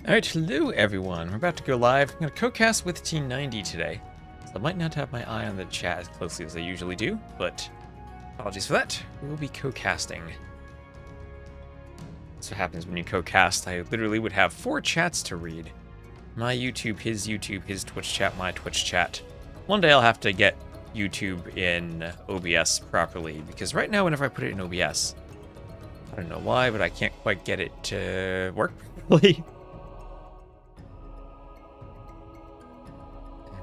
Alright, hello everyone. We're about to go live. I'm going to co-cast with T90 today. So I might not have my eye on the chat as closely as I usually do, but apologies for that. We will be co-casting. That's what happens when you co-cast. I literally would have 4 chats to read. My YouTube, his Twitch chat, my Twitch chat. One day I'll have to get YouTube in OBS properly, because right now whenever I put it in OBS, I don't know why, but I can't quite get it to work properly.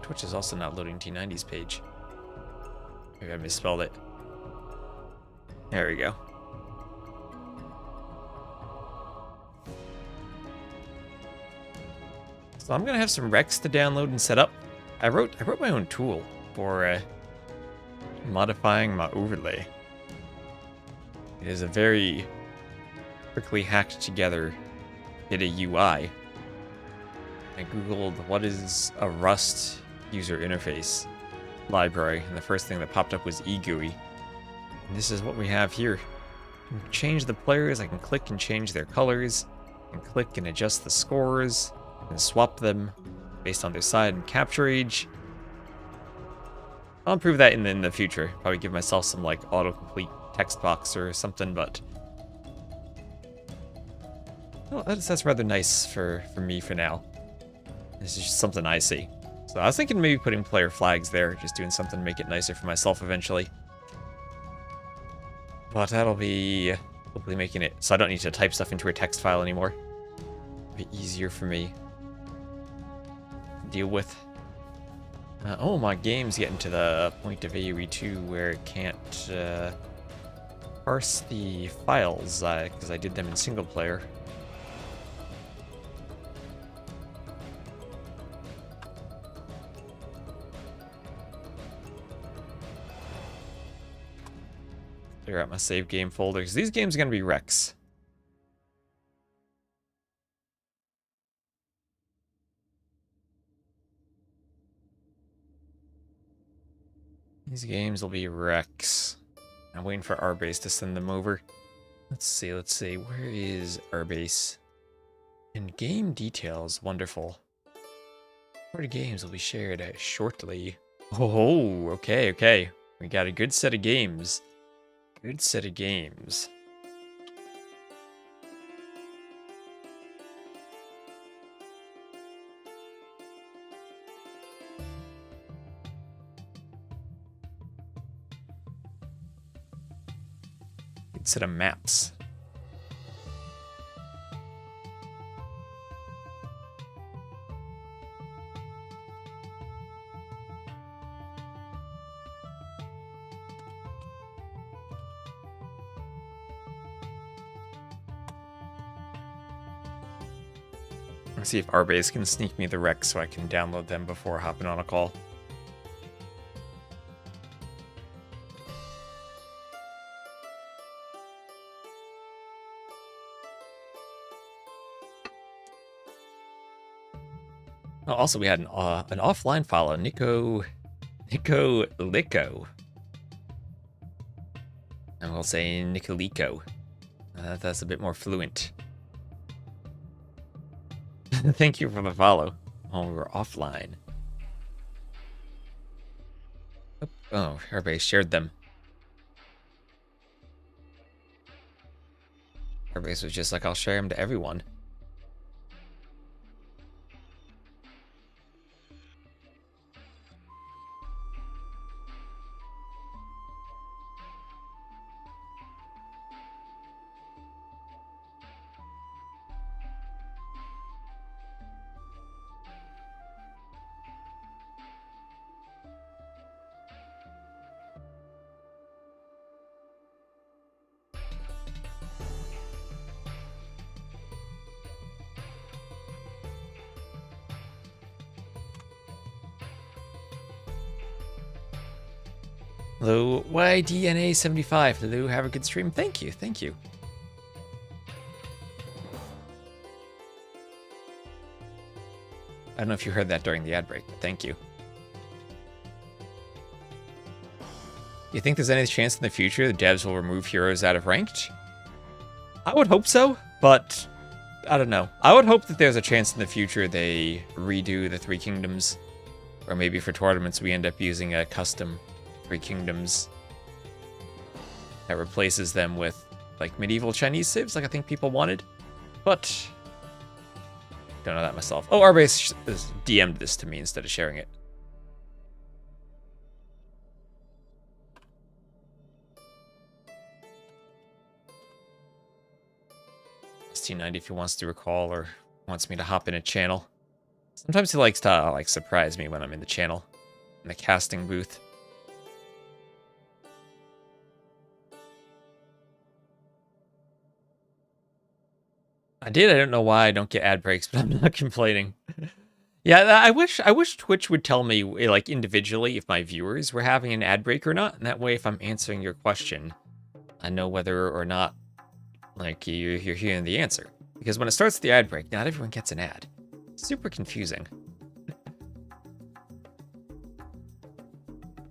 Twitch is also not loading T90's page. Maybe I misspelled it. There we go. So I'm gonna have some recs to download and set up. I wrote my own tool for modifying my overlay. It is a very quickly hacked together bit of UI. I googled what is a Rust user interface library, and the first thing that popped up was eGUI. And this is what we have here. I can change the players, I can click and change their colors, I can click and adjust the scores, I can swap them based on their side and capture age. I'll improve that in the future. Probably give myself some like autocomplete text box or something, but well, that's rather nice for me for now. This is just something I see. So I was thinking maybe putting player flags there, just doing something to make it nicer for myself eventually. But that'll be hopefully making it so I don't need to type stuff into a text file anymore. It'll be easier for me to deal with. Oh, my game's getting to the point of AoE 2 where it can't parse the files because I did them in single player. Clear out my save game folder, because these games are going to be recs. These games will be recs. I'm waiting for Rbase to send them over. Let's see. Where is Rbase? In game details, wonderful. Party games will be shared shortly. Oh, okay. We got a good set of games. Good set of games. Good set of maps. Let's see if Rbase can sneak me the recs so I can download them before hopping on a call. Oh, also, we had an offline follow, Nico Licko. And we'll say Nicolico. That's a bit more fluent. Thank you for the follow. Oh, we were offline. Oh, everybody shared them. Everybody was just like, I'll share them to everyone. Hello, YDNA75. Hello, have a good stream. Thank you. I don't know if you heard that during the ad break, but thank you. You think there's any chance in the future the devs will remove heroes out of ranked? I would hope so, but I don't know. I would hope that there's a chance in the future they redo the Three Kingdoms. Or maybe for tournaments we end up using a custom Three Kingdoms that replaces them with like medieval Chinese civs like I think people wanted. But don't know that myself. Oh, Arbase has DM'd this to me instead of sharing it. T90 if he wants to recall or wants me to hop in a channel. Sometimes he likes to like surprise me when I'm in the channel, in the casting booth. I don't know why I don't get ad breaks, but I'm not complaining. Yeah, I wish Twitch would tell me like individually if my viewers were having an ad break or not, and that way if I'm answering your question, I know whether or not like you're hearing the answer. Because when it starts the ad break, not everyone gets an ad. Super confusing.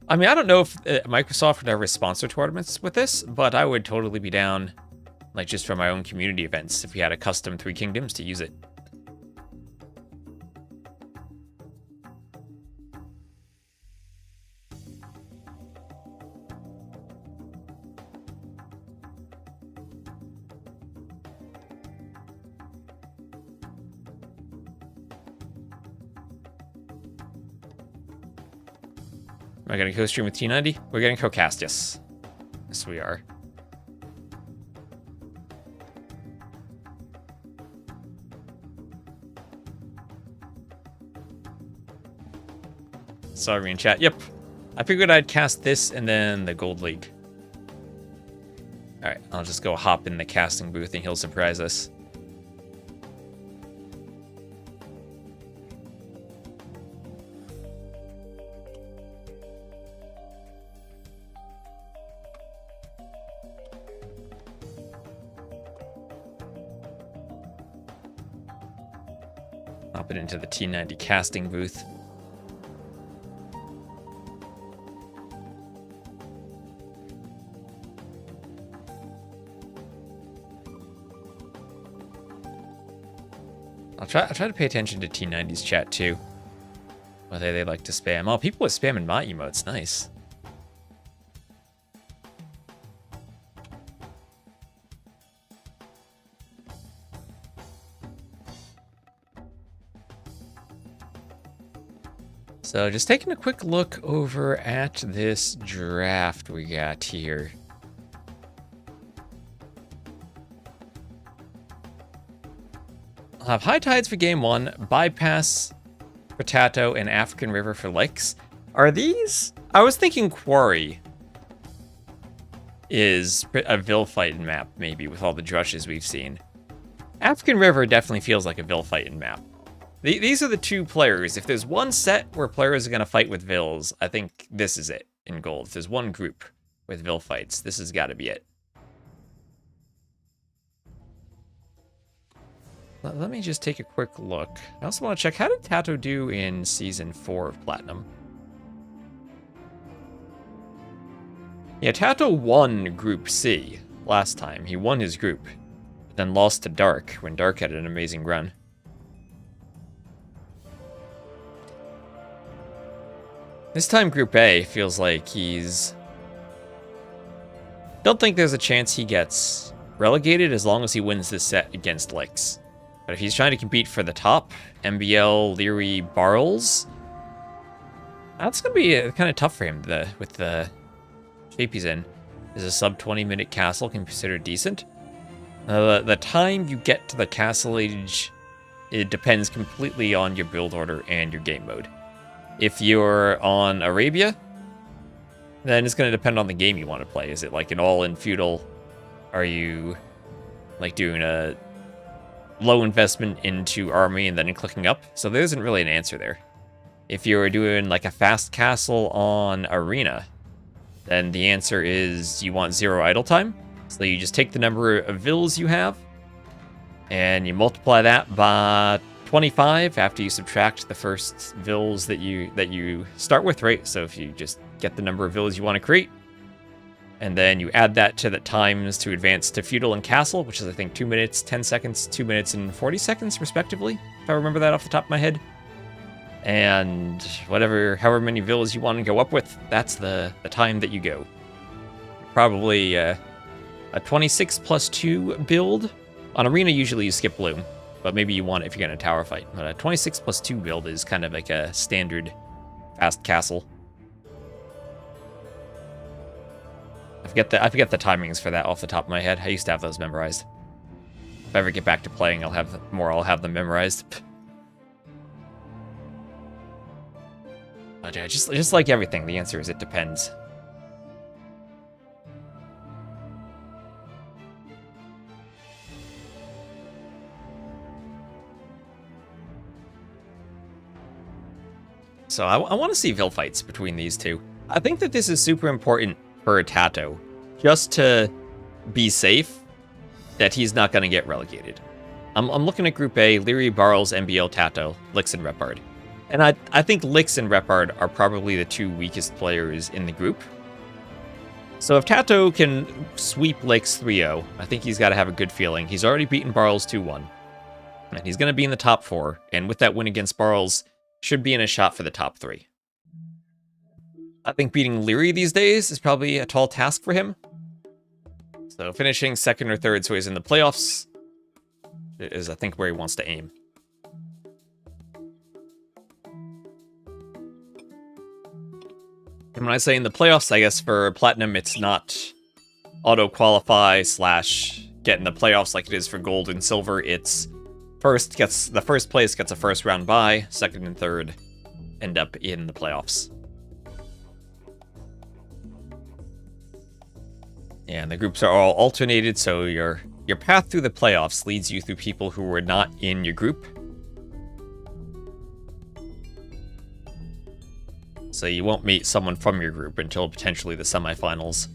I mean, I don't know if Microsoft would ever sponsor tournaments with this, but I would totally be down, like just for my own community events, if we had a custom Three Kingdoms to use it. Am I going to co-stream with T90? We're getting co-cast, yes. Yes, we are. Sorry in chat. Yep. I figured I'd cast this and then the Gold League. Alright, I'll just go hop in the casting booth and he'll surprise us. Hop it into the T90 casting booth. I'll try to pay attention to T90's chat too. Whether they like to spam. Oh, people are spamming my emotes. Nice. So just taking a quick look over at this draft we got here. I'll have High Tides for Game 1, Bypass for TaToH, and African River for Lakes. Are these? I was thinking Quarry is a Vilfighting map, maybe, with all the drushes we've seen. African River definitely feels like a Vilfighting map. These are the two players. If there's one set where players are going to fight with Vils, I think this is it in gold. If there's one group with Vil fights, this has got to be it. Let me just take a quick look. I also want to check, how did TaToH do in Season 4 of Platinum? Yeah, TaToH won Group C last time. He won his group, then lost to Dark when Dark had an amazing run. This time Group A feels like he's... Don't think there's a chance he gets relegated as long as he wins this set against Lakes. But if he's trying to compete for the top, MBL, Leary, Barles, that's going to be kind of tough for him with the shape he's in. Is a sub 20-minute castle considered decent? The time you get to the castle age, it depends completely on your build order and your game mode. If you're on Arabia, then it's going to depend on the game you want to play. Is it like an all-in feudal? Are you like doing a low investment into army and then clicking up? So there isn't really an answer there. If you're doing like a fast castle on arena, then the answer is you want 0 idle time. So you just take the number of Vils you have and you multiply that by 25 after you subtract the first Vils that you start with, right? So if you just get the number of Vils you want to create, And then you add that to the times to advance to Feudal and Castle, which is, I think, 2 minutes, 10 seconds, 2 minutes, and 40 seconds, respectively, if I remember that off the top of my head. And however many villas you want to go up with, that's the time that you go. Probably a 26 plus 2 build. On Arena, usually you skip Bloom, but maybe you want it if you're going to tower fight. But a 26 plus 2 build is kind of like a standard fast castle. I forget the timings for that off the top of my head. I used to have those memorized. If I ever get back to playing, I'll have them memorized. But yeah, just like everything, the answer is it depends. So I want to see Vil fights between these two. I think that this is super important for TaToH, just to be safe that he's not going to get relegated. I'm looking at Group A: Leary, Barles, MBL, TaToH, Lix, and Repard. And I think Lix and Repard are probably the two weakest players in the group. So if TaToH can sweep Lix 3-0, I think he's got to have a good feeling. He's already beaten Barles 2-1. And he's going to be in the top 4. And with that win against Barles, should be in a shot for the top 3. I think beating Leary these days is probably a tall task for him. So finishing 2nd or 3rd so he's in the playoffs is, I think, where he wants to aim. And when I say in the playoffs, I guess for Platinum, it's not auto-qualify / get in the playoffs like it is for Gold and Silver. It's the first place gets a first round bye, 2nd and 3rd end up in the playoffs. And the groups are all alternated, so your path through the playoffs leads you through people who were not in your group. So you won't meet someone from your group until potentially the semifinals.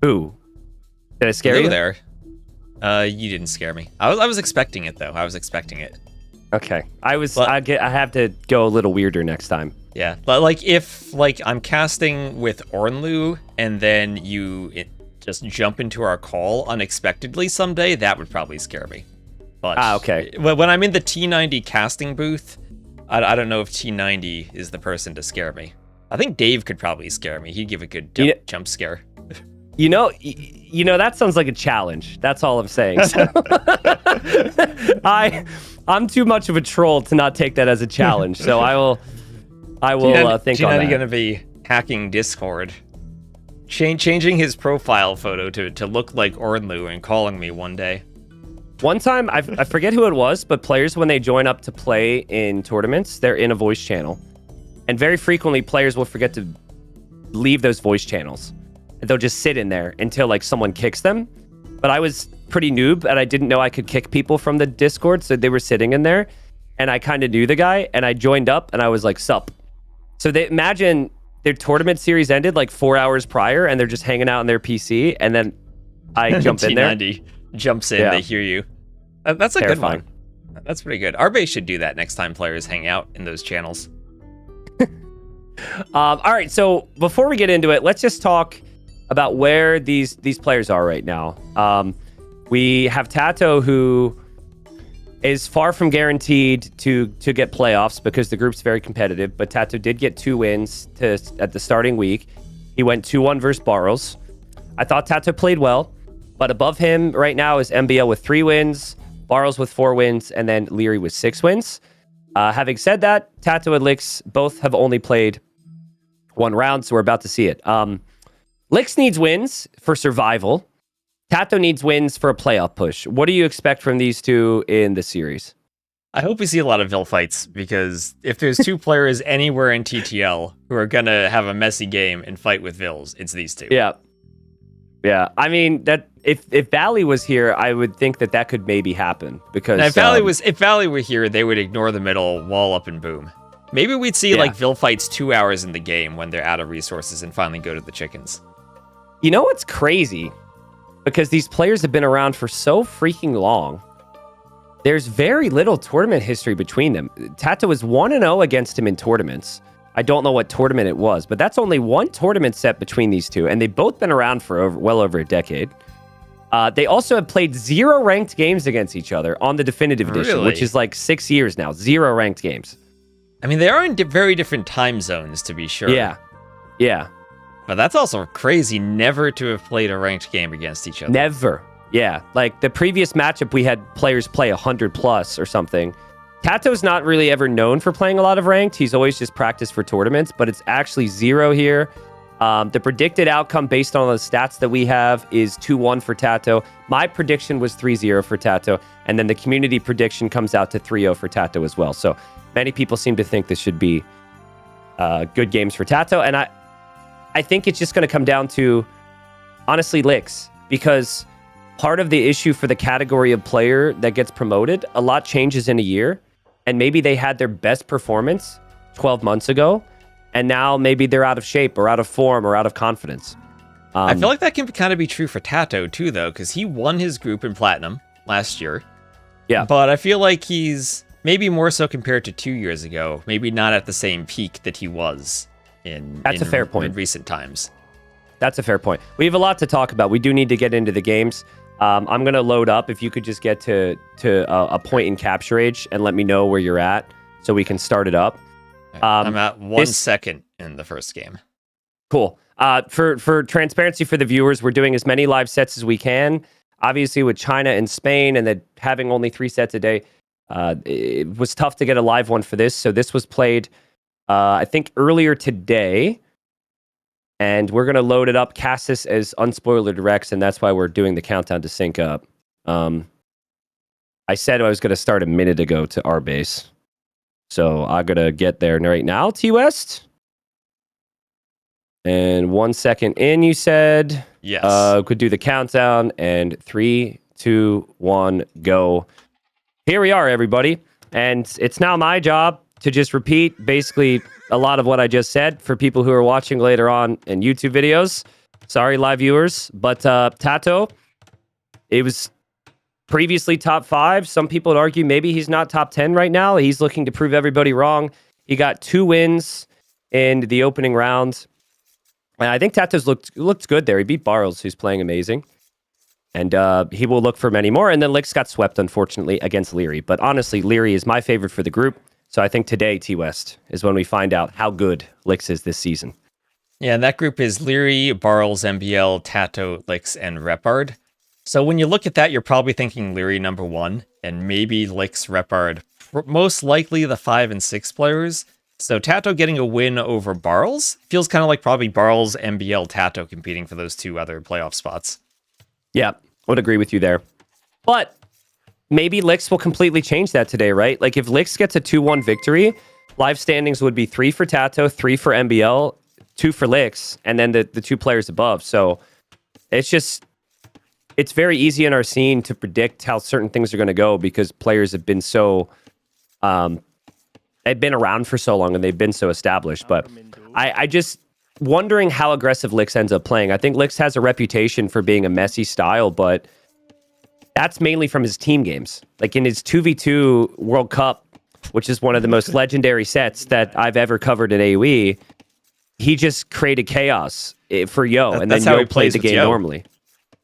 Ooh. Did I scare you? There. You didn't scare me. I was expecting it, though. I was expecting it. Okay. I have to go a little weirder next time. Yeah, but if I'm casting with Ornlu and then you just jump into our call unexpectedly someday, that would probably scare me. But okay. When I'm in the T90 casting booth, I don't know if T90 is the person to scare me. I think Dave could probably scare me. He'd give a good jump scare. You know, that sounds like a challenge. That's all I'm saying. So I'm too much of a troll to not take that as a challenge. So I will think on that. G90 gonna be hacking Discord, changing his profile photo to look like Ornlu and calling me one day. One time, I forget who it was, but players, when they join up to play in tournaments, they're in a voice channel. And very frequently, players will forget to leave those voice channels. And they'll just sit in there until someone kicks them. But I was pretty noob, and I didn't know I could kick people from the Discord, so they were sitting in there. And I kind of knew the guy, and I joined up, and I was like, sup. So they imagine their tournament series ended 4 hours prior, and they're just hanging out on their PC, and then I jump in there. T90 jumps in, they hear you. That's a Terrifying. good one. That's pretty good. Our base should do that next time players hang out in those channels. All right, so before we get into it, let's just talk about where these players are right now. We have TaToH, who is far from guaranteed to get playoffs because the group's very competitive, but TaToH did get 2 wins at the starting week. He went 2-1 versus Barles. I thought TaToH played well, but above him right now is MBL with 3 wins, Barles with 4 wins, and then Leary with 6 wins. Having said that, TaToH and Lix both have only played 1 round, so we're about to see it. Lix needs wins for survival. TaToH needs wins for a playoff push. What do you expect from these two in the series? I hope we see a lot of Vil fights, because if there's 2 players anywhere in TTL who are going to have a messy game and fight with Vils, it's these 2. Yeah. Yeah. I mean, that if Valley was here, I would think that could maybe happen, because if Valley were here, they would ignore the middle, wall up, and boom. Maybe we'd see Vil fights 2 hours in the game when they're out of resources and finally go to the chickens. You know what's crazy? Because these players have been around for so freaking long. There's very little tournament history between them. TaToH was 1-0 against him in tournaments. I don't know what tournament it was, but that's only one tournament set between these two, and they've both been around for well over a decade. They also have played 0 ranked games against each other on the Definitive Edition, which is like 6 years now. 0 ranked games. I mean, they are in very different time zones, to be sure. Yeah. Yeah. But that's also crazy never to have played a ranked game against each other. Never. Yeah. Like the previous matchup, we had players play 100 plus or something. TaToH's not really ever known for playing a lot of ranked. He's always just practiced for tournaments, but it's actually 0 here. The predicted outcome based on the stats that we have is 2-1 for TaToH. My prediction was 3-0 for TaToH, and then the community prediction comes out to 3-0 for TaToH as well. So many people seem to think this should be good games for TaToH, and I think it's just going to come down to, honestly, licks, because part of the issue for the category of player that gets promoted, a lot changes in a year, and maybe they had their best performance 12 months ago, and now maybe they're out of shape or out of form or out of confidence. I feel like that can kind of be true for TaToH too, though, because he won his group in Platinum last year. Yeah. But I feel like he's maybe more so compared to 2 years ago, maybe not at the same peak that he was in a fair point. In recent times. That's a fair point. We have a lot to talk about. We do need to get into the games. I'm going to load up. If you could just get to a point in capture age and let me know where you're at so we can start it up. I'm at 1 second in the first game. Cool. For transparency for the viewers, we're doing as many live sets as we can. Obviously, with China and Spain and then having only 3 sets a day, it was tough to get a live one for this. So this was played, I think, earlier today. And we're going to load it up, cast this as unspoilered Rex, and that's why we're doing the countdown to sync up. I said I was going to start a minute ago to our base. So I'm going to get there right now, T-West. And 1 second in, you said. Yes. Could do the countdown, and 3, 2, 1, go. Here we are, everybody. And it's now my job to just repeat basically a lot of what I just said for people who are watching later on in YouTube videos. Sorry, live viewers. But TaToH, it was previously top 5. Some people would argue maybe he's not top 10 right now. He's looking to prove everybody wrong. He got 2 wins in the opening round. And I think TaToH's looked good there. He beat Barles, who's playing amazing. And he will look for many more. And then Licks got swept, unfortunately, against Leary. But honestly, Leary is my favorite for the group. So I think today, T-West, is when we find out how good Licks is this season. Yeah, and that group is Leary, Barles, MBL, TaToH, Licks, and Repard. So when you look at that, you're probably thinking Leary number 1, and maybe Licks, Repard, most likely the 5 and 6 players. So TaToH getting a win over Barles feels kind of like probably Barles, MBL, TaToH competing for those 2 other playoff spots. Yeah, would agree with you there. But maybe Licks will completely change that today, right? Like if Licks gets a 2-1 victory, live standings would be 3 for TaToH, 3 for MBL, 2 for Licks, and then the 2 players above. So it's very easy in our scene to predict how certain things are going to go because players have been so, they've been around for so long and they've been so established. But I just wondering how aggressive Licks ends up playing. I think Licks has a reputation for being a messy style, but that's mainly from his team games. Like in his 2v2 World Cup, which is one of the most legendary sets that I've ever covered in AoE, he just created chaos for Yo, and then Yo played the game normally.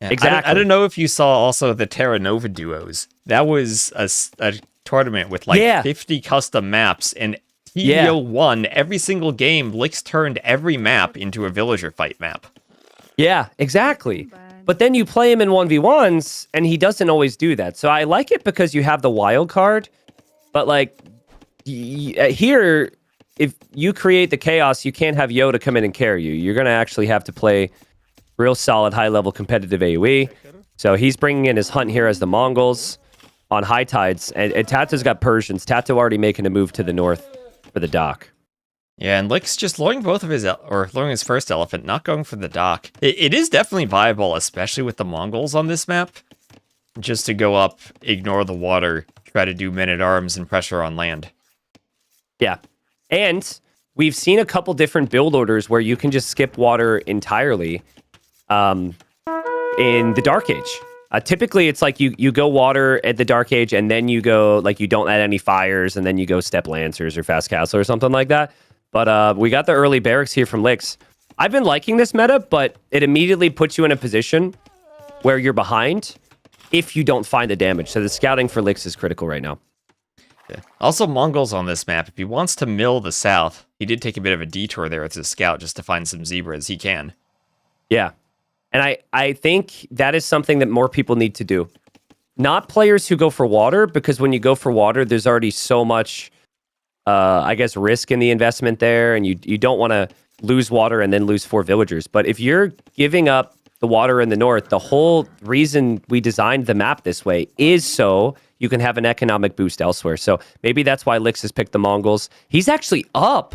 Yeah, Exactly. I don't know if you saw also the Terra Nova duos. That was a tournament with like 50 custom maps, and TTL won every single game. Licks turned every map into a villager fight map. Yeah, exactly. But then you play him in 1v1s, and he doesn't always do that. So I like it because you have the wild card, but like here, if you create the chaos, you can't have Yoda come in and carry you. You're going to actually have to play real solid, high-level competitive AoE. So he's bringing in his hunt here as the Mongols on high tides. And TaToH's got Persians. TaToH already making a move to the north for the dock. Yeah, and Licks just luring both of his, or luring his first elephant, not going for the dock. It is definitely viable, especially with the Mongols on this map. Just to go up, ignore the water, try to do men-at-arms and pressure on land. Yeah. And we've seen a couple different build orders where you can just skip water entirely in the Dark Age. Typically, it's like you go water at the Dark Age, and then you go, like, you don't add any fires, and then you go step Lancers or Fast Castle or something like that. But we got the early barracks here from Lix. I've been liking this meta, but it immediately puts you in a position where you're behind if you don't find the damage. So the scouting for Lix is critical right now. Yeah. Also, Mongols on this map, if he wants to mill the south, he did take a bit of a detour there with his scout just to find some zebras. He can. Yeah. And I think that is something that more people need to do. Not players who go for water, because when you go for water, there's already so much, I guess, risk in the investment there, and you don't want to lose water and then lose 4 villagers. But if you're giving up the water in the north, the whole reason we designed the map this way is so you can have an economic boost elsewhere. So maybe that's why Lix has picked the Mongols. He's actually up.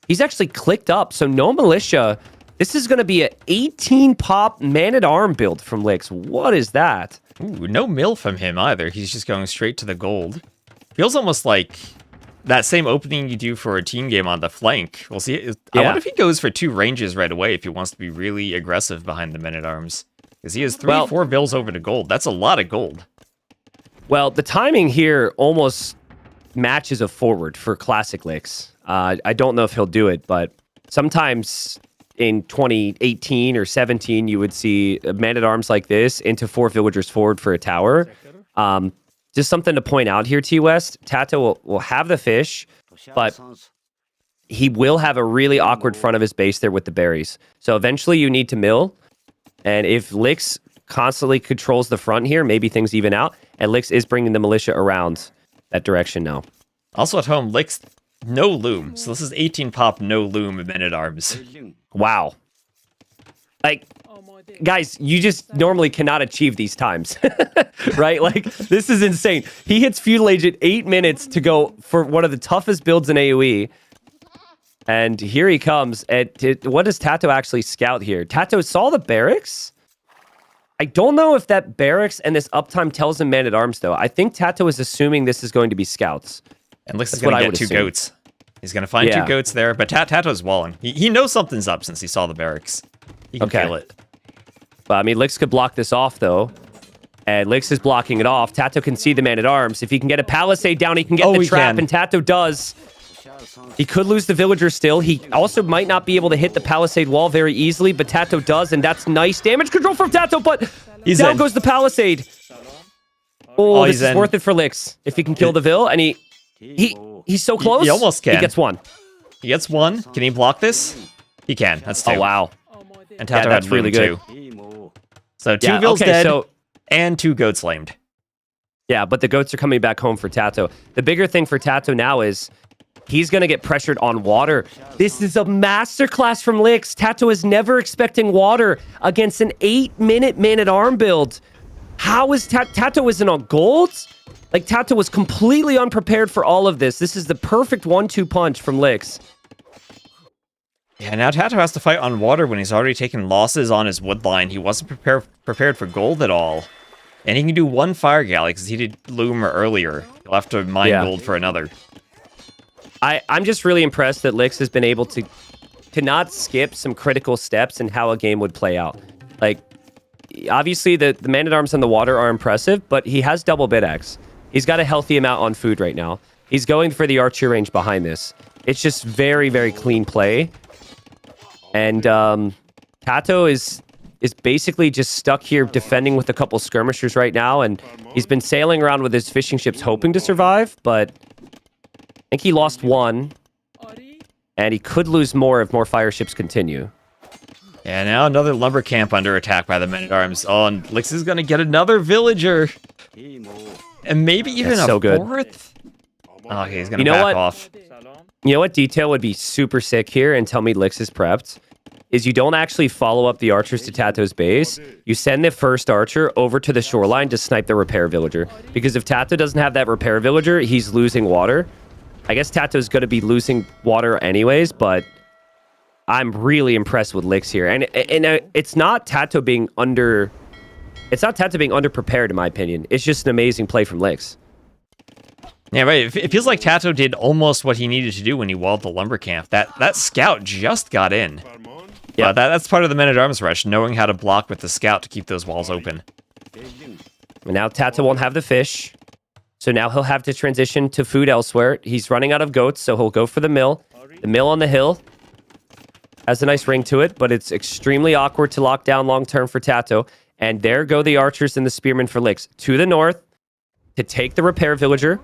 He's actually clicked up. So no militia. This is going to be an 18 pop man-at-arm build from Lix. What is that? Ooh, no mill from him either. He's just going straight to the gold. Feels almost like that same opening you do for a team game on the flank. We'll see. I wonder if he goes for 2 ranges right away if he wants to be really aggressive behind the men-at-arms. Because he has 4 bills over to gold. That's a lot of gold. Well, the timing here almost matches a forward for classic Lix. I don't know if he'll do it, but sometimes in 2018 or 17, you would see man-at-arms like this into 4 villagers forward for a tower. Just something to point out here, T-West. TaToH will have the fish, but he will have a really awkward front of his base there with the berries. So eventually you need to mill. And if Lix constantly controls the front here, maybe things even out. And Lix is bringing the militia around that direction now. Also at home, Lix, no loom. So this is 18 pop, no loom, men-at-arms. Wow. Like, guys, you just normally cannot achieve these times, right? Like, this is insane. He hits Feudal Age at 8 minutes to go for one of the toughest builds in AoE. And here he comes. What does TaToH actually scout here? TaToH saw the barracks? I don't know if that barracks and this uptime tells him man-at-arms, though. I think TaToH is assuming this is going to be scouts. And Lix is going to get 2 goats. He's going to find 2 goats there, but TaToH's walling. He knows something's up since he saw the barracks. He can feel it. But, I mean, Lix could block this off, though. And Lix is blocking it off. TaToH can see the man-at-arms. If he can get a palisade down, he can get the trap, and TaToH does. He could lose the villager still. He also might not be able to hit the palisade wall very easily, but TaToH does, and that's nice damage control from TaToH, but down goes the palisade. Oh, this is worth it for Lix. If he can kill the Vill, and he's so close. He almost can. He gets 1. He gets 1. Can he block this? He can. That's 2. Oh, wow. And TaToH had really good. 2. So 2 Vills dead, and 2 goats lamed. Yeah, but the goats are coming back home for TaToH. The bigger thing for TaToH now is he's going to get pressured on water. This is a masterclass from Lix. TaToH is never expecting water against an 8-minute man-at-arm build. How is TaToH isn't on gold? Like, TaToH was completely unprepared for all of this. This is the perfect 1-2 punch from Lix. Yeah, now TaToH has to fight on water when he's already taken losses on his wood line. He wasn't prepared for gold at all. And he can do 1 fire galley because he did loom earlier. He'll have to mine gold for another. I'm just really impressed that Lix has been able to not skip some critical steps in how a game would play out. Like, obviously, the man-at-arms on the water are impressive, but he has double bid-axe. He's got a healthy amount on food right now. He's going for the archer range behind this. It's just very, very clean play. And TaToH is basically just stuck here defending with a couple skirmishers right now, and he's been sailing around with his fishing ships hoping to survive, but I think he lost 1, and he could lose more if more fire ships continue. Yeah, now another lumber camp under attack by the men-at-arms. Oh, and Lix is going to get another villager. And maybe even a 4th? Oh, okay, he's going to back off. You know what detail would be super sick here and tell me Lix is prepped? Is you don't actually follow up the archers to TaToH's base. You send the first archer over to the shoreline to snipe the repair villager. Because if TaToH doesn't have that repair villager, he's losing water. I guess TaToH's going to be losing water anyways, but I'm really impressed with Lix here. And it's not TaToH being underprepared, in my opinion. It's just an amazing play from Lix. Yeah, right. It feels like TaToH did almost what he needed to do when he walled the lumber camp. That scout just got in. Yeah, that's part of the men-at-arms rush, knowing how to block with the scout to keep those walls open. And now TaToH won't have the fish. So now he'll have to transition to food elsewhere. He's running out of goats, so he'll go for the mill. The mill on the hill has a nice ring to it, but it's extremely awkward to lock down long-term for TaToH. And there go the archers and the spearmen for Lix. To the north to take the repair villager.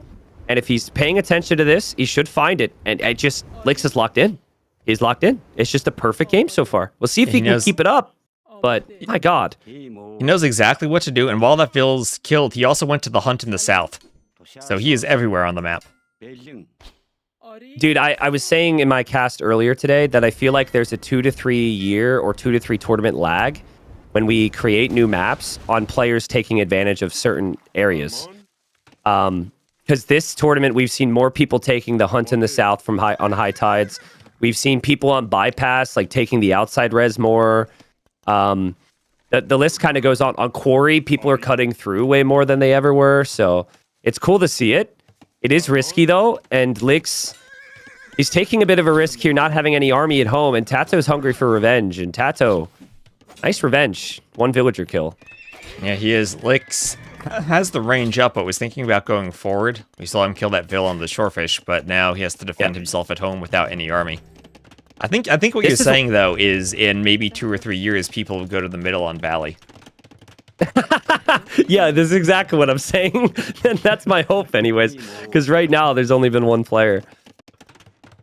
And if he's paying attention to this, he should find it. And it just, Lix is locked in. He's locked in. It's just a perfect game so far. We'll see if he can keep it up. But, my God. He knows exactly what to do, and while that Vill's killed, he also went to the hunt in the south. So he is everywhere on the map. Dude, I was saying in my cast earlier today that I feel like there's a 2 to 3 year or 2 to 3 tournament lag when we create new maps on players taking advantage of certain areas. Because this tournament, we've seen more people taking the hunt in the south from on high tides. We've seen people on bypass, like taking the outside res more. The list kind of goes on. On quarry, people are cutting through way more than they ever were. So it's cool to see it. It is risky, though. And Lix, he's taking a bit of a risk here, not having any army at home. And TaToH's hungry for revenge. And TaToH, nice revenge. 1 villager kill. Yeah, he is. Lix has the range up, but was thinking about going forward. We saw him kill that Vill on the shorefish, but now he has to defend himself at home without any army. I think what you're saying, though, is in maybe 2 or 3 years, people will go to the middle on Valley. Yeah, this is exactly what I'm saying. And that's my hope anyways. Because right now, there's only been 1 player.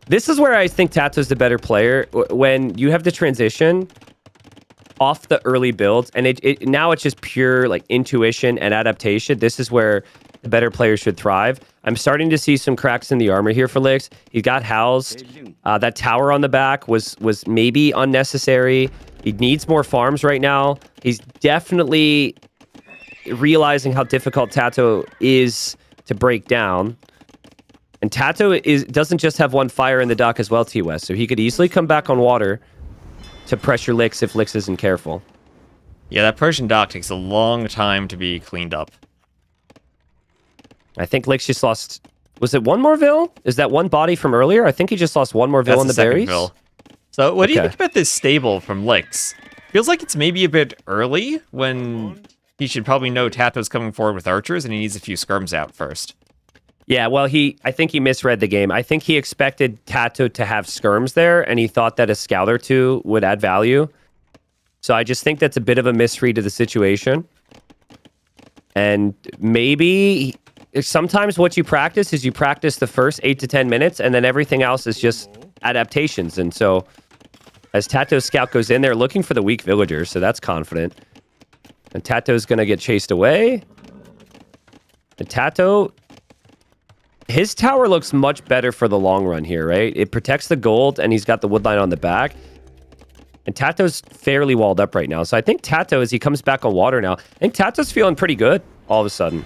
This is where I think TaToH's the better player. When you have the transition off the early builds, and now it's just pure like intuition and adaptation. This is where the better players should thrive. I'm starting to see some cracks in the armor here for Lix. He got housed. That tower on the back was maybe unnecessary. He needs more farms right now. He's definitely realizing how difficult TaToH is to break down. And TaToH doesn't just have 1 fire in the dock as well, T-West. So he could easily come back on water to pressure Lix if Lix isn't careful. Yeah, that Persian dock takes a long time to be cleaned up. I think Lix just lost... Was it 1 more Vill? Is that 1 body from earlier? I think he just lost 1 more Vill in the berries. Vill. So what do you think about this stable from Lix? Feels like it's maybe a bit early when he should probably know TaToH's coming forward with archers and he needs a few skirms out first. Yeah, well, I think he misread the game. I think he expected TaToH to have skirms there, and he thought that a scout or 2 would add value. So I just think that's a bit of a misread of the situation. And maybe sometimes what you practice is you practice the first 8 to 10 minutes, and then everything else is just adaptations. And so as TaToH's scout goes in there looking for the weak villagers, so that's confident. And TaToH's going to get chased away. And TaToH... His tower looks much better for the long run here, right? It protects the gold, and he's got the woodline on the back. And TaToH's fairly walled up right now. So I think TaToH, as he comes back on water now, I think TaToH's feeling pretty good all of a sudden.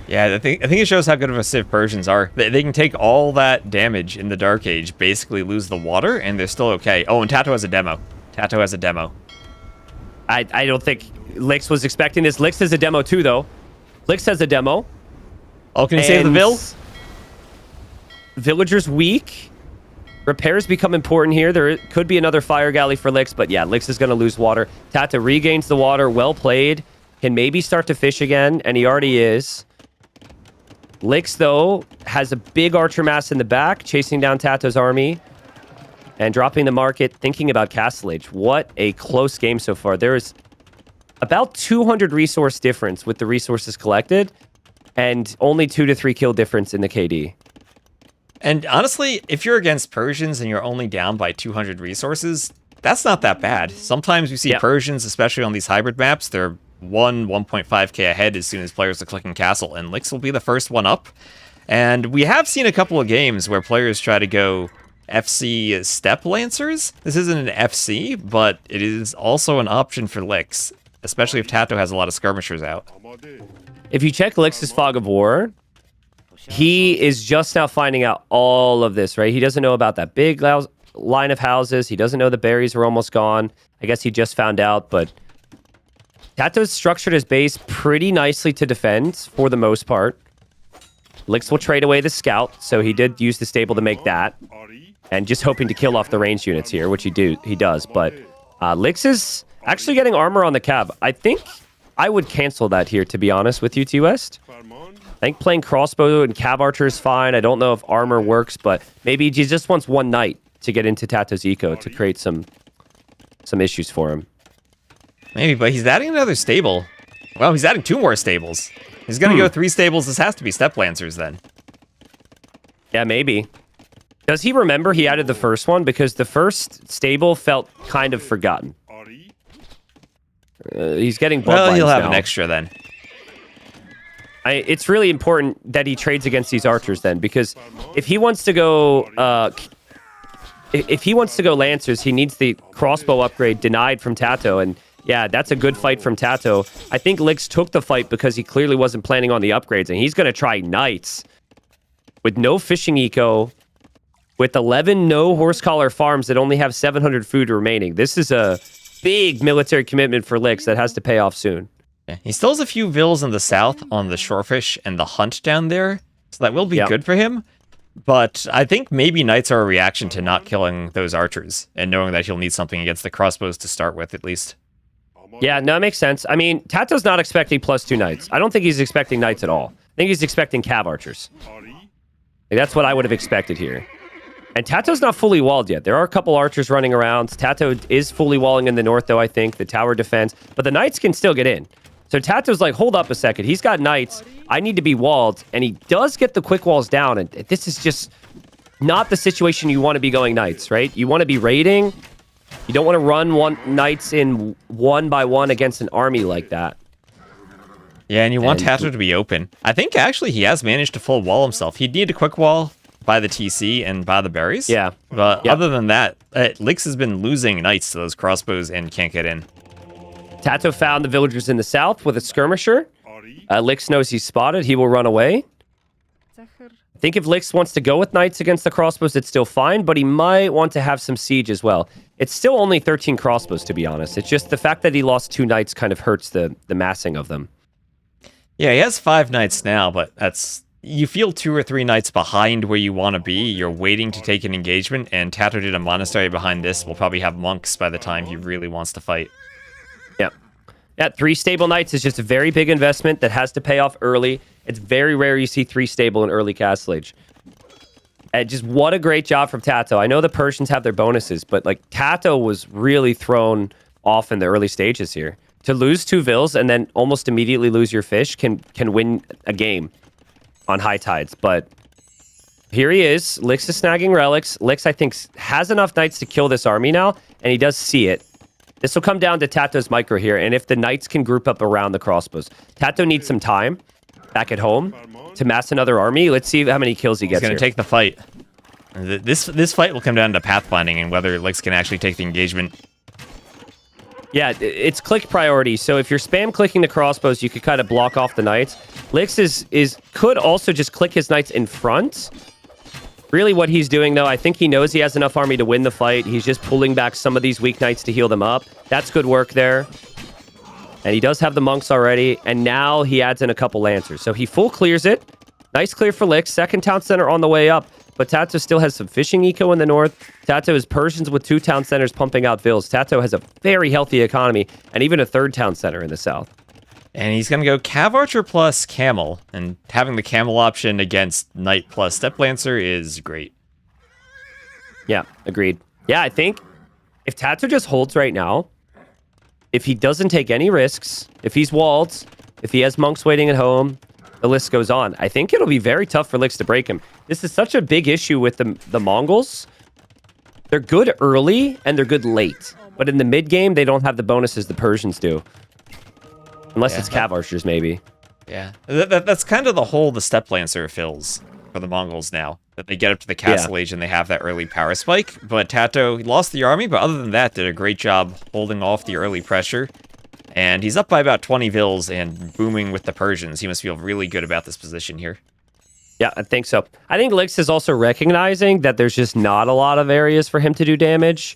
Yeah, I think it shows how good of a Civ Persians are. They can take all that damage in the Dark Age, basically lose the water, and they're still okay. Oh, and TaToH has a demo. TaToH has a demo. I don't think Lix was expecting this. Lix has a demo too, though. Lix has a demo. Oh, can you save the Vill? Villagers weak. Repairs become important here. There could be another fire galley for Lix, but yeah, Lix is going to lose water. TaToH regains the water. Well played. Can maybe start to fish again, and he already is. Lix, though, has a big archer mass in the back, chasing down TaToH's army and dropping the market, thinking about Castle Age. What a close game so far. There is about 200 resource difference with the resources collected, and only 2 to 3 kill difference in the KD. And honestly, if you're against Persians and you're only down by 200 resources, that's not that bad. Sometimes we see Persians, especially on these hybrid maps, they're 1.5k ahead as soon as players are clicking castle, and Lix will be the first one up. And we have seen a couple of games where players try to go FC Step Lancers. This isn't an FC, but it is also an option for Lix, especially if TaToH has a lot of skirmishers out. If you check Lix's Fog of War, he is just now finding out all of this, right? He doesn't know about that big line of houses. He doesn't know the berries were almost gone. I guess he just found out, but TaToH's structured his base pretty nicely to defend for the most part. Lix will trade away the scout, so he did use the stable to make that. And just hoping to kill off the ranged units here, which he does. But Lix is actually getting armor on the cab. I think I would cancel that here, to be honest with you, T-West. I think playing crossbow and cav archer is fine. I don't know if armor works, but maybe he just wants one knight to get into TaToH's eco to create some issues for him. Maybe, but he's adding another stable. Well, he's adding 2 more stables. He's going to go 3 stables. This has to be Step Lancers then. Yeah, maybe. Does he remember he added the first one? Because the first stable felt kind of forgotten. He's getting bloodlines Well, he'll have now. an extra then. It's really important that he trades against these archers then, because if he wants to go, Lancers, he needs the crossbow upgrade denied from TaToH, and yeah, that's a good fight from TaToH. I think Lix took the fight because he clearly wasn't planning on the upgrades, and he's going to try Knights with no fishing eco, with 11 no horse collar farms that only have 700 food remaining. This is a big military commitment for Lix that has to pay off soon. Yeah. He still has a few vills in the south on the shorefish and the hunt down there, so that will be good for him. But I think maybe Knights are a reaction to not killing those archers, and knowing that he'll need something against the crossbows to start with, at least. Yeah, no, it makes sense. I mean, TaToH's not expecting +2 Knights. I don't think he's expecting Knights at all. I think he's expecting cav archers. That's what I would have expected here. And TaToH's not fully walled yet. There are a couple archers running around. TaToH is fully walling in the north, though, I think. The tower defense. But the Knights can still get in. So TaToH's like, hold up a second. He's got Knights. I need to be walled. And he does get the quick walls down. And this is just not the situation you want to be going Knights, right? You want to be raiding. You don't want to run Knights in 1 by 1 against an army like that. Yeah, and you want TaToH to be open. I think, actually, he has managed to full wall himself. He'd need a quick wall by the TC and by the berries. Yeah. But other than that, Lix has been losing Knights to those crossbows and can't get in. TaToH found the villagers in the south with a skirmisher. Lix knows he's spotted. He will run away. I think if Lix wants to go with Knights against the crossbows, it's still fine, but he might want to have some siege as well. It's still only 13 crossbows, to be honest. It's just the fact that he lost 2 Knights kind of hurts the massing of them. Yeah, he has 5 Knights now, but that's... You feel 2 or 3 Knights behind where you want to be. You're waiting to take an engagement, and TaToH did a monastery behind this. Will probably have monks by the time he really wants to fight. Yeah. Yeah, 3 stable Knights is just a very big investment that has to pay off early. It's very rare you see 3 stable in early Castle Age. And just what a great job from TaToH. I know the Persians have their bonuses, but like TaToH was really thrown off in the early stages here. To lose 2 vills and then almost immediately lose your fish can win a game on high tides. But here he is. Lix is snagging relics. Lix, I think, has enough Knights to kill this army now, and he does see it. This will come down to TaToH's micro here, and if the Knights can group up around the crossbows. TaToH needs some time back at home to mass another army. Let's see how many kills he gets. He's going to take the fight. This fight will come down to pathfinding and whether Lix can actually take the engagement. Yeah, it's click priority. So if you're spam clicking the crossbows, you could kind of block off the Knights. Lix could also just click his Knights in front. Really what he's doing, though, I think he knows he has enough army to win the fight. He's just pulling back some of these weak Knights to heal them up. That's good work there. And he does have the monks already. And now he adds in a couple Lancers. So he full clears it. Nice clear for Lix. Second town center on the way up. But TaToH still has some fishing eco in the north. TaToH is Persians with 2 town centers pumping out vills. TaToH has a very healthy economy and even a 3rd town center in the south. And he's going to go Cav Archer plus Camel. And having the Camel option against Knight plus Step Lancer is great. Yeah, agreed. Yeah, I think if TaToH just holds right now, if he doesn't take any risks, if he's walled, if he has monks waiting at home, the list goes on. I think it'll be very tough for Lix to break him. This is such a big issue with the Mongols. They're good early and they're good late. But in the mid game, they don't have the bonuses the Persians do. Unless it's Cav Archers, maybe. Yeah. That's kind of the hole the Step Lancer fills for the Mongols now. That they get up to the Castle Age and they have that early power spike. But TaToH lost the army, but other than that, did a great job holding off the early pressure. And he's up by about 20 vills and booming with the Persians. He must feel really good about this position here. Yeah, I think so. I think Lix is also recognizing that there's just not a lot of areas for him to do damage.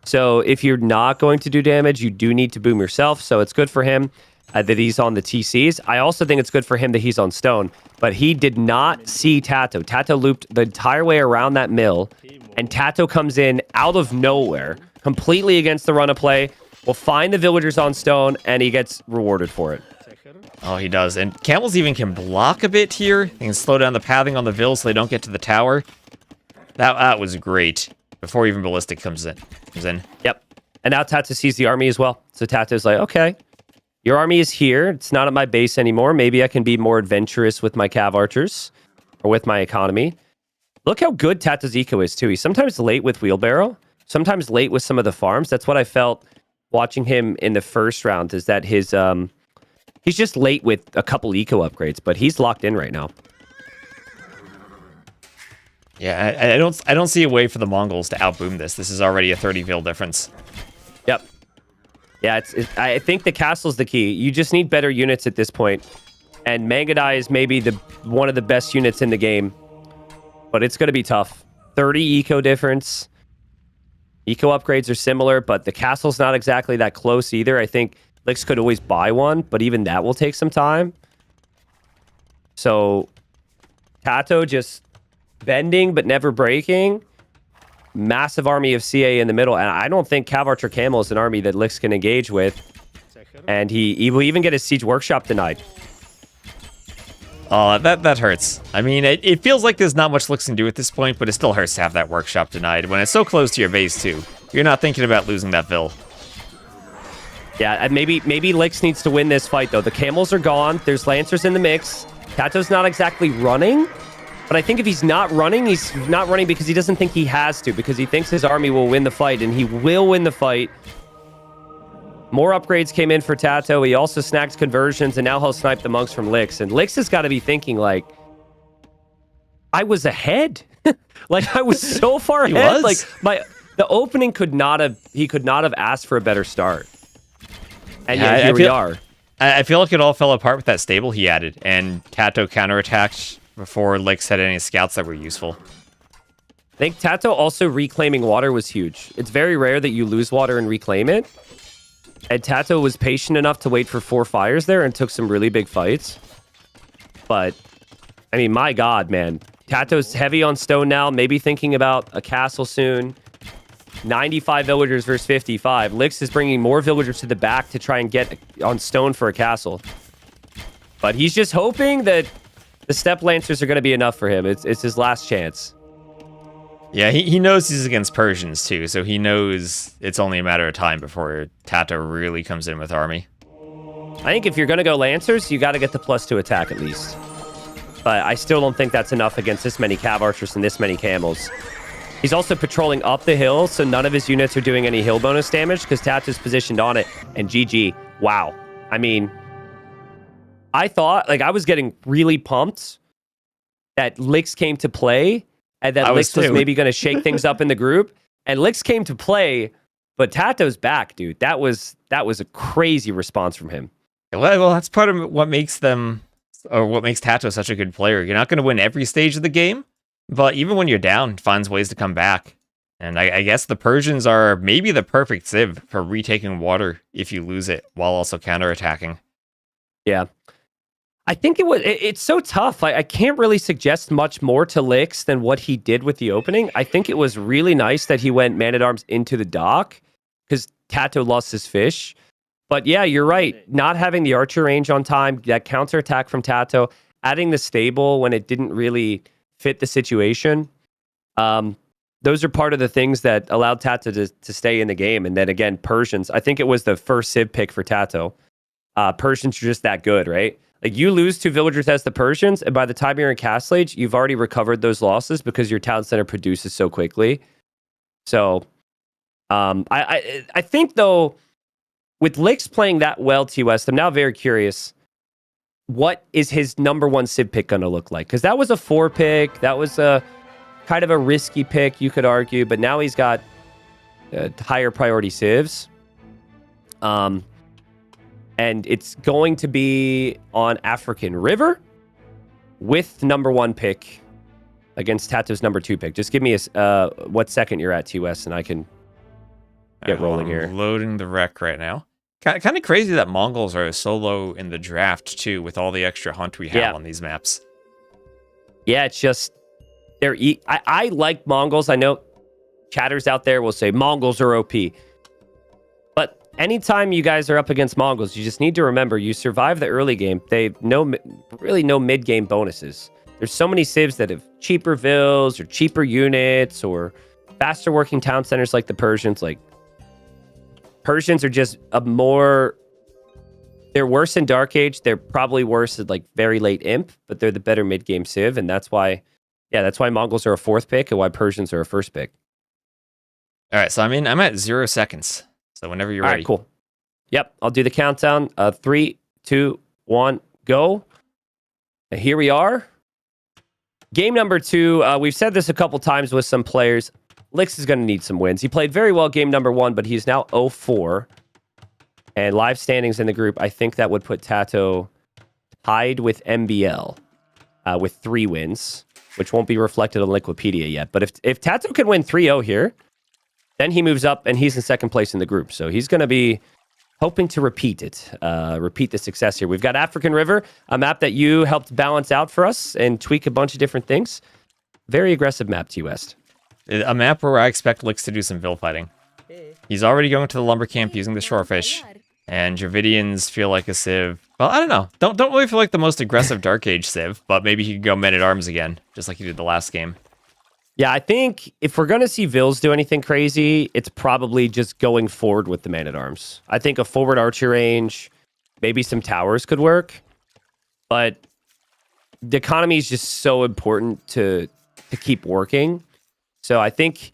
So if you're not going to do damage, you do need to boom yourself. So it's good for him that he's on the TCs. I also think it's good for him that he's on stone. But he did not see TaToH. TaToH looped the entire way around that mill. And TaToH comes in out of nowhere, completely against the run of play. Will find the villagers on stone, and he gets rewarded for it. Oh, he does. And camels even can block a bit here. They can slow down the pathing on the Vil so they don't get to the tower. That was great. Before even Ballistic comes in. Yep. And now TaToH sees the army as well. So TaToH's like, okay, your army is here. It's not at my base anymore. Maybe I can be more adventurous with my cav archers or with my economy. Look how good TaToH's eco is, too. He's sometimes late with wheelbarrow, sometimes late with some of the farms. That's what I felt watching him in the first round, is that his he's just late with a couple eco upgrades, but he's locked in right now. Yeah, I don't see a way for the Mongols to outboom this. This is already a 30 Vil difference. Yep. Yeah, I think the castle's the key. You just need better units at this point. And Mangadai is maybe one of the best units in the game. But it's going to be tough. 30 eco difference. Eco upgrades are similar, but the castle's not exactly that close either. I think Lix could always buy one, but even that will take some time. So TaToH just bending but never breaking. Massive army of CA in the middle, and I don't think Cav Archer Camel is an army that Lix can engage with. And he will even get his Siege Workshop denied. Oh, that hurts. I mean, it feels like there's not much Lix can do at this point, but it still hurts to have that Workshop denied when it's so close to your base, too. You're not thinking about losing that Vil. Yeah, and maybe Lix needs to win this fight, though. The Camels are gone. There's Lancers in the mix. TaToH's not exactly running. But I think if he's not running because he doesn't think he has to, because he thinks his army will win the fight, and he will win the fight. More upgrades came in for TaToH. He also snagged conversions, and now he'll snipe the monks from Lix. And Lix has got to be thinking, like, I was ahead. Like, I was so far ahead. Like, the opening he could not have asked for a better start. And yeah, here we are. I feel like it all fell apart with that stable he added, and TaToH counterattacked before Lix had any scouts that were useful. I think TaToH also reclaiming water was huge. It's very rare that you lose water and reclaim it. And TaToH was patient enough to wait for 4 fires there and took some really big fights. But, I mean, my God, man. TaToH's heavy on stone now, maybe thinking about a castle soon. 95 villagers versus 55. Lix is bringing more villagers to the back to try and get on stone for a castle. But he's just hoping that the Steppe Lancers are going to be enough for him. It's his last chance. Yeah, he knows he's against Persians, too, so he knows it's only a matter of time before TaToH really comes in with army. I think if you're going to go Lancers, you got to get the +2 attack at least. But I still don't think that's enough against this many Cav Archers and this many Camels. He's also patrolling up the hill, so none of his units are doing any hill bonus damage because TaToH's positioned on it. And GG. Wow. I mean, I thought, like, I was getting really pumped that Lix came to play and that Lix was maybe going to shake things up in the group. And Lix came to play, but TaToH's back, dude. That was a crazy response from him. Well, that's part of what makes TaToH such a good player. You're not going to win every stage of the game, but even when you're down, finds ways to come back. And I guess the Persians are maybe the perfect civ for retaking water if you lose it, while also counterattacking. Yeah. I think it's so tough. I can't really suggest much more to Lix than what he did with the opening. I think it was really nice that he went Man-at-Arms into the dock because TaToH lost his fish. But yeah, you're right. Not having the archer range on time, that counterattack from TaToH, adding the stable when it didn't really fit the situation. Those are part of the things that allowed TaToH to stay in the game. And then again, Persians. I think it was the first civ pick for TaToH. Persians are just that good, right? Like, you lose 2 villagers as the Persians, and by the time you're in Castle Age, you've already recovered those losses because your town center produces so quickly. So, I think, though, with Lix playing that well, TOS, I'm now very curious, what is his number 1 civ pick going to look like? Because that was a 4 pick. That was a kind of a risky pick, you could argue, but now he's got higher priority civs. And it's going to be on African River with number 1 pick against TaToH's number 2 pick. Just give me what second you're at, TOS, and I can get rolling here. Loading the rec right now. Kind of crazy that Mongols are so low in the draft, too, with all the extra hunt we have on these maps. Yeah, it's just... I like Mongols. I know chatters out there will say Mongols are OP. But anytime you guys are up against Mongols, you just need to remember you survive the early game. They really no mid-game bonuses. There's so many civs that have cheaper vills or cheaper units or faster working town centers like the Persians. Like Persians are just they're worse in Dark Age. They're probably worse at like very late Imp, but they're the better mid-game civ, and that's why Mongols are a 4th pick and why Persians are a 1st pick. All right, so I'm at 0 seconds. So whenever you're ready. All right, cool. Yep, I'll do the countdown. 3, 2, 1, go. And here we are. Game number 2. We've said this a couple times with some players. Lix is going to need some wins. He played very well game number 1, but he's now 0-4. And live standings in the group, I think that would put TaToH tied with MBL with 3 wins, which won't be reflected on Liquipedia yet. But if TaToH can win 3-0 here, then he moves up and he's in 2nd place in the group. So he's going to be hoping to repeat the success here. We've got African River, a map that you helped balance out for us and tweak a bunch of different things. Very aggressive map, T-West. A map where I expect Lix to do some Vil fighting. He's already going to the lumber camp using the shorefish, and Dravidians feel like a civ. Well, I don't know. Don't really feel like the most aggressive Dark Age civ, but maybe he could go Men-at-Arms again, just like he did the last game. Yeah, I think if we're going to see Vils do anything crazy, it's probably just going forward with the Man-at-Arms. I think a forward archer range, maybe some towers could work, but the economy is just so important to keep working. So I think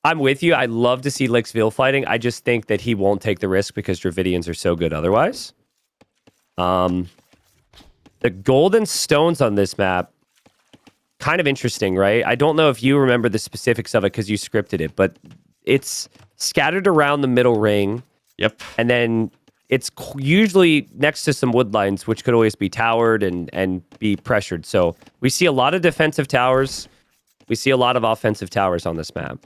I'm with you. I love to see Lix Vil fighting. I just think that he won't take the risk because Dravidians are so good otherwise. The golden stones on this map, kind of interesting, right? I don't know if you remember the specifics of it because you scripted it, but it's scattered around the middle ring. Yep. And then it's usually next to some wood lines, which could always be towered and be pressured. So we see a lot of defensive towers. We see a lot of offensive towers on this map.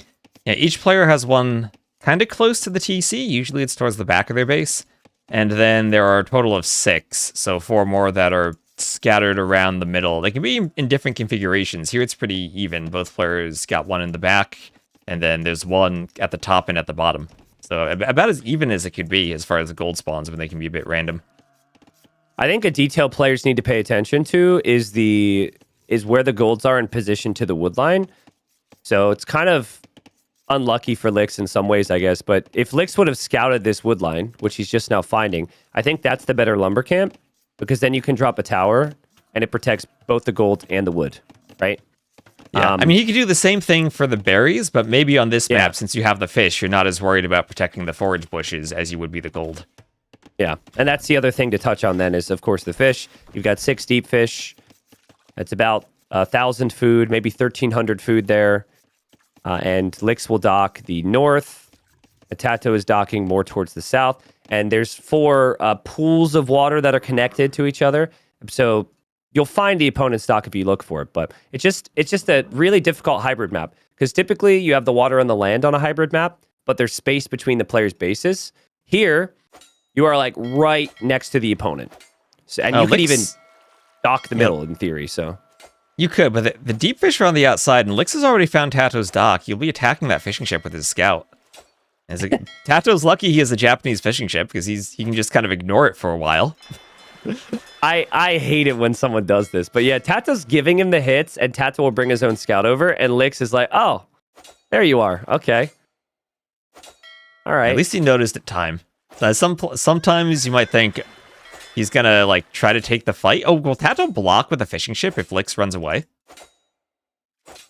Yeah, each player has one kind of close to the TC. Usually it's towards the back of their base. And then there are a total of 6. So 4 more that are scattered around the middle. They can be in different configurations. Here it's pretty even. Both players got one in the back, and then there's one at the top and at the bottom. So about as even as it could be as far as the gold spawns, but they can be a bit random. I think a detail players need to pay attention to is where the golds are in position to the wood line. So it's kind of unlucky for Lix in some ways, I guess. But if Lix would have scouted this wood line, which he's just now finding, I think that's the better lumber camp, because then you can drop a tower and it protects both the gold and the wood, right? Yeah, I mean, he could do the same thing for the berries, but maybe on this map, since you have the fish, you're not as worried about protecting the forage bushes as you would be the gold. Yeah, and that's the other thing to touch on then is, of course, the fish. You've got 6 deep fish. It's about 1,000 food, maybe 1,300 food there. And Lix will dock the north. TaToH is docking more towards the south. And there's 4 pools of water that are connected to each other. So you'll find the opponent's dock if you look for it. But it's just a really difficult hybrid map. Because typically you have the water and the land on a hybrid map, but there's space between the players' bases. Here, you are like right next to the opponent. So, and you could even dock the middle in theory, so... You could, but the deep fish are on the outside, and Lix has already found TaToH's dock. You'll be attacking that fishing ship with his scout. TaToH's lucky he has a Japanese fishing ship, because he can just kind of ignore it for a while. I hate it when someone does this, but yeah, TaToH's giving him the hits, and TaToH will bring his own scout over, and Lix is like, oh, there you are, okay. All right. At least he noticed at time. Sometimes you might think... He's gonna, like, try to take the fight. Oh, will TaToH block with a fishing ship if Lix runs away?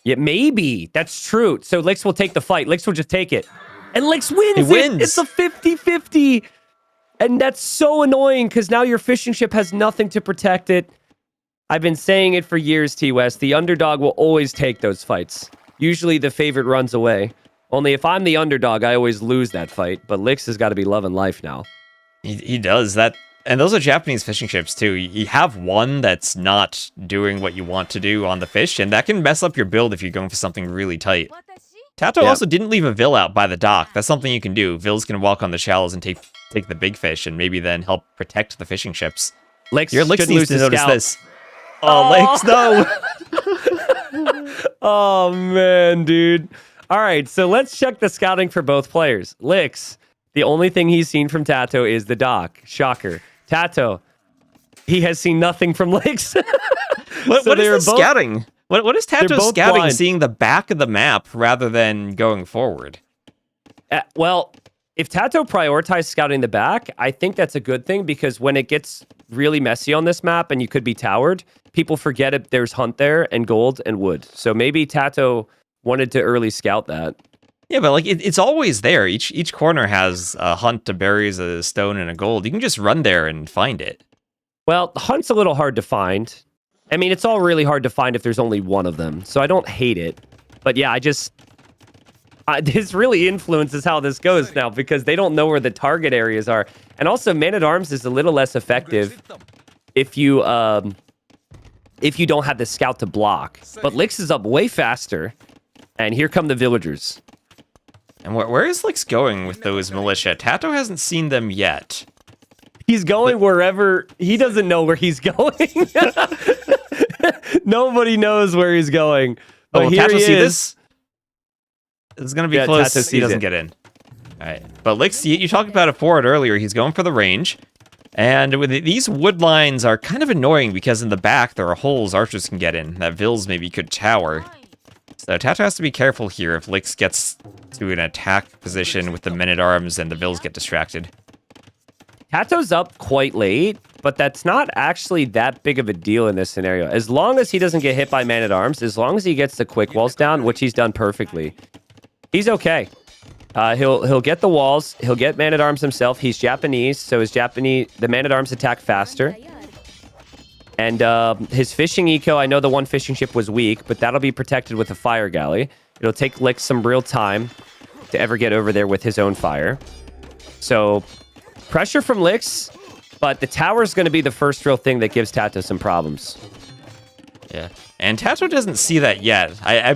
Yeah, maybe. That's true. So Lix will take the fight. Lix will just take it. And Lix wins it! He wins! It's a 50-50! And that's so annoying, because now your fishing ship has nothing to protect it. I've been saying it for years, T-West. The underdog will always take those fights. Usually the favorite runs away. Only if I'm the underdog, I always lose that fight. But Lix has got to be loving life now. He does. That... And those are Japanese fishing ships, too. You have one that's not doing what you want to do on the fish, and that can mess up your build if you're going for something really tight. TaToH also didn't leave a Vil out by the dock. That's something you can do. Vils can walk on the shallows and take the big fish, and maybe then help protect the fishing ships. Lix needs to notice this. Oh, Lix, no! Oh, man, dude. All right, so let's check the scouting for both players. Lix, The only thing he's seen from TaToH is the dock. Shocker. TaToH, he has seen nothing from Lix. What is the scouting? What is TaToH scouting, blind. seeing the back of the map rather than going forward? Well, if TaToH prioritized scouting the back, I think that's a good thing, because when it gets really messy on this map and you could be towered, people forget it. There's hunt there and gold and wood. So maybe TaToH wanted to early scout that. Yeah, but like it's always there. Each corner has a hunt, a berries, a stone, and a gold. You can just run there and find it. Well, hunt's a little hard to find. I mean, it's all really hard to find if there's only one of them. So I don't hate it. But yeah, this really influences how this goes now, because they don't know where the target areas are. And also, Man-at-Arms is a little less effective if you don't have the scout to block. But Lix is up way faster. And here come the villagers. And where is Lix going with those militia? TaToH hasn't seen them yet. He's going wherever. He doesn't know where he's going. Nobody knows where he's going. But here TaToH he see is. this? It's going to be close. TaToH He doesn't get in. All right. But Lix, you talked about it forward earlier. He's going for the range. And with these wood lines are kind of annoying, because in the back there are holes archers can get in that Vils maybe could tower. So TaToH has to be careful here if Lix gets to an attack position with the men-at-arms and the Vils get distracted. TaToH's up quite late, but that's not actually that big of a deal in this scenario. As long as he doesn't get hit by man-at-arms, as long as he gets the quick walls down, which he's done perfectly, he's okay. He'll get the walls. He'll get man-at-arms himself. He's Japanese, so the man-at-arms attack faster. And his fishing eco, I know the one fishing ship was weak, but that'll be protected with a fire galley. It'll take Lix some real time to ever get over there with his own fire. So pressure from Lix, but the tower is going to be the first real thing that gives TaToH some problems. Yeah, and TaToH doesn't see that yet. I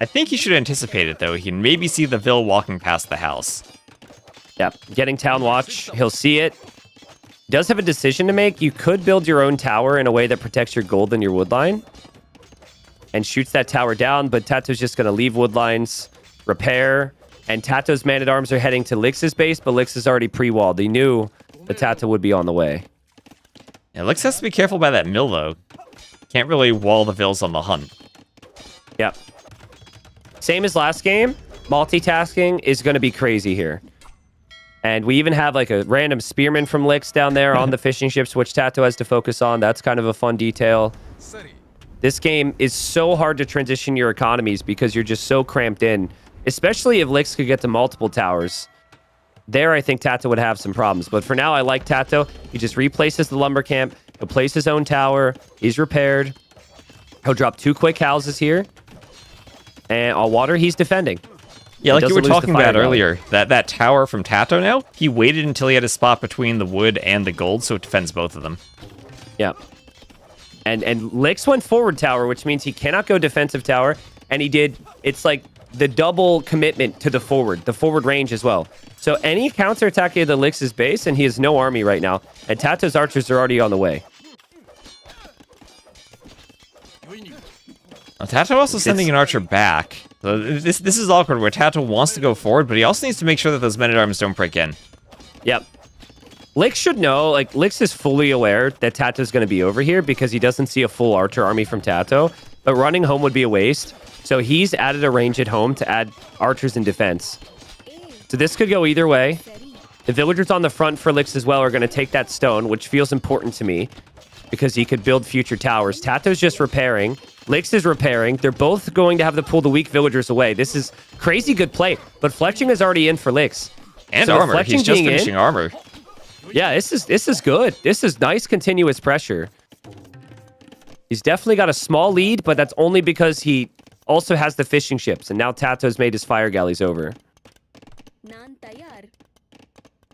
think he should anticipate it, though. He can maybe see the Vil walking past the house. Yep, getting town watch. He'll see it. Does have a decision to make. You could build your own tower in a way that protects your gold and your wood line and shoots that tower down, but TaToH's just going to leave wood lines, repair, and TaToH's man-at-arms are heading to Lix's base, but Lix is already pre-walled. He knew that TaToH would be on the way. Yeah, Lix has to be careful by that mill, though. Can't really wall the Vils on the hunt. Yep. Same as last game, multitasking is going to be crazy here. And we even have like a random spearman from Lix down there on the fishing ships, which TaToH has to focus on. That's kind of a fun detail. This game is so hard to transition your economies because you're just so cramped in, especially if Lix could get to multiple towers. There, I think TaToH would have some problems. But for now, I like TaToH. He just replaces the lumber camp. He'll place his own tower. He's repaired. He'll drop 2 quick houses here. And on water, he's defending. Yeah, like you were talking about earlier, that tower from TaToH now, he waited until he had a spot between the wood and the gold, so it defends both of them. Yeah. And Lix went forward tower, which means he cannot go defensive tower, and he did, it's like the double commitment to the forward range as well. So any counterattack into Lix's base, and he has no army right now, and TaToH's archers are already on the way. TaToH also sending an archer back. So this is awkward, where TaToH wants to go forward, but he also needs to make sure that those men-at-arms don't break in. Yep. Lix should know, like, Lix is fully aware that TaToH's going to be over here because he doesn't see a full archer army from TaToH, but running home would be a waste. So he's added a range at home to add archers in defense. So this could go either way. The villagers on the front for Lix as well are going to take that stone, which feels important to me because he could build future towers. TaToH's just repairing. Lix is repairing. They're both going to have to pull the weak villagers away. This is crazy good play, but fletching is already in for Lix. And so armor. He's just finishing armor. Yeah, this is good. This is nice continuous pressure. He's definitely got a small lead, but that's only because he also has the fishing ships, and now TaToH's made his fire galleys over.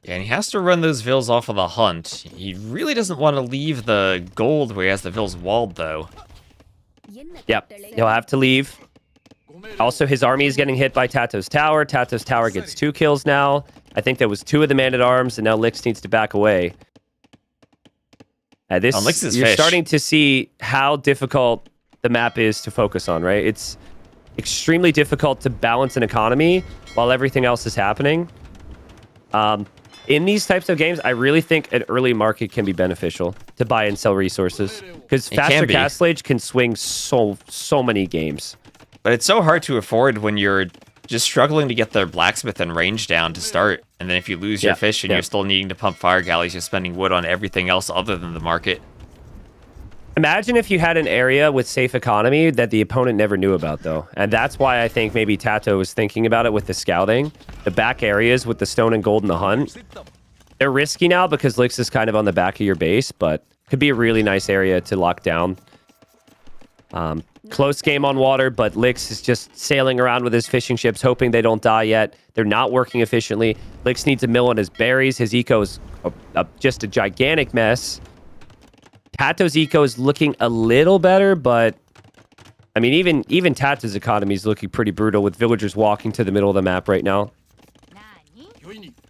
Yeah, and he has to run those Vils off of the hunt. He really doesn't want to leave the gold where he has the Vils walled, though. Yep, he'll have to leave. Also, his army is getting hit by TaToH's tower. TaToH's tower gets 2 kills now. I think there was 2 of the man-at-arms, and now Lix needs to back away. You're starting to see how difficult the map is to focus on, right? It's extremely difficult to balance an economy while everything else is happening. In these types of games, I really think an early market can be beneficial to buy and sell resources because faster Castle Age can swing so many games. But it's so hard to afford when you're just struggling to get the blacksmith and range down to start. And then if you lose your fish and you're still needing to pump fire galleys, you're spending wood on everything else other than the market. Imagine if you had an area with safe economy that the opponent never knew about, though. And that's why I think maybe TaToH was thinking about it with the scouting. The back areas with the stone and gold and the hunt. They're risky now because Lix is kind of on the back of your base, but could be a really nice area to lock down. Close game on water, but Lix is just sailing around with his fishing ships, hoping they don't die yet. They're not working efficiently. Lix needs a mill on his berries. His eco is just a gigantic mess. TaToH's eco is looking a little better, but I mean, even TaToH's economy is looking pretty brutal with villagers walking to the middle of the map right now.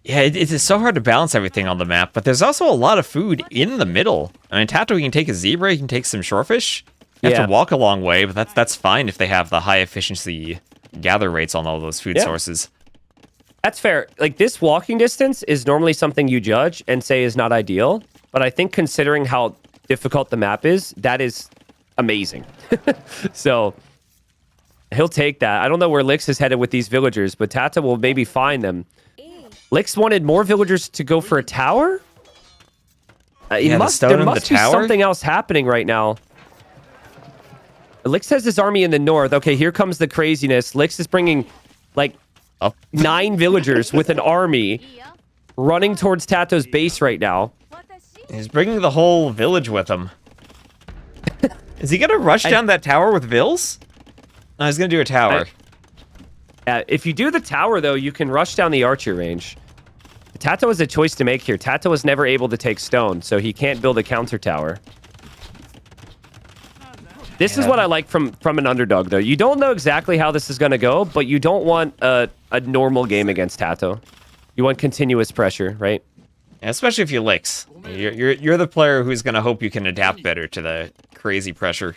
Yeah, it's so hard to balance everything on the map, but there's also a lot of food in the middle. I mean, TaToH can take a zebra, he can take some shorefish. You have to walk a long way, but that's fine if they have the high efficiency gather rates on all those food sources. That's fair. Like, this walking distance is normally something you judge and say is not ideal, but I think considering how difficult the map is, that is amazing. So he'll take that. I don't know where Lix is headed with these villagers, but TaToH will maybe find them. Lix wanted more villagers to go for a tower? There must be something else happening right now. Lix has his army in the north. Okay, here comes the craziness. Lix is bringing, like, 9 villagers with an army running towards TaToH's base right now. He's bringing the whole village with him. Is he going to rush down that tower with vills? No, he's going to do a tower. If you do the tower, though, you can rush down the archer range. TaToH has a choice to make here. TaToH was never able to take stone, so he can't build a counter tower. This is what I like from an underdog, though. You don't know exactly how this is going to go, but you don't want a normal game against TaToH. You want continuous pressure, right? Yeah, especially if you Lix. You're the player who's going to hope you can adapt better to the crazy pressure.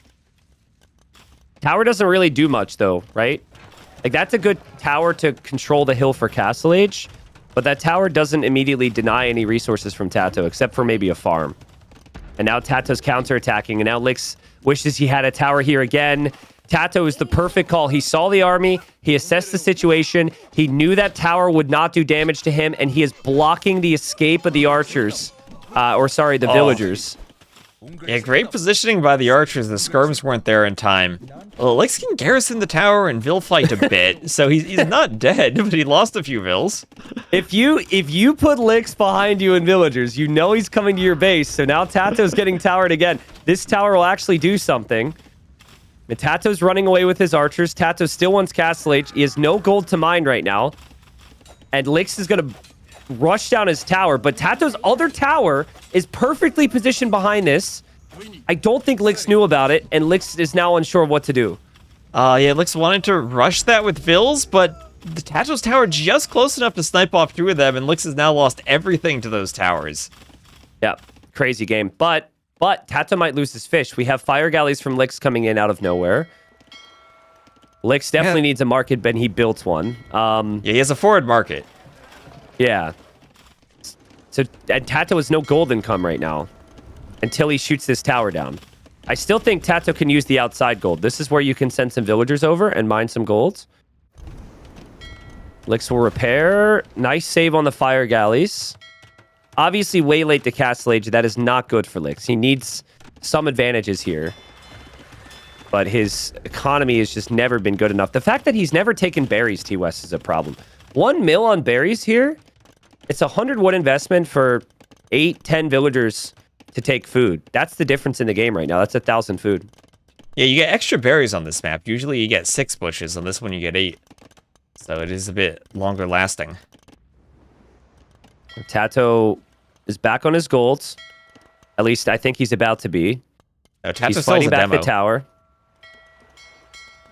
Tower doesn't really do much, though, right? Like, that's a good tower to control the hill for Castle Age, but that tower doesn't immediately deny any resources from TaToH, except for maybe a farm. And now TaToH's counterattacking, and now Lix wishes he had a tower here again. TaToH is the perfect call. He saw the army, he assessed the situation, he knew that tower would not do damage to him, and he is blocking the escape of the archers. The villagers. Yeah, great positioning by the archers. The skirms weren't there in time. Well, Lix can garrison the tower and Vill fight a bit, so he's not dead, but he lost a few Vills. If you put Lix behind you in villagers, you know he's coming to your base, so now TaToH's getting towered again. This tower will actually do something. And TaToH's running away with his archers. TaToH still wants Castle Age. He has no gold to mine right now. And Lix is going to rush down his tower, but TaToH's other tower is perfectly positioned behind this. I don't think Lix knew about it, and Lix is now unsure of what to do. Yeah, Lix wanted to rush that with Vills, but the TaToH's tower just close enough to snipe off 2 of them, and Lix has now lost everything to those towers. Yeah, crazy game. But TaToH might lose his fish. We have fire galleys from Lix coming in out of nowhere. Lix definitely needs a market, but he built one. Yeah, he has a forward market. Yeah. So TaToH has no gold income right now until he shoots this tower down. I still think TaToH can use the outside gold. This is where you can send some villagers over and mine some gold. Lix will repair. Nice save on the fire galleys. Obviously, way late to Castle Age. That is not good for Lix. He needs some advantages here. But his economy has just never been good enough. The fact that he's never taken berries, T-West, is a problem. 1 mil on berries here. It's a 100 wood investment for 8-10 villagers to take food. That's the difference in the game right now. That's 1,000 food. Yeah, you get extra berries on this map. Usually you get 6 bushes. On this one you get 8. So it is a bit longer lasting. TaToH is back on his golds. At least I think he's about to be. He's fighting back the tower.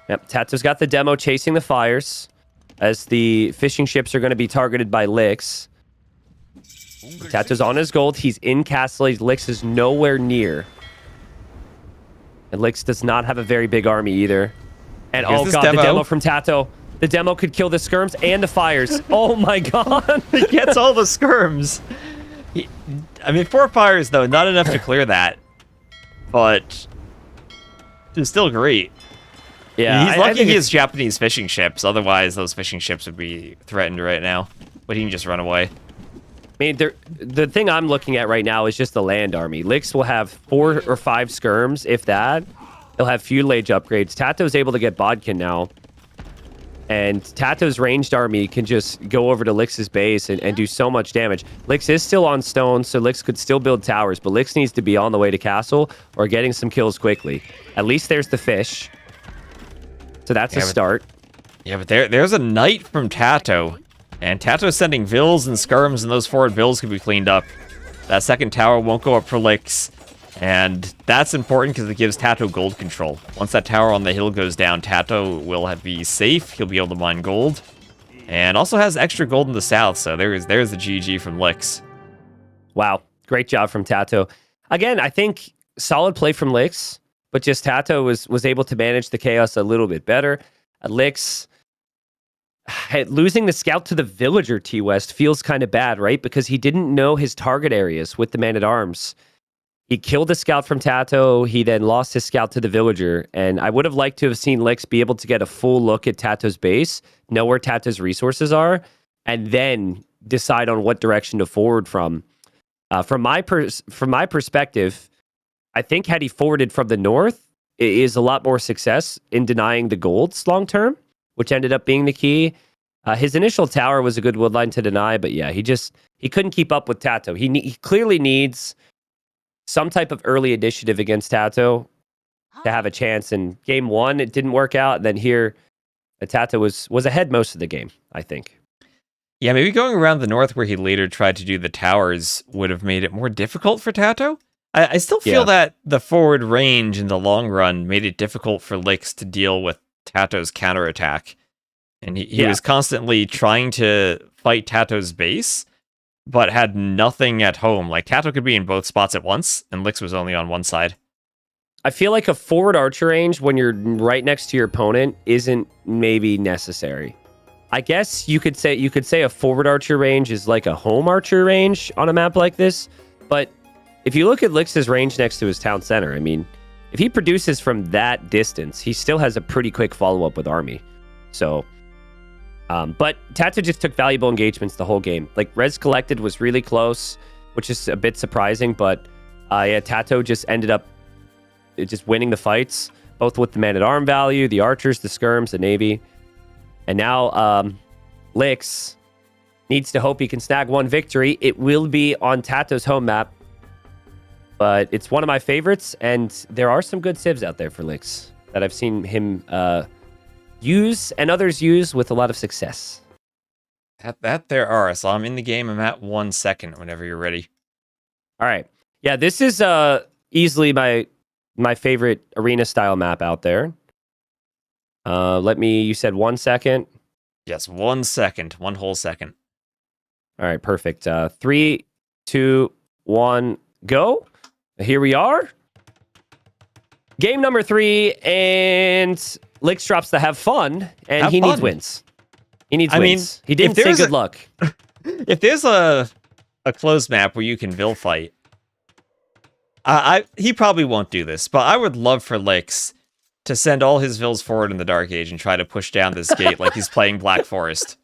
Yep, TaToH's got the demo chasing the fires as the fishing ships are going to be targeted by Lix. TaToH's on his gold. He's in Castle Age. Lix is nowhere near. And Lix does not have a very big army either. And oh god, the demo from TaToH. The demo could kill the skirms and the fires. Oh my god. He gets all the skirms. I mean, 4 fires, though, not enough to clear that. But it's still great. Yeah, he's lucky he has Japanese fishing ships. Otherwise, those fishing ships would be threatened right now. But he can just run away. I mean, the thing I'm looking at right now is just the land army. Lix will have 4 or 5 skirms, if that. He'll have fuelage upgrades. TaToH's able to get Bodkin now. And TaToH's ranged army can just go over to Lix's base and do so much damage. Lix is still on stone, so Lix could still build towers, but Lix needs to be on the way to castle or getting some kills quickly. At least there's the fish. So that's a start. Yeah, but there's a knight from TaToH. And TaToH's sending vills and skirms, and those forward vills can be cleaned up. That second tower won't go up for Lix. And that's important because it gives TaToH gold control. Once that tower on the hill goes down, TaToH will be safe. He'll be able to mine gold. And also has extra gold in the south, so there's the GG from Lix. Wow, great job from TaToH. Again, I think solid play from Lix, but just TaToH was able to manage the chaos a little bit better. Lix, losing the scout to the villager T-West feels kind of bad, right? Because he didn't know his target areas with the man-at-arms. He killed the scout from TaToH. He then lost his scout to the villager. And I would have liked to have seen Lix be able to get a full look at TaToH's base, know where TaToH's resources are, and then decide on what direction to forward from. From my perspective, I think had he forwarded from the north, it is a lot more success in denying the golds long term, which ended up being the key. His initial tower was a good woodline to deny, but yeah, he couldn't keep up with TaToH. He clearly needs some type of early initiative against TaToH to have a chance. In game 1, it didn't work out. And then here, TaToH was ahead most of the game, I think. Yeah, maybe going around the north where he later tried to do the towers would have made it more difficult for TaToH. I still feel that the forward range in the long run made it difficult for Lix to deal with TaToH's counterattack. And he was constantly trying to fight TaToH's base, but had nothing at home. Like, TaToH could be in both spots at once, and Lix was only on one side. I feel like a forward archer range when you're right next to your opponent isn't maybe necessary. I guess you could say a forward archer range is like a home archer range on a map like this, but if you look at Lix's range next to his town center, I mean, if he produces from that distance, he still has a pretty quick follow-up with army. So, but TaToH just took valuable engagements the whole game. Like, Res Collected was really close, which is a bit surprising, but TaToH just ended up just winning the fights, both with the man-at-arm value, the archers, the skirms, the navy. And now Lix needs to hope he can snag one victory. It will be on TaToH's home map, but it's one of my favorites, and there are some good civs out there for Lix that I've seen him use and others use with a lot of success. That there are. So I'm in the game. I'm at 1 second whenever you're ready. All right. Yeah, this is easily my favorite arena style map out there. You said 1 second? Yes, 1 second. 1 whole second. All right, perfect. 3, 2, 1, go. Here we are. Game number 3, and Lix drops the have fun, and he needs wins. He needs wins. He didn't say good luck. If there's a closed map where you can Vil fight, he probably won't do this, but I would love for Lix to send all his Vils forward in the Dark Age and try to push down this gate like he's playing Black Forest.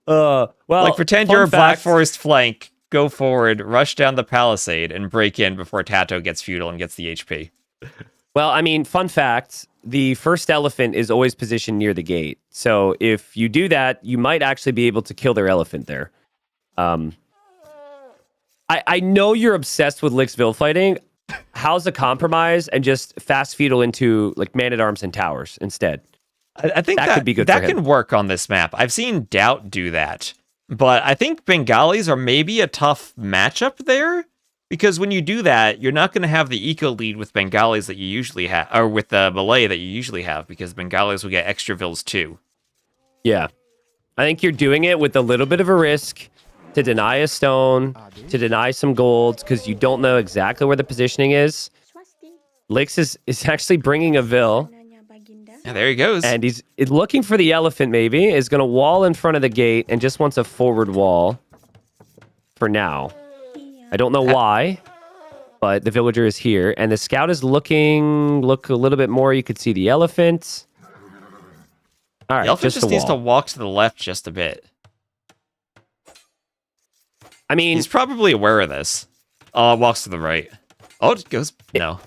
Well, like, pretend you're a Black Forest flank, go forward, rush down the palisade, and break in before TaToH gets feudal and gets the HP. Well, I mean, fun fact, the first elephant is always positioned near the gate. So if you do that, you might actually be able to kill their elephant there. I know you're obsessed with Lix Vil fighting. How's a compromise and just fast feudal into like man-at-arms and towers instead? I think that could be good. That can work on this map. I've seen Doubt do that, but I think Bengalis are maybe a tough matchup there, because when you do that, you're not going to have the eco lead with Bengalis that you usually have, or with the Malay that you usually have, because Bengalis will get extra Vils too. Yeah, I think you're doing it with a little bit of a risk to deny a stone, to deny some gold, because you don't know exactly where the positioning is. Lix is actually bringing a Vil. Yeah, there he goes. And he's looking for the elephant, maybe. Is going to wall in front of the gate and just wants a forward wall for now. I don't know why, but the villager is here. And the scout is look a little bit more. You could see the elephant. All right, the elephant just needs to wall. walk to the left just a bit. I mean... He's probably aware of this. Oh, it walks to the right. Oh, it goes... No.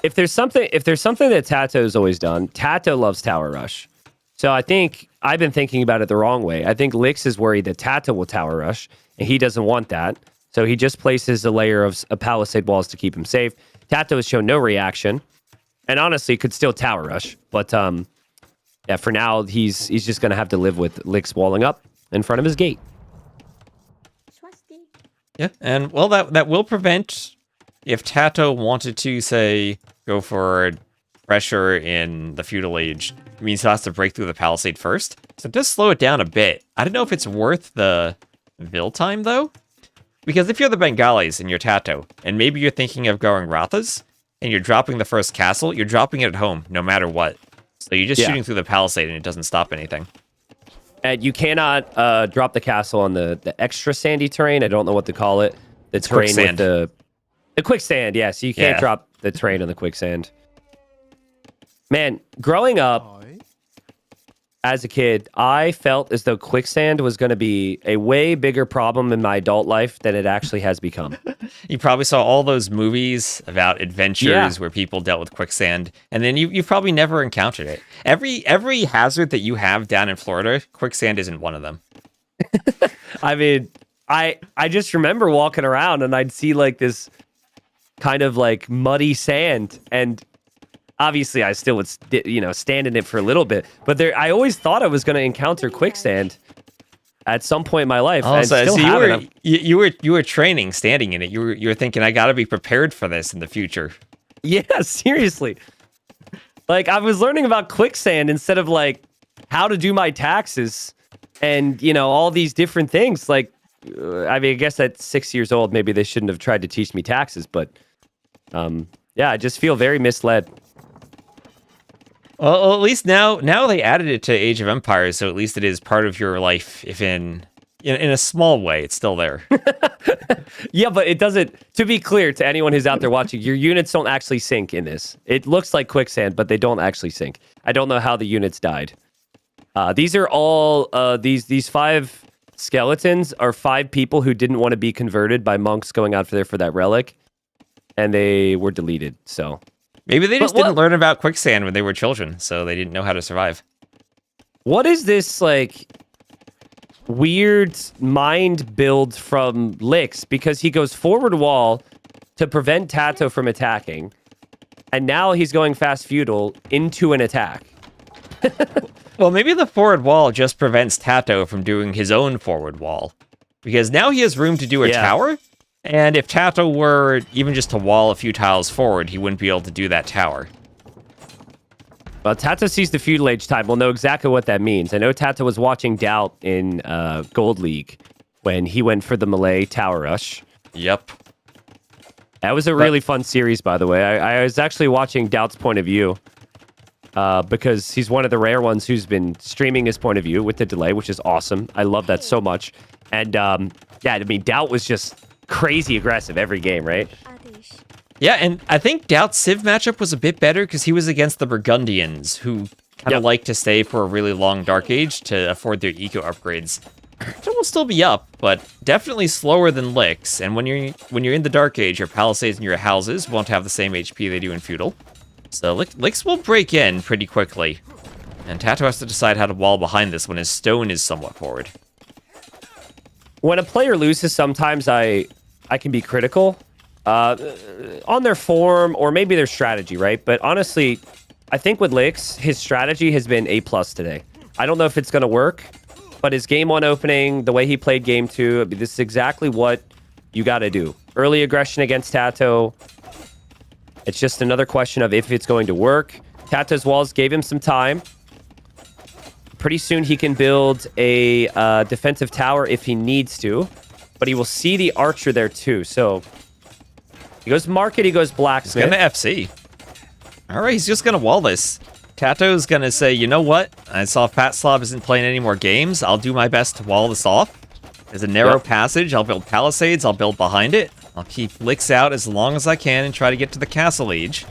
If there's something that TaToH's always done, TaToH loves Tower Rush. So I think I've been thinking about it the wrong way. I think Lix is worried that TaToH will Tower Rush, and he doesn't want that. So he just places a layer of palisade walls to keep him safe. TaToH has shown no reaction, and honestly could still Tower Rush. But yeah, for now he's just gonna have to live with Lix walling up in front of his gate. Yeah, and well, that will prevent. If TaToH wanted to, say, go for pressure in the feudal age, it means he'll have to break through the palisade first. So it does slow it down a bit. I don't know if it's worth the build time, though. Because if you're the Bengalis and you're TaToH, and maybe you're thinking of going Rathas, and you're dropping the first castle, you're dropping it at home, no matter what. So you're just shooting through the palisade, and it doesn't stop anything. And you cannot drop the castle on the extra sandy terrain. I don't know what to call it. The terrain with the quicksand, yeah. So you can't drop the terrain on the quicksand. Man, growing up as a kid, I felt as though quicksand was going to be a way bigger problem in my adult life than it actually has become. You probably saw all those movies about adventures where people dealt with quicksand, and then you've probably never encountered it. Every hazard that you have down in Florida, quicksand isn't one of them. I mean, I just remember walking around and I'd see like this kind of like muddy sand, and obviously I still would stand in it for a little bit, but I always thought I was going to encounter quicksand at some point in my life. Oh, so you were training standing in it. You were thinking, I got to be prepared for this in the future. Yeah, seriously. Like, I was learning about quicksand instead of like how to do my taxes and all these different things. Like, I mean, I guess at 6 years old, maybe they shouldn't have tried to teach me taxes, but yeah, I just feel very misled. Well, at least now they added it to Age of Empires, so at least it is part of your life, if in a small way, it's still there. Yeah, but it doesn't, to be clear to anyone who's out there watching, your units don't actually sink in this. It looks like quicksand, but they don't actually sink. I don't know how the units died. These are all, these 5 skeletons are 5 people who didn't want to be converted by monks going out for that relic, and they were deleted, so... Maybe they just didn't learn about quicksand when they were children, so they didn't know how to survive. What is this, like, weird mind build from Lix? Because he goes forward wall to prevent TaToH from attacking, and now he's going fast feudal into an attack. Well, maybe the forward wall just prevents TaToH from doing his own forward wall. Because now he has room to do a tower, and if TaToH were even just to wall a few tiles forward, he wouldn't be able to do that tower. Well, TaToH sees the feudal age time. We'll know exactly what that means. I know TaToH was watching Doubt in Gold League when he went for the Malay Tower Rush. Yep. That was a really fun series, by the way. I was actually watching Doubt's point of view because he's one of the rare ones who's been streaming his point of view with the delay, which is awesome. I love that so much. And yeah, I mean, Doubt was just crazy aggressive every game, right? Yeah, and I think Doubt's Civ matchup was a bit better because he was against the Burgundians, who kind of like to stay for a really long Dark Age to afford their eco upgrades. It will still be up, but definitely slower than Lix. And when you're in the Dark Age, your palisades and your houses won't have the same HP they do in Feudal. So Lix will break in pretty quickly. And TaToH has to decide how to wall behind this when his stone is somewhat forward. When a player loses, sometimes I can be critical on their form or maybe their strategy, right? But honestly, I think with Lix, his strategy has been A+ today. I don't know if it's going to work, but his game 1 opening, the way he played game 2, this is exactly what you got to do. Early aggression against TaToH. It's just another question of if it's going to work. TaToH's walls gave him some time. Pretty soon he can build a defensive tower if he needs to, but he will see the archer there too. So he goes market, he goes blacksmith. He's gonna FC. All right, he's just gonna wall this. TaToH's gonna say, you know what? I saw Fat Slob isn't playing any more games. I'll do my best to wall this off. There's a narrow passage. I'll build palisades. I'll build behind it. I'll keep Licks out as long as I can and try to get to the Castle Age.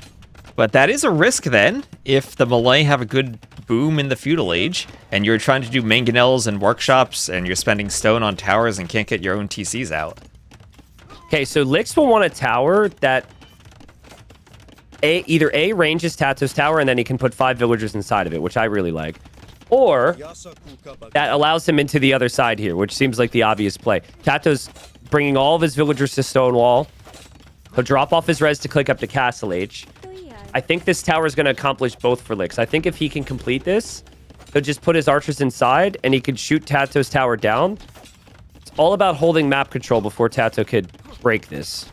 But that is a risk then, if the Malay have a good boom in the Feudal Age, and you're trying to do mangonels and workshops, and you're spending stone on towers and can't get your own TCs out. Okay, so Licks will want a tower that either A, ranges TaToH's tower, and then he can put 5 villagers inside of it, which I really like. Or that allows him into the other side here, which seems like the obvious play. TaToH's bringing all of his villagers to Stonewall. He'll drop off his res to click up to Castle Age. I think this tower is going to accomplish both for Licks. I think if he can complete this, he'll just put his archers inside, and he could shoot TaToH's tower down. It's all about holding map control before TaToH could break this.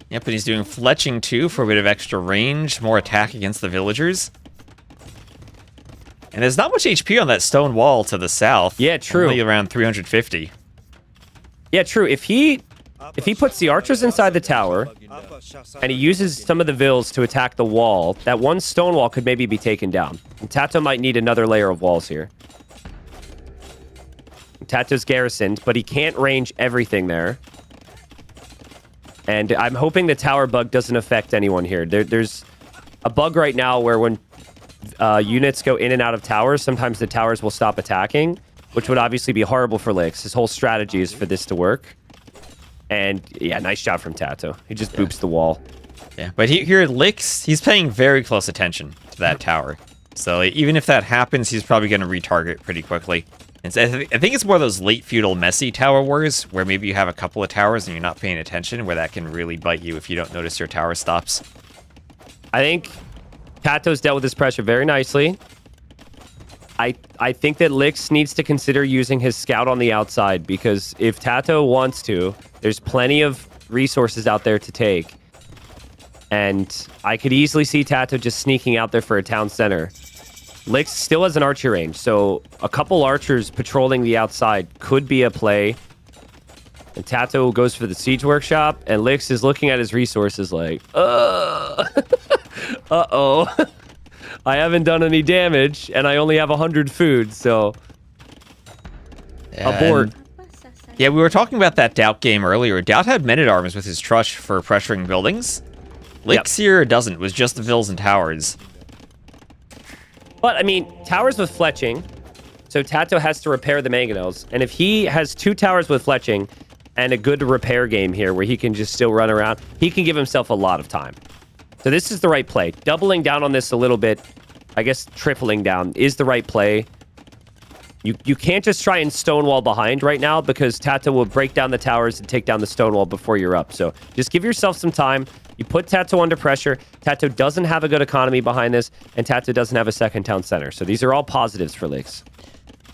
Yep, but he's doing fletching too for a bit of extra range, more attack against the villagers. And there's not much HP on that stone wall to the south. Yeah, true. Only around 350. Yeah, true. If he puts the archers inside the tower, and he uses some of the vills to attack the wall, that one stone wall could maybe be taken down. And TaToH might need another layer of walls here. TaToH's garrisoned, but he can't range everything there. And I'm hoping the tower bug doesn't affect anyone here. There's a bug right now where when units go in and out of towers, sometimes the towers will stop attacking, which would obviously be horrible for Licks. His whole strategy is for this to work. And yeah, nice job from TaToH. He just boops the wall. Yeah, but here Licks, he's paying very close attention to that tower. So even if that happens, he's probably going to retarget pretty quickly. And so I think it's more of those late feudal messy tower wars where maybe you have a couple of towers and you're not paying attention, where that can really bite you if you don't notice your tower stops. I think TaToH's dealt with this pressure very nicely. I think that Licks needs to consider using his scout on the outside, because if TaToH wants to, there's plenty of resources out there to take. And I could easily see TaToH just sneaking out there for a town center. Licks still has an archer range, so a couple archers patrolling the outside could be a play. And TaToH goes for the siege workshop, and Licks is looking at his resources like, uh-oh. I haven't done any damage, and I only have 100 food, so... abort. Yeah, we were talking about that Doubt game earlier. Doubt had men-at-arms with his Trush for pressuring buildings. Licks here doesn't, was just the vills and towers. But, I mean, towers with fletching, so TaToH has to repair the mangonels. And if he has 2 towers with fletching and a good repair game here where he can just still run around, he can give himself a lot of time. So this is the right play. Doubling down on this a little bit, I guess tripling down, is the right play. You can't just try and stonewall behind right now, because TaToH will break down the towers and take down the stonewall before you're up. So just give yourself some time. You put TaToH under pressure. TaToH doesn't have a good economy behind this, and TaToH doesn't have a second town center. So these are all positives for Licks.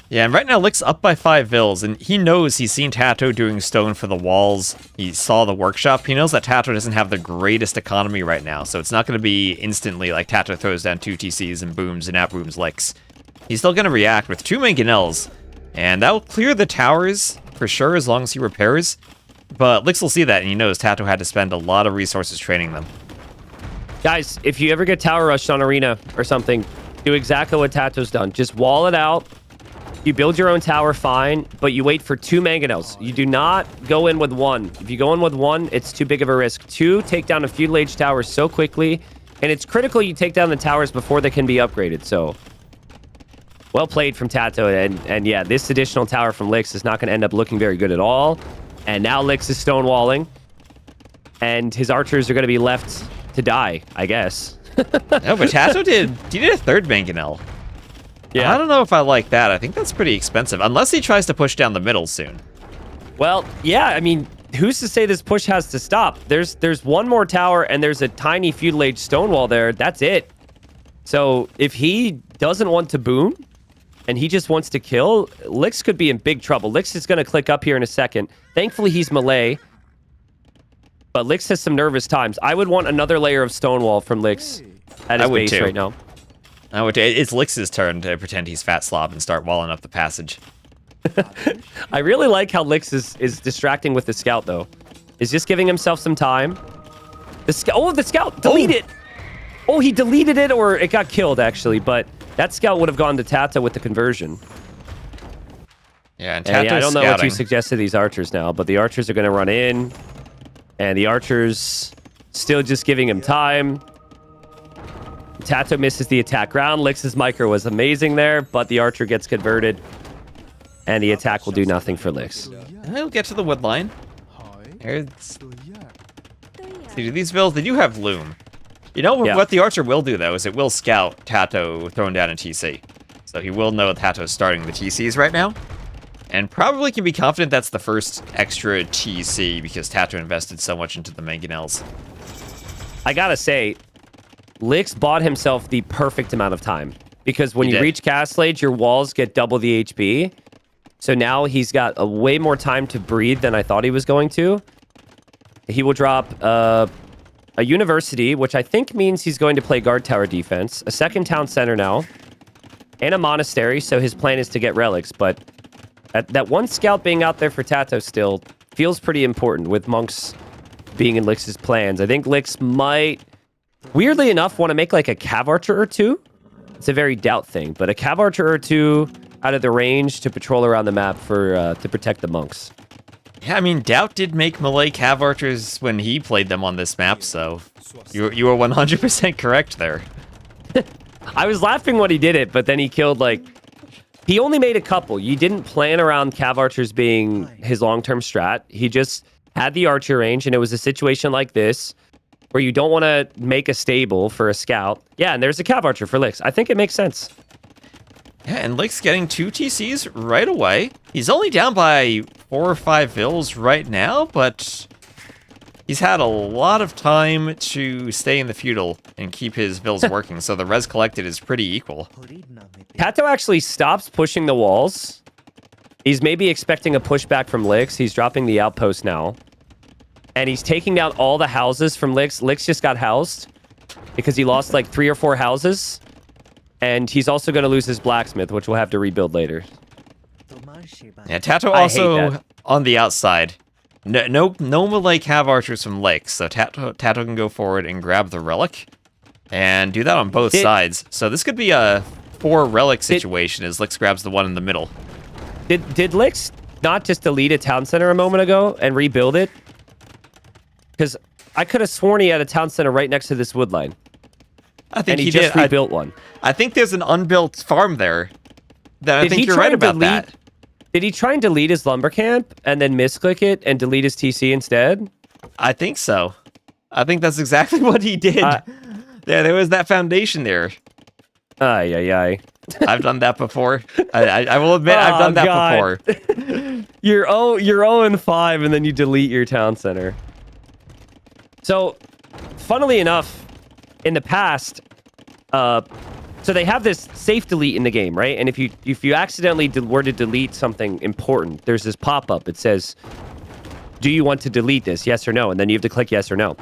Yeah, and right now Lick's up by 5 vills, and he knows he's seen TaToH doing stone for the walls. He saw the workshop. He knows that TaToH doesn't have the greatest economy right now, so it's not going to be instantly like TaToH throws down 2 TCs and booms and outbooms Licks. He's still going to react with 2 mangonels, and that'll clear the towers for sure as long as he repairs. But Licks will see that, and he knows TaToH had to spend a lot of resources training them. Guys, if you ever get tower rushed on Arena or something, do exactly what TaToH's done. Just wall it out. You build your own tower, fine, but you wait for 2 mangonels. You do not go in with 1. If you go in with 1, it's too big of a risk. 2, take down a feudal age tower so quickly, and it's critical you take down the towers before they can be upgraded, so... well played from TaToH, and yeah, this additional tower from Licks is not going to end up looking very good at all. And now Licks is stonewalling, and his archers are going to be left to die, I guess. No, but TaToH did a 3rd mangonel. Yeah, I don't know if I like that. I think that's pretty expensive, unless he tries to push down the middle soon. Well, yeah, I mean, who's to say this push has to stop? There's 1 more tower, and there's a tiny feudal age stonewall there. That's it. So if he doesn't want to boom, and he just wants to kill, Licks could be in big trouble. Licks is going to click up here in a second. Thankfully, he's melee. But Licks has some nervous times. I would want another layer of stonewall from Licks at his base right now. It's Licks' turn to pretend he's Fat Slob and start walling up the passage. I really like how Licks is distracting with the scout, though. He's just giving himself some time. The scout... oh, the scout! Delete it! Oh, he deleted it, or it got killed, actually. But that scout would have gone to TaToH with the conversion. Yeah, and I don't know what you scouting. suggest to these archers now, but the archers are going to run in. And the archers still just giving him time. TaToH misses the attack round. Lix's micro was amazing there, but the archer gets converted. And the attack will do nothing for Lix. And he'll get to the wood line. See, these vills, they do have loom. You know what the archer will do, though, is it will scout TaToH throwing down a TC. So he will know TaToH's starting the TCs right now. And probably can be confident that's the first extra TC because TaToH invested so much into the mangonels. I gotta say, Lix bought himself the perfect amount of time. Because when you reach Castle Age, your walls get double the HP. So now he's got a way more time to breathe than I thought he was going to. He will drop a university, which I think means he's going to play guard tower defense. A second town center now. And a monastery, so his plan is to get relics. But that one scout being out there for TaToH still feels pretty important with monks being in Lix's plans. I think Lix might, weirdly enough, want to make like a cav archer or two. It's a very doubt thing, but a cav archer or two out of the range to patrol around the map for to protect the monks. Yeah, I mean, Doubt did make melee cav archers when he played them on this map, so you were 100% correct there. I was laughing when he did it, but then he killed like... He only made a couple. You didn't plan around cav archers being his long-term strat. He just had the archer range, and it was a situation like this where you don't want to make a stable for a scout. Yeah, and there's a cav archer for Lix. I think it makes sense. Yeah, and Lix getting 2 TCs right away. He's only down by 4 or 5 vills right now, but he's had a lot of time to stay in the feudal and keep his vills working, so the res collected is pretty equal. TaToH actually stops pushing the walls. He's maybe expecting a pushback from Lix. He's dropping the outpost now. And he's taking down all the houses from Lix. Lix just got housed because he lost like 3 or 4 houses. And he's also going to lose his blacksmith, which we'll have to rebuild later. Yeah, TaToH also on the outside. No melee cav archers from Lix, so TaToH can go forward and grab the relic. And do that on both sides. So this could be a 4 relic situation as Lix grabs the one in the middle. Did Lix not just delete a town center a moment ago and rebuild it? Because I could have sworn he had a town center right next to this wood line. I think he just rebuilt one. I think there's an unbuilt farm there. I think you're right about that. Did he try and delete his lumber camp and then misclick it and delete his TC instead? I think so. I think that's exactly what he did. There was that foundation there. Ay. I've done that before. I will admit I've done that before. You're 0-5 and then you delete your town center. So, funnily enough, in the past, so they have this safe delete in the game, right? And if you accidentally were to delete something important, there's this pop-up. It says, do you want to delete this? Yes or no? And then you have to click yes or no.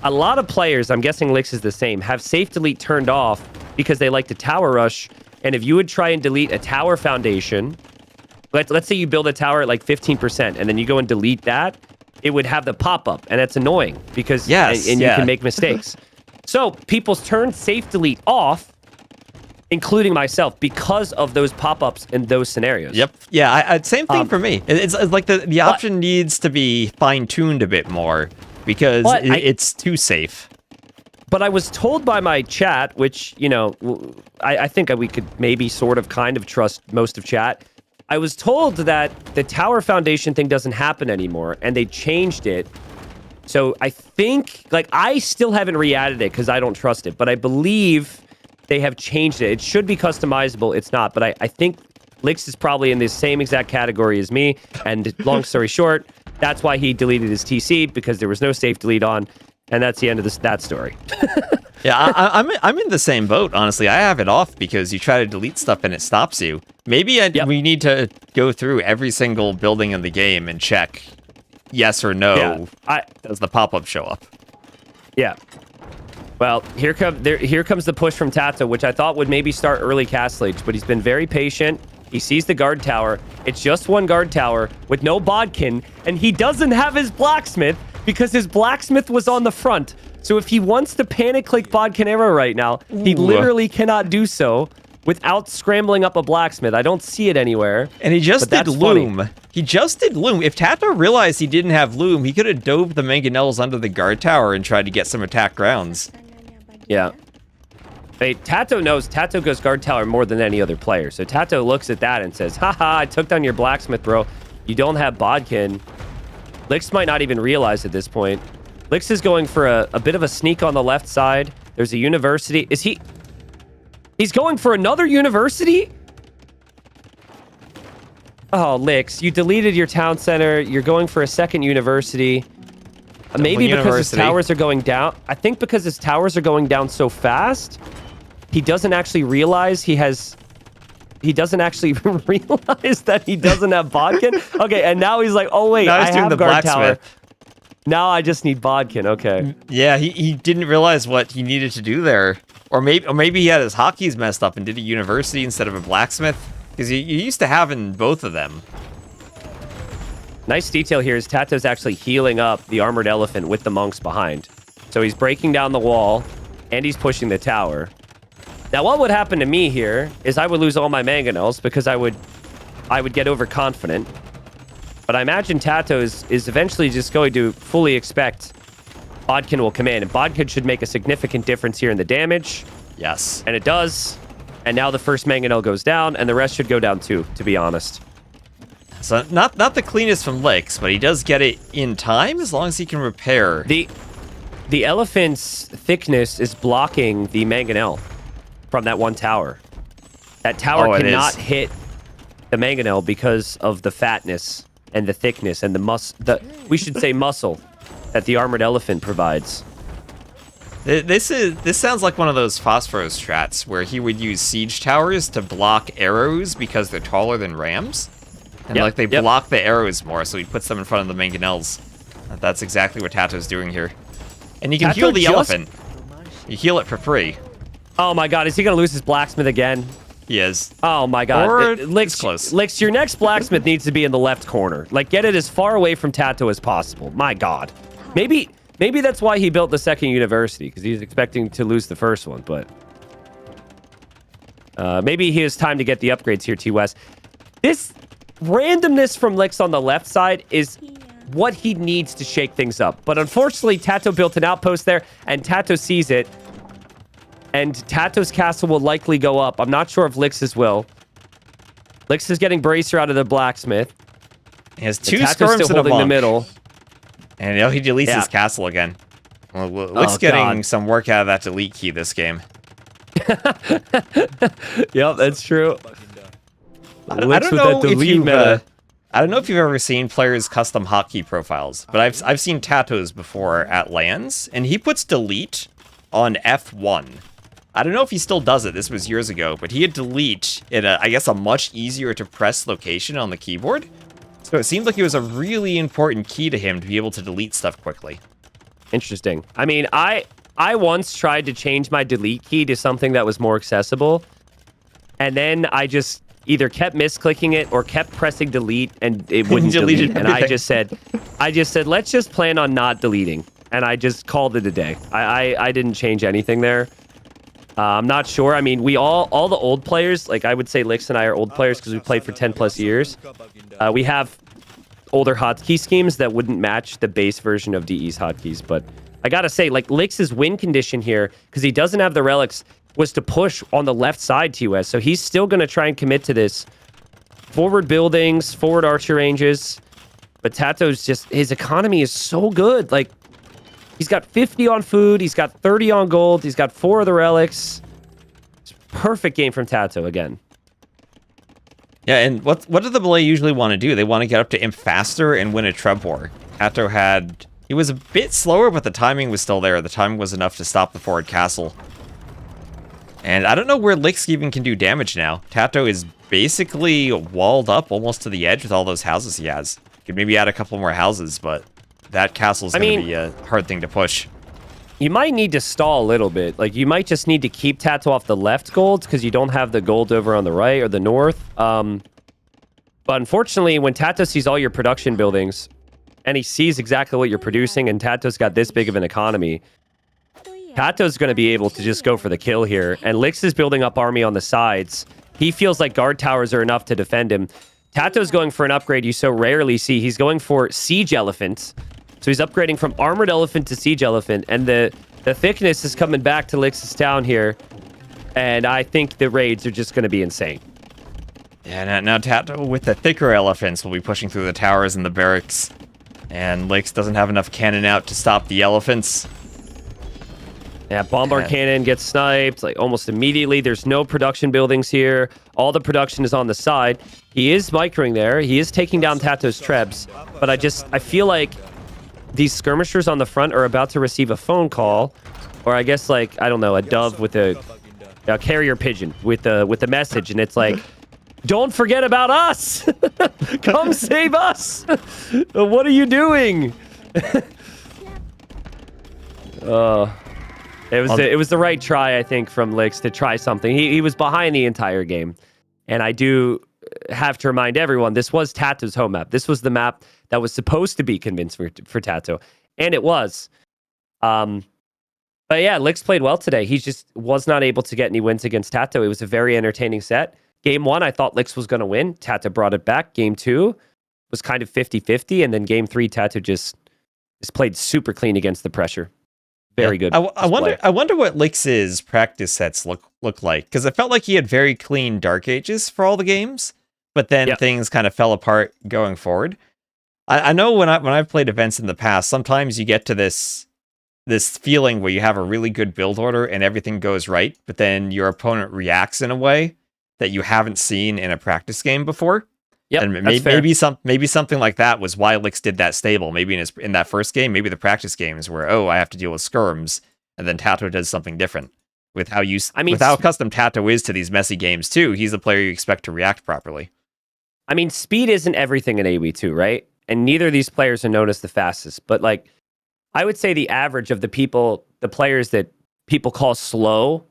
A lot of players, I'm guessing Lix is the same, have safe delete turned off because they like to tower rush. And if you would try and delete a tower foundation, let's say you build a tower at like 15% and then you go and delete that, it would have the pop-up. And that's annoying because you can make mistakes. So people turn safe delete off, including myself, because of those pop-ups in those scenarios. Yep. Yeah, same thing for me. It's like the option needs to be fine-tuned a bit more because it's too safe. But I was told by my chat, which, you know, I think we could maybe sort of kind of trust most of chat. I was told that the tower foundation thing doesn't happen anymore, and they changed it. So I think, like, I still haven't re-added it because I don't trust it, but I believe they have changed it. It should be customizable. It's not, but I think Lix is probably in the same exact category as me, and long story short, that's why he deleted his TC, because there was no safe delete on, and that's the end of that story. Yeah, I'm in the same boat, honestly. I have it off because you try to delete stuff and it stops you. Maybe we need to go through every single building in the game and check yes or no. Does the pop-up show up? Yeah. Well, here comes the push from TaToH, which I thought would maybe start early Castle Age, but he's been very patient. He sees the guard tower. It's just one guard tower with no bodkin, and he doesn't have his blacksmith because his blacksmith was on the front. So if he wants to panic click Bodkin Arrow right now, he literally cannot do so without scrambling up a blacksmith. I don't see it anywhere. And he just did loom. Funny. He just did loom. If TaToH realized he didn't have loom, he could have dove the mangonels under the guard tower and tried to get some attack grounds. Yeah. Hey, TaToH knows. TaToH goes guard tower more than any other player. So TaToH looks at that and says, haha, I took down your blacksmith, bro. You don't have Bodkin. Lix might not even realize at this point. Lix is going for a bit of a sneak on the left side. There's a university. Is he... He's going for another university? Oh, Lix, you deleted your town center. You're going for a second university. Maybe because his towers are going down. I think because his towers are going down so fast, he doesn't actually realize he doesn't actually realize that he doesn't have Bodkin. Okay, and now he's like, oh, wait, I have guard tower. Now I just need Bodkin. Okay. Yeah, he didn't realize what he needed to do there. Or maybe he had his hotkeys messed up and did a university instead of a blacksmith. Because you used to having both of them. Nice detail here is TaToH's actually healing up the armored elephant with the monks behind. So he's breaking down the wall, and he's pushing the tower. Now, what would happen to me here is I would lose all my mangonels because I would get overconfident. But I imagine TaToH is eventually just going to fully expect Bodkin will come in, and Bodkin should make a significant difference here in the damage. Yes. And it does. And now the first mangonel goes down, and the rest should go down too, to be honest. So not the cleanest from Lix, but he does get it in time as long as he can repair. The elephant's thickness is blocking the mangonel from that one tower. That tower cannot hit the mangonel because of the fatness and the thickness and we should say muscle that the armored elephant provides. This sounds like one of those Phosphorus strats where he would use siege towers to block arrows because they're taller than rams. And they block the arrows more, so he puts them in front of the mangonels. That's exactly what TaToH's doing here. And you can heal the elephant. You heal it for free. Oh my god, is he going to lose his blacksmith again? He is. Oh my god. Lix, close. Lix, your next blacksmith needs to be in the left corner. Like, get it as far away from TaToH as possible. My god. Maybe that's why he built the second university, because he's expecting to lose the first one, but... maybe he has time to get the upgrades here, T-West. This randomness from Lix on the left side is what he needs to shake things up. But unfortunately, TaToH built an outpost there, and TaToH sees it. And TaToH's castle will likely go up. I'm not sure if Lix's will. Lix is getting Bracer out of the blacksmith. He has two storms still holding the middle. And now he deletes his castle again. Well, Lix getting some work out of that delete key this game. Yep, that's true. I don't know if you've ever seen players' custom hotkey profiles, but I've seen TaToH's before at LANs, and he puts delete on F1. I don't know if he still does it. This was years ago, but he had delete in I guess a much easier to press location on the keyboard. So it seemed like it was a really important key to him to be able to delete stuff quickly. Interesting. I mean, I once tried to change my delete key to something that was more accessible, and then I just either kept misclicking it or kept pressing delete, and it wouldn't delete. And I just said, let's just plan on not deleting. And I just called it a day. I didn't change anything there. I'm not sure. I mean, we all the old players, like I would say Lix and I are old players because we played for 10 plus years. We have older hotkey schemes that wouldn't match the base version of DE's hotkeys. But I gotta say, like, Lix's win condition here, because he doesn't have the relics, was to push on the left side TOS. So he's still going to try and commit to this. Forward buildings, forward archer ranges. But TaToH's just, his economy is so good. Like, he's got 50 on food. He's got 30 on gold. He's got 4 of the relics. It's a perfect game from TaToH again. Yeah, and what do the Belay usually want to do? They want to get up to Imp faster and win a Treb War. TaToH he was a bit slower, but the timing was still there. The timing was enough to stop the forward castle. And I don't know where Lix even can do damage now. TaToH is basically walled up almost to the edge with all those houses he has. Could maybe add a couple more houses, but that castle's going to be a hard thing to push. You might need to stall a little bit. Like, you might just need to keep TaToH off the left gold because you don't have the gold over on the right or the north. But unfortunately, when TaToH sees all your production buildings and he sees exactly what you're producing, and TaToH's got this big of an economy, TaToH's going to be able to just go for the kill here. And Lix is building up army on the sides. He feels like guard towers are enough to defend him. TaToH's going for an upgrade you so rarely see. He's going for Siege Elephant. So he's upgrading from Armored Elephant to Siege Elephant. And the thickness is coming back to Lix's town here. And I think the raids are just going to be insane. Yeah, now TaToH with the thicker elephants will be pushing through the towers and the barracks. And Lix doesn't have enough cannon out to stop the elephants. Yeah, Bombard Cannon gets sniped like almost immediately. There's no production buildings here. All the production is on the side. He is microing there. He is taking down TaToH's trebs. But I feel like these skirmishers on the front are about to receive a phone call. Or I guess like, I don't know, a dove with a carrier pigeon with a message. And it's like, don't forget about us. Come save us. What are you doing? It was the right try, I think, from Lix to try something. He was behind the entire game. And I do have to remind everyone, this was TaToH's home map. This was the map that was supposed to be convincing for TaToH. And it was. But yeah, Lix played well today. He just was not able to get any wins against TaToH. It was a very entertaining set. Game 1, I thought Lix was going to win. TaToH brought it back. Game 2 was kind of 50-50. And then Game 3, TaToH just played super clean against the pressure. Very good. I wonder what Lix's practice sets look like, because I felt like he had very clean Dark Ages for all the games, but then things kind of fell apart going forward. I know when I've played events in the past, sometimes you get to this feeling where you have a really good build order and everything goes right, but then your opponent reacts in a way that you haven't seen in a practice game before. Yep, and maybe something like that was why Lix did that stable. Maybe in that first game, maybe the practice games where I have to deal with skirms, and then TaToH does something different. With how accustomed TaToH is to these messy games too, he's a player you expect to react properly. I mean, speed isn't everything in AoE2, right? And neither of these players are known as the fastest. But like, I would say the average of the players that people call slow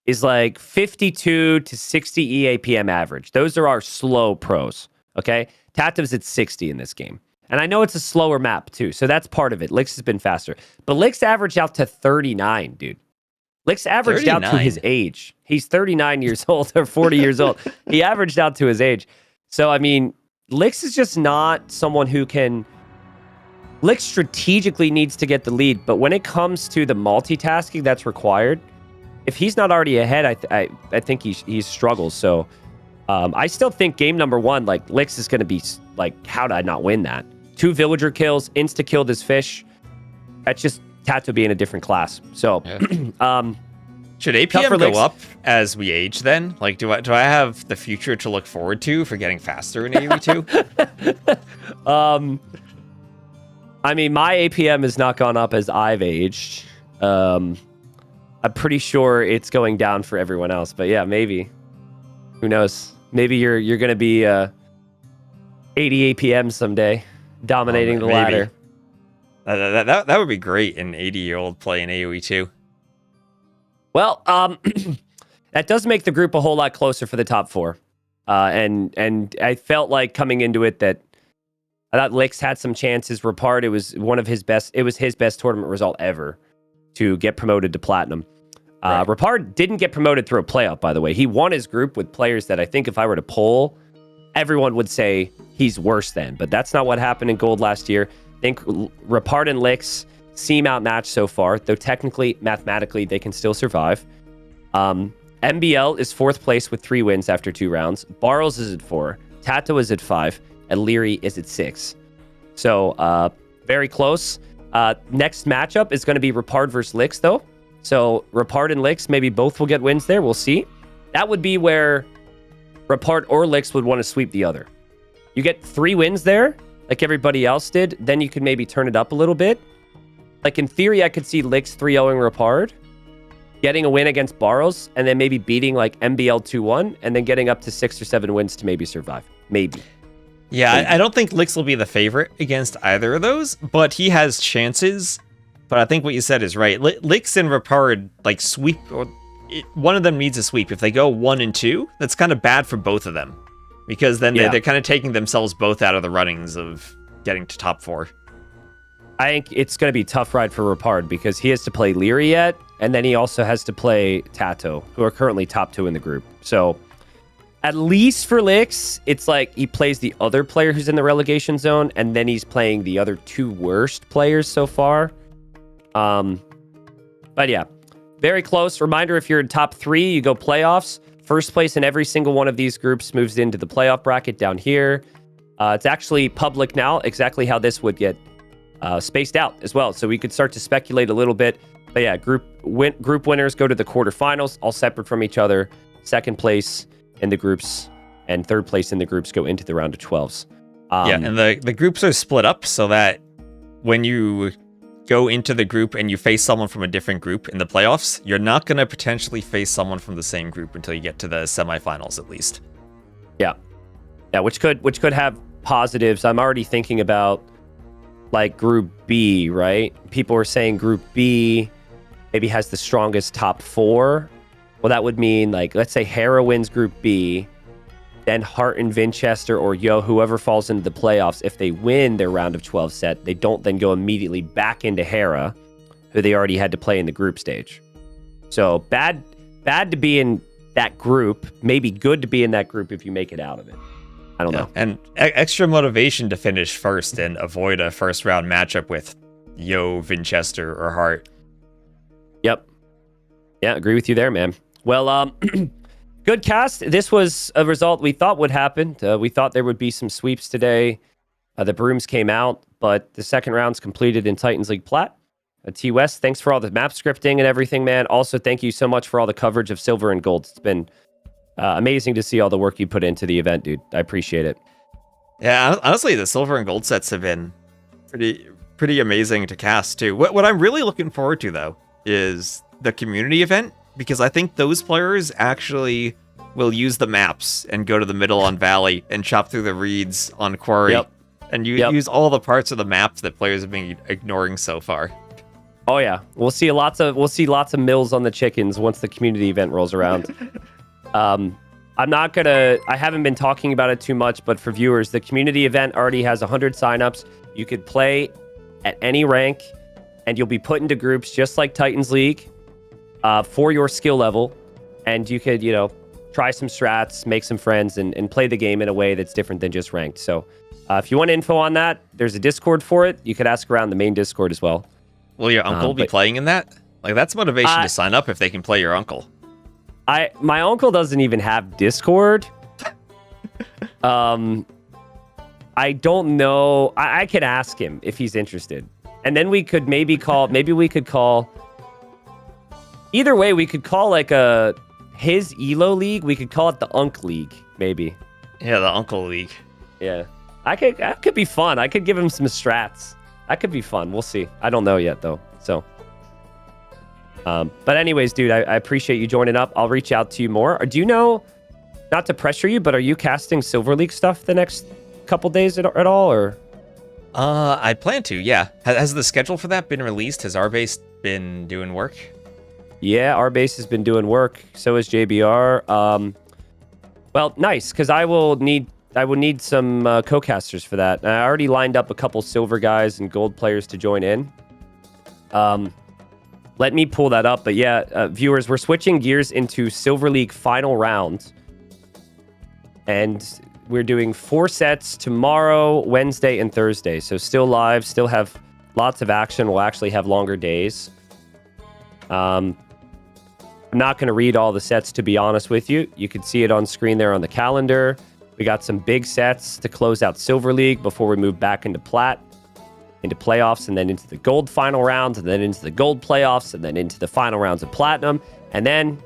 is like 52 to 60 EAPM average. Those are our slow pros, okay? TaToH's at 60 in this game. And I know it's a slower map too, so that's part of it. Lix has been faster. But Lix averaged out to 39, dude. Lix averaged out to his age. He's 39 years old or 40 years old. He averaged out to his age. So, I mean, Lix is just not someone who can... Lix strategically needs to get the lead, but when it comes to the multitasking that's required, if he's not already ahead, I think he struggles. So I still think game number 1, like Lix is going to be like, how did I not win that? 2 villager kills, insta-killed his fish. That's just TaToH being a different class. So should APM go up as we age then? Like, do I have the future to look forward to for getting faster in AoE2? I mean, my APM has not gone up as I've aged. I'm pretty sure it's going down for everyone else, but yeah, maybe. Who knows? Maybe you're going to be 80 APM someday, dominating the ladder. That would be great, an 80-year-old playing AoE2. Well, that does make the group a whole lot closer for the top 4. And I felt like coming into it that I thought Lix had some chances. Rapard, it was his best tournament result ever to get promoted to Platinum. Right. Rapard didn't get promoted through a playoff, by the way. He won his group with players that I think if I were to poll, everyone would say he's worse than. But that's not what happened in Gold last year. I think Rapard and Lix seem outmatched so far, though technically, mathematically, they can still survive. MBL is 4th place with 3 wins after 2 rounds. Barrels is at 4. TaToH is at 5. And Leary is at 6. So, very close. Next matchup is going to be Rapard versus Lix, though. So, Rapard and Lix, maybe both will get wins there. We'll see. That would be where Rapard or Lix would want to sweep the other. You get 3 wins there, like everybody else did. Then you could maybe turn it up a little bit. Like, in theory, I could see Lix 3-0ing Rapard, getting a win against Barrows, and then maybe beating, like, MBL 2-1, and then getting up to 6 or 7 wins to maybe survive. Maybe. Yeah, I don't think Lix will be the favorite against either of those, but he has chances. But I think what you said is right. Lix and Rapard, like, sweep, or one of them needs a sweep. If they go 1 and 2, that's kind of bad for both of them, because then they're kind of taking themselves both out of the runnings of getting to top 4. I think it's going to be a tough ride for Rapard because he has to play Leary yet, and then he also has to play TaToH, who are currently top 2 in the group. So at least for Licks, it's like he plays the other player who's in the relegation zone, and then he's playing the other 2 worst players so far. But yeah, very close. Reminder, if you're in top 3, you go playoffs. First place in every single one of these groups moves into the playoff bracket down here. It's actually public now, exactly how this would get spaced out as well. So we could start to speculate a little bit. But yeah, group winners go to the quarterfinals, all separate from each other. Second place in the groups and third place in the groups go into the round of 12s. Yeah, and the groups are split up so that when you go into the group and you face someone from a different group in the playoffs, you're not going to potentially face someone from the same group until you get to the semifinals at least. Yeah, which could have positives. I'm already thinking about like Group B, right? People are saying Group B maybe has the strongest top 4. Well, that would mean, like, let's say Hera wins Group B, then Hart and Vinchester or Yo, whoever falls into the playoffs, if they win their round of 12 set, they don't then go immediately back into Hera, who they already had to play in the group stage. So bad to be in that group, maybe good to be in that group if you make it out of it. I don't know. And extra motivation to finish first and avoid a first round matchup with Yo, Vinchester, or Hart. Yep. Yeah, agree with you there, man. Well, good cast. This was a result we thought would happen. We thought there would be some sweeps today. The brooms came out, but the second round's completed in Titans League Plat. T-West, thanks for all the map scripting and everything, man. Also, thank you so much for all the coverage of silver and gold. It's been amazing to see all the work you put into the event, dude. I appreciate it. Yeah, honestly, the silver and gold sets have been pretty amazing to cast, too. What I'm really looking forward to, though, is the community event, because I think those players actually will use the maps and go to the middle on Valley and chop through the reeds on Quarry, and use all the parts of the map that players have been ignoring so far. Oh yeah, we'll see lots of mills on the chickens once the community event rolls around. I haven't been talking about it too much, but for viewers, the community event already has 100 signups. You could play at any rank, and you'll be put into groups just like Titans League for your skill level, and you could, try some strats, make some friends, and play the game in a way that's different than just ranked. So if you want info on that, there's a Discord for it. You could ask around the main Discord as well. Will your uncle be playing in that? Like, that's motivation to sign up if they can play your uncle. My uncle doesn't even have Discord. I don't know. I could ask him if he's interested. And then we could maybe we could call. Either way, we could call like his ELO league. We could call it the Unk League, maybe. Yeah, the Uncle League. Yeah. That could be fun. I could give him some strats. That could be fun. We'll see. I don't know yet, though. So, but anyways, dude, I appreciate you joining up. I'll reach out to you more. Or do you know, not to pressure you, but are you casting Silver League stuff the next couple days at all, or? I plan to, yeah. Has the schedule for that been released? Has Rbase been doing work? Yeah, Rbase has been doing work. So has JBR. Well, nice, because I will need some co-casters for that. I already lined up a couple silver guys and gold players to join in. Let me pull that up. But yeah, viewers, we're switching gears into Silver League final round. And we're doing 4 sets tomorrow, Wednesday, and Thursday. So still live, still have lots of action. We'll actually have longer days. I'm not going to read all the sets, to be honest with you. You can see it on screen there on the calendar. We got some big sets to close out Silver League before we move back into Plat, into playoffs, and then into the gold final rounds, and then into the gold playoffs, and then into the final rounds of Platinum, and then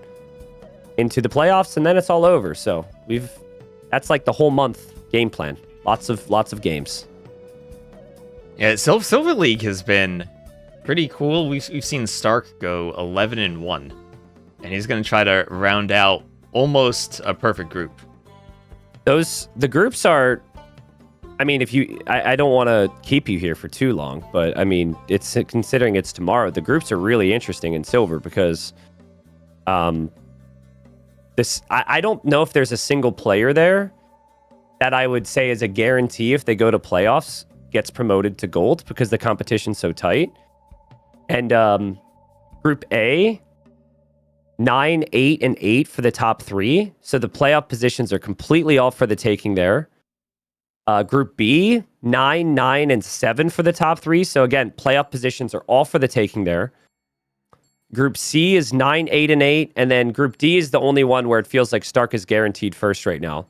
into the playoffs, and then it's all over. So that's like the whole month game plan. Lots of games. Yeah, Silver League has been pretty cool. We've seen Stark go 11-1, and he's going to try to round out almost a perfect group. The groups are, I mean, I don't want to keep you here for too long, but I mean, considering it's tomorrow, the groups are really interesting in silver because I don't know if there's a single player there that I would say is a guarantee if they go to playoffs gets promoted to gold because the competition's so tight. And Group A, 9, 8, and 8 for the top 3. So the playoff positions are completely all for the taking there. Group B, 9, 9, and 7 for the top 3. So again, playoff positions are all for the taking there. Group C is 9, 8, and 8. And then Group D is the only one where it feels like Stark is guaranteed first right now.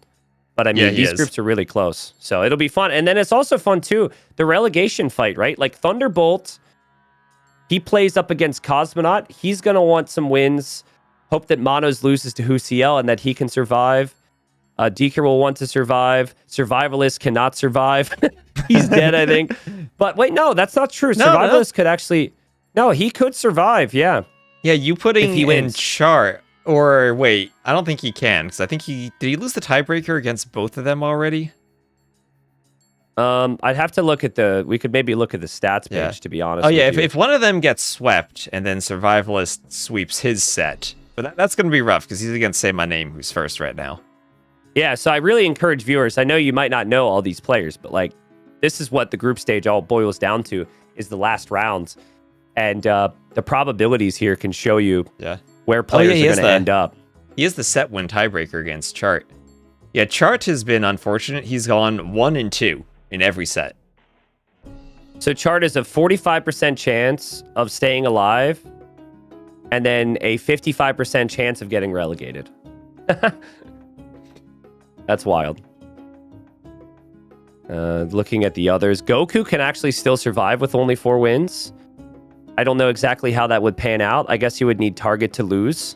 But I mean, these groups are really close. So it'll be fun. And then it's also fun, too, the relegation fight, right? Like Thunderbolt, he plays up against Cosmonaut. He's going to want some wins. Hope that Monos loses to Huciel and that he can survive. Deeker will want to survive. Survivalist cannot survive. He's dead, I think. But wait, no, that's not true. Survivalist could actually... No, he could survive, yeah. Yeah, you putting in chart... Or wait, I don't think he can, because I think did he lose the tiebreaker against both of them already? I'd have to look at we could maybe look at the stats page, to be honest. Oh yeah, if one of them gets swept and then Survivalist sweeps his set, but that's going to be rough because he's against Say My Name, who's first right now. Yeah, so I really encourage viewers. I know you might not know all these players, but like this is what the group stage all boils down to, is the last rounds, and the probabilities here can show you where players are going to end up. He is the set win tiebreaker against Chart. Yeah, Chart has been unfortunate. He's gone 1 and 2 in every set. So Chart is a 45% chance of staying alive, and then a 55% chance of getting relegated. That's wild. Looking at the others, Goku can actually still survive with only 4 wins. I don't know exactly how that would pan out. I guess he would need Target to lose.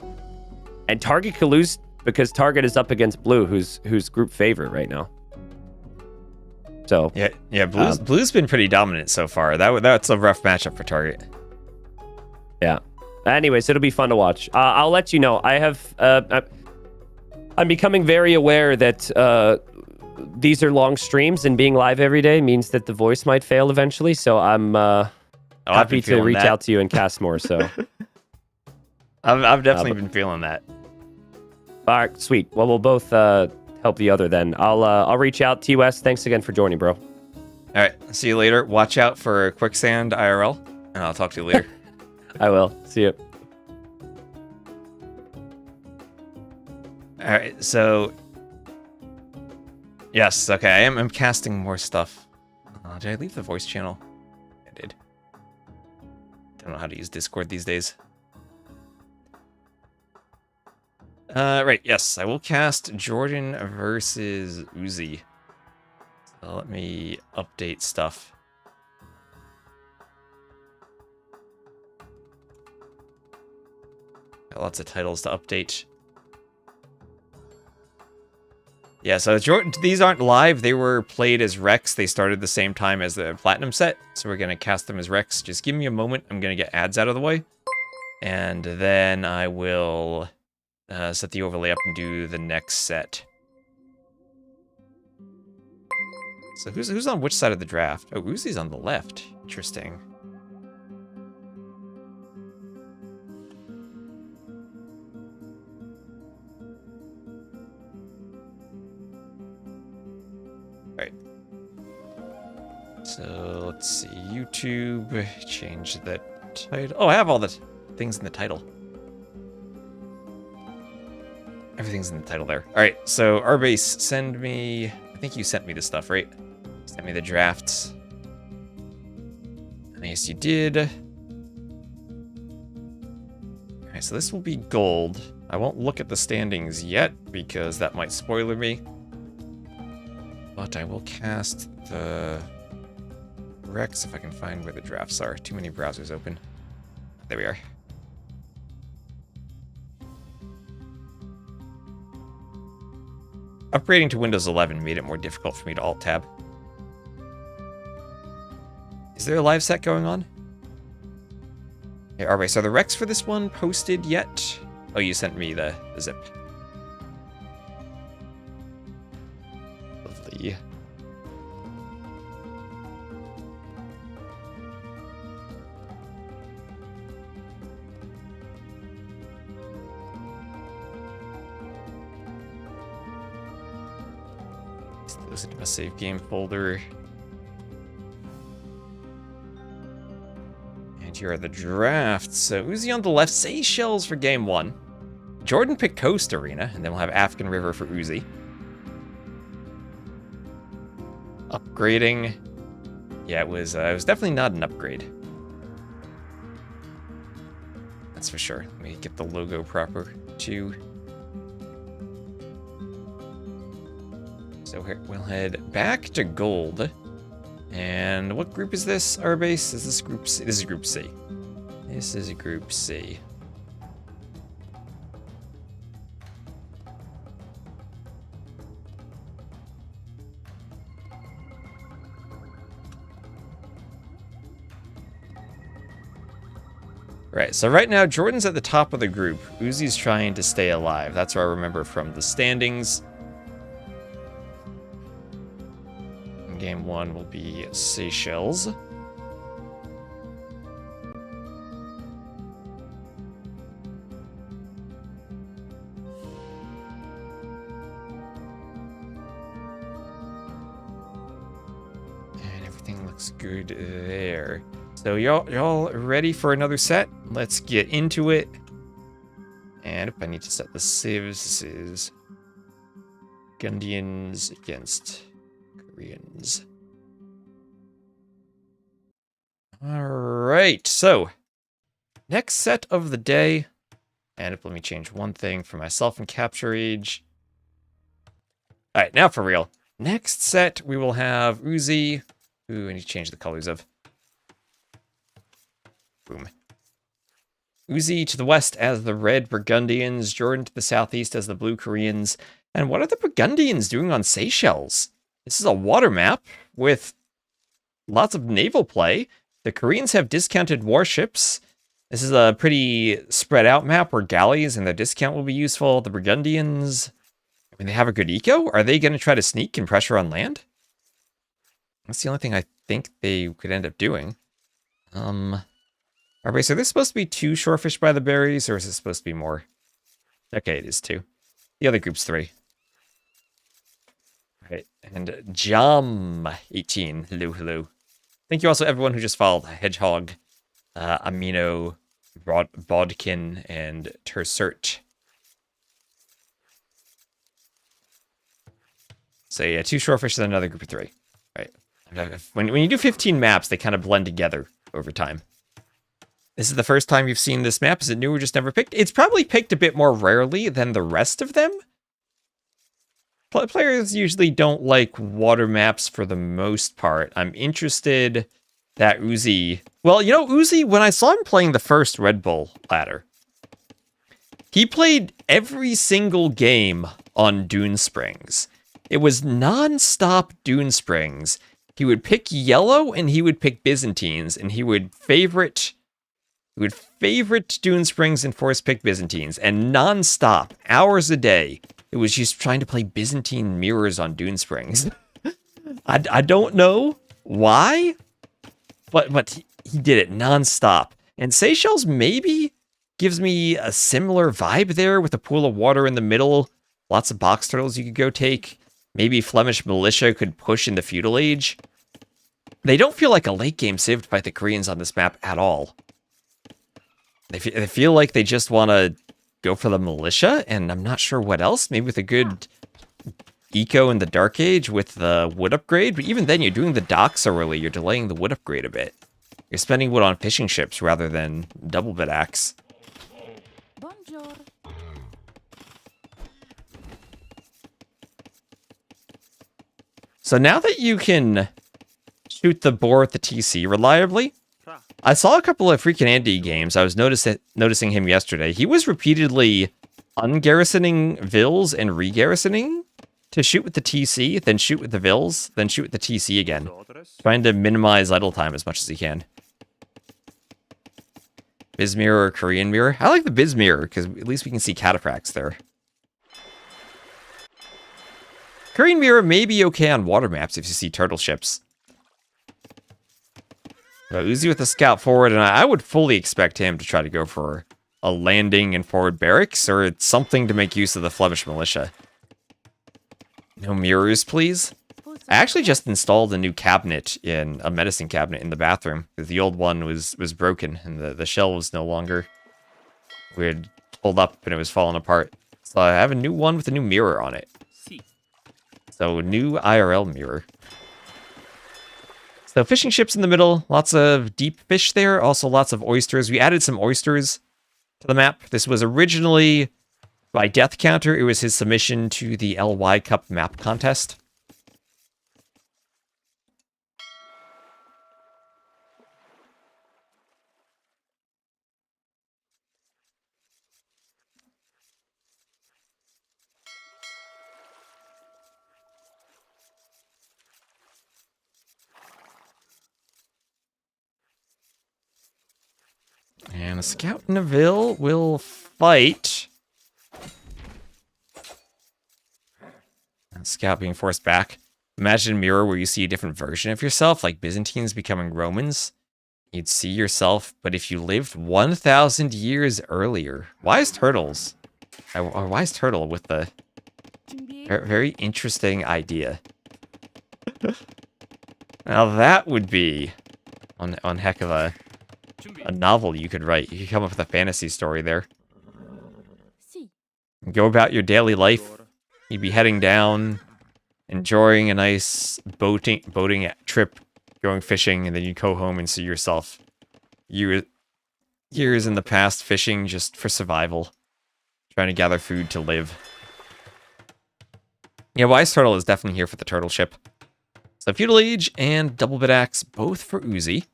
And Target could lose because Target is up against Blue, who's group favorite right now. So yeah, Blue's been pretty dominant so far. That's a rough matchup for Target. Yeah. Anyways, it'll be fun to watch. I'll let you know. I'm becoming very aware that these are long streams, and being live every day means that the voice might fail eventually. So I'm happy to reach out to you and cast more. So I've definitely been feeling that. All right, sweet. Well, we'll both help the other then. I'll reach out. TOS, thanks again for joining, bro. All right, see you later. Watch out for Quicksand IRL, and I'll talk to you later. I will. See you. All right, so yes, okay, I'm casting more stuff. Did I leave the voice channel? I did. Don't know how to use Discord these days. Right, yes, I will cast JorDan versus Uzzi. So let me update stuff. Got lots of titles to update. Yeah, so these aren't live. They were played as Rex. They started the same time as the Platinum set. So we're going to cast them as Rex. Just give me a moment. I'm going to get ads out of the way. And then I will set the overlay up and do the next set. So who's on which side of the draft? Oh, Uzzi's on the left. Interesting. So let's see, YouTube, change the title. Oh, I have all the things in the title. Everything's in the title there. All right, so Arbase, send me, I think you sent me the stuff, right? Send me the drafts. Yes, you did. All right, so this will be gold. I won't look at the standings yet because that might spoiler me. But I will cast the Rex if I can find where the drafts are. Too many browsers open. There we are. Upgrading to Windows 11 made it more difficult for me to Alt-Tab. Is there a live set going on? Okay, alright, so the Rex for this one posted yet? Oh, you sent me the zip. Lovely. Those into my save game folder. And Here are the drafts. So Uzzi on the left, Seychelles for game 1. JorDan picked Coast Arena, and then we'll have African River for Uzzi. Upgrading. Yeah, it was definitely not an upgrade. That's for sure. Let me get the logo proper, too. So we'll head back to gold. And what group is this, our base? Is this group C? This is group C. This is group C. Right, so right now, JorDan's at the top of the group. Uzzi's trying to stay alive. That's what I remember from the standings. Game 1 will be Seychelles. And everything looks good there. So y'all ready for another set? Let's get into it. And if I need to set the civs, this is Gundians against Koreans. Alright, so next set of the day. And let me change one thing for myself in capture age. Alright, now for real. Next set we will have Uzzi. Ooh, I need to change the colors of. Boom. Uzzi to the west as the red Burgundians, JorDan to the southeast as the blue Koreans. And what are the Burgundians doing on Seychelles? This is a water map with lots of naval play. The Koreans have discounted warships. This is a pretty spread out map where galleys and their discount will be useful. The Burgundians, I mean, they have a good eco. Are they going to try to sneak and pressure on land? That's the only thing I think they could end up doing. Alright, so there's supposed to be 2 shorefish by the berries, or is it supposed to be more? Okay, it is 2. The other group's 3. Alright, and Jam 18. Hello, hello. Thank you also everyone who just followed Hedgehog, Amino, Bodkin, and Tersert. So yeah, 2 shorefish and another group of 3. Right. When you do 15 maps, they kind of blend together over time. This is the first time you've seen this map. Is it new or just never picked? It's probably picked a bit more rarely than the rest of them. Players usually don't like water maps for the most part. I'm interested that Uzzi... Well, you know, Uzzi, when I saw him playing the first Red Bull ladder, he played every single game on Dune Springs. It was non-stop Dune Springs. He would pick yellow and he would pick Byzantines, and he would favorite Dune Springs and force pick Byzantines, and non-stop, hours a day, it was just trying to play Byzantine mirrors on Dune Springs. I don't know why, but he did it non-stop. And Seychelles maybe gives me a similar vibe there with a pool of water in the middle, lots of box turtles you could go take. Maybe Flemish militia could push in the feudal age. They don't feel like a late game civ to fight the Koreans on this map at all. They feel like they just want to go for the militia, and I'm not sure what else. Maybe with a good eco in the Dark Age with the wood upgrade. But even then, you're doing the docks so early, you're delaying the wood upgrade a bit. You're spending wood on fishing ships rather than double bit axe. Bonjour. So now that you can shoot the boar at the TC reliably, I saw a couple of freaking Andy games. I was noticing him yesterday. He was repeatedly ungarrisoning vills and regarrisoning to shoot with the TC, then shoot with the vills, then shoot with the TC again. Trying to minimize idle time as much as he can. Biz mirror or Korean mirror? I like the Biz mirror, because at least we can see cataphracts there. Korean mirror may be okay on water maps if you see turtle ships. Uzzi with the scout forward, and I would fully expect him to try to go for a landing and forward barracks, or something to make use of the Flemish militia. No mirrors, please. I actually just installed a new cabinet a medicine cabinet in the bathroom, because the old one was broken, and the shell was no longer... We had pulled up, and it was falling apart. So I have a new one with a new mirror on it. So, new IRL mirror. So, fishing ships in the middle. Lots of deep fish there. Also, lots of oysters. We added some oysters to the map. This was originally, by Death Counter, it was his submission to the LY Cup map contest. And a scout in a Ville will fight. And scout being forced back. Imagine a mirror where you see a different version of yourself, like Byzantines becoming Romans. You'd see yourself, but if you lived 1,000 years earlier. Wise turtles. Or wise turtle with the very interesting idea. Now that would be on heck of a novel you could write. You could come up with a fantasy story there. Go about your daily life. You'd be heading down, enjoying a nice boating trip, going fishing, and then you go home and see yourself years in the past fishing just for survival, trying to gather food to live. Yeah, Wise Turtle is definitely here for the turtle ship. So Feudal Age and Double Bit Axe, both for Uzzi.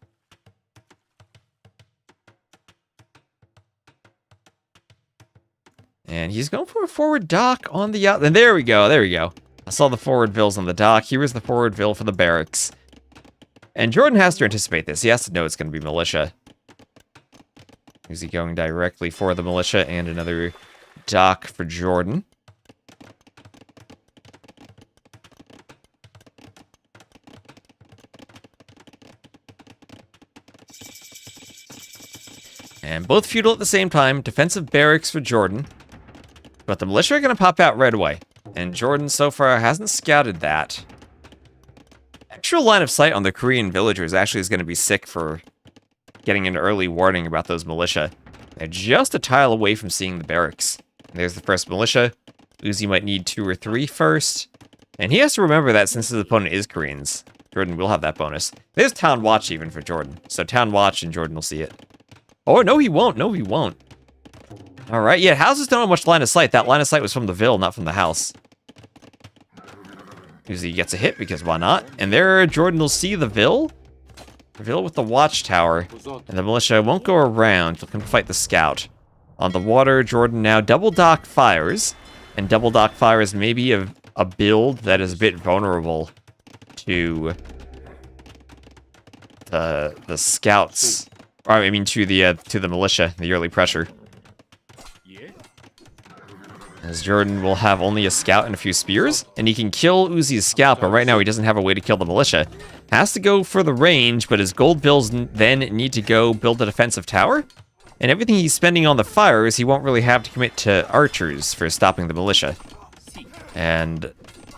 And he's going for a forward dock on the out. And there we go. There we go. I saw the forward vills on the dock. Here is the forward vill for the barracks. And JorDan has to anticipate this. He has to know it's going to be militia. Is he going directly for the militia and another dock for JorDan? And both feudal at the same time. Defensive barracks for JorDan. But the militia are going to pop out right away. And JorDan so far hasn't scouted that. Extra line of sight on the Korean villagers actually is going to be sick for getting an early warning about those militia. They're just a tile away from seeing the barracks. And there's the first militia. Uzzi might need 2 or 3 first. And he has to remember that since his opponent is Koreans, JorDan will have that bonus. There's Town Watch even for JorDan. So Town Watch and JorDan will see it. Oh, no, he won't. No, he won't. All right, yeah, houses don't have much line of sight. That line of sight was from the Ville, not from the house. Uzzi gets a hit, because why not? And there, JorDan will see the Ville. The Ville with the watchtower. And the militia won't go around. He'll come fight the scout. On the water, JorDan now double dock fires. And double dock fires may be a build that is a bit vulnerable to the scouts. Or, I mean, to the militia, the early pressure. As JorDan will have only a scout and a few spears, and he can kill Uzzi's scout, but right now he doesn't have a way to kill the militia. Has to go for the range, but his gold bills then need to go build a defensive tower. And everything he's spending on the fires, he won't really have to commit to archers for stopping the militia. And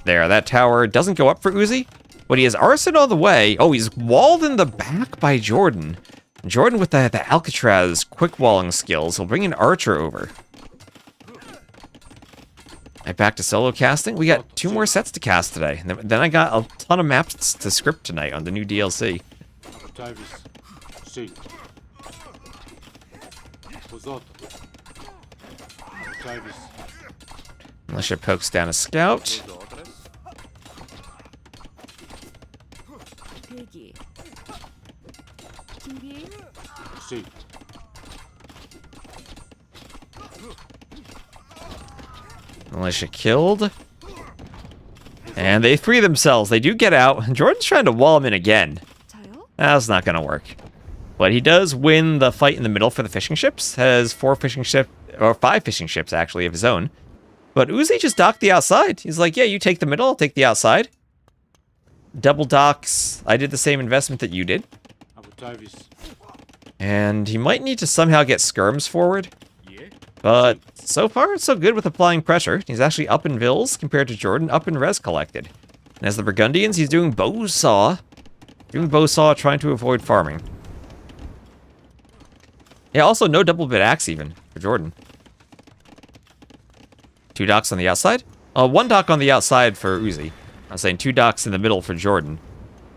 there, that tower doesn't go up for Uzzi, but he has arson on the way. Oh, he's walled in the back by JorDan. JorDan with the Alcatraz quick walling skills will bring an archer over. Right, back to solo casting. We got 2 more sets to cast today. And then I got a ton of maps to script tonight on the new DLC. Militia pokes down a scout. Militia killed. And they free themselves. They do get out. JorDan's trying to wall him in again. That's not going to work. But he does win the fight in the middle for the fishing ships. Has 4 fishing ships, or 5 fishing ships actually of his own. But Uzzi just docked the outside. He's like, yeah, you take the middle, I'll take the outside. Double docks. I did the same investment that you did. And he might need to somehow get skirms forward. But so far, it's so good with applying pressure. He's actually up in vills compared to JorDan, up in res collected. And as the Burgundians, he's doing bow saw. Trying to avoid farming. Yeah, also no double bit axe even for JorDan. 2 docks on the outside? 1 dock on the outside for Uzzi. I'm saying 2 docks in the middle for JorDan.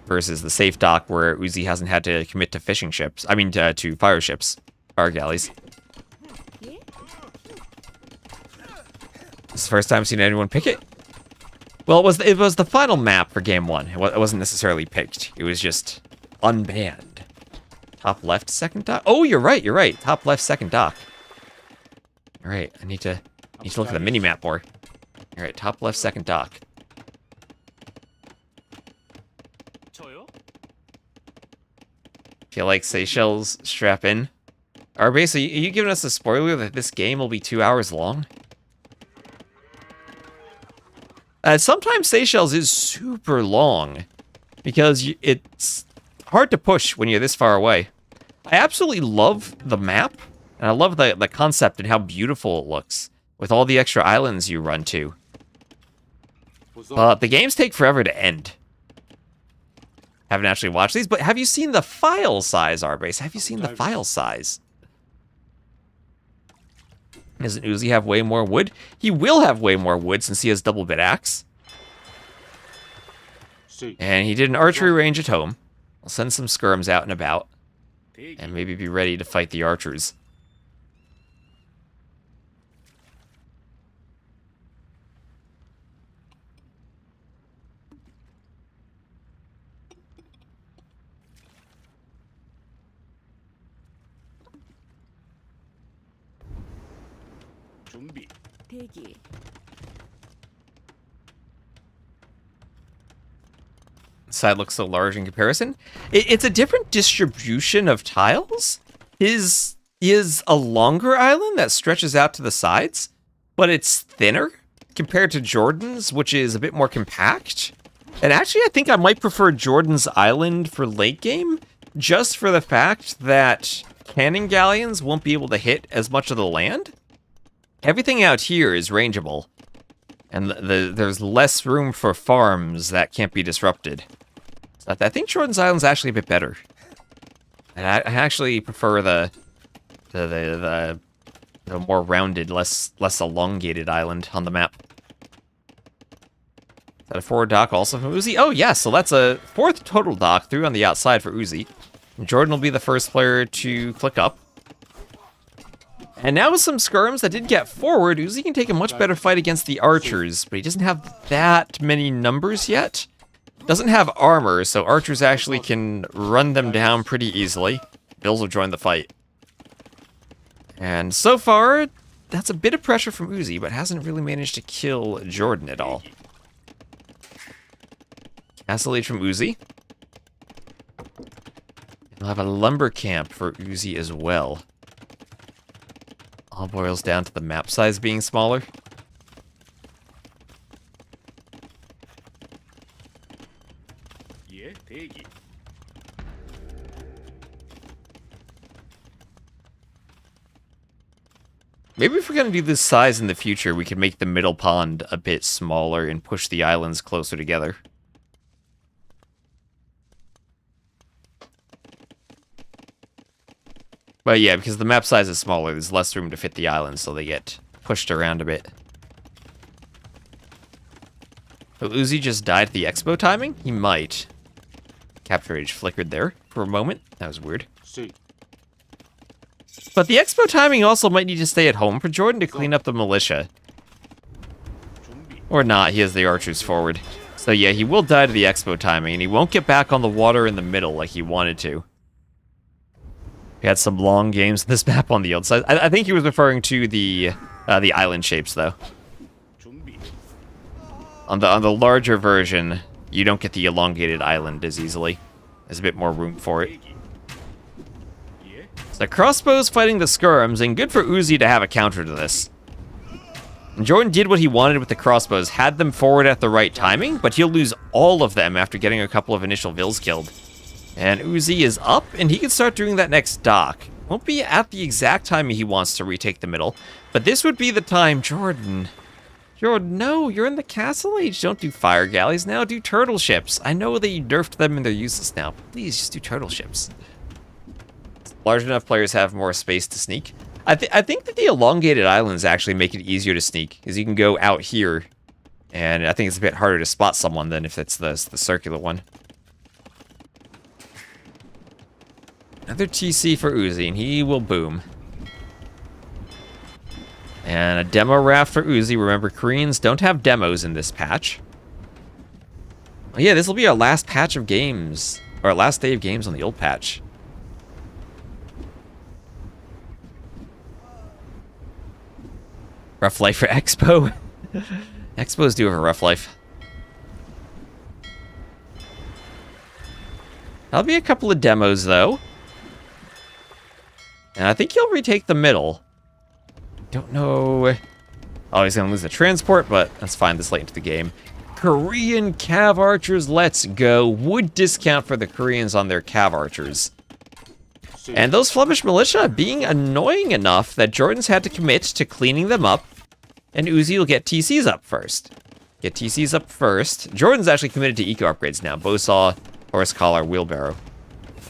Versus the safe dock where Uzzi hasn't had to commit to fishing ships. I mean, to fire ships. Fire galleys. This is the first time I've seen anyone pick it. Well, it was the final map for game 1. It wasn't necessarily picked. It was just unbanned. Top left, second dock. Oh, you're right. Top left, second dock. All right, I need to look at the mini map more. All right, top left, second dock. Feel like Seychelles strap in. Arbe, so are you giving us a spoiler that this game will be 2 hours long? Sometimes Seychelles is super long because it's hard to push when you're this far away. I absolutely love the map, and I love the concept and how beautiful it looks with all the extra islands you run to. But the games take forever to end. Haven't actually watched these, but have you seen the file size, Arbase? Have you seen the file size? Doesn't Uzzi have way more wood? He will have way more wood since he has double bit axe. And he did an archery range at home. I'll send some skirms out and about. And maybe be ready to fight the archers. 대기. Side looks so large in comparison. It's a different distribution of tiles. His is a longer island that stretches out to the sides, but it's thinner compared to JorDan's, which is a bit more compact. And actually, I think I might prefer JorDan's island for late game, just for the fact that cannon galleons won't be able to hit as much of the land. Everything out here is rangeable, and there's less room for farms that can't be disrupted. So I think JorDan's island's actually a bit better. And I actually prefer the more rounded, less elongated island on the map. Is that a 4 dock also from Uzzi? Oh, yeah, so that's a 4th total dock, 3 on the outside for Uzzi. JorDan will be the first player to click up. And now with some skirms that did get forward, Uzzi can take a much better fight against the archers, but he doesn't have that many numbers yet. Doesn't have armor, so archers actually can run them down pretty easily. Bills will join the fight. And so far, that's a bit of pressure from Uzzi, but hasn't really managed to kill JorDan at all. Castle Age from Uzzi. We'll have a lumber camp for Uzzi as well. All boils down to the map size being smaller. Maybe if we're going to do this size in the future, we could make the middle pond a bit smaller and push the islands closer together. But yeah, because the map size is smaller, there's less room to fit the islands, so they get pushed around a bit. Will Uzzi just died at the expo timing? He might. Capture Age flickered there for a moment. That was weird. But the expo timing also might need to stay at home for JorDan to clean up the militia. Or not, he has the archers forward. So yeah, he will die to the expo timing, and he won't get back on the water in the middle like he wanted to. We had some long games in this map on the old side. I think he was referring to the island shapes, though. On the larger version, you don't get the elongated island as easily. There's a bit more room for it. So the crossbows fighting the skirms, and good for Uzzi to have a counter to this. And JorDan did what he wanted with the crossbows, had them forward at the right timing, but he'll lose all of them after getting a couple of initial vills killed. And Uzzi is up, and he can start doing that next dock. Won't be at the exact time he wants to retake the middle, but this would be the time JorDan Jordan, no, you're in the castle age. Don't do fire galleys now. Do turtle ships. I know that you nerfed them and they're useless now. But please, just do turtle ships. Large enough players have more space to sneak. I think that the elongated islands actually make it easier to sneak, because you can go out here, and I think it's a bit harder to spot someone than if it's the circular one. Another TC for Uzzi, and he will boom. And a demo raft for Uzzi. Remember, Koreans don't have demos in this patch. Oh, yeah, this will be our last patch of games, or our last day of games on the old patch. Rough life for Expo. Expos do have a rough life. That'll be a couple of demos, though. And I think he'll retake the middle. Don't know. Oh, he's going to lose the transport, but that's fine this late into the game. Korean Cav Archers, let's go. Wood discount for the Koreans on their Cav Archers. And those Flemish militia being annoying enough that Jordan's had to commit to cleaning them up, and Uzzi will get TCs up first. Get TCs up first. Jordan's actually committed to eco upgrades now. Bowsaw, horse collar, wheelbarrow.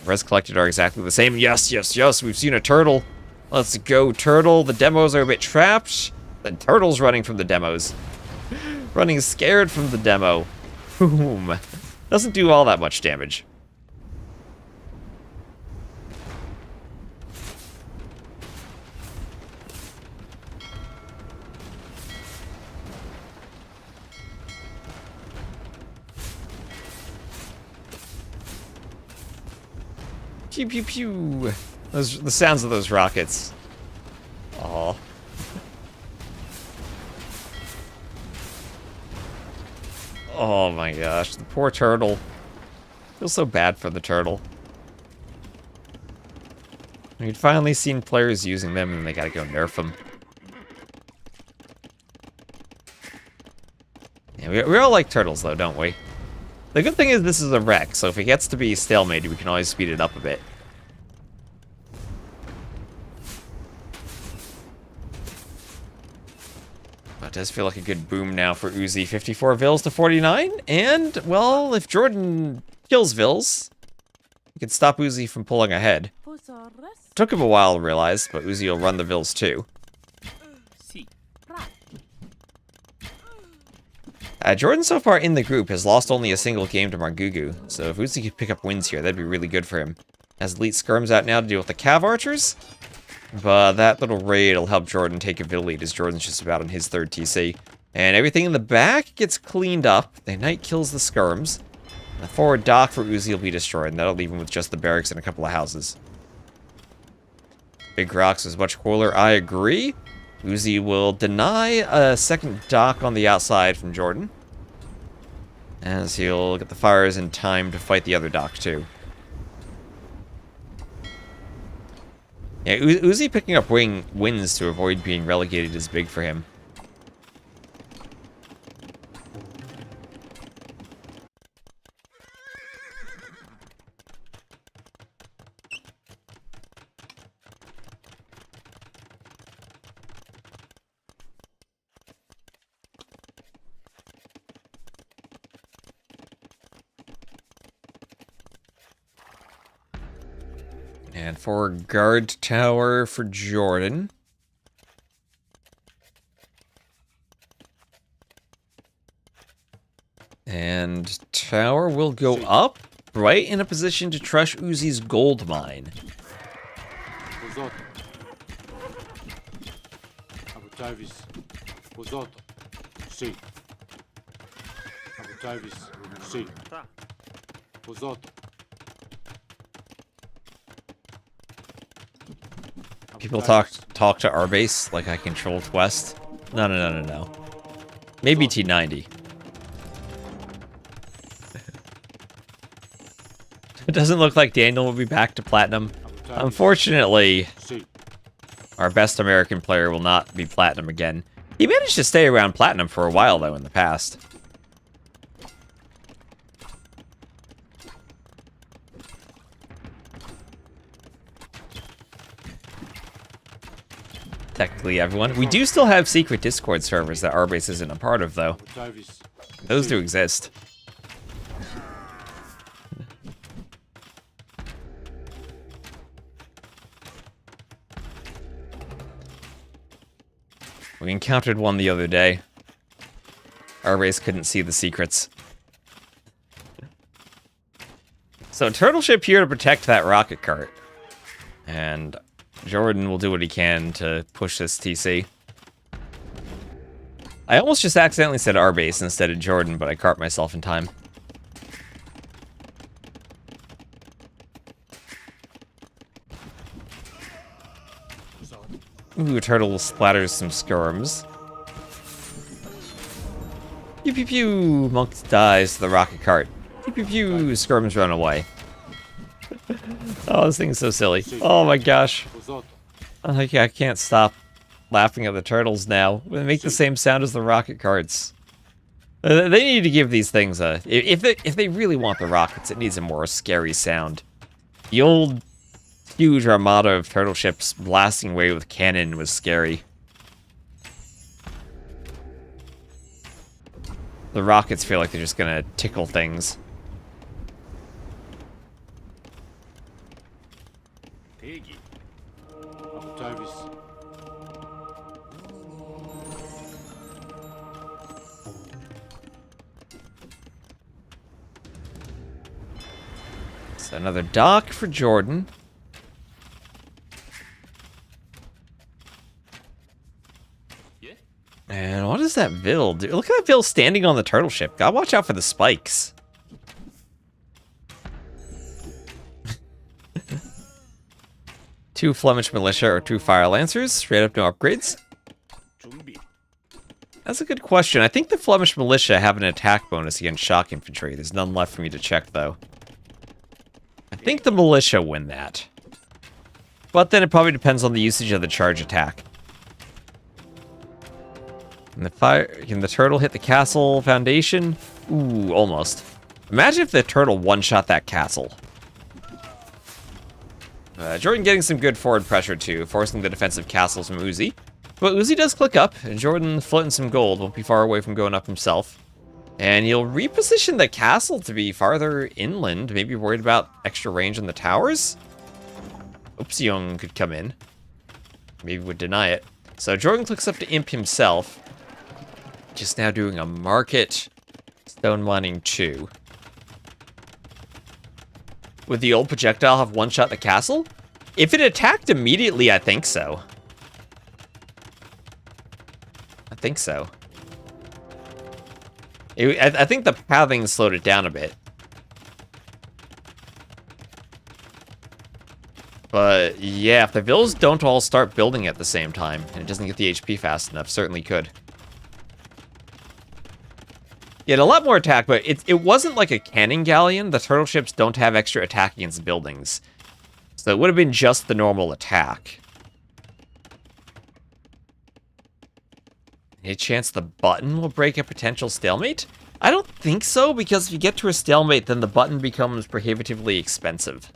Res collected are exactly the same. Yes, yes, yes, we've seen a turtle. Let's go, turtle. The demos are a bit trapped. The turtle's running from the demos. Running scared from the demo. Boom. Doesn't do all that much damage. Pew pew pew. The sounds of those rockets. Aw. Oh my gosh, the poor turtle. I feel so bad for the turtle. We'd finally seen players using them and they gotta go nerf them. Yeah, we all like turtles though, don't we? The good thing is this is a wreck, so if it gets to be stalemated, we can always speed it up a bit. But it does feel like a good boom now for Uzzi. 54 Vils to 49, and, well, if Jordan kills Vils, he can stop Uzzi from pulling ahead. Took him a while to realize, but Uzzi will run the Vils too. Jordan so far in the group has lost only a single game to Margugu, so if Uzzi could pick up wins here, that'd be really good for him. Has Elite Skirms out now to deal with the Cav Archers, but that little raid will help Jordan take a Vil lead as Jordan's just about on his third TC. And everything in the back gets cleaned up. The Knight kills the Skirms. The forward dock for Uzzi will be destroyed, and that'll leave him with just the barracks and a couple of houses. Big Rocks is much cooler, I agree. Uzzi will deny a second dock on the outside from Jordan, as he'll get the fires in time to fight the other dock too. Yeah, Uzzi picking up wins to avoid being relegated is big for him. And for guard tower for Jordan. And tower will go up, right in a position to trush Uzzi's gold mine. People talk to our base like I controlled West. No. Maybe T90. It doesn't look like Daniel will be back to Platinum. Unfortunately, our best American player will not be Platinum again. He managed to stay around Platinum for a while, though, in the past. technically everyone. We do still have secret Discord servers that our base isn't a part of, though. Those do exist. We encountered one the other day. Our base couldn't see the secrets. So Turtle Ship here to protect that rocket cart. And JorDan will do what he can to push this TC. I almost just accidentally said our base instead of JorDan, but I caught myself in time. Ooh, Turtle splatters some skirms. Pew pew pew! Monk dies to the rocket cart. Pew pew pew! Skirms run away. Oh, this thing is so silly. Oh my gosh. I can't stop laughing at the turtles now. They make the same sound as the rocket carts. They need to give these things a... If they really want the rockets, it needs a more scary sound. The old huge armada of turtle ships blasting away with cannon was scary. The rockets feel like they're just gonna tickle things. So another dock for JorDan. And what does that Vil do? Look at that Vil standing on the turtle ship. Gotta watch out for the spikes. Two Flemish militia or two fire lancers. Straight up no upgrades. That's a good question. I think the Flemish militia have an attack bonus against shock infantry. There's none left for me to check, though. I think the militia win that. But then it probably depends on the usage of the charge attack. Can the turtle hit the castle foundation? Ooh, almost. Imagine if the turtle one-shot that castle. JorDan getting some good forward pressure too, forcing the defensive castles from Uzzi. But Uzzi does click up, and JorDan floating some gold won't be far away from going up himself. And he'll reposition the castle to be farther inland, maybe worried about extra range on the towers? Upsiong could come in. Maybe would deny it. So JorDan clicks up to imp himself. Just now doing a market stone mining 2. Would the old projectile have one-shot the castle? If it attacked immediately, I think so. I think so. I think the pathing slowed it down a bit. But yeah, if the Vils don't all start building at the same time, and it doesn't get the HP fast enough, certainly could. Yeah, a lot more attack, but it wasn't like a cannon galleon. The turtle ships don't have extra attack against buildings. So it would have been just the normal attack. Any chance the button will break a potential stalemate? I don't think so, because if you get to a stalemate, then the button becomes prohibitively expensive.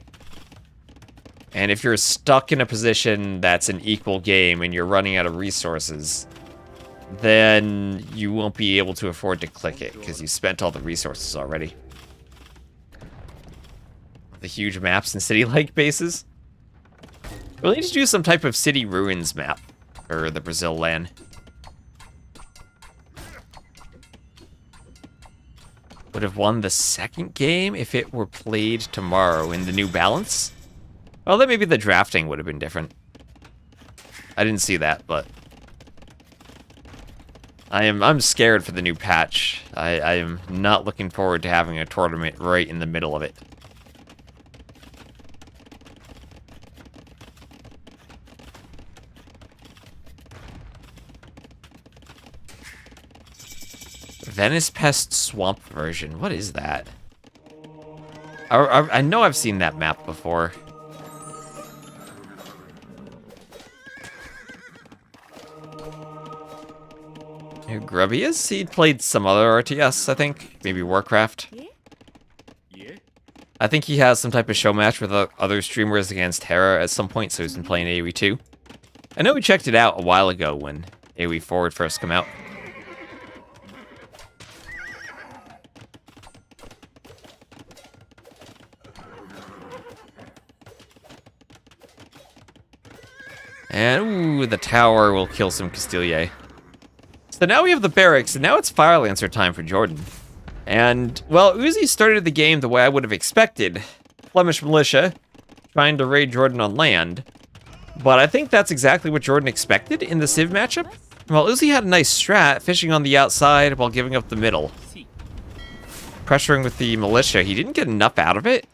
And if you're stuck in a position that's an equal game and you're running out of resources, then you won't be able to afford to click it, because you spent all the resources already. The huge maps and city-like bases. We'll need to do some type of city ruins map for the Brazil land. Would have won the second game if it were played tomorrow in the new balance. Well, then maybe the drafting would have been different. I didn't see that, but I'm scared for the new patch. I am not looking forward to having a tournament right in the middle of it. Venice Pest Swamp version. What is that? I know I've seen that map before. Who Grubby is? He played some other RTS, I think. Maybe Warcraft. Yeah. I think he has some type of show match with other streamers against Terra at some point, so he's been playing AoE too. I know we checked it out a while ago when AoE Forward first came out. And, ooh, the tower will kill some Castilier. So now we have the barracks, and now it's Fire Lancer time for JorDan. And, well, Uzzi started the game the way I would have expected. Flemish militia, trying to raid JorDan on land. But I think that's exactly what JorDan expected in the Civ matchup. Well, Uzzi had a nice strat, fishing on the outside while giving up the middle. Pressuring with the militia, he didn't get enough out of it.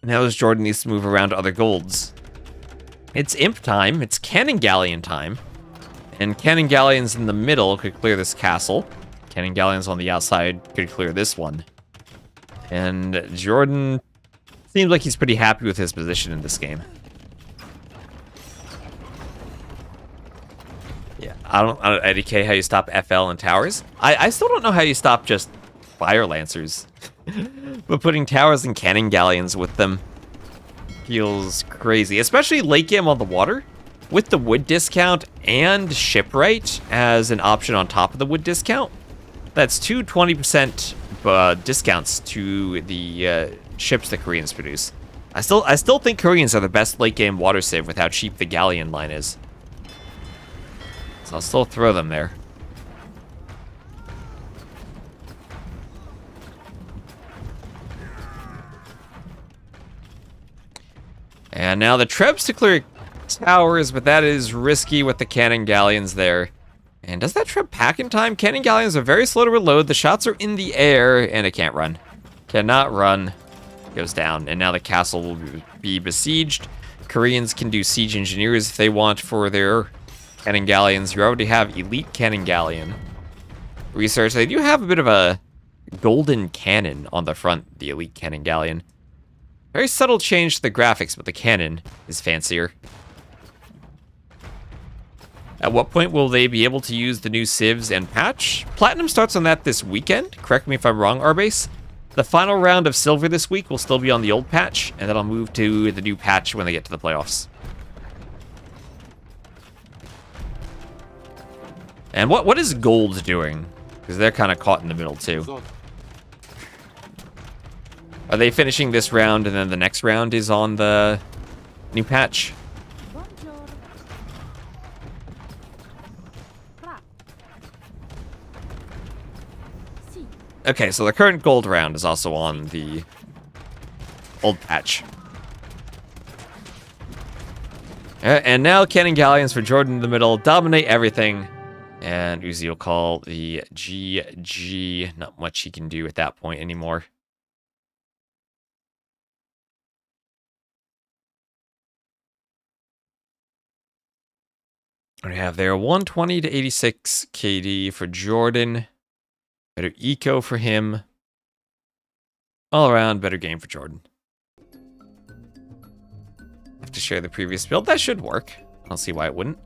Now as JorDan needs to move around to other golds. It's imp time, it's cannon galleon time. And cannon galleons in the middle could clear this castle. Cannon galleons on the outside could clear this one. And JorDan seems like he's pretty happy with his position in this game. Yeah, I don't IDK how you stop FL and towers. I still don't know how you stop just Fire Lancers. But putting towers and cannon galleons with them feels crazy, especially late game on the water with the wood discount and shipwright as an option on top of the wood discount. That's two 20% discounts to the ships the Koreans produce. I still think Koreans are the best late game water civ with how cheap the galleon line is. So I'll still throw them there. And now the Trebs to clear towers, but that is risky with the cannon galleons there. And does that Treb pack in time? Cannon galleons are very slow to reload. The shots are in the air, and it can't run. Cannot run. Goes down. And now the castle will be besieged. Koreans can do siege engineers if they want for their cannon galleons. You already have elite cannon galleon. Research. They do have a bit of a golden cannon on the front, the elite cannon galleon. Very subtle change to the graphics, but the cannon is fancier. At what point will they be able to use the new civs and patch? Platinum starts on that this weekend. Correct me if I'm wrong, Arbase. The final round of silver this week will still be on the old patch, and then I'll move to the new patch when they get to the playoffs. And what is gold doing? Because they're kind of caught in the middle too. Are they finishing this round and then the next round is on the new patch? Okay, so the current gold round is also on the old patch. And now cannon galleons for JorDan in the middle, dominate everything. And Uzzi will call the GG. Not much he can do at that point anymore. We have there 120 to 86 KD for JorDan. Better eco for him. All around, better game for JorDan. Have to share the previous build. That should work. I don't see why it wouldn't.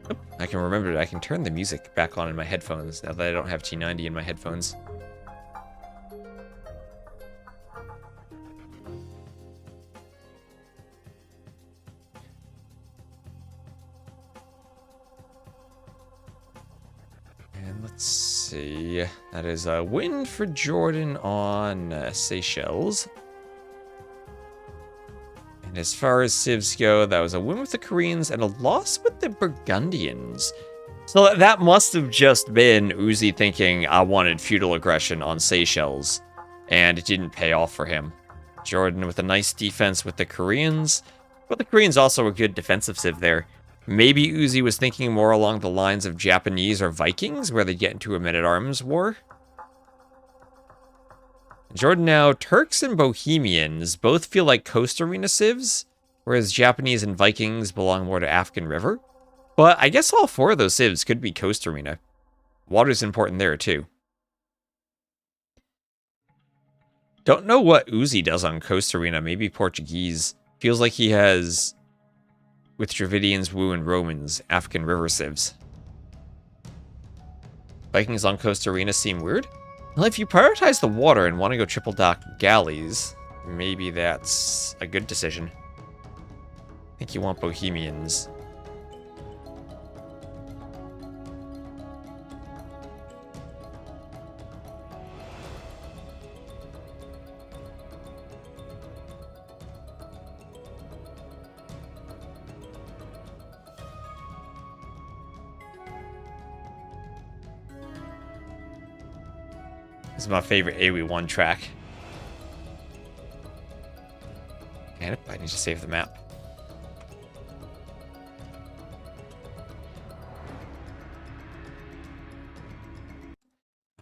Oh, I can remember that I can turn the music back on in my headphones now that I don't have T90 in my headphones. Let's see. That is a win for JorDan on Seychelles. And as far as civs go, that was a win with the Koreans and a loss with the Burgundians. So that must have just been Uzzi thinking I wanted feudal aggression on Seychelles, and it didn't pay off for him. JorDan with a nice defense with the Koreans, but the Koreans also a good defensive civ there. Maybe Uzzi was thinking more along the lines of Japanese or Vikings, where they get into a men-at-arms war. JorDan now, Turks and Bohemians both feel like coast arena civs, whereas Japanese and Vikings belong more to Afghan River. But I guess all four of those civs could be coast arena. Water's important there too. Don't know what Uzzi does on coast arena, maybe Portuguese. Feels like he has, with Dravidians, Wu, and Romans, Afghan River civs. Vikings on coast arena seem weird. Well, if you prioritize the water and want to go triple dock galleys, maybe that's a good decision. I think you want Bohemians. This is my favorite AoE1 track. And I need to save the map.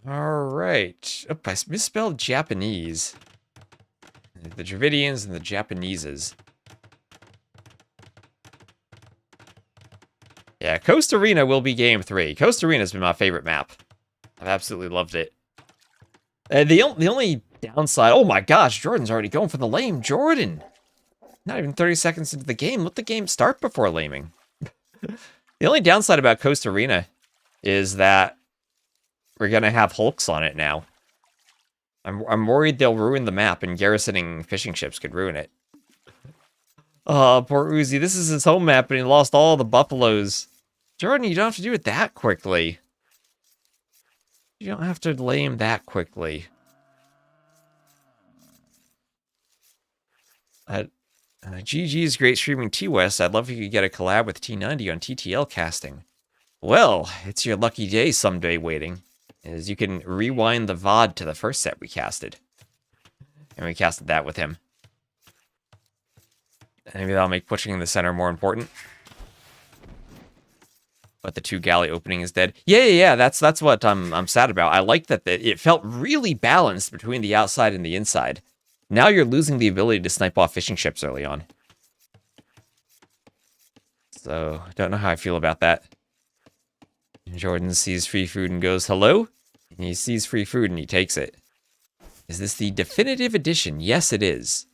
Alright. Oh, I misspelled Japanese. The Dravidians and the Japaneses. Yeah, Coast Arena will be game 3. Coast Arena's been my favorite map. I've absolutely loved it. The only downside... Oh my gosh, Jordan's already going for the lame. Jordan! Not even 30 seconds into the game. Let the game start before laming. The only downside about Coast Arena is that we're going to have hulks on it now. I'm worried they'll ruin the map, and garrisoning fishing ships could ruin it. Oh, poor Uzzi. This is his home map, and he lost all the buffaloes. Jordan, you don't have to do it that quickly. You don't have to lame that quickly. GG's great streaming T-West. I'd love if you could get a collab with T90 on TTL casting. Well, it's your lucky day someday waiting, as you can rewind the VOD to the first set we casted. And we casted that with him. Maybe that'll make pushing in the center more important. But the 2 galley opening is dead. Yeah, that's what I'm sad about. I like that it felt really balanced between the outside and the inside. Now you're losing the ability to snipe off fishing ships early on. So, I don't know how I feel about that. Jordan sees free food and goes, hello? And he sees free food and he takes it. Is this the definitive edition? Yes, it is.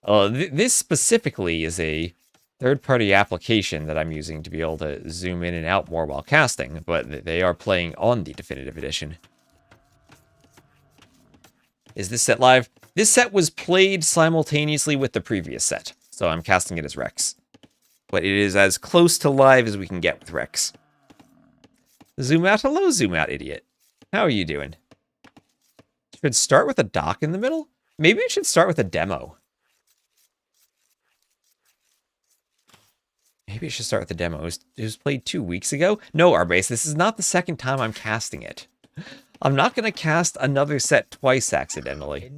This specifically is a third-party application that I'm using to be able to zoom in and out more while casting, but they are playing on the definitive edition. Is this set live? This set was played simultaneously with the previous set, so I'm casting it as Rex. But it is as close to live as we can get with Rex. Zoom out. Hello, zoom out, idiot. How are you doing? Should start with a dock in the middle? Maybe it should start with a demo. Maybe it should start with the demo. It was played 2 weeks ago. No, Arbase, this is not the second time I'm casting it. I'm not going to cast another set twice accidentally.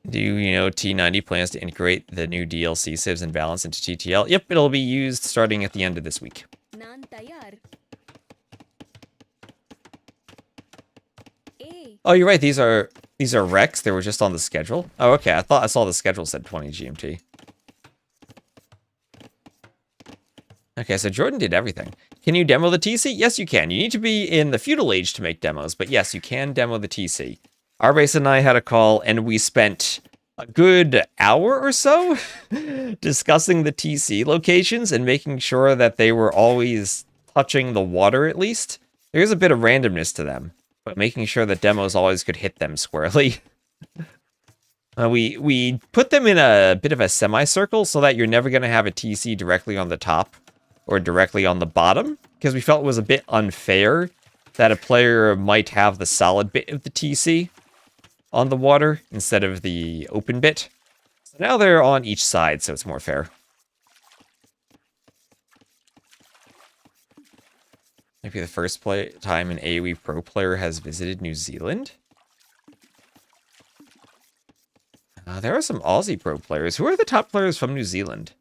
Do you know T90 plans to integrate the new DLC Civs and Balance into TTL? Yep, it'll be used starting at the end of this week. Oh, you're right. These are Rex. They were just on the schedule. Oh, okay. I thought I saw the schedule said 20 GMT. Okay, so Jordan did everything. Can you demo the TC? Yes, you can. You need to be in the feudal age to make demos, but yes, you can demo the TC. Arbase and I had a call, and we spent a good hour or so discussing the TC locations and making sure that they were always touching the water at least. There is a bit of randomness to them, but making sure that demos always could hit them squarely. We put them in a bit of a semicircle so that you're never going to have a TC directly on the top or directly on the bottom, because we felt it was a bit unfair that a player might have the solid bit of the TC on the water instead of the open bit. So now they're on each side, so it's more fair. Maybe the first time an AoE Pro player has visited New Zealand? There are some Aussie Pro players. Who are the top players from New Zealand?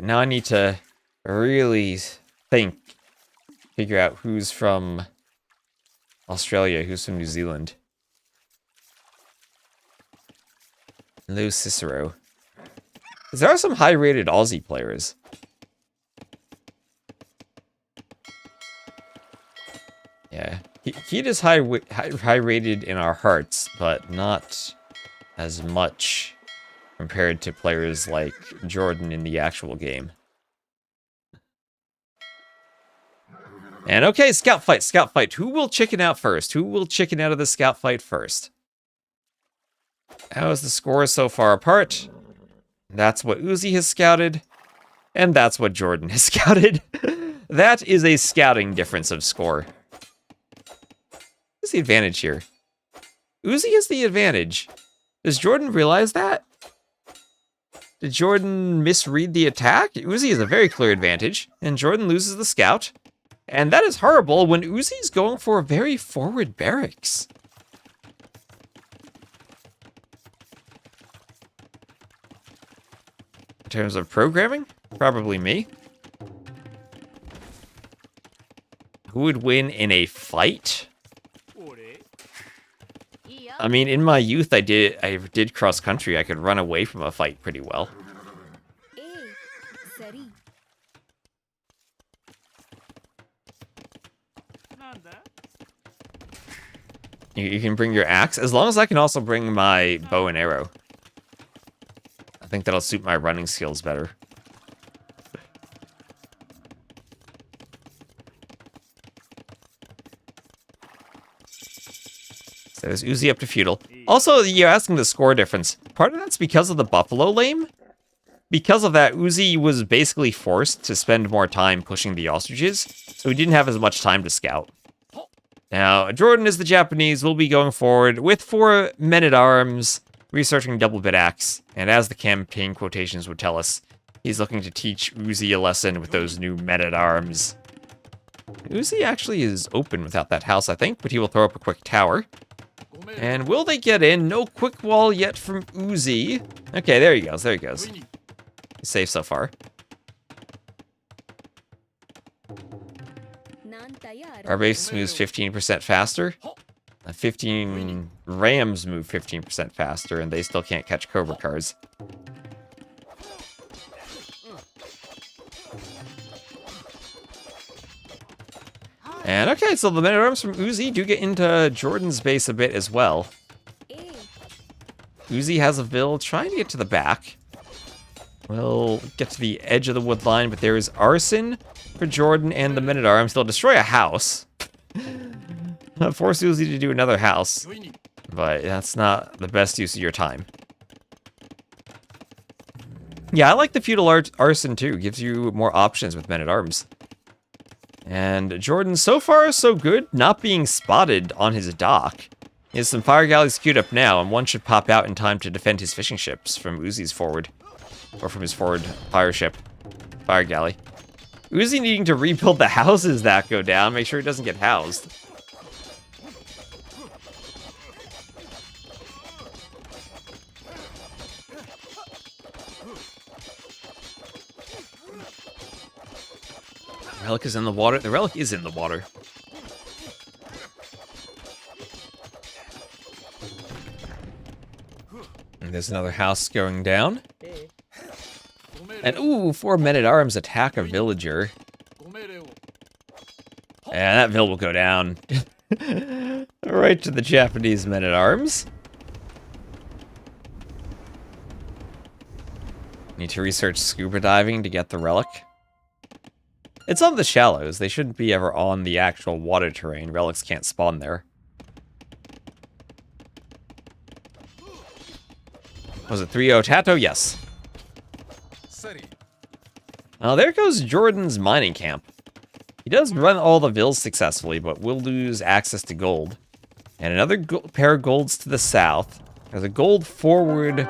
Now I need to really figure out who's from Australia, who's from New Zealand. Hello, Cicero. There are some high-rated Aussie players. Yeah, Heat is high-rated in our hearts, but not as much compared to players like Jordan in the actual game. And okay, scout fight, scout fight. Who will chicken out first? Who will chicken out of the scout fight first? How is the score so far apart? That's what Uzzi has scouted. And that's what JorDan has scouted. That is a scouting difference of score. What's the advantage here? Uzzi has the advantage. Does JorDan realize that? Did JorDan misread the attack? Uzzi has a very clear advantage, and JorDan loses the scout. And that is horrible when Uzzi's going for a very forward barracks. In terms of programming, probably me. Who would win in a fight? I mean, in my youth, I did cross country. I could run away from a fight pretty well. You can bring your axe, as long as I can also bring my bow and arrow. I think that'll suit my running skills better. So there's Uzzi up to feudal. Also, you're asking the score difference. Part of that's because of the buffalo lame. Because of that, Uzzi was basically forced to spend more time pushing the ostriches, so he didn't have as much time to scout. Now, JorDan is the Japanese. We'll be going forward with 4 men-at-arms, researching double-bit axe, and as the campaign quotations would tell us, he's looking to teach Uzzi a lesson with those new men-at-arms. Uzzi actually is open without that house, I think, but he will throw up a quick tower. And will they get in? No quick wall yet from Uzzi. Okay, there he goes, there he goes. He's safe so far. Our base moves 15% faster. 15 rams move 15% faster, and they still can't catch Cobra cars. And okay, so the men-at-arms from Uzzi do get into JorDan's base a bit as well. Uzzi has a Vil trying to get to the back. We'll get to the edge of the wood line, but there is arson for JorDan and the men-at-arms. They'll destroy a house. Force Uzzi to do another house. But that's not the best use of your time. Yeah, I like the feudal arson too. Gives you more options with men-at-arms. And JorDan, so far, so good. Not being spotted on his dock. He has some fire galleys queued up now, and one should pop out in time to defend his fishing ships from Uzzi's forward. Or from his forward fire ship. Fire galley. Uzzi needing to rebuild the houses that go down. Make sure he doesn't get housed. Relic is in the water. The relic is in the water. And there's another house going down. And ooh, 4 men-at-arms attack a villager. And that Vil will go down. Right to the Japanese men-at-arms. Need to research scuba diving to get the relic. It's on the shallows. They shouldn't be ever on the actual water terrain. Relics can't spawn there. Was it 3-0 TaToH? Yes. Now there goes JorDan's mining camp. He does run all the Vils successfully, but will lose access to gold. And another pair of golds to the south. There's a gold forward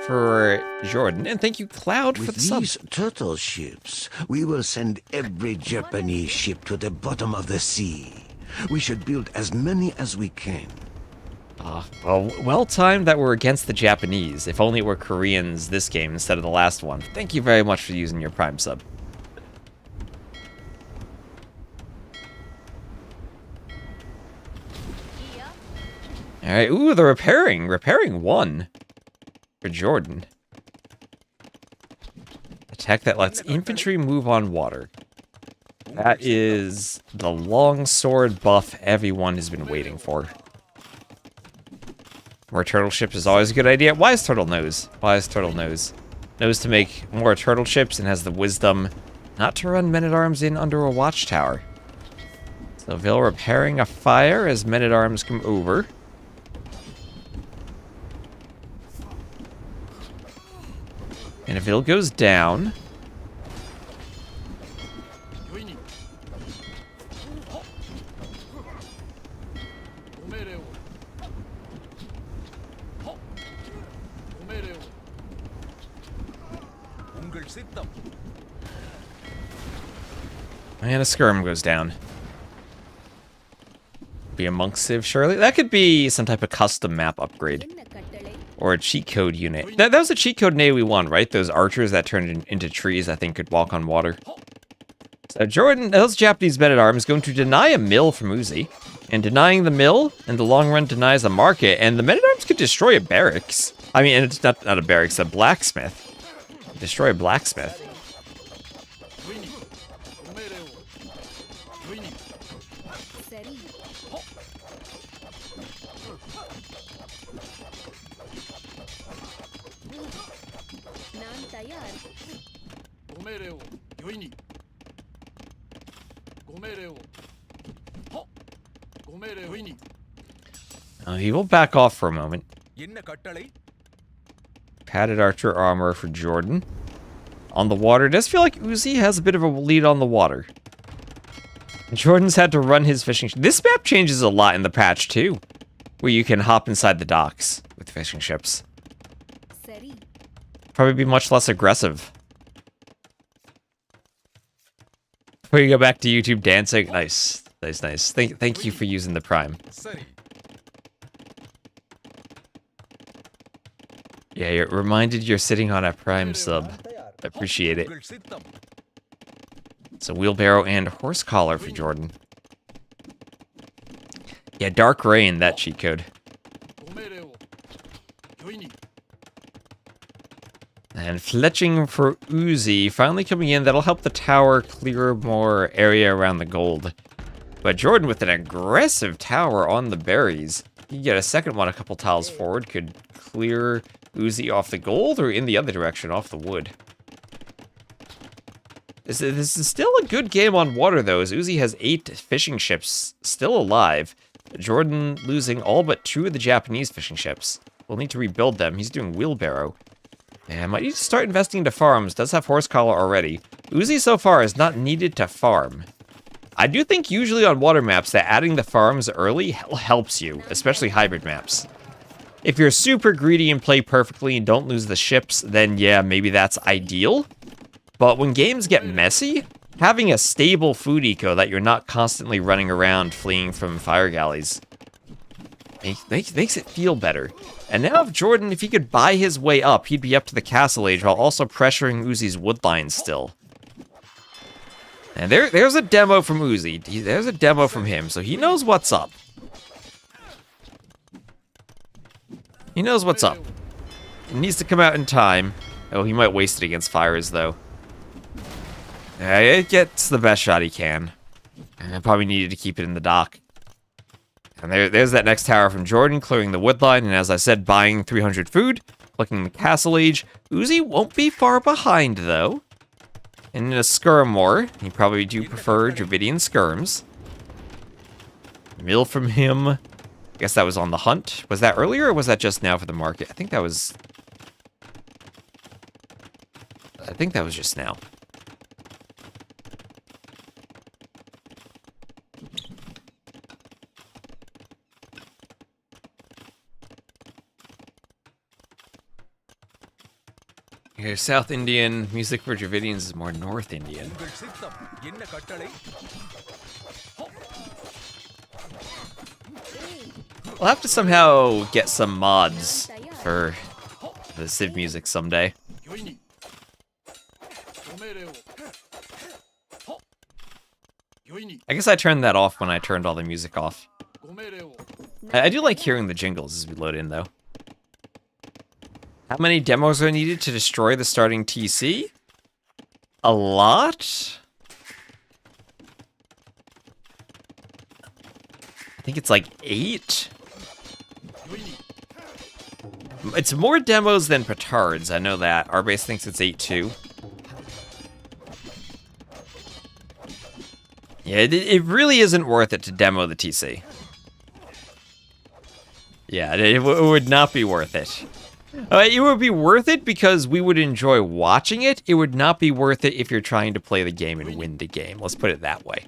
for JorDan. And thank you, Cloud, for the sub. With these turtle ships, we will send every Japanese ship to the bottom of the sea. We should build as many as we can. Well timed that we're against the Japanese. If only it were Koreans this game instead of the last one. Thank you very much for using your Prime sub. Alright, ooh, the repairing. Repairing 1 for JorDan. A tech that lets infantry move on water. That is the longsword buff everyone has been waiting for. More turtle ships is always a good idea. Wise Turtle knows. Wise Turtle knows. Knows to make more turtle ships and has the wisdom not to run men-at-arms in under a watchtower. So Vil repairing a fire as men-at-arms come over. And Vil goes down. And a skirm goes down. Be a monk civ, surely? That could be some type of custom map upgrade. Or a cheat code unit. That was a cheat code in AoE 1, right? Those archers that turned into trees, I think, could walk on water. So JorDan, those Japanese men-at-arms, going to deny a mill from Uzzi. And denying the mill, in the long run, denies a market. And the men-at-arms could destroy a barracks. I mean, and it's not a barracks, a blacksmith. Destroy a blacksmith. He will back off for a moment. Padded archer armor for JorDan. On the water, it does feel like Uzzi has a bit of a lead on the water. JorDan's had to run his fishing. This map changes a lot in the patch too, where you can hop inside the docks with fishing ships. Probably be much less aggressive. Before you go back to YouTube dancing, nice. Thank you for using the Prime. Yeah, you're reminded you're sitting on a Prime sub. I appreciate it. It's a wheelbarrow and horse collar for JorDan. Yeah, Dark Rain, that cheat code. And fletching for Uzzi, finally coming in. That'll help the tower clear more area around the gold. But JorDan with an aggressive tower on the berries. You get a second one a couple tiles forward, could clear Uzzi off the gold or in the other direction, off the wood. This is still a good game on water, though, as Uzzi has 8 fishing ships still alive. JorDan losing all but 2 of the Japanese fishing ships. We'll need to rebuild them. He's doing wheelbarrow. Yeah, might need to start investing into farms. Does have horse collar already. Uzzi so far is not needed to farm. I do think usually on water maps that adding the farms early helps you, especially hybrid maps. If you're super greedy and play perfectly and don't lose the ships, then yeah, maybe that's ideal. But when games get messy, having a stable food eco that you're not constantly running around fleeing from fire galleys makes it feel better. And now if JorDan, if he could buy his way up, he'd be up to the castle age while also pressuring Uzzi's wood lines still. And there's a demo from Uzzi. There's a demo from him, so he knows what's up. He knows what's up. It needs to come out in time. Oh, he might waste it against fires, though. It gets the best shot he can. And I probably needed to keep it in the dock. And there's that next tower from JorDan, clearing the wood line, and as I said, buying 300 food, clicking the castle age. Uzzi won't be far behind, though. And in a skirm war, you probably do prefer Dravidian skirms. Mill from him. I guess that was on the hunt. Was that earlier, or was that just now for the market? I think that was just now. Okay, South Indian music for Dravidians is more North Indian. We'll have to somehow get some mods for the Civ music someday. I guess I turned that off when I turned all the music off. I do like hearing the jingles as we load in, though. How many demos are needed to destroy the starting TC? A lot? I think it's like 8. It's more demos than petards, I know that. Our base thinks it's 8 too. Yeah, it really isn't worth it to demo the TC. Yeah, it would not be worth it. It would be worth it because we would enjoy watching it. It would not be worth it if you're trying to play the game and win the game. Let's put it that way.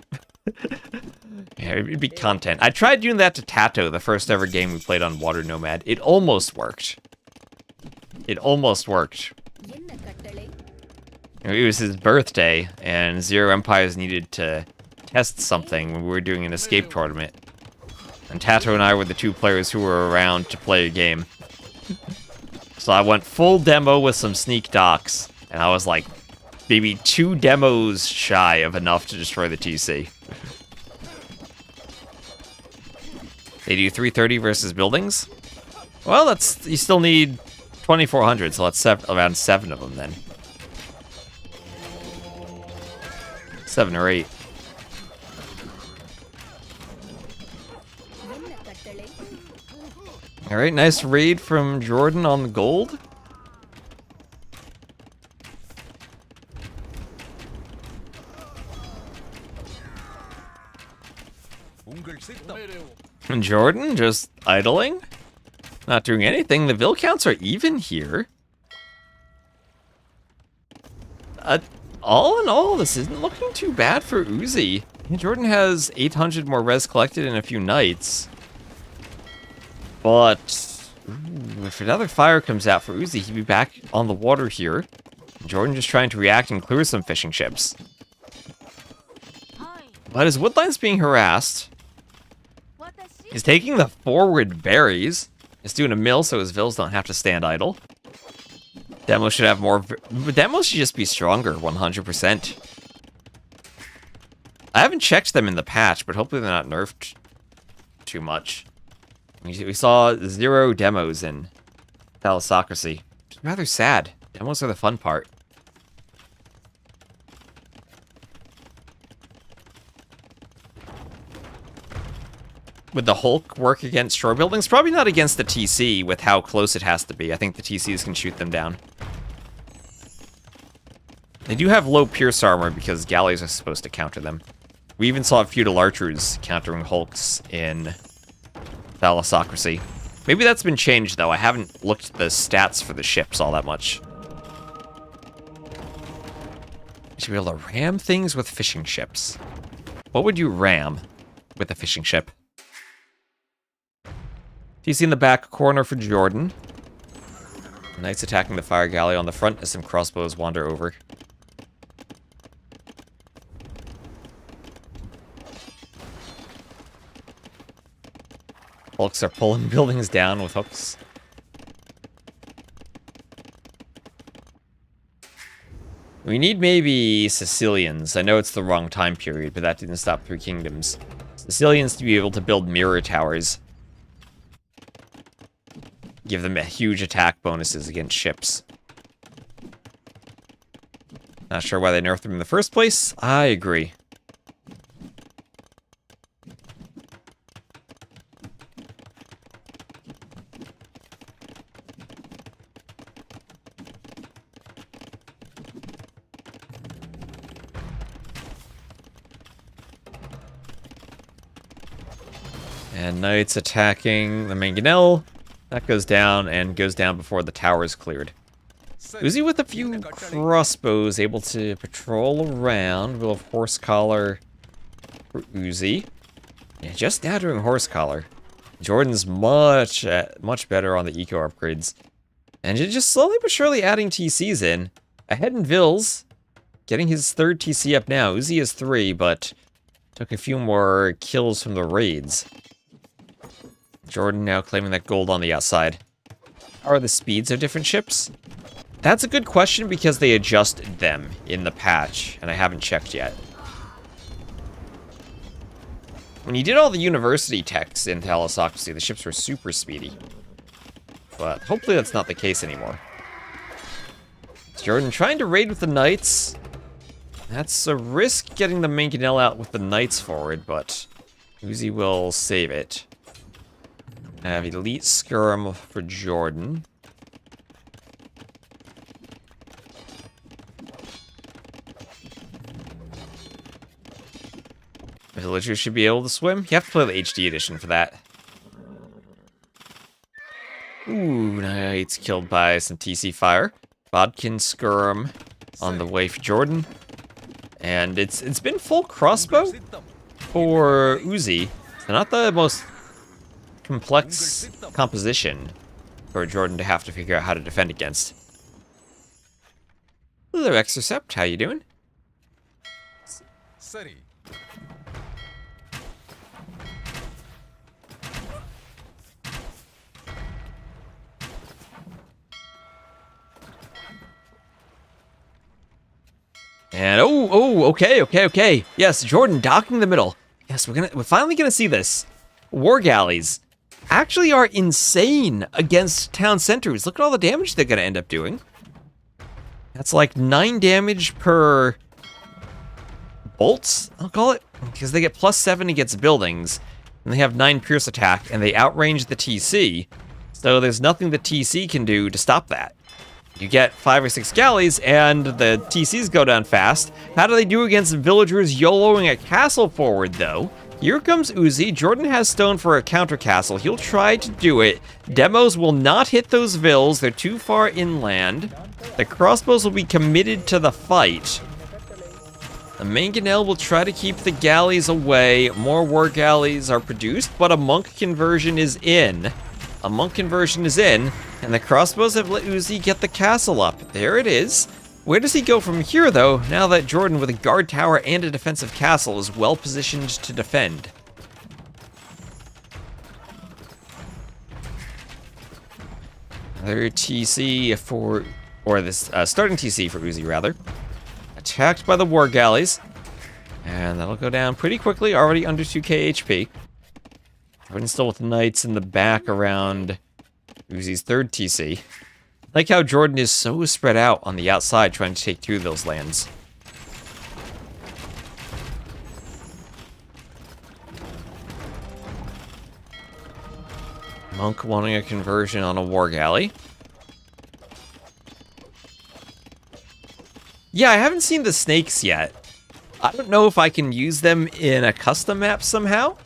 Yeah, it'd be content. I tried doing that to TaToH, the first ever game we played on Water Nomad. It almost worked. It almost worked. It was his birthday, and Zero Empires needed to test something when we were doing an escape tournament. And TaToH and I were the two players who were around to play a game. So I went full demo with some sneak docks, and I was like maybe 2 demos shy of enough to destroy the TC. They do 330 versus buildings? Well, you still need 2,400, so that's around 7 of them then. 7 or 8. Alright, nice raid from JorDan on the gold. And JorDan just idling. Not doing anything. The Vil counts are even here. All in all, this isn't looking too bad for Uzzi. JorDan has 800 more res collected in a few nights. But if another fire comes out for Uzzi, he'd be back on the water here. JorDan just trying to react and clear some fishing ships. But his woodline's being harassed. He's taking the forward berries. He's doing a mill so his Vils don't have to stand idle. Demo should have more... Demo should just be stronger, 100%. I haven't checked them in the patch, but hopefully they're not nerfed too much. We saw 0 demos in Thalassocracy. It's rather sad. Demos are the fun part. Would the Hulk work against shore buildings? Probably not against the TC with how close it has to be. I think the TCs can shoot them down. They do have low pierce armor because galleys are supposed to counter them. We even saw feudal archers countering Hulks in Thalassocracy. Maybe that's been changed, though. I haven't looked at the stats for the ships all that much. You should be able to ram things with fishing ships. What would you ram with a fishing ship? TC in the back corner for JorDan. Knights attacking the fire galley on the front as some crossbows wander over. Hulks are pulling buildings down with hooks. We need maybe Sicilians. I know it's the wrong time period, but that didn't stop 3 Kingdoms. Sicilians to be able to build mirror towers. Give them a huge attack bonuses against ships. Not sure why they nerfed them in the first place. I agree. And Knights attacking the Mangonel. That goes down and goes down before the tower is cleared. Uzzi with a few crossbows, able to patrol around. We'll have Horse Collar for Uzzi. Yeah, just now doing Horse Collar. JorDan's much better on the eco upgrades. And just slowly but surely adding TCs in. Ahead in Vils, getting his 3rd TC up now. Uzzi has 3, but took a few more kills from the raids. JorDan now claiming that gold on the outside. How are the speeds of different ships? That's a good question because they adjusted them in the patch, and I haven't checked yet. When you did all the university techs in Thalassocracy, the ships were super speedy. But hopefully that's not the case anymore. It's JorDan trying to raid with the Knights. That's a risk getting the Mangonel out with the Knights forward, but Uzzi will save it. I have Elite Skirm for JorDan. Villagers should be able to swim. You have to play the HD edition for that. Ooh, Knight's killed by some TC fire. Bodkin skirm on the way for JorDan. And it's been full crossbow for Uzzi. So not the most complex composition for JorDan to have to figure out how to defend against. Hello, Exorcept. How you doing? Sorry. And okay. Yes, JorDan docking the middle. Yes, we're finally gonna see this. War galleys actually are insane against town centers. Look at all the damage they're gonna end up doing. That's like 9 damage per bolts, I'll call it, because they get +7 against buildings, and they have 9 pierce attack, and they outrange the TC. So there's nothing the TC can do to stop that. You get 5 or 6 galleys, and the TCs go down fast. How do they do against villagers YOLOing a castle forward, though? Here comes Uzzi. JorDan has stone for a counter castle. He'll try to do it. Demos will not hit those vills. They're too far inland. The crossbows will be committed to the fight. The mangonel will try to keep the galleys away. More war galleys are produced, but a monk conversion is in. And the crossbows have let Uzzi get the castle up. There it is. Where does he go from here, though, now that JorDan, with a guard tower and a defensive castle, is well positioned to defend? Another TC for, or this starting TC for Uzzi, rather. Attacked by the war galleys. And that'll go down pretty quickly, already under 2k HP. JorDan's still with the knights in the back around Uzzi's third TC. I like how JorDan is so spread out on the outside trying to take 2 of those lands. Monk wanting a conversion on a war galley. Yeah, I haven't seen the snakes yet. I don't know if I can use them in a custom map somehow.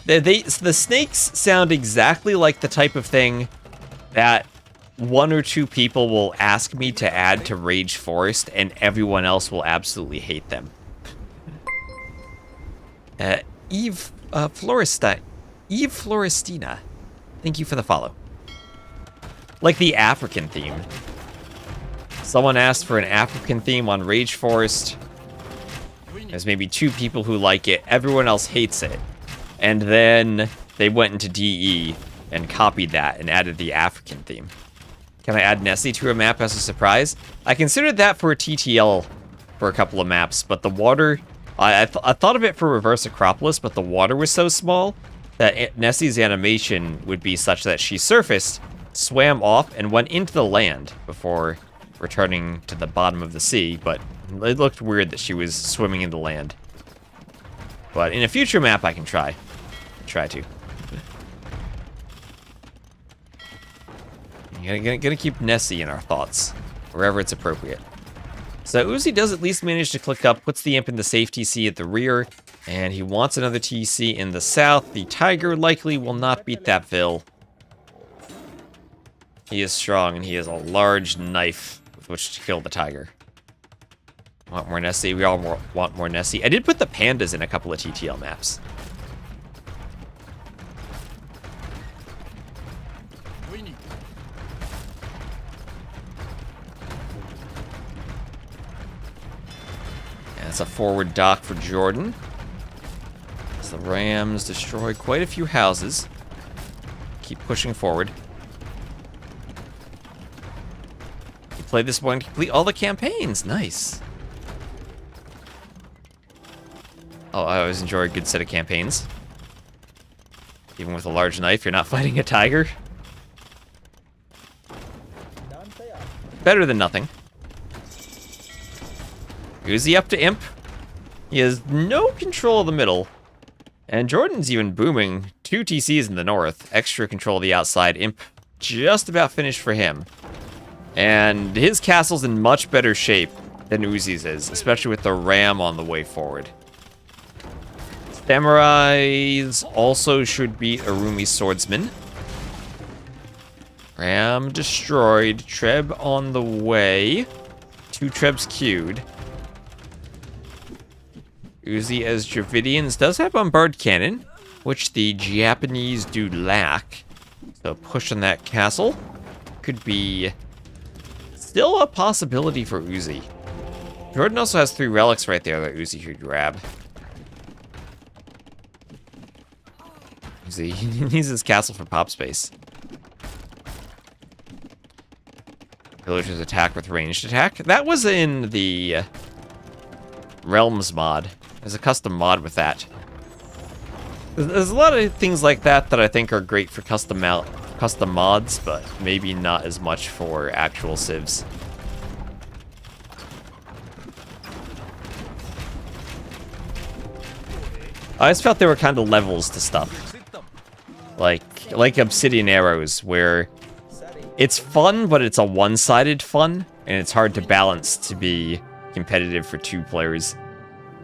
The snakes sound exactly like the type of thing that 1 or 2 people will ask me to add to Rage Forest, and everyone else will absolutely hate them. Eve Florestina, thank you for the follow. Like the African theme. Someone asked for an African theme on Rage Forest. There's maybe 2 people who like it. Everyone else hates it. And then they went into DE and copied that and added the African theme. Can I add Nessie to a map as a surprise? I considered that for a TTL for a couple of maps, but the water... I thought of it for Reverse Acropolis, but the water was so small that Nessie's animation would be such that she surfaced, swam off, and went into the land before returning to the bottom of the sea, but it looked weird that she was swimming in the land. But in a future map, I can try to. Gonna keep Nessie in our thoughts, wherever it's appropriate. So Uzzi does at least manage to click up, puts the imp in the safe TC at the rear, and he wants another TC in the south. The tiger likely will not beat that Vil. He is strong, and he has a large knife with which to kill the tiger. Want more Nessie? We all want more Nessie. I did put the pandas in a couple of TTL maps. And it's a forward dock for JorDan. As the Rams destroy quite a few houses. Keep pushing forward. You play this one to complete all the campaigns. Nice. Oh, I always enjoy a good set of campaigns. Even with a large knife, you're not fighting a tiger. Better than nothing. Uzzi up to imp. He has no control of the middle. And JorDan's even booming 2 TCs in the north. Extra control of the outside. Imp just about finished for him. And his castle's in much better shape than Uzzi's is, especially with the ram on the way forward. Samurais also should beat Arumi Swordsman. Ram destroyed. Treb on the way. 2 Trebs queued. Uzzi as Dravidians does have bombard cannon, which the Japanese do lack. So pushing that castle could be still a possibility for Uzzi. JorDan also has 3 relics right there that Uzzi could grab. Uzzi needs his castle for pop space. Villagers attack with ranged attack. That was in the Realms mod. There's a custom mod with that. There's a lot of things like that that I think are great for custom mods, but maybe not as much for actual civs. I always felt there were kind of levels to stuff. Like Obsidian Arrows, where it's fun, but it's a one-sided fun, and it's hard to balance to be competitive for 2 players.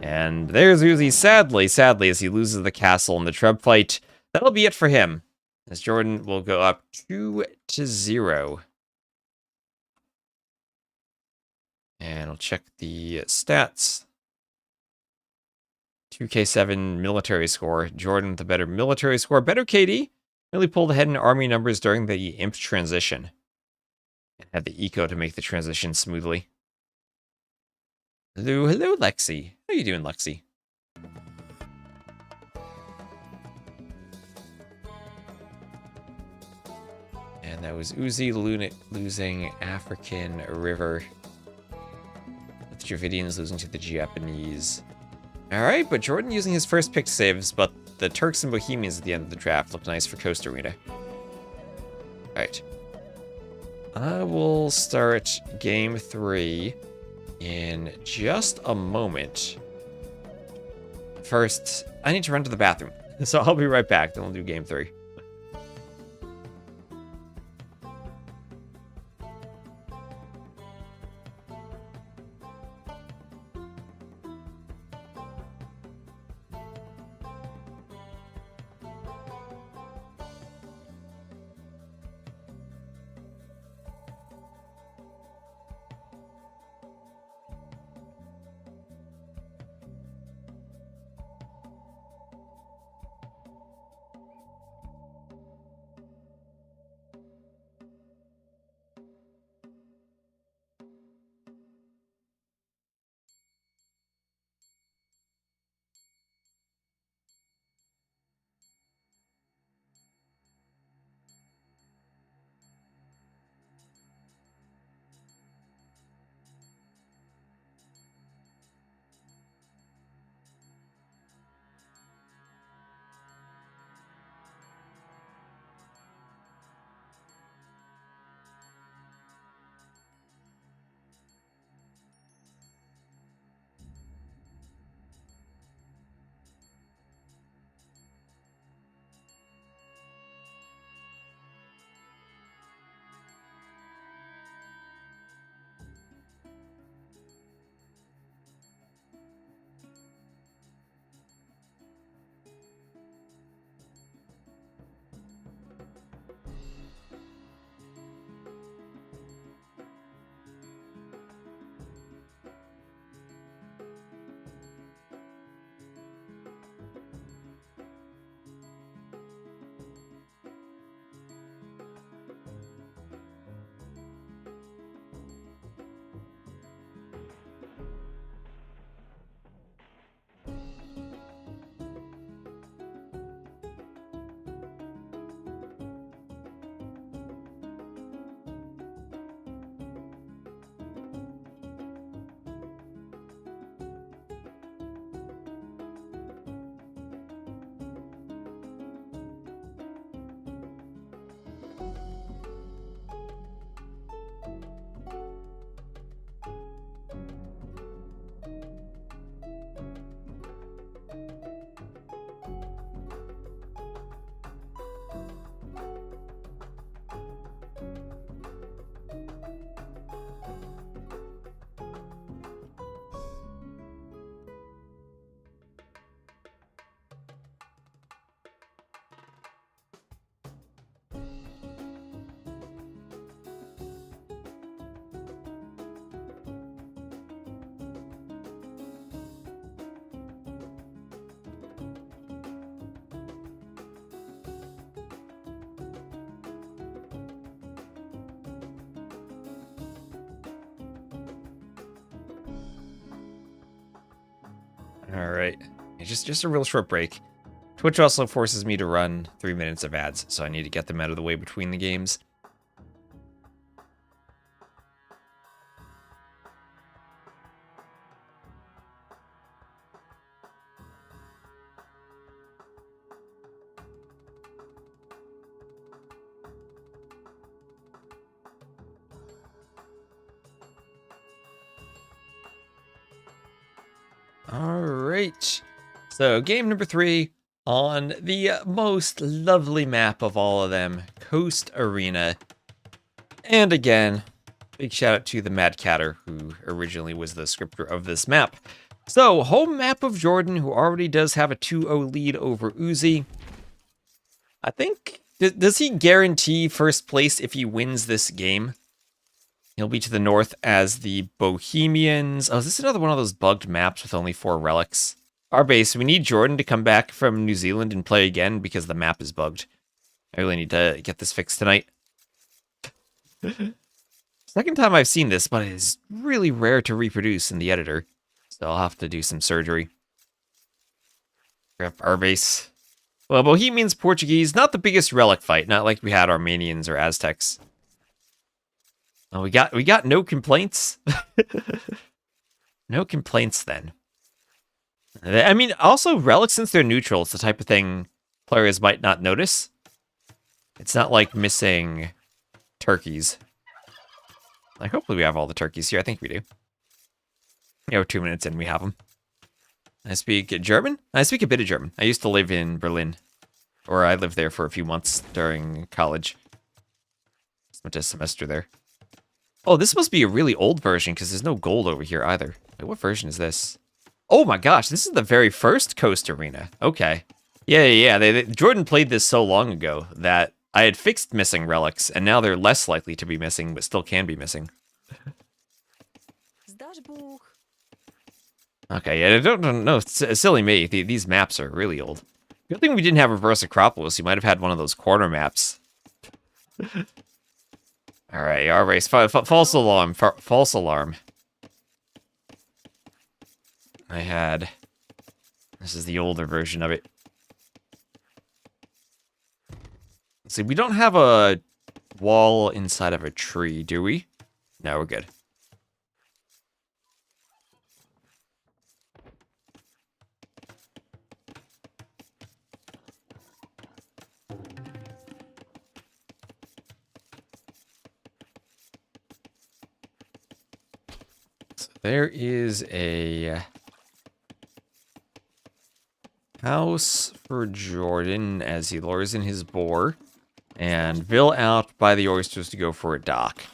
And there's Uzzi, sadly, as he loses the castle in the Treb fight. That'll be it for him, as JorDan will go up 2-0. And I'll check the stats. 2K7 military score. JorDan with the better military score. Better KD. Really pulled ahead in army numbers during the Imp transition. And had the eco to make the transition smoothly. Hello, Lexi. How you doing, Lexi? And that was Uzzi losing African River. With Dravidians losing to the Japanese. Alright, but JorDan using his first pick saves, but the Turks and Bohemians at the end of the draft looked nice for Coast Arena. Alright. I will start game 3 in just a moment. First, I need to run to the bathroom. So I'll be right back, then we'll do game 3. Alright. Just a real short break. Twitch also forces me to run 3 minutes of ads, so I need to get them out of the way between the games. Alright. So, game number 3 on the most lovely map of all of them, Coast Arena. And again, big shout out to the Mad Catter, who originally was the scripter of this map. So, home map of JorDan, who already does have a 2-0 lead over Uzzi. I think, does he guarantee first place if he wins this game? He'll be to the north as the Bohemians. Oh, is this another one of those bugged maps with only 4 relics? Our base, we need JorDan to come back from New Zealand and play again because the map is bugged. I really need to get this fixed tonight. Second time I've seen this, but it is really rare to reproduce in the editor. So I'll have to do some surgery. Grab our base. Well, Bohemians, Portuguese, not the biggest relic fight. Not like we had Armenians or Aztecs. Well, we got no complaints. No complaints then. I mean, also relics, since they're neutral, it's the type of thing players might not notice. It's not like missing turkeys. Like, hopefully we have all the turkeys here. I think we do. Yeah, we're 2 minutes in, we have them. I speak German? I speak a bit of German. I used to live in Berlin. Or I lived there for a few months during college. Spent a semester there. Oh, this must be a really old version, because there's no gold over here either. Wait, what version is this? Oh my gosh, this is the very first Coast Arena. Okay. Yeah. JorDan played this so long ago that I had fixed missing relics, and now they're less likely to be missing, but still can be missing. Okay, yeah, I don't know. Silly me. These maps are really old. Good thing we didn't have Reverse Acropolis. You might have had one of those corner maps. Alright, our race. False alarm. False alarm. I had... This is the older version of it. Let's see, we don't have a wall inside of a tree, do we? No, we're good. So there is a house for JorDan as he lures in his boar, and Bill out by the oysters to go for a dock.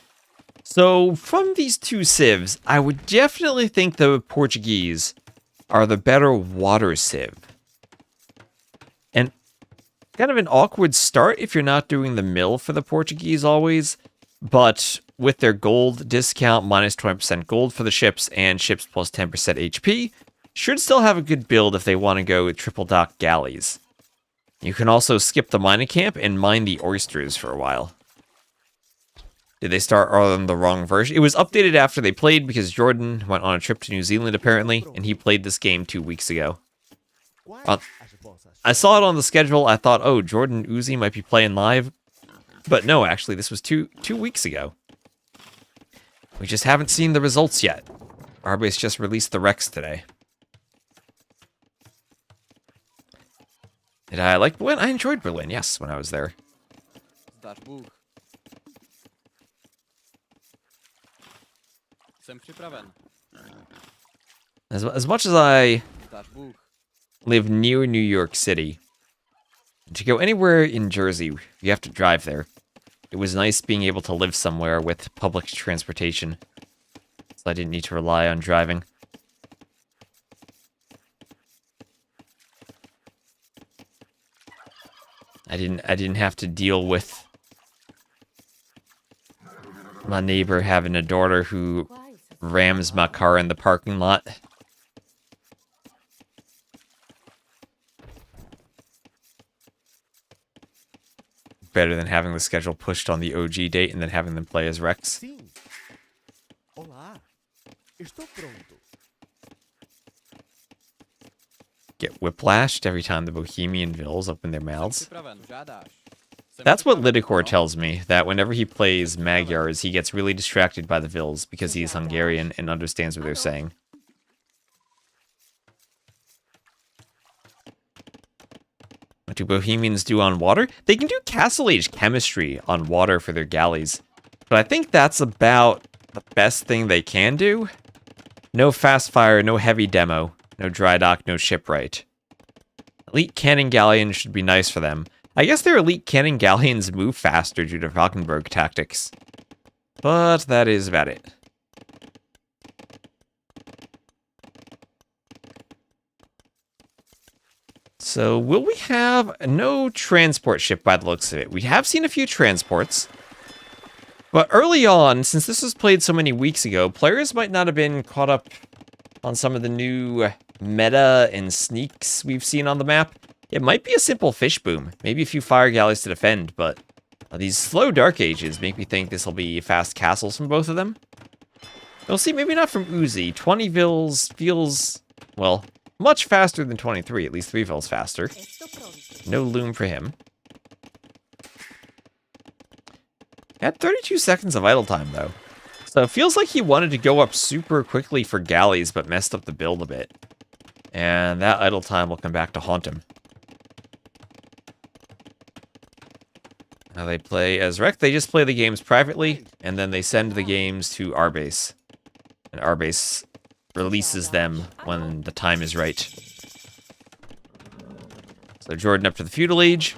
So from these two civs, I would definitely think the Portuguese are the better water civ. And kind of an awkward start if you're not doing the mill for the Portuguese always, but with their gold discount, minus 20% gold for the ships, and ships plus 10% HP, should still have a good build if they want to go with triple dock galleys. You can also skip the mining camp and mine the oysters for a while. Did they start on the wrong version? It was updated after they played because JorDan went on a trip to New Zealand apparently, and he played this game 2 weeks ago. I saw it on the schedule, I thought, oh, JorDan Uzzi might be playing live. But no, actually, this was two weeks ago. We just haven't seen the results yet. Arbase just released the Rex today. Did I like Berlin? I enjoyed Berlin, yes, when I was there. As much as I live near New York City, to go anywhere in Jersey, you have to drive there. It was nice being able to live somewhere with public transportation, so I didn't need to rely on driving. I didn't have to deal with my neighbor having a daughter who rams my car in the parking lot. Better than having the schedule pushed on the OG date and then having them play as Rex. Olá, estou pronto. get whiplashed every time the Bohemian Vills open their mouths. That's what Lidicor tells me, that whenever he plays Magyars, he gets really distracted by the Vills because he's Hungarian and understands what they're saying. What do Bohemians do on water? They can do Castle Age chemistry on water for their galleys. But I think that's about the best thing they can do. No fast fire, no heavy demo, no dry dock, no shipwright. Elite cannon galleons should be nice for them. I guess their elite cannon galleons move faster due to Valkenburg tactics. But that is about it. So will we have no transport ship by the looks of it? We have seen a few transports. But early on, since this was played so many weeks ago, players might not have been caught up on some of the new meta and sneaks we've seen on the map. It might be a simple fish boom, maybe a few fire galleys to defend, but these slow Dark Ages make me think this will be fast castles from both of them. We'll see, maybe not from Uzzi. 20 Vils feels, well, much faster than 23, at least 3 Vils faster. No loom for him. Had 32 seconds of idle time, though. So it feels like he wanted to go up super quickly for galleys, but messed up the build a bit. And that idle time will come back to haunt him. Now they play as Rec. They just play the games privately, and then they send the games to our base. And our base releases them when the time is right. So JorDan up to the Feudal Age.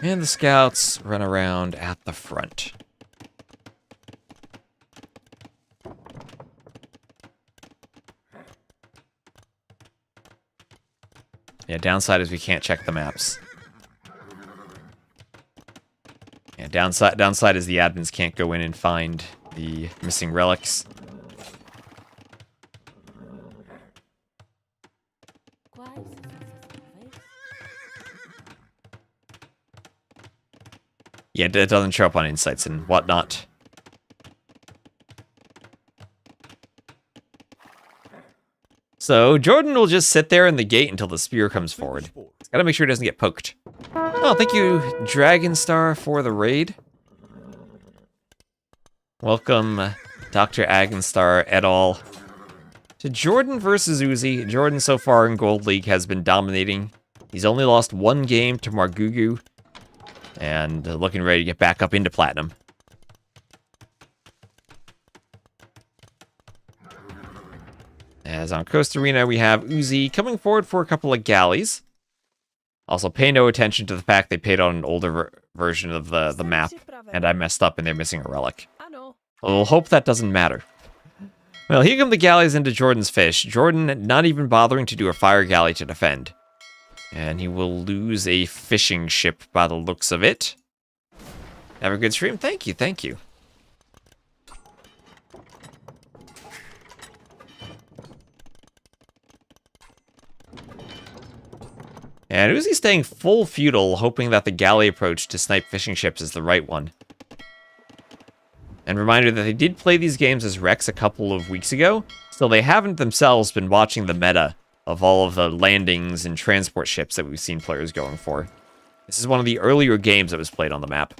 And the scouts run around at the front. Yeah, downside is we can't check the maps. Yeah, downside is the admins can't go in and find the missing relics. Yeah, it doesn't show up on insights and whatnot. So JorDan will just sit there in the gate until the spear comes forward. He's gotta make sure he doesn't get poked. Oh, thank you, Dragonstar, for the raid. Welcome, Dr. Agonstar et al. To JorDan versus Uzzi. JorDan so far in Gold League has been dominating. He's only lost one game to Margugu. And looking ready to get back up into Platinum. As on Coast Arena, we have Uzzi coming forward for a couple of galleys. Also, pay no attention to the fact they paid on an older version of the map, and I messed up and they're missing a relic. We'll hope that doesn't matter. Well, here come the galleys into JorDan's fish. JorDan not even bothering to do a fire galley to defend. And he will lose a fishing ship by the looks of it. Have a good stream. Thank you, thank you. And Uzzi's staying full feudal, hoping that the galley approach to snipe fishing ships is the right one. And reminder that they did play these games as Rex a couple of weeks ago, so they haven't themselves been watching the meta of all of the landings and transport ships that we've seen players going for. This is one of the earlier games that was played on the map.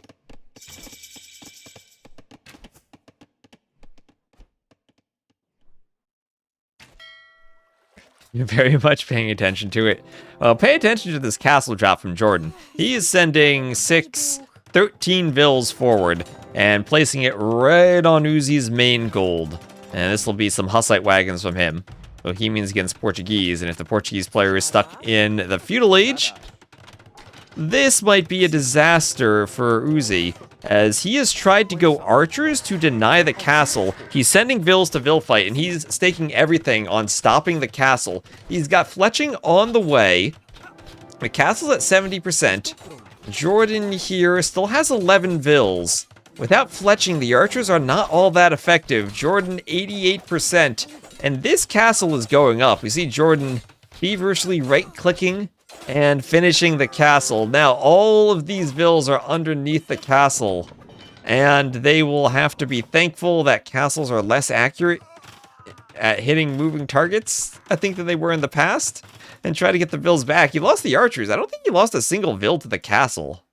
You're very much paying attention to it. Well, pay attention to this castle drop from JorDan. He is sending 13 Vils forward and placing it right on Uzzi's main gold. And this will be some Hussite wagons from him. Bohemians against Portuguese, and if the Portuguese player is stuck in the Feudal Age, this might be a disaster for Uzzi, as he has tried to go archers to deny the castle. He's sending Vils to Vil fight, and he's staking everything on stopping the castle. He's got fletching on the way. The castle's at 70%. JorDan here still has 11 Vils. Without fletching, the archers are not all that effective. JorDan 88%. And this castle is going up. We see JorDan feverishly right-clicking and finishing the castle. Now, all of these Vils are underneath the castle, and they will have to be thankful that castles are less accurate at hitting moving targets, I think, than they were in the past, and try to get the vills back. He lost the archers. I don't think he lost a single vill to the castle.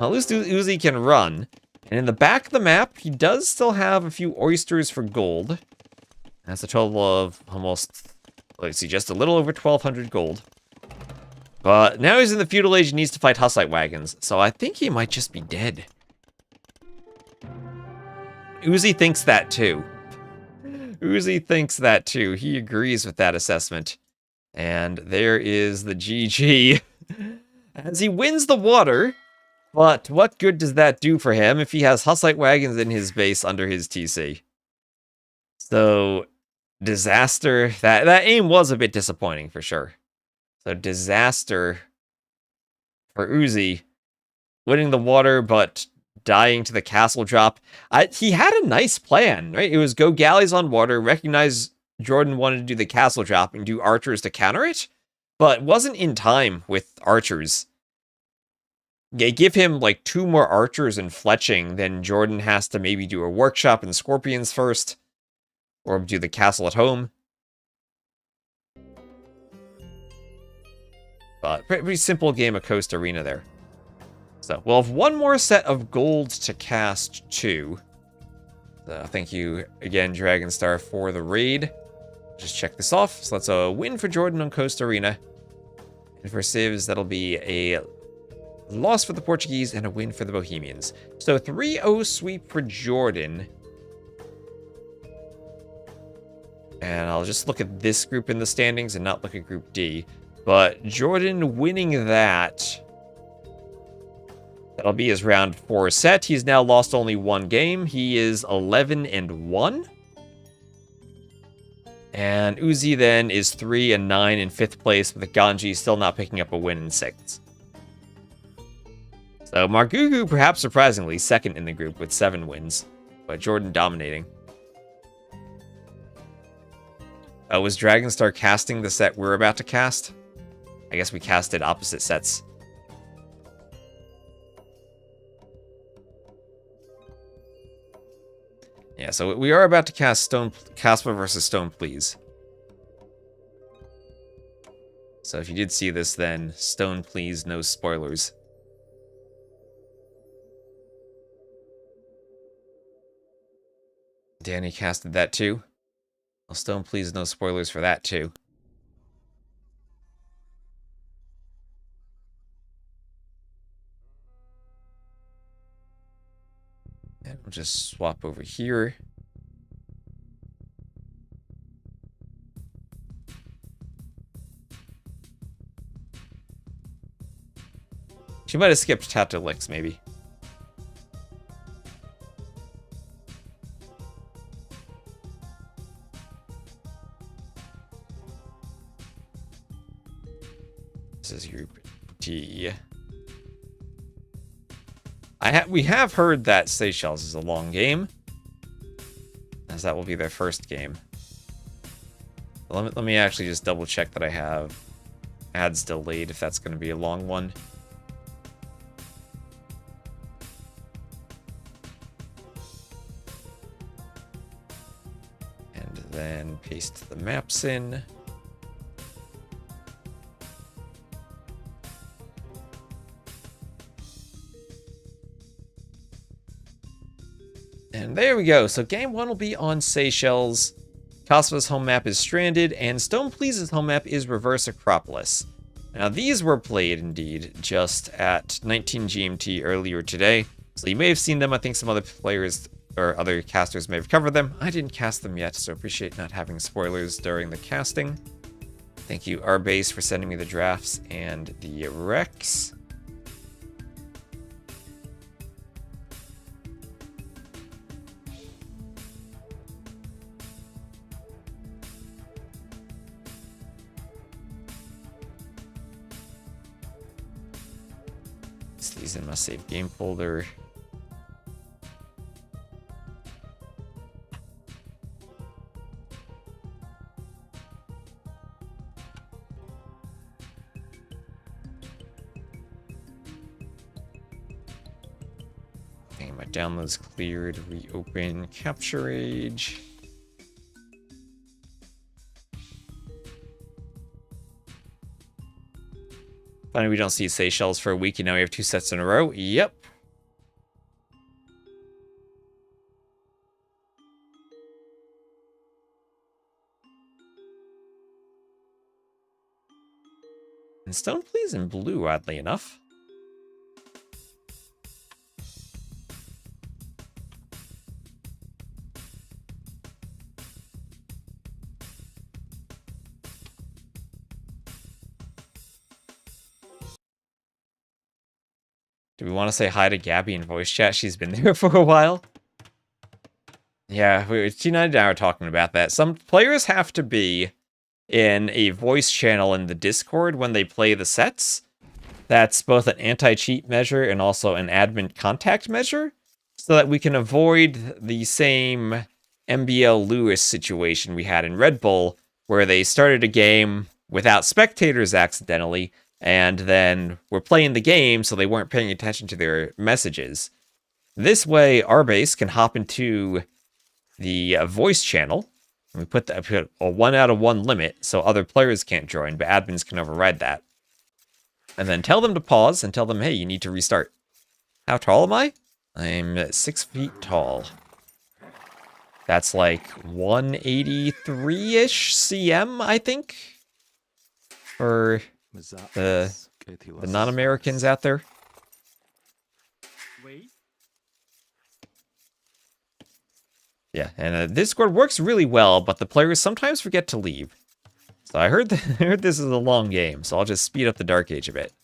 At least Uzzi can run. And in the back of the map, he does still have a few oysters for gold. That's a total of almost, let's see, just a little over 1,200 gold. But now he's in the feudal age and needs to fight Hussite wagons, so I think he might just be dead. Uzzi thinks that too. Uzzi thinks that too. He agrees with that assessment. And there is the GG. As he wins the water, but what good does that do for him if he has Hussite wagons in his base under his TC? So, disaster. That aim was a bit disappointing for sure. So, disaster for Uzzi. Winning the water, but dying to the castle drop. He had a nice plan, right? It was go galleys on water, recognize JorDan wanted to do the castle drop and do archers to counter it, but wasn't in time with archers. They give him like 2 more archers and fletching, then JorDan has to maybe do a workshop and scorpions first, or do the castle at home. But pretty simple game of Coast Arena there. So we'll have 1 more set of gold to cast too. So thank you again, Dragonstar, for the raid. Just check this off. So that's a win for JorDan on Coast Arena. And for Civs, that'll be a loss for the Portuguese and a win for the Bohemians. So 3-0 sweep for JorDan. And I'll just look at this group in the standings and not look at Group D. But JorDan winning that. That'll be his round 4 set. He's now lost only 1 game. He is 11-1. And Uzzi then is 3-9 in 5th place, with the Ganji still not picking up a win in 6th. So Margugu, perhaps surprisingly, 2nd in the group with 7 wins, but JorDan dominating. Was Dragonstar casting the set we're about to cast? I guess we casted opposite sets. Yeah, so we are about to cast Kasva versus StonePlease. So if you did see this, then StonePlease, no spoilers. Danny casted that too. Well, StonePlease, no spoilers for that too. And we'll just swap over here. She might have skipped TaToH, maybe. This is Group D. We have heard that Seychelles is a long game, as that will be their first game. Let me actually just double check that I have ads delayed if that's going to be a long one. And then paste the maps in. And there we go. So game 1 will be on Seychelles. Kasva's home map is Stranded, and StonePlease's home map is Reverse Acropolis. Now these were played indeed just at 19 GMT earlier today, so you may have seen them. I think some other players or other casters may have covered them. I didn't cast them yet, so appreciate not having spoilers during the casting. Thank you, Rbase, for sending me the drafts and the recs. These in my save game folder. Okay, my downloads cleared. Reopen Capture Age. Finally, we don't see Seychelles for a week, and now we have 2 sets in a row. Yep. And StonePlease in blue, oddly enough. Do we want to say hi to Gabby in voice chat? She's been there for a while. Yeah, T9 and I were talking about that. Some players have to be in a voice channel in the Discord when they play the sets. That's both an anti-cheat measure and also an admin contact measure, so that we can avoid the same MBL Lewis situation we had in Red Bull, where they started a game without spectators accidentally, and then were playing the game, so they weren't paying attention to their messages. This way, our base can hop into the voice channel. And we put a 1 out of 1 limit, so other players can't join, but admins can override that. And then tell them to pause and tell them, hey, you need to restart. How tall am I? I'm 6 feet tall. That's like 183-ish cm, I think, for the non-Americans out there. Yeah, and Discord works really well, but the players sometimes forget to leave. So I heard, heard this is a long game, so I'll just speed up the Dark Age a bit.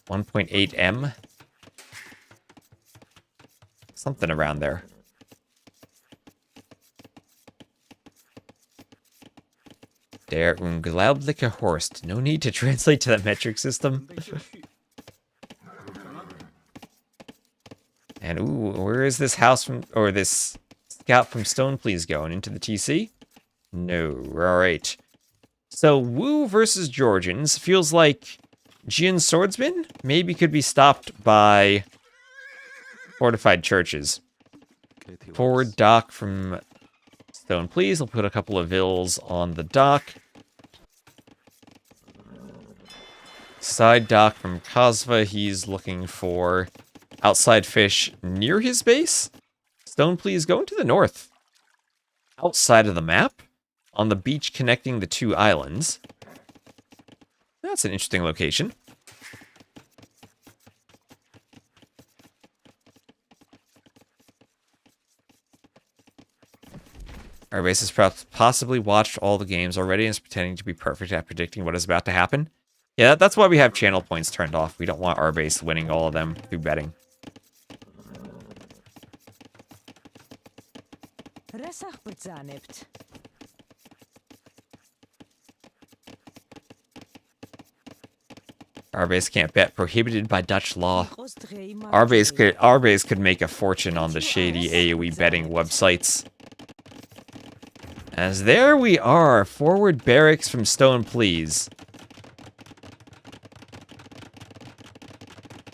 1.8 M. Something around there. Der unglaubliche Horst. No need to translate to that metric system. And ooh, where is this house from, or this scout from StonePlease going? Into the TC? No. Alright. So, Wu versus Georgians feels like Jin Swordsman maybe could be stopped by fortified churches. Forward dock from StonePlease. I'll put a couple of vills on the dock. Side dock from Kasva. He's looking for outside fish near his base. StonePlease going to the north. Outside of the map. On the beach connecting the 2 islands. That's an interesting location. Our base has possibly watched all the games already and is pretending to be perfect at predicting what is about to happen. Yeah, that's why we have channel points turned off. We don't want our base winning all of them through betting. Our base can't bet, prohibited by Dutch law. Our base could make a fortune on the shady AoE betting websites. As there we are, forward barracks from StonePlease.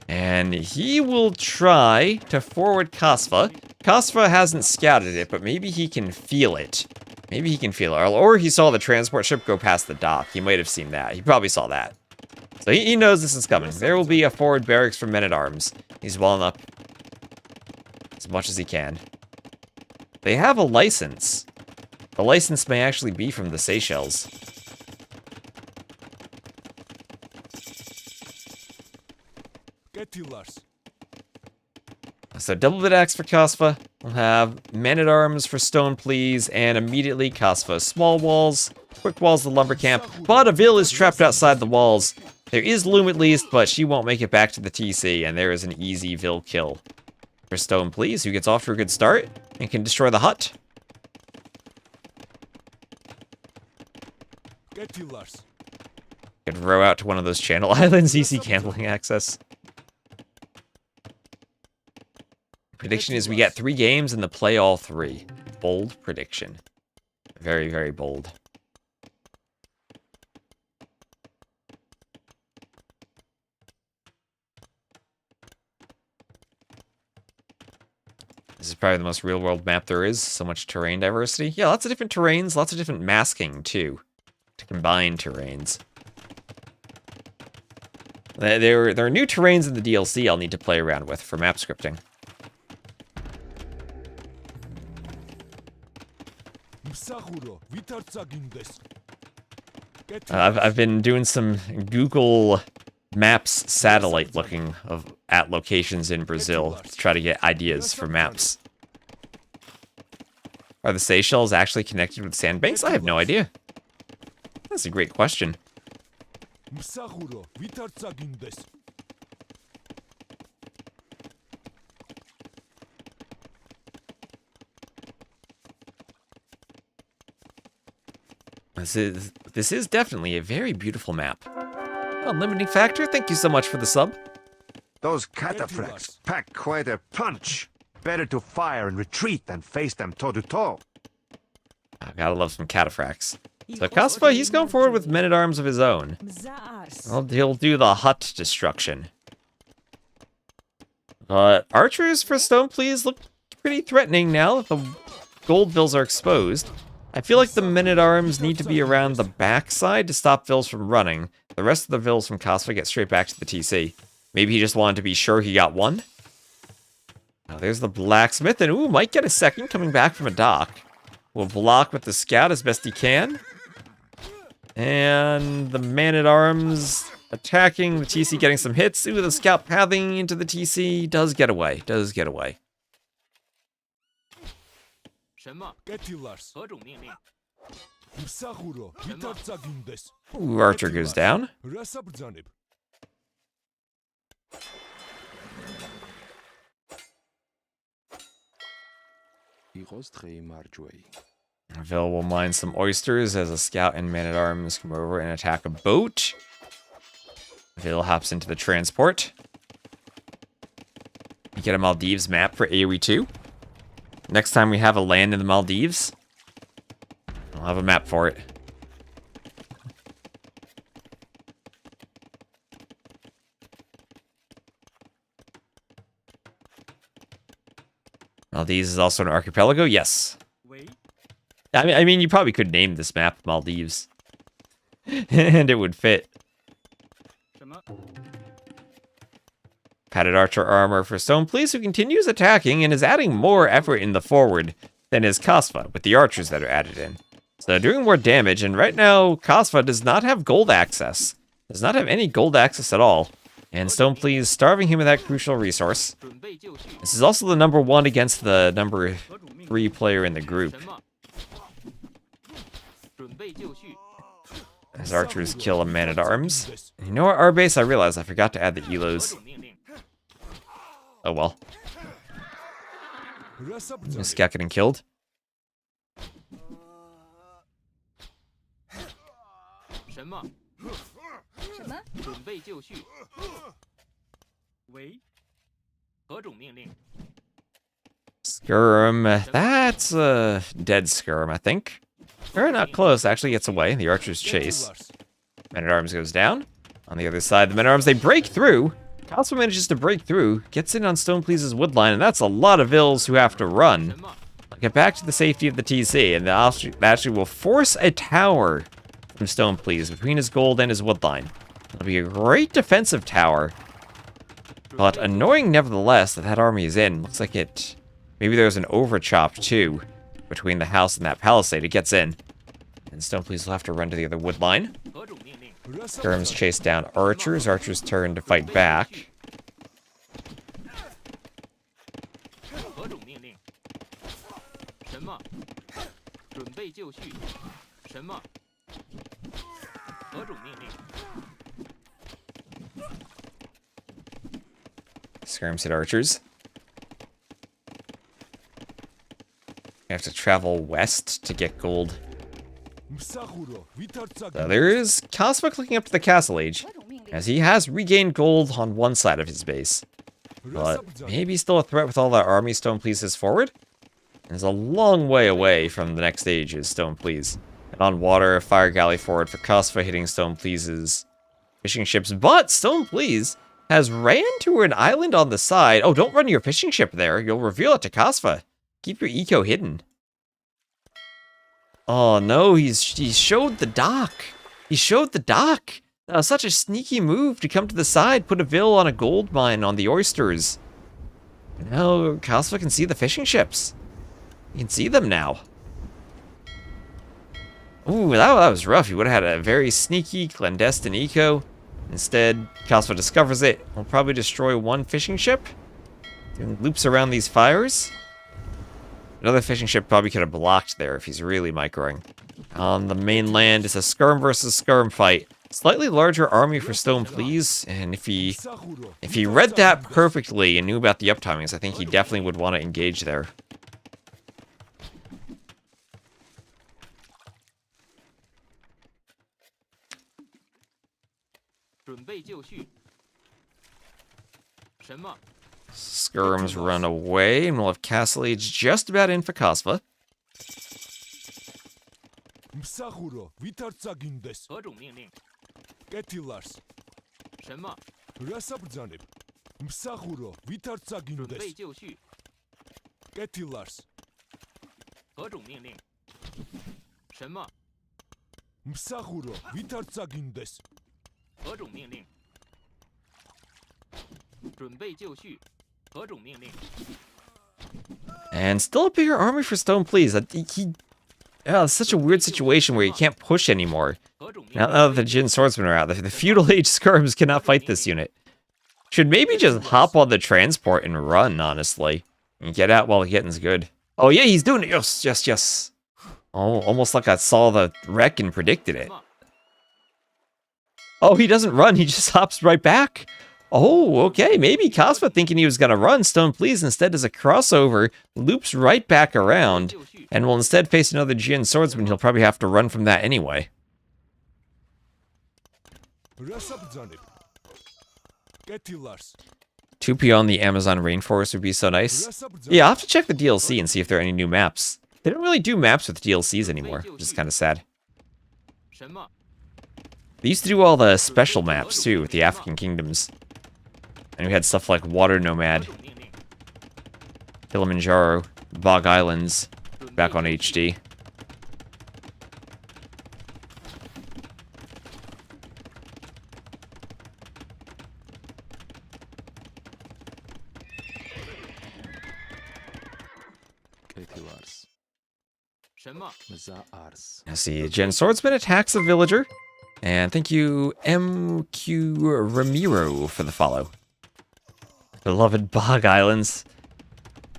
And he will try to forward Kasva. Kasva hasn't scouted it, but maybe he can feel it. Maybe he can feel it. Or he saw the transport ship go past the dock. He might have seen that. He probably saw that. So he knows this is coming. There will be a forward barracks for men-at-arms. He's walling up as much as he can. They have a license. The license may actually be from the Seychelles. So double bit axe for Kasva. We'll have men-at-arms for StonePlease, and immediately Kasva. Small walls, quick walls of the lumber camp. Vaudeville is trapped outside the walls. There is Loom at least, but she won't make it back to the TC, and there is an easy Vil kill for StonePlease, who gets off to a good start and can destroy the hut. Could row out to one of those channel islands, easy gambling access. Prediction is we get 3 games and the play all 3. Bold prediction. Very, very bold. This is probably the most real-world map there is. So much terrain diversity. Yeah, lots of different terrains, lots of different masking, too, to combine terrains. There are new terrains in the DLC I'll need to play around with for map scripting. I've been doing some Google Maps satellite looking at locations in Brazil to try to get ideas for maps. Are the Seychelles actually connected with sandbanks? I have no idea. That's a great question. This is definitely a very beautiful map. Unlimiting Factor, thank you so much for the sub. Those cataphracts pack quite a punch. Better to fire and retreat than face them toe-to-toe. I gotta love some cataphracts. So Kasva, he's going forward with men-at-arms of his own. Well, he'll do the hut destruction. Archers for StonePlease look pretty threatening now that the gold vills are exposed. I feel like the men-at-arms need to be around the backside to stop vills from running. The rest of the vills from Kasva get straight back to the TC. Maybe he just wanted to be sure he got one. Now there's the blacksmith, and ooh, might get a second coming back from a dock. Will block with the scout as best he can. And the man-at-arms attacking, the TC getting some hits. Ooh, the scout pathing into the TC does get away, Ooh, Archer goes down. Vil will mine some oysters as a scout and man-at-arms come over and attack a boat. Vil hops into the transport. You get a Maldives map for AoE 2. Next time we have a land in the Maldives, I'll have a map for it. Maldives is also an archipelago? Yes. I mean, you probably could name this map Maldives. And it would fit. Padded archer armor for StonePlease, who continues attacking and is adding more effort in the forward than is Kasva, with the archers that are added in. So doing more damage, and right now, Kasva does not have gold access. Does not have any gold access at all. And StonePlease starving him of that crucial resource. This is also the number 1 against the number 3 player in the group. As archers kill a man-at-arms. You know what, our base, I realized I forgot to add the elos. Oh well. This scout getting killed. Skirm. That's a dead Skirm, I think. Or not close, actually gets away. The archers chase. Men-at-arms goes down. On the other side, the men-at-arms, they break through. Kasva manages to break through, gets in on StonePlease's woodline, and that's a lot of vills who have to run. Get back to the safety of the TC, and that actually will force a tower from StonePlease between his gold and his woodline. It'll be a great defensive tower, but annoying nevertheless that army is in. Looks like it... Maybe there's an overchop, too, between the house and that palisade. It gets in. And StonePlease will have to run to the other woodline. Skirms chase down archers. Archers turn to fight back. Skirms hit archers. You have to travel west to get gold. So there is Kasva clicking up to the Castle Age, as he has regained gold on one side of his base. But maybe still a threat with all that army StonePlease is forward. Is a long way away from the next stage is StonePlease. And on water, fire galley forward for Kasva hitting StonePlease's fishing ships. But StonePlease has ran to an island on the side. Oh, don't run your fishing ship there. You'll reveal it to Kasva. Keep your eco hidden. Oh no, he's showed the dock. He showed the dock. Such a sneaky move to come to the side, put a vill on a gold mine on the oysters. Now Kasva can see the fishing ships. You can see them now. Ooh, that was rough. He would have had a very sneaky, clandestine eco. Instead, Kasva discovers it. Will probably destroy one fishing ship. Doing loops around these fires. Another fishing ship probably could have blocked there if he's really microing. On the mainland, it's a skirm versus skirm fight. Slightly larger army for StonePlease, and if he read that perfectly and knew about the uptimings, I think he definitely would want to engage there. Skirms run away, and we'll have Castle Age just about in for Kasva. And still a bigger army for StonePlease. It's such a weird situation where you can't push anymore. Now that the Jin Swordsmen are out, the Feudal Age Skirms cannot fight this unit. Should maybe just hop on the transport and run, honestly. And get out while the getting's good. Oh yeah, he's doing it! Yes. Oh, almost like I saw the wreck and predicted it. Oh, he doesn't run, he just hops right back. Oh, okay, maybe Kasva thinking he was gonna run, StonePlease instead does a crossover, loops right back around, and will instead face another Jin Swordsman. He'll probably have to run from that anyway. 2P on the Amazon rainforest would be so nice. Yeah, I'll have to check the DLC and see if there are any new maps. They don't really do maps with DLCs anymore, which is kind of sad. They used to do all the special maps, too, with the African kingdoms. And we had stuff like Water Nomad, Kilimanjaro, Bog Islands, back on HD. I see, Jin Swordsman attacks a villager. And thank you, MQ Ramiro, for the follow. Beloved Bog Islands.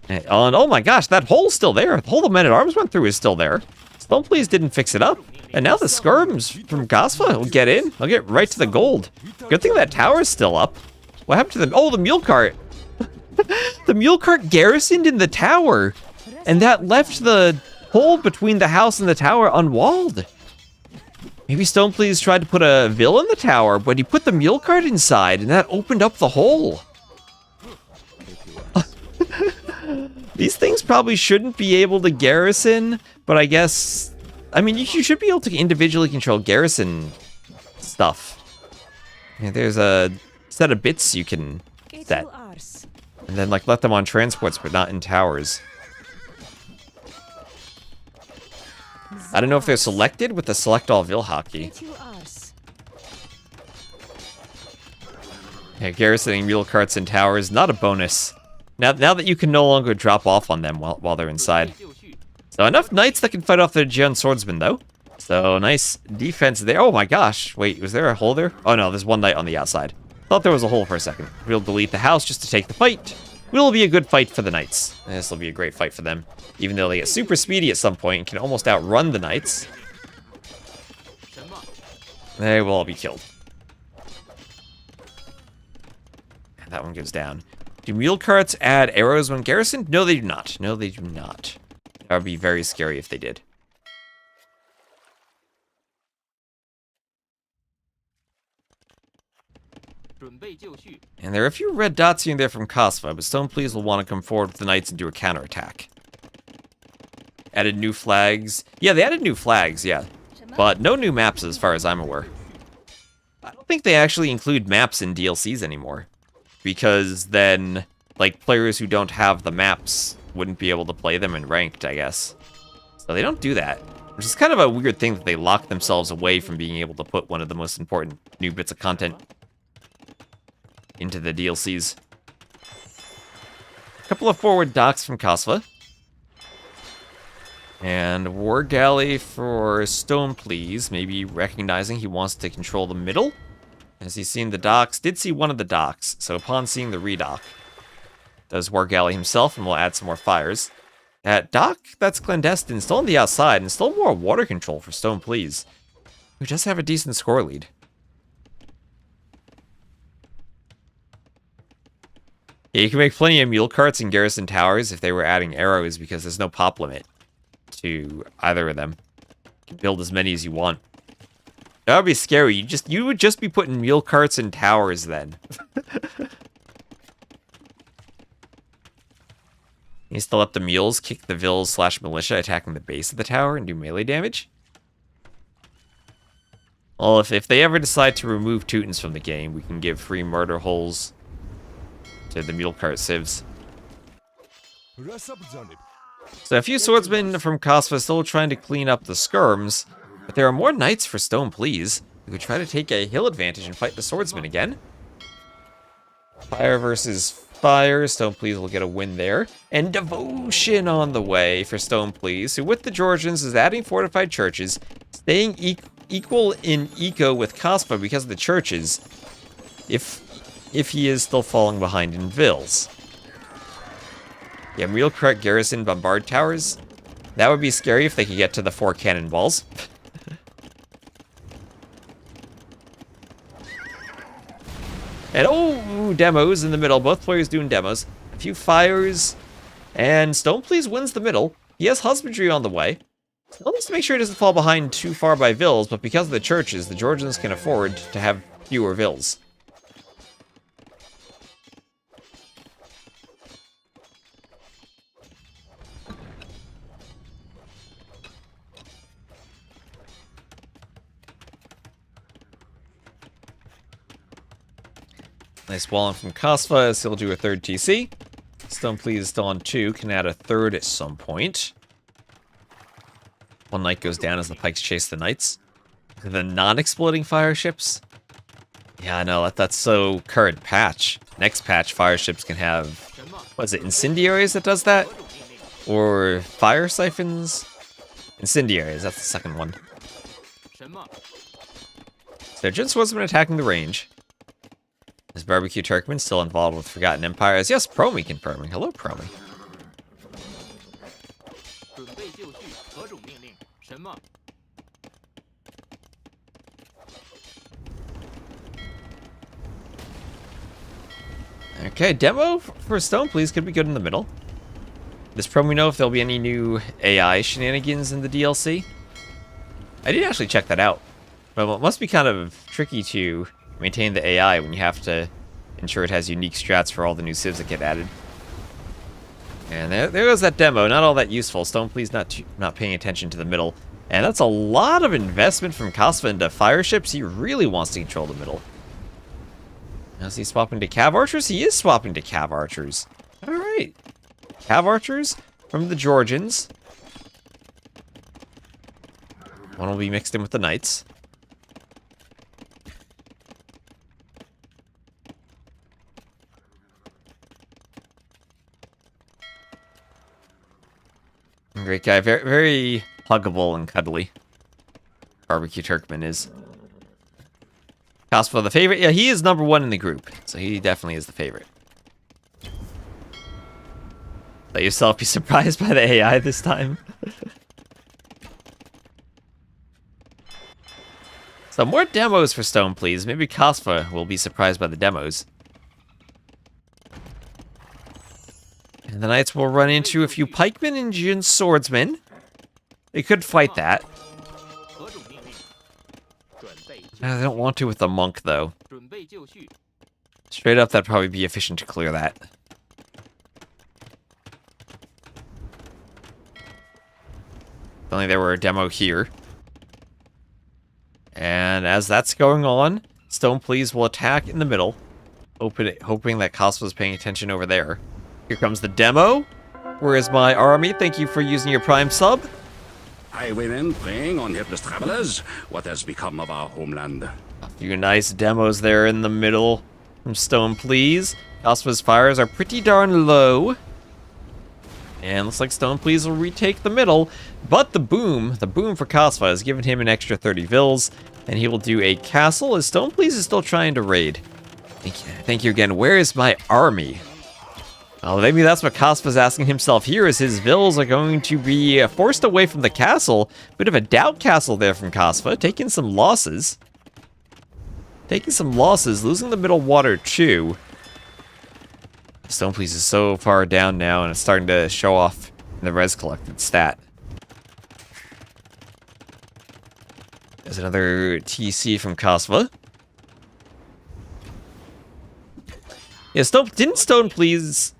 And oh my gosh, that hole's still there. The hole the Men-at-Arms went through is still there. StonePlease didn't fix it up. And now the skirms from Kasva will get in. They'll get right to the gold. Good thing that tower's still up. What happened to them? Oh, the mule cart. The mule cart garrisoned in the tower. And that left the hole between the house and the tower unwalled. Maybe StonePlease tried to put a vill in the tower, but he put the mule cart inside, and that opened up the hole. These things probably shouldn't be able to garrison, but I guess... I mean, you should be able to individually control garrison stuff. Yeah, there's a set of bits you can set. And then, like, let them on transports, but not in towers. I don't know if they're selected with the select all vill hotkey. Yeah, garrisoning mule carts and towers, not a bonus. Now that you can no longer drop off on them while they're inside. So enough knights that can fight off the Jin Swordsman, though. So nice defense there. Oh my gosh, wait, was there a hole there? Oh no, there's one knight on the outside. Thought there was a hole for a second. We'll delete the house just to take the fight. Will be a good fight for the knights. This will be a great fight for them. Even though they get super speedy at some point and can almost outrun the knights. They will all be killed. And that one goes down. Do mule carts add arrows when garrisoned? No, they do not. No, they do not. That would be very scary if they did. And there are a few red dots here and there from Kasva, but StonePlease will want to come forward with the knights and do a counterattack. Added new flags. Yeah, they added new flags, yeah. But no new maps as far as I'm aware. I don't think they actually include maps in DLCs anymore. Because then, like, players who don't have the maps wouldn't be able to play them in ranked, I guess. So they don't do that. Which is kind of a weird thing that they lock themselves away from being able to put one of the most important new bits of content into the DLCs. A couple of forward docks from Kasva. And War Galley for StonePlease, maybe recognizing he wants to control the middle. As he's seen the docks, did see one of the docks, so upon seeing the redock, does War Galley himself, and we'll add some more fires. At dock, that's clandestine, still on the outside, and still more water control for StonePlease, who does have a decent score lead. Yeah, you can make plenty of mule carts and garrison towers if they were adding arrows, because there's no pop limit to either of them. You can build as many as you want. That would be scary. You would just be putting mule carts and towers then. You still let the mules kick the vills/militia attacking the base of the tower and do melee damage? Well, if they ever decide to remove Teutons from the game, we can give free murder holes to the mule cart civs. So a few swordsmen from Kasva still trying to clean up the skirms, but there are more knights for StonePlease, who could try to take a hill advantage and fight the swordsmen again. Fire versus fire, StonePlease will get a win there. And devotion on the way for StonePlease, who with the Georgians is adding fortified churches, staying equal in eco with Kasva because of the churches, if he is still falling behind in vills. Yeah, real correct garrison bombard towers. That would be scary if they could get to the 4 cannonballs. And oh, demos in the middle. Both players doing demos. A few fires. And StonePlease wins the middle. He has husbandry on the way. Still needs to make sure he doesn't fall behind too far by vills, but because of the churches, the Georgians can afford to have fewer vills. Nice walling from Kasva as he'll do a 3rd TC. StonePlease is still on 2, can add a 3rd at some point. One knight goes down as the pikes chase the knights. The non-exploding fire ships. Yeah, I know, that's so current patch. Next patch, fire ships can have, what is it, incendiaries that does that? Or fire siphons? Incendiaries, that's the second one. So Jin Swordsman attacking the range. Is Barbecue Turkman still involved with Forgotten Empires? Yes, Promi confirming. Hello, Promi. Okay, demo for StonePlease could be good in the middle. Does Promi know if there'll be any new AI shenanigans in the DLC? I didn't actually check that out. But it must be kind of tricky to maintain the AI when you have to ensure it has unique strats for all the new civs that get added. And there goes that demo. Not all that useful. StonePlease not paying attention to the middle. And that's a lot of investment from Kasva into fire ships. He really wants to control the middle. Now is he swapping to Cav Archers? He is swapping to Cav Archers. Alright. Cav Archers from the Georgians. One will be mixed in with the Knights. Great guy. Very, very huggable and cuddly. Barbecue Turkman is. Kasva the favorite? Yeah, he is #1 in the group. So he definitely is the favorite. Let yourself be surprised by the AI this time. So more demos for StonePlease. Maybe Kasva will be surprised by the demos. And the Knights will run into a few pikemen and Jin swordsmen. They could fight that. They don't want to with the monk, though. Straight up, that'd probably be efficient to clear that. If only there were a demo here. And as that's going on, StonePlease will attack in the middle, hoping that Kasva's paying attention over there. Here comes the demo. Where is my army? Thank you for using your Prime sub. Highwaymen preying on helpless travelers. What has become of our homeland? A few nice demos there in the middle from StonePlease. Kasva's fires are pretty darn low. And looks like StonePlease will retake the middle. But the boom for Kasva has given him an extra 30 vills. And he will do a castle as StonePlease is still trying to raid. Thank you again. Where is my army? Well, maybe that's what Kasva's asking himself here, as his vills are going to be forced away from the castle. Bit of a doubt castle there from Kasva, taking some losses. Losing the middle water too. StonePlease is so far down now, and it's starting to show off in the res collected stat. There's another TC from Kasva. Yeah, didn't StonePlease...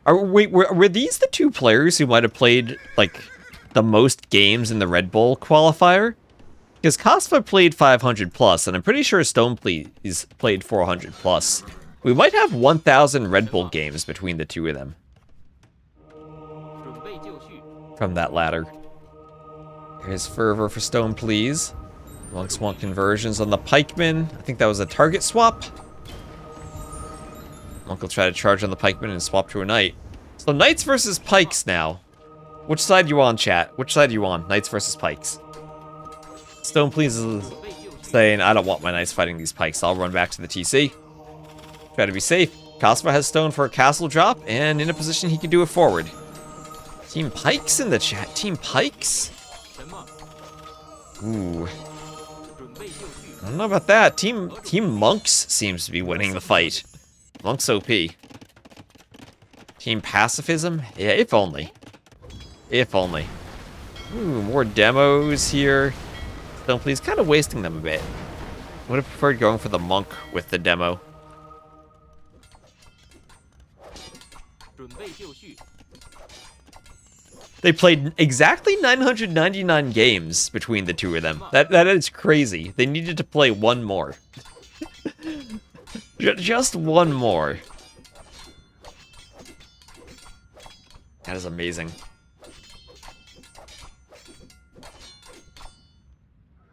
Were these the two players who might have played, like, the most games in the Red Bull qualifier? Because Kasva played 500 plus, and I'm pretty sure StonePlease played 400 plus. We might have 1,000 Red Bull games between the two of them. From that ladder. Here's Fervor for StonePlease. Monks want conversions on the pikemen. I think that was a target swap. Monk will try to charge on the pikemen and swap to a knight. So knights versus pikes now. Which side you on, chat? Which side you on? Knights versus pikes. StonePlease is saying, I don't want my knights fighting these pikes. I'll run back to the TC. Try to be safe. Kasva has stone for a castle drop, and in a position he can do it forward. Team Pikes in the chat. Team Pikes? Ooh. I don't know about that. Team Monks seems to be winning the fight. Monks OP. Team Pacifism? Yeah, if only. If only. Ooh, more demos here. StonePlease kind of wasting them a bit. Would have preferred going for the Monk with the demo. They played exactly 999 games between the two of them. That is crazy. They needed to play one more. Just one more. That is amazing.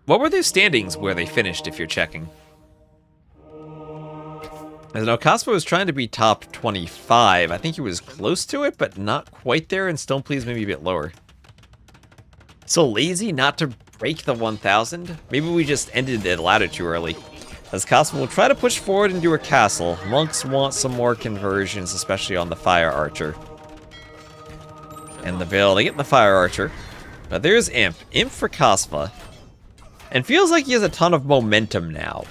What were their standings where they finished, if you're checking? As I know, Kasva was trying to be top 25. I think he was close to it, but not quite there, and StonePlease maybe a bit lower. So lazy not to break the 1,000? Maybe we just ended the ladder too early. As Kasva will try to push forward and do a castle. Monks want some more conversions, especially on the Fire Archer. And the Veil, they get the Fire Archer. But there's Imp. Imp for Kasva. And feels like he has a ton of momentum now.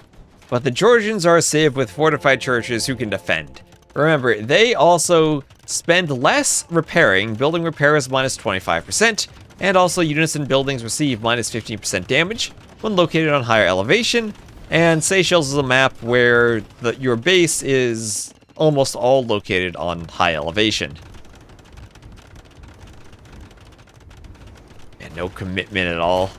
But the Georgians are saved with fortified churches who can defend. Remember, they also spend less repairing. Building repairs minus 25%. And also units in buildings receive minus 15% damage when located on higher elevation. And Seychelles is a map where your base is almost all located on high elevation. And no commitment at all.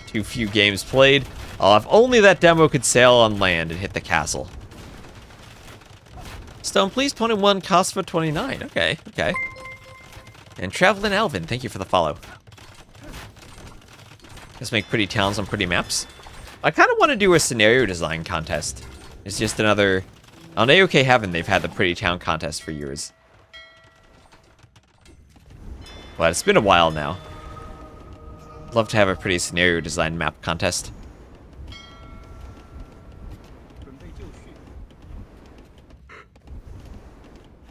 Too few games played. If only that demo could sail on land and hit the castle. StonePlease 21, Kasva 29. Okay, okay. And Traveling Alvin, thank you for the follow. Let's make pretty towns on pretty maps. I kind of want to do a scenario design contest. It's just another... On AOK Heaven, they've had the pretty town contest for years. But it's been a while now. I'd love to have a pretty scenario design map contest.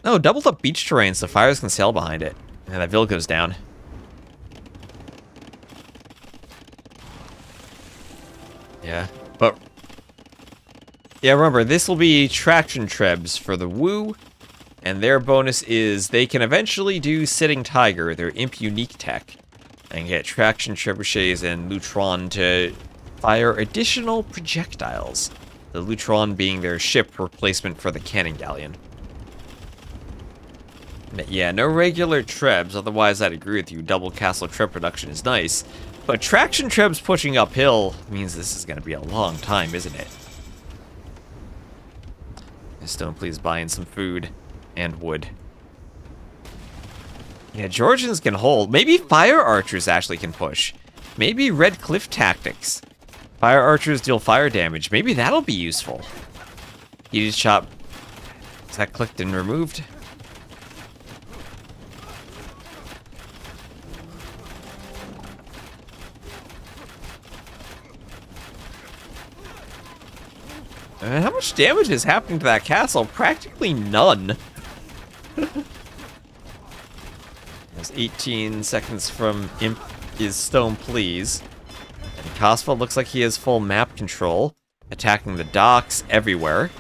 Oh, doubled up beach terrain so fires can sail behind it. And that Vil goes down. Yeah, but... Yeah, remember, this will be traction trebs for the Woo. And their bonus is they can eventually do Sitting Tiger, their imp unique tech. And get traction trebuchets and Lutron to fire additional projectiles. The Lutron being their ship replacement for the cannon galleon. Yeah, no regular trebs, otherwise I'd agree with you. Double castle treb production is nice. But traction trebs pushing uphill means this is going to be a long time, isn't it? StonePlease buying some food and wood. Yeah, Georgians can hold. Maybe fire archers actually can push. Maybe red cliff tactics. Fire archers deal fire damage. Maybe that'll be useful. Heated shot. Is that clicked and removed? And how much damage is happening to that castle? Practically none. There's 18 seconds from Imp is StonePlease. And Kasva looks like he has full map control, attacking the docks everywhere.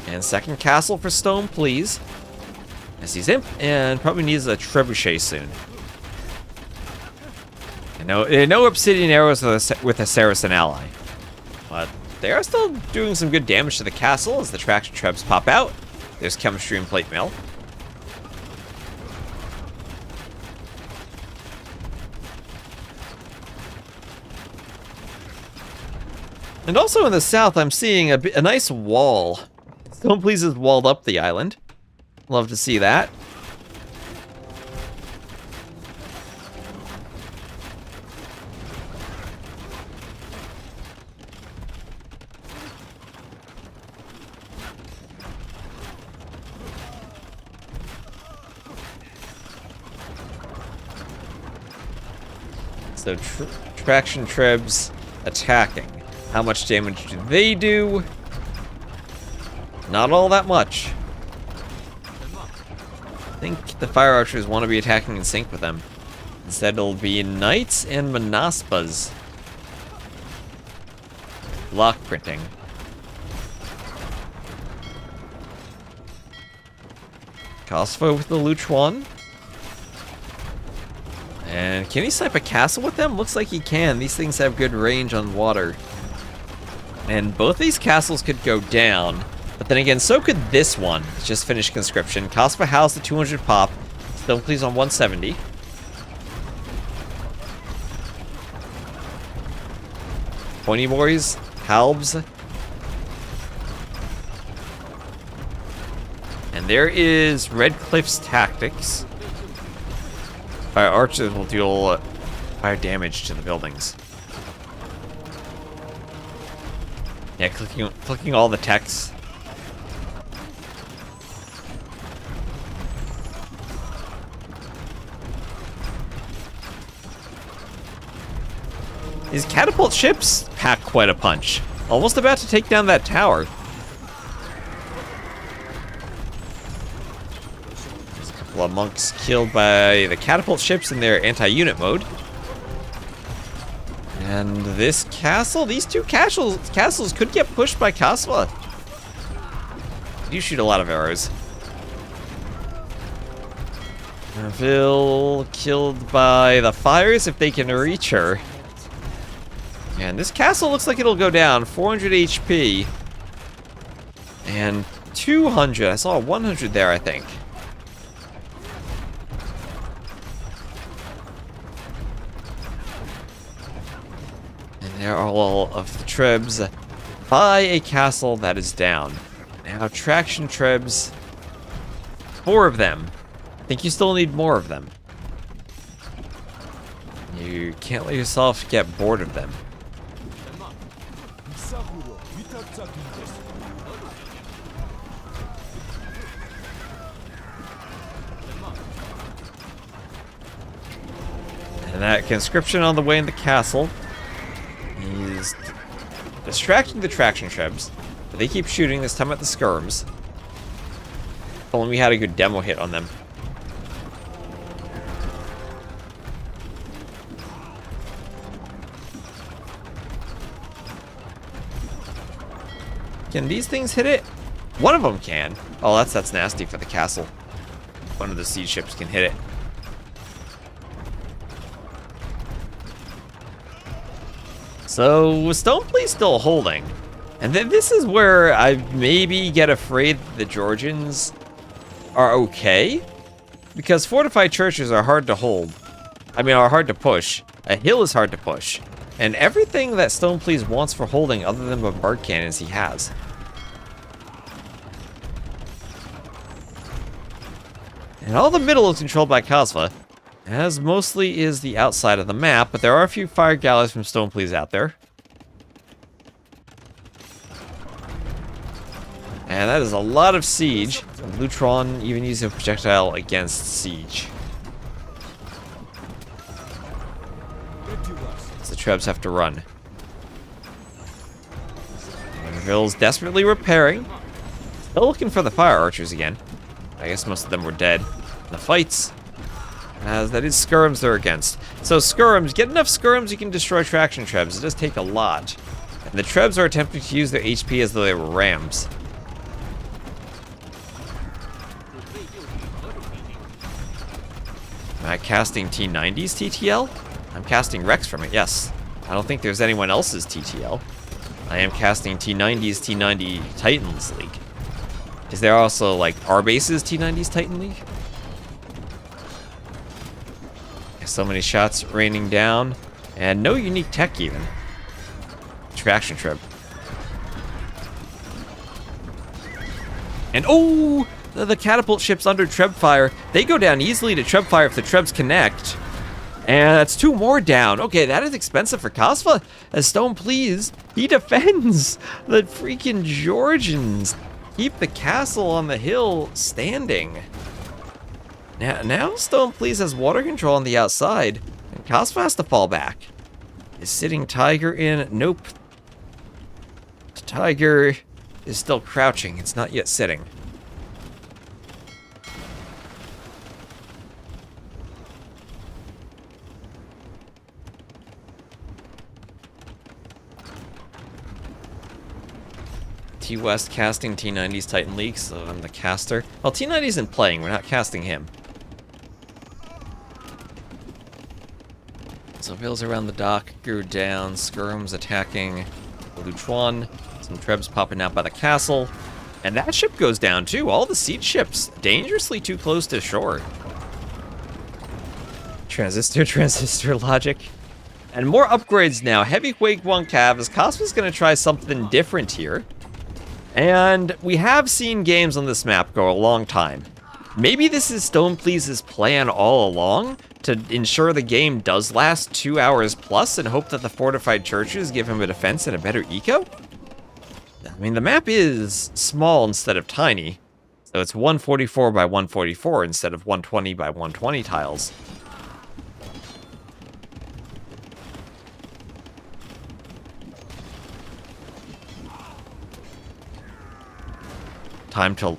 And second castle for StonePlease. As he's Imp, and probably needs a trebuchet soon. No obsidian arrows with a Saracen ally. But they are still doing some good damage to the castle as the traction trebs pop out. There's chemistry and plate mail. And also in the south, I'm seeing a nice wall. StonePlease has walled up the island. Love to see that. So traction trebs attacking. How much damage do they do? Not all that much. I think the fire archers want to be attacking in sync with them. Instead, it'll be knights and manaspas. Block printing. Kasva with the Luchuan. And can he snipe a castle with them? Looks like he can. These things have good range on water. And both these castles could go down. But then again, so could this one. Just finished conscription. Kasva housed the 200 pop. StonePlease on 170. Pointy boys. Halbs. And there is Red Cliff's tactics. Fire archers will deal fire damage to the buildings. Yeah, clicking all the text. These catapult ships pack quite a punch. Almost about to take down that tower. There's a couple of monks killed by the catapult ships in their anti-unit mode. And this castle, these two castles could get pushed by Kasva. You shoot a lot of arrows. Vil killed by the fires if they can reach her. And this castle looks like it'll go down. 400 HP. And 200. I saw 100 there, I think. And there are all of the trebs by a castle that is down. Now, traction trebs. 4 of them. I think you still need more of them. You can't let yourself get bored of them. And that conscription on the way in the castle is distracting the traction trebs, but they keep shooting, this time at the skirms. If only we had a good demo hit on them. Can these things hit it? One of them can. Oh, that's nasty for the castle. One of the siege ships can hit it. So, StonePlease still holding. And then this is where I maybe get afraid the Georgians are okay. Because fortified churches are hard to hold. I mean, are hard to push. A hill is hard to push. And everything that StonePlease wants for holding other than bombard cannons he has. And all the middle is controlled by Kasva, as mostly is the outside of the map, but there are a few fire galleys from StonePlease out there. And that is a lot of siege. Lutron even uses a projectile against siege. So the Trebs have to run. Ville's desperately repairing. Still looking for the fire archers again. I guess most of them were dead in the fights. As that is skirms they're against. So skirms, get enough skirms you can destroy traction Trebs. It does take a lot. And the Trebs are attempting to use their HP as though they were rams. Am I casting T90's TTL? I'm casting Rex from it, yes. I don't think there's anyone else's TTL. I am casting T90's T90 Titans League. Is there also, like, R-Base's T90's Titan League? So many shots raining down, and no unique tech even. Traction Treb. And oh! The catapult ships under Treb fire. They go down easily to Treb fire if the Trebs connect. And that's 2 more down. Okay, that is expensive for Kasva. As StonePlease, he defends the freaking Georgians. Keep the castle on the hill standing. Now StonePlease has water control on the outside. And Kasva has to fall back. Is sitting Tiger in? Nope. The Tiger is still crouching. It's not yet sitting. T-West casting T90's Titan League, so I'm the caster. Well, T90 isn't playing, we're not casting him. So Ville's around the dock, grew down, skirms attacking Lutron, some Trebs popping out by the castle, and that ship goes down too. All the siege ships dangerously too close to shore. Transistor logic. And more upgrades now. Heavy Quake 1 Cav, as Kasva's gonna try something different here. And we have seen games on this map go a long time. Maybe this is StonePlease's plan all along, to ensure the game does last 2 hours plus and hope that the fortified churches give him a defense and a better eco? I mean, the map is small instead of tiny, so it's 144 by 144 instead of 120 by 120 tiles. Time to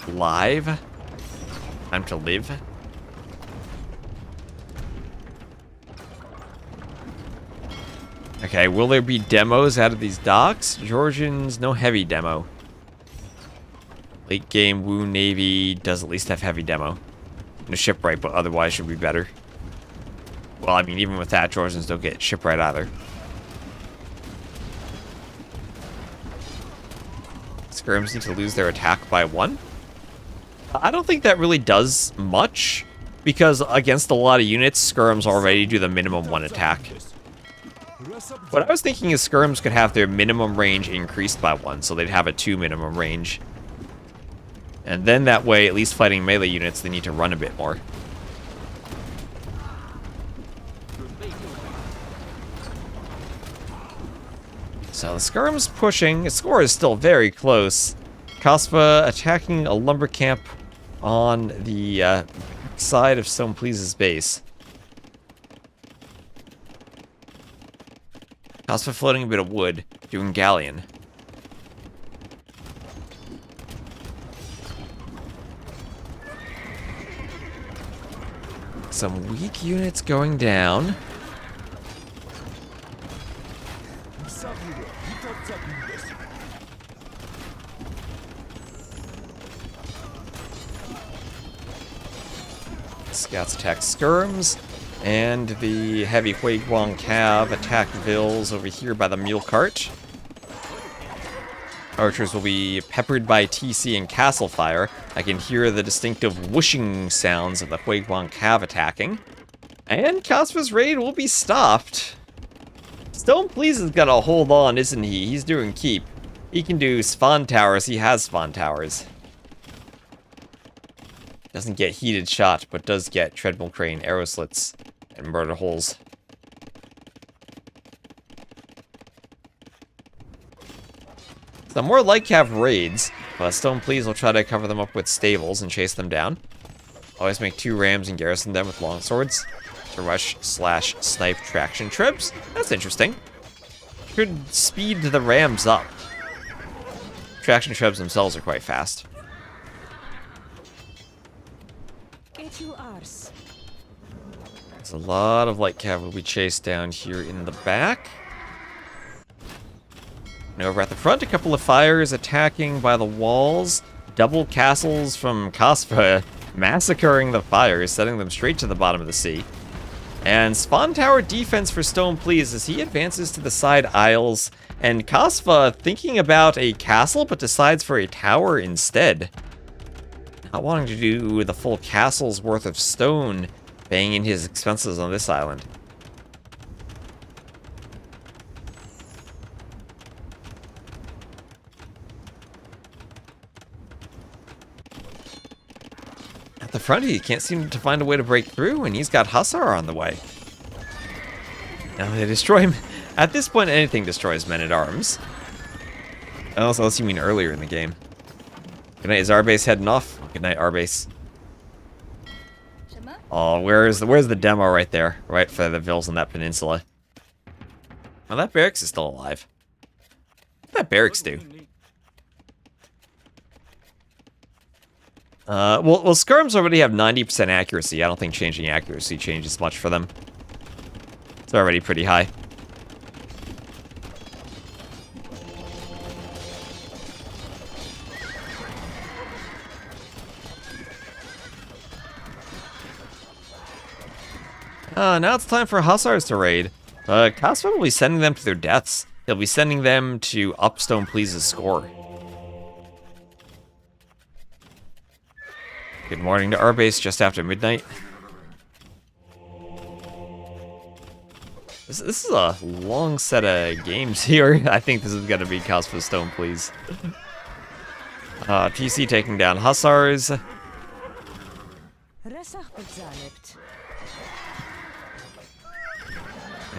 live? Time to live? Okay, will there be demos out of these docks? Georgians, no heavy demo. Late game, Woo Navy does at least have heavy demo. No shipwright, but otherwise should be better. Well, I mean, even with that, Georgians don't get shipwright either. Skirms need to lose their attack by 1. I don't think that really does much, because against a lot of units, skirms already do the minimum 1 attack. What I was thinking is skirms could have their minimum range increased by 1, so they'd have a 2 minimum range. And then that way, at least fighting melee units, they need to run a bit more. So the skirm's pushing. The score is still very close. Kasva attacking a lumber camp on the side of StonePlease's base. Kasva floating a bit of wood, doing galleon. Some weak units going down. Scouts attack skirms, and the heavy Huiguang Cav attack Vills over here by the mule cart. Archers will be peppered by TC and castle fire. I can hear the distinctive whooshing sounds of the Huiguang Cav attacking. And Kasva's raid will be stopped. StonePlease is gonna hold on, isn't he? He's doing keep. He can do spawn towers, he has spawn towers. Doesn't get heated shot, but does get treadmill crane, arrow slits, and murder holes. So more like have raids, but StonePlease will try to cover them up with stables and chase them down. Always make 2 rams and garrison them with longswords to rush/snipe traction trips. That's interesting. Could speed the rams up. Traction trebs themselves are quite fast. There's a lot of light cav will be chased down here in the back. And over at the front, a couple of fires attacking by the walls. Double castles from Kasva massacring the fires, setting them straight to the bottom of the sea. And spawn tower defense for StonePlease as he advances to the side aisles. And Kasva thinking about a castle, but decides for a tower instead. Not wanting to do the full castle's worth of stone, paying in his expenses on this island. At the front, he can't seem to find a way to break through, and he's got Hussar on the way. Now they destroy him. At this point, anything destroys men-at-arms. Unless you mean earlier in the game. Good night, is Arbase heading off? Good night, Arbase. Oh, where's the demo right there? Right for the vills on that peninsula. Well, that barracks is still alive. What'd that barracks do? Well, skirms already have 90% accuracy. I don't think changing accuracy changes much for them. It's already pretty high. Now it's time for Hussars to raid. Kasva will be sending them to their deaths. He'll be sending them to up StonePlease's score. Good morning to our base just after midnight. This is a long set of games here. I think this is going to be Kasva StonePlease. TC taking down Hussars. A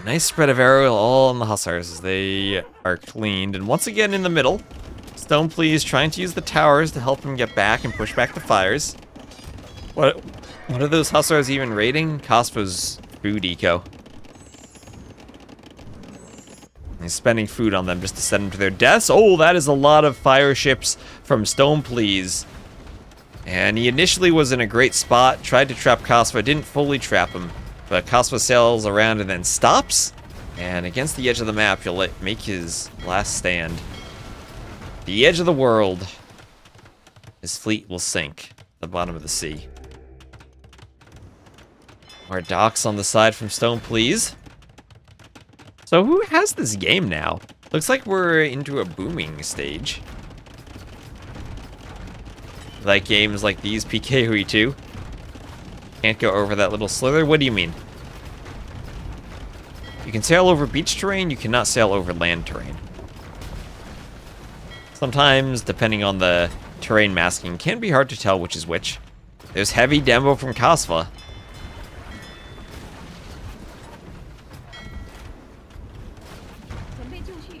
nice spread of arrow all on the Hussars as they are cleaned. And once again in the middle, StonePlease trying to use the towers to help him get back and push back the fires. What are those Hussars even raiding? Kasva's food eco. He's spending food on them just to send them to their deaths. Oh, that is a lot of fire ships from StonePlease. And he initially was in a great spot, tried to trap Kasva, didn't fully trap him. But Kasva sails around and then stops. And against the edge of the map, he'll make his last stand. The edge of the world. His fleet will sink at the bottom of the sea. More docks on the side from StonePlease. So who has this game now? Looks like we're into a booming stage. Like games like these, PKOE 2. Can't go over that little slither? What do you mean? You can sail over beach terrain, you cannot sail over land terrain. Sometimes, depending on the terrain masking, can be hard to tell which is which. There's heavy demo from Kasva.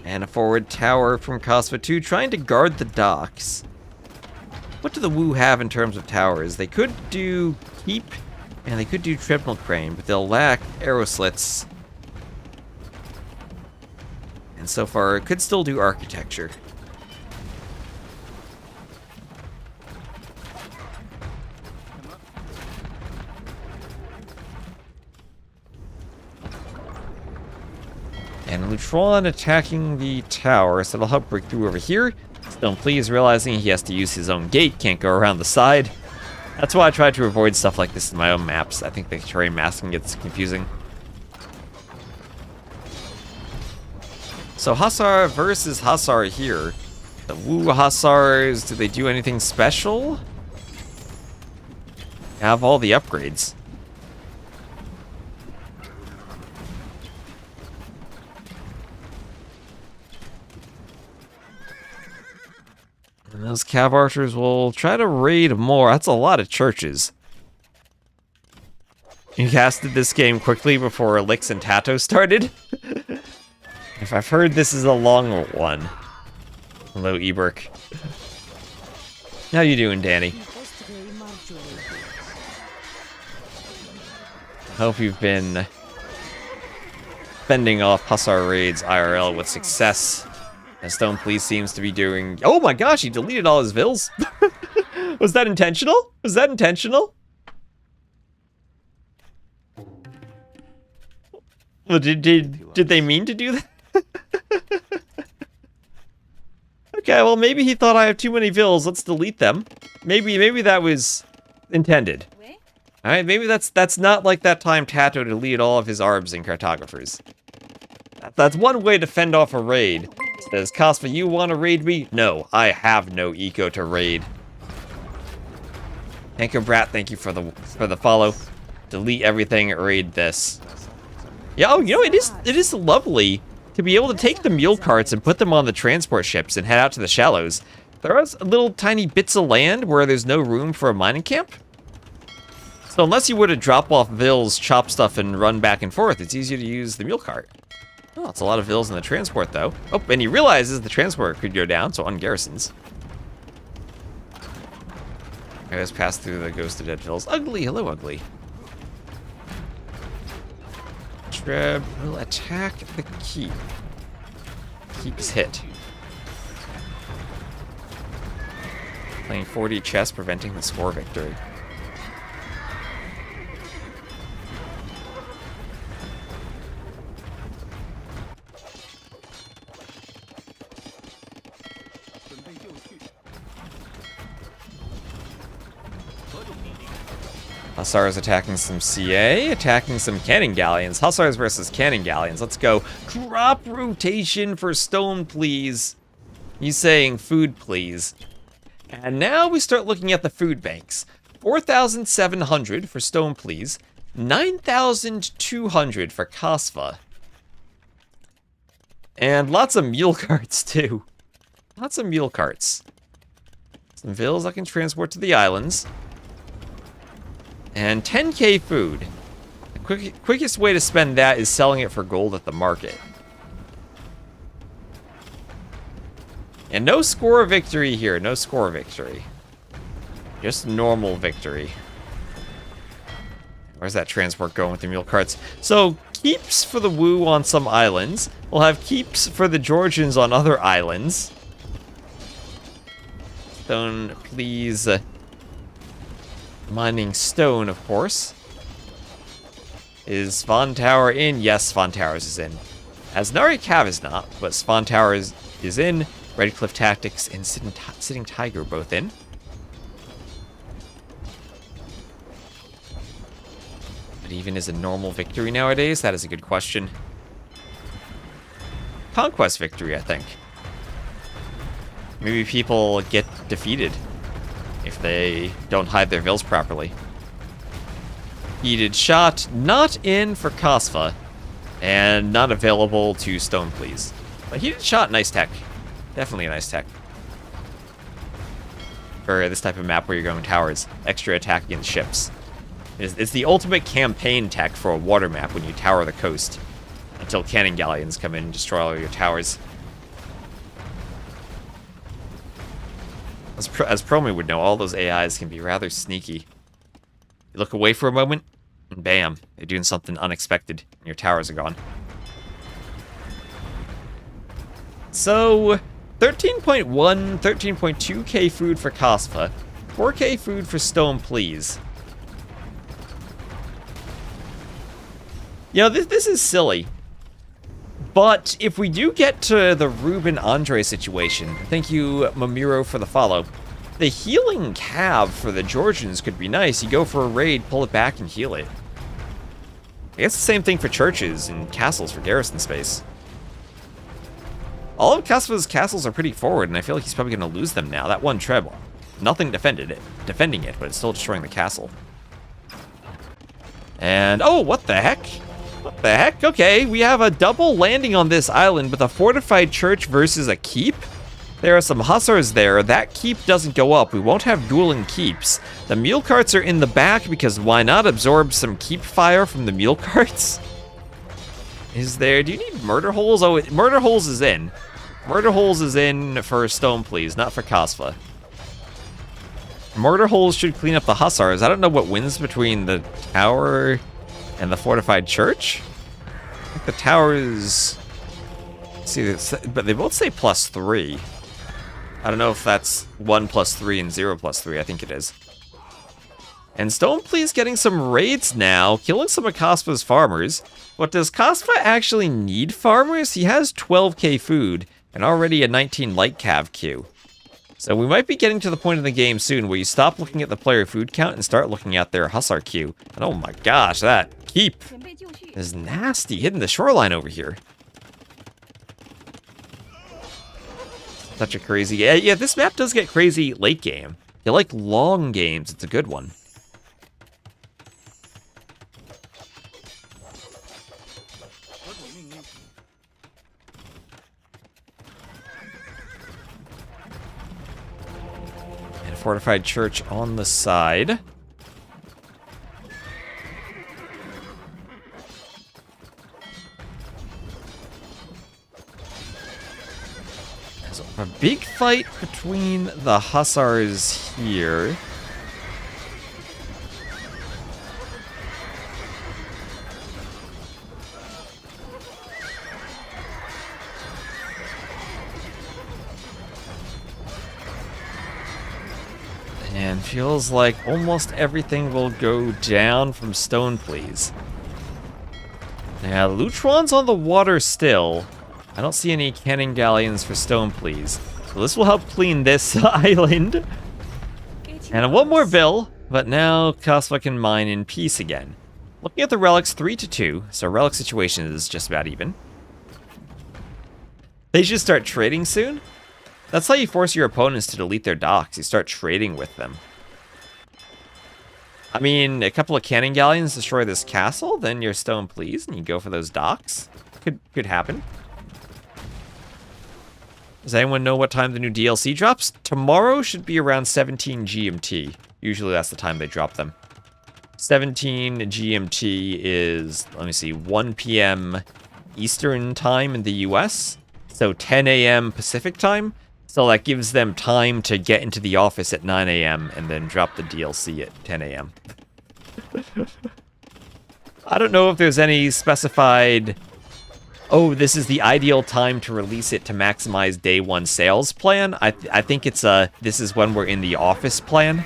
And a forward tower from Kasva 2 trying to guard the docks. What do the Woo have in terms of towers? They could do keep, and they could do treadmill crane, but they'll lack arrow slits. And so far, it could still do architecture. And Lutron attacking the tower, so it'll help break through over here. StonePlease realizing he has to use his own gate, can't go around the side. That's why I try to avoid stuff like this in my own maps. I think the terrain masking gets confusing. So Hussar versus Hussar here. The Woo Hussars, do they do anything special? Have all the upgrades. Those cav archers will try to raid more. That's a lot of churches. You casted this game quickly before Elix and TaToH started. If I've heard this is a long one. Hello, Eberk. How you doing, Danny? Hope you've been fending off Hussar raids IRL with success. As StonePlease seems to be doing... Oh my gosh, he deleted all his vills. Was that intentional? Was that intentional? Well, did they mean to do that? Okay, well maybe he thought I have too many vills. Let's delete them. Maybe that was intended. All right, maybe that's not like that time TaToH deleted all of his arbs and cartographers. That's one way to fend off a raid. Says Kasva, you want to raid me? No, I have no eco to raid. Hanko Brat, thank you for the follow. Delete everything, raid this. Yeah, oh, you know, it is lovely to be able to take the mule carts and put them on the transport ships and head out to the shallows. There are little tiny bits of land where there's no room for a mining camp. So unless you were to drop off vills, chop stuff, and run back and forth, it's easier to use the mule cart. Oh, it's a lot of vills in the transport, though. Oh, and he realizes the transport could go down, so ungarrisons. Let's pass through the Ghost of Dead vills. Ugly, hello, Ugly. Treb will attack the keep. Keep is hit. Playing 40 chess, preventing the score victory. Hussars attacking some CA, attacking some cannon galleons. Hussars versus cannon galleons. Let's go. Crop rotation for StonePlease. He's saying food, please. And now we start looking at the food banks. 4,700 for StonePlease. 9,200 for Kasva. And lots of mule carts, too. Lots of mule carts. Some vills I can transport to the islands. And 10k food. The quickest way to spend that is selling it for gold at the market. And no score victory here. No score victory. Just normal victory. Where's that transport going with the mule carts? So, keeps for the Woo on some islands. We'll have keeps for the Georgians on other islands. StonePlease. Mining stone, of course. Is Von Tower in? Yes, Von Towers is in. Asnari Cav is not, but Von Tower is in. Red Cliff Tactics and Sitting Tiger both in. But even is a normal victory nowadays? That is a good question. Conquest victory, I think. Maybe people get defeated if they don't hide their vills properly. Heated shot, not in for Kasva, and not available to StonePlease. But heated shot, nice tech. Definitely a nice tech. For this type of map where you're going towers, extra attack against ships. It's the ultimate campaign tech for a water map when you tower the coast, until cannon galleons come in and destroy all your towers. As Promi would know, all those AIs can be rather sneaky. You look away for a moment, and bam, they're doing something unexpected, and your towers are gone. So, 13.1, 13.2k food for Kasva, 4k food for StonePlease. You know, this is silly. But if we do get to the Ruben Andre situation, thank you, Mamiro, for the follow. The healing cav for the Georgians could be nice. You go for a raid, pull it back, and heal it. I guess the same thing for churches and castles for garrison space. All of Kasva's castles are pretty forward, and I feel like he's probably going to lose them now. That one treb, nothing defending it, but it's still destroying the castle. And, oh, what the heck? What the heck? Okay, we have a double landing on this island with a fortified church versus a keep. There are some hussars there. That keep doesn't go up. We won't have dueling keeps. The mule carts are in the back because why not absorb some keep fire from the mule carts? Is there... Do you need murder holes? Oh, murder holes is in. Murder holes is in for StonePlease, not for Kasva. Murder holes should clean up the hussars. I don't know what wins between the tower and the fortified church. I think the towers... See, but they both say +3. I don't know if that's 1 + 3 and 0 + 3. I think it is. And StonePlease getting some raids now, killing some of Kasva's farmers. But does Kasva actually need farmers? He has 12k food and already a 19 light cav queue. So we might be getting to the point in the game soon where you stop looking at the player food count and start looking at their hussar queue. And oh my gosh, that keep is nasty, hitting the shoreline over here. Such a crazy... Yeah, this map does get crazy late game. You like long games, it's a good one. And fortified church on the side. A big fight between the hussars here. And feels like almost everything will go down from StonePlease. Now, Lutron's on the water still. I don't see any cannon galleons for StonePlease. So this will help clean this island. And one more bill, but now Kasva can mine in peace again. Looking at the relics, 3-2, so relic situation is just about even. They should start trading soon. That's how you force your opponents to delete their docks. You start trading with them. I mean, a couple of cannon galleons destroy this castle, then you're StonePlease, and you go for those docks. Could happen. Does anyone know what time the new DLC drops? Tomorrow should be around 17 GMT. Usually that's the time they drop them. 17 GMT is, let me see, 1 p.m. Eastern time in the US. So 10 a.m. Pacific time. So that gives them time to get into the office at 9 a.m. and then drop the DLC at 10 a.m. I don't know if there's any specified... Oh, this is the ideal time to release it to maximize day one sales plan. I think it's this is when we're in the office plan.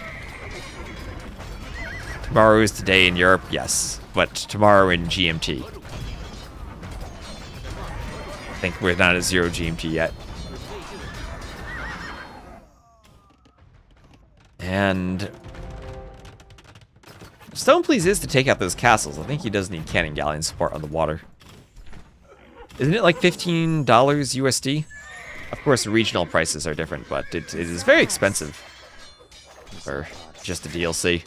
Tomorrow is today in Europe, yes, but tomorrow in GMT. I think we're not at 0 GMT yet. And StonePlease is to take out those castles. I think he does need cannon galleon support on the water. Isn't it like $15 USD? Of course, the regional prices are different, but it is very expensive for just a DLC.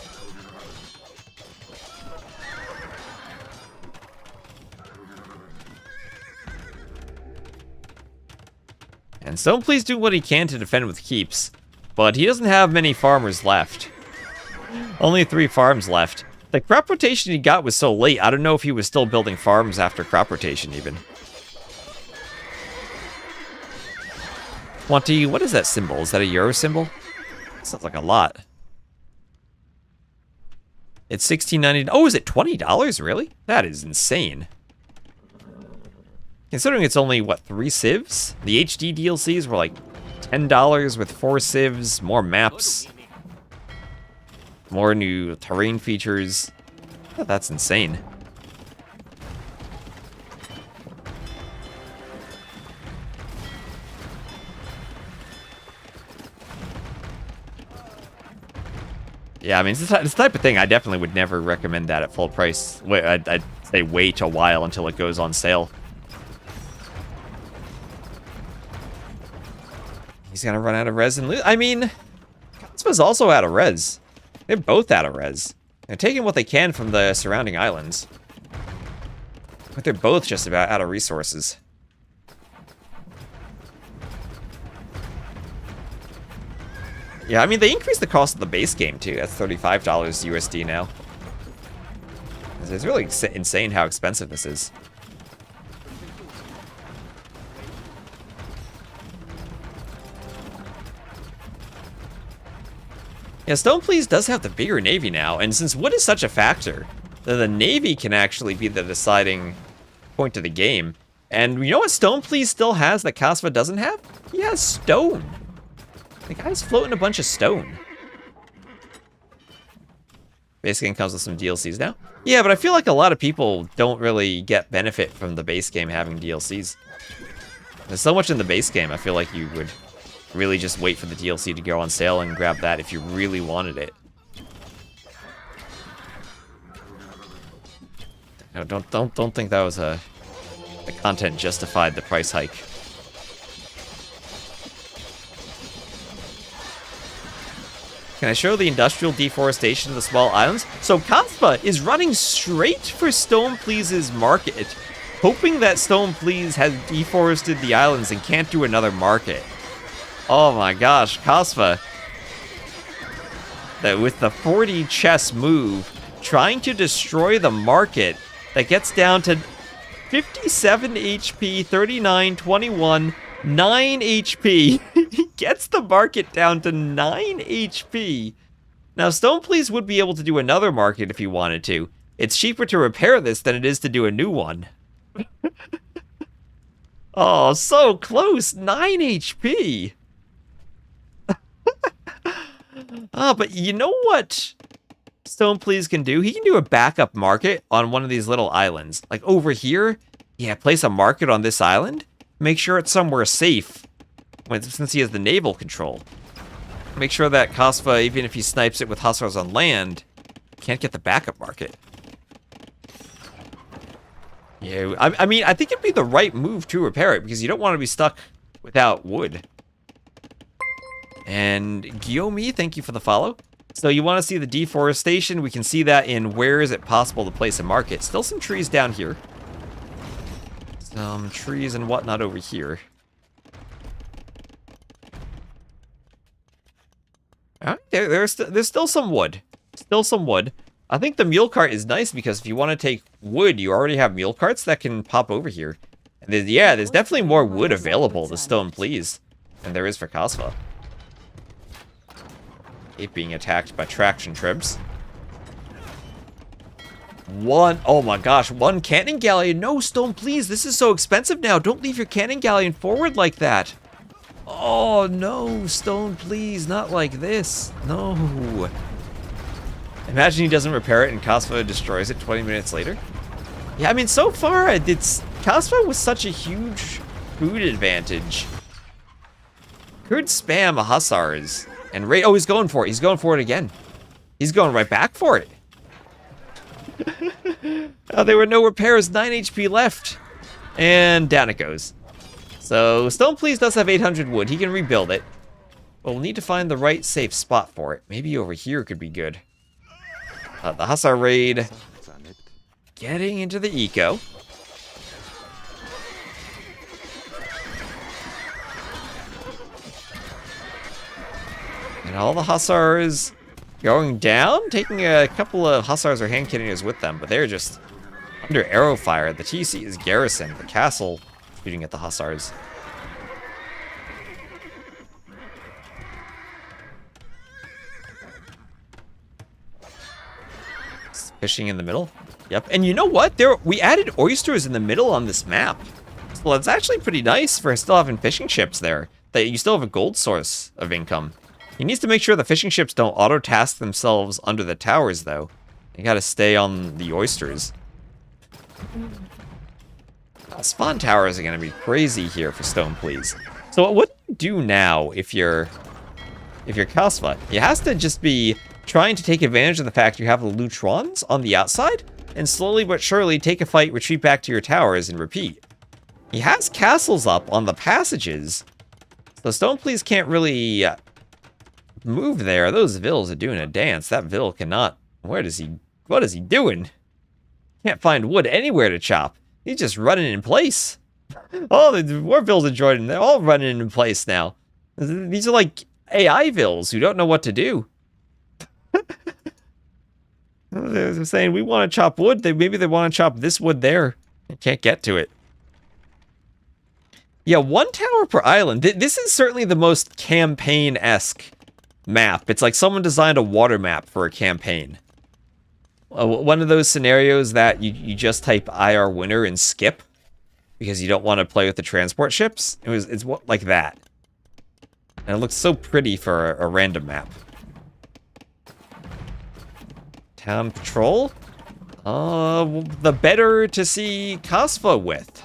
And StonePlease do what he can to defend with keeps, but he doesn't have many farmers left. Only 3 farms left. The crop rotation he got was so late, I don't know if he was still building farms after crop rotation even. 20, what is that symbol? Is that a euro symbol? Sounds like a lot. It's $16.90. Oh, is it $20? Really? That is insane. Considering it's only, what, 3 civs? The HD DLCs were like $10 with 4 civs, more maps, more new terrain features. Oh, that's insane. Yeah, I mean, it's the type of thing I definitely would never recommend that at full price. Wait, I'd say wait a while until it goes on sale. He's gonna run out of res and loot. I mean, Kasva's also out of res. They're both out of res. They're taking what they can from the surrounding islands. But they're both just about out of resources. Yeah, I mean, they increased the cost of the base game, too. That's $35 USD now. It's really insane how expensive this is. Yeah, StonePlease does have the bigger Navy now, and since wood is such a factor, then the Navy can actually be the deciding point of the game. And you know what StonePlease still has that Kasva doesn't have? He has stone. The guy's floating a bunch of stone. Base game comes with some DLCs now. Yeah, but I feel like a lot of people don't really get benefit from the base game having DLCs. There's so much in the base game, I feel like you would really just wait for the DLC to go on sale and grab that if you really wanted it. No, don't think that was the content justified the price hike. Can I show the industrial deforestation of the small islands? So Kasva is running straight for StonePlease's market, hoping that StonePlease has deforested the islands and can't do another market. Oh my gosh, Kasva, that with the 40 chess move, trying to destroy the market that gets down to 57 HP, 39, 21, 9 HP. He gets the market down to 9 HP. Now, StonePlease would be able to do another market if he wanted to. It's cheaper to repair this than it is to do a new one. Oh, so close. 9 HP. But you know what StonePlease can do? He can do a backup market on one of these little islands. Like over here, yeah, place a market on this island. Make sure it's somewhere safe, since he has the naval control. Make sure that Kasva, even if he snipes it with hussars on land, can't get the backup market. Yeah, I mean, I think it'd be the right move to repair it, because you don't want to be stuck without wood. And Guillaume, thank you for the follow. So you want to see the deforestation? We can see that in where is it possible to place a market. Still some trees down here. Some trees and whatnot over here. Alright, there's still some wood. Still some wood. I think the mule cart is nice because if you want to take wood, you already have mule carts that can pop over here. And there's definitely more wood available to StonePlease than there is for Kasva. It being attacked by traction tribs. Oh my gosh, one cannon galleon. No, StonePlease, this is so expensive now. Don't leave your cannon galleon forward like that. Oh no, StonePlease, not like this. No. Imagine he doesn't repair it and Kasva destroys it 20 minutes later. Yeah, I mean, so far, Kasva was such a huge food advantage. Could spam hussars and raid. Oh, he's going for it. He's going for it again. He's going right back for it. Oh, there were no repairs. 9 HP left. And down it goes. So, StonePlease does have 800 wood. He can rebuild it. But we'll need to find the right safe spot for it. Maybe over here could be good. The Hussar raid. Getting into the eco. And all the Hussars going down, taking a couple of Hussars or hand cannoneers with them, but they're just under arrow fire. The TC is garrisoned, the castle shooting at the Hussars. Fishing in the middle. Yep, and you know what? We added oysters in the middle on this map. So that's actually pretty nice for still having fishing ships there. That you still have a gold source of income. He needs to make sure the fishing ships don't auto-task themselves under the towers, though. You gotta stay on the oysters. Spawn towers are gonna be crazy here for StonePlease. So what do you do now if you're Kasva? You has to just be trying to take advantage of the fact you have the Lutrons on the outside, and slowly but surely take a fight, retreat back to your towers, and repeat. He has castles up on the passages, so StonePlease can't really move there. Those vills are doing a dance. That vill cannot. What is he doing? Can't find wood anywhere to chop. He's just running in place. Oh, the war vills are joining. They're all running in place now. These are like AI vills who don't know what to do. They're saying, we want to chop wood. Maybe they want to chop this wood there. They can't get to it. Yeah, 1 tower per island. This is certainly the most campaign-esque map. It's like someone designed a water map for a campaign. One of those scenarios that you just type IR winner and skip because you don't want to play with the transport ships. It's like that. And it looks so pretty for a random map. Town patrol? The better to see Kasva with.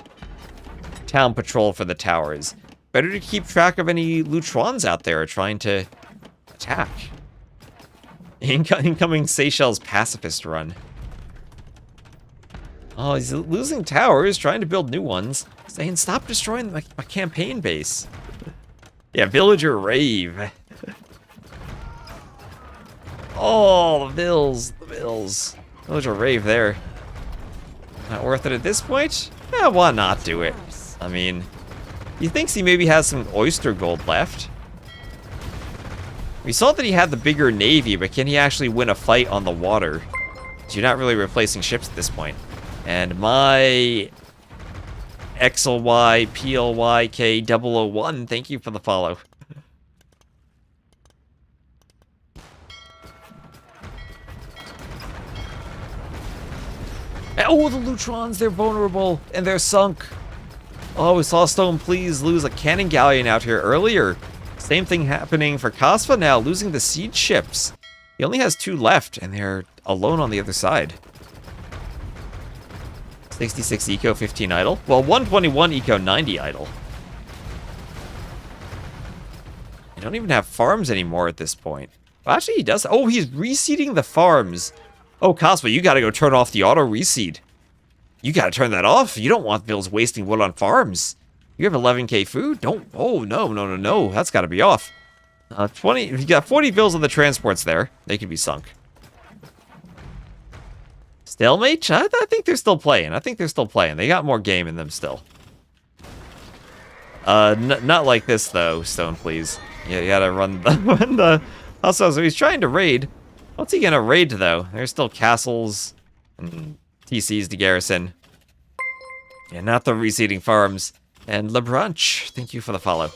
Town patrol for the towers. Better to keep track of any Lutrons out there trying to attack. Incoming Seychelles pacifist run. Oh, he's losing towers, trying to build new ones. Saying, stop destroying my campaign base. Yeah, villager rave. Oh, the bills. Villager rave there. Not worth it at this point? Yeah, why not do it? I mean, he thinks he maybe has some oyster gold left. We saw that he had the bigger navy, but can he actually win a fight on the water? So you're not really replacing ships at this point. And my XLYPLYK001, thank you for the follow. Oh, the Lutrons, they're vulnerable, and they're sunk. Oh, we saw StonePlease lose a cannon galleon out here earlier. Same thing happening for Kasva now, losing the siege ships. He only has 2 left, and they're alone on the other side. 66 eco, 15 idle. Well, 121 eco, 90 idle. They don't even have farms anymore at this point. Well, actually, he does. Oh, he's reseeding the farms. Oh, Kasva, you gotta go turn off the auto reseed. You gotta turn that off. You don't want bills wasting wood on farms. You have 11k food? Don't. Oh, no. That's gotta be off. 20. If you got 40 bills on the transports there, they could be sunk. Stalemate? I think they're still playing. They got more game in them still. Not like this, though, StonePlease. You gotta run the... Also, so he's trying to raid. What's he gonna raid, though? There's still castles and TCs to garrison. Yeah, not the reseeding farms. And LeBranch, thank you for the follow.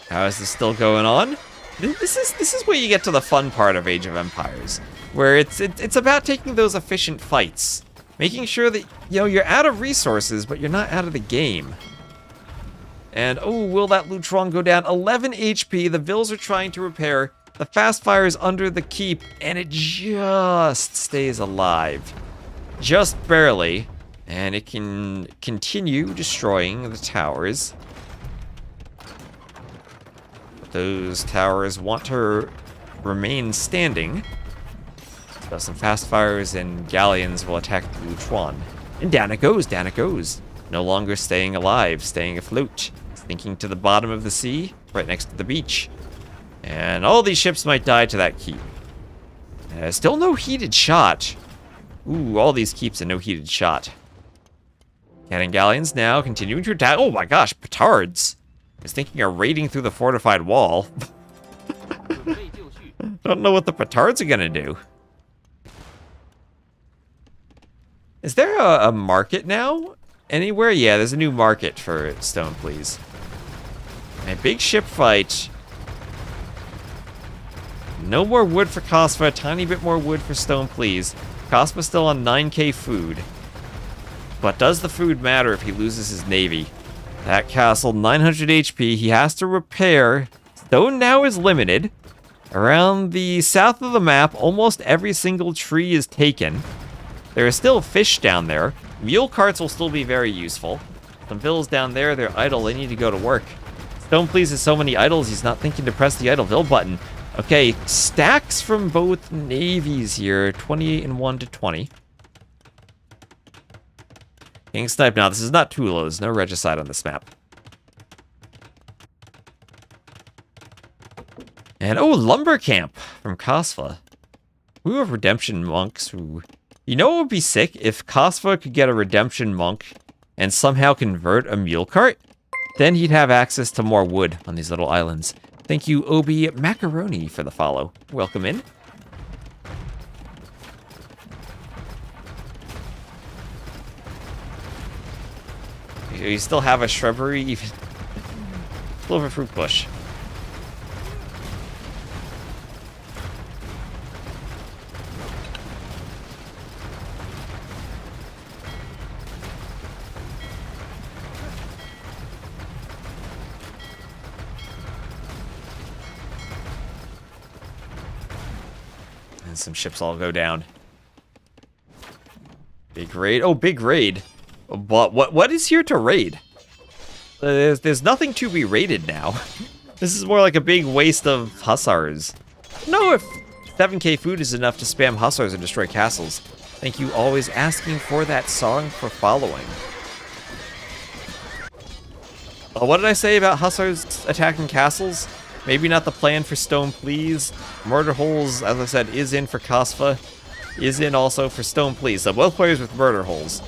How is this still going on? This is where you get to the fun part of Age of Empires, where it's about taking those efficient fights, making sure that you're out of resources, but you're not out of the game. And oh, will that Lutron go down? 11 HP. The Vills are trying to repair. The fast fire is under the keep, and it just stays alive, just barely, and it can continue destroying the towers. Those towers want to remain standing. So some fast fires and galleons will attack the Lutron. And down it goes, No longer staying alive, staying afloat. Sinking to the bottom of the sea, right next to the beach. And all these ships might die to that keep. Still no heated shot. Ooh, all these keeps and no heated shot. Cannon galleons now continuing to attack. Oh my gosh, petards. I was thinking of raiding through the fortified wall. Don't know what the petards are gonna do. Is there a market now? Anywhere? Yeah, there's a new market for StonePlease. A big ship fight. No more wood for Kasva, a tiny bit more wood for StonePlease. Kasva's still on 9k food. But does the food matter if he loses his navy? That castle, 900 HP, he has to repair. Stone now is limited. Around the south of the map, almost every single tree is taken. There are still fish down there. Mule carts will still be very useful. Some vills down there, they're idle, they need to go to work. StonePlease has so many idles, he's not thinking to press the idle vill button. Okay, stacks from both navies here, 28 and 1 to 20. Getting sniped now. This is not Tula. There's no regicide on this map. And oh, lumber camp from Kasva. We have redemption monks who You know what would be sick? If Kasva could get a redemption monk and somehow convert a mule cart, then he'd have access to more wood on these little islands. Thank you, Obi Macaroni, for the follow. Welcome in. You still have a shrubbery, even still have a fruit bush. And some ships all go down. Big raid. Oh, big raid. But what is here to raid? There's nothing to be raided now. This is more like a big waste of hussars. No, if 7k food is enough to spam hussars and destroy castles. Thank you, always asking for that song for following. What did I say about hussars attacking castles? Maybe not the plan for StonePlease. Murder holes, as I said, is in for Kasva. Is in also for StonePlease. So both players with murder holes.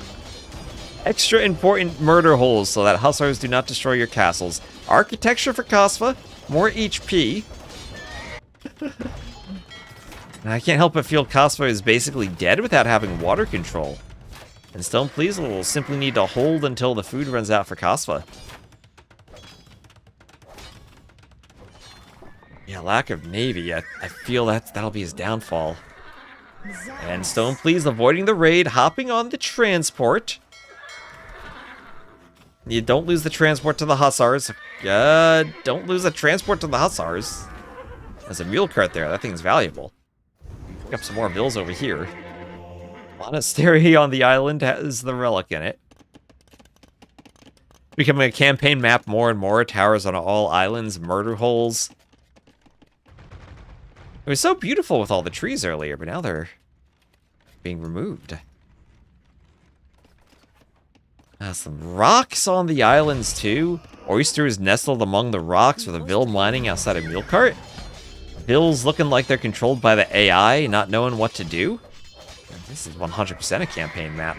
Extra important murder holes so that hussars do not destroy your castles. Architecture for Kasva. More HP. And I can't help but feel Kasva is basically dead without having water control. And StonePlease will simply need to hold until the food runs out for Kasva. Yeah, lack of navy. I feel that'll be his downfall. And StonePlease avoiding the raid, hopping on the transport. You don't lose the transport to the hussars. Don't lose the transport to the hussars. There's a mule cart there. That thing's valuable. Pick up some more bills over here. Monastery on the island has the relic in it. Becoming a campaign map more and more. Towers on all islands. Murder holes. It was so beautiful with all the trees earlier, but now they're being removed. Some rocks on the islands, too. Oysters nestled among the rocks with a bill mining outside a mule cart. Bills looking like they're controlled by the AI, not knowing what to do. This is 100% a campaign map.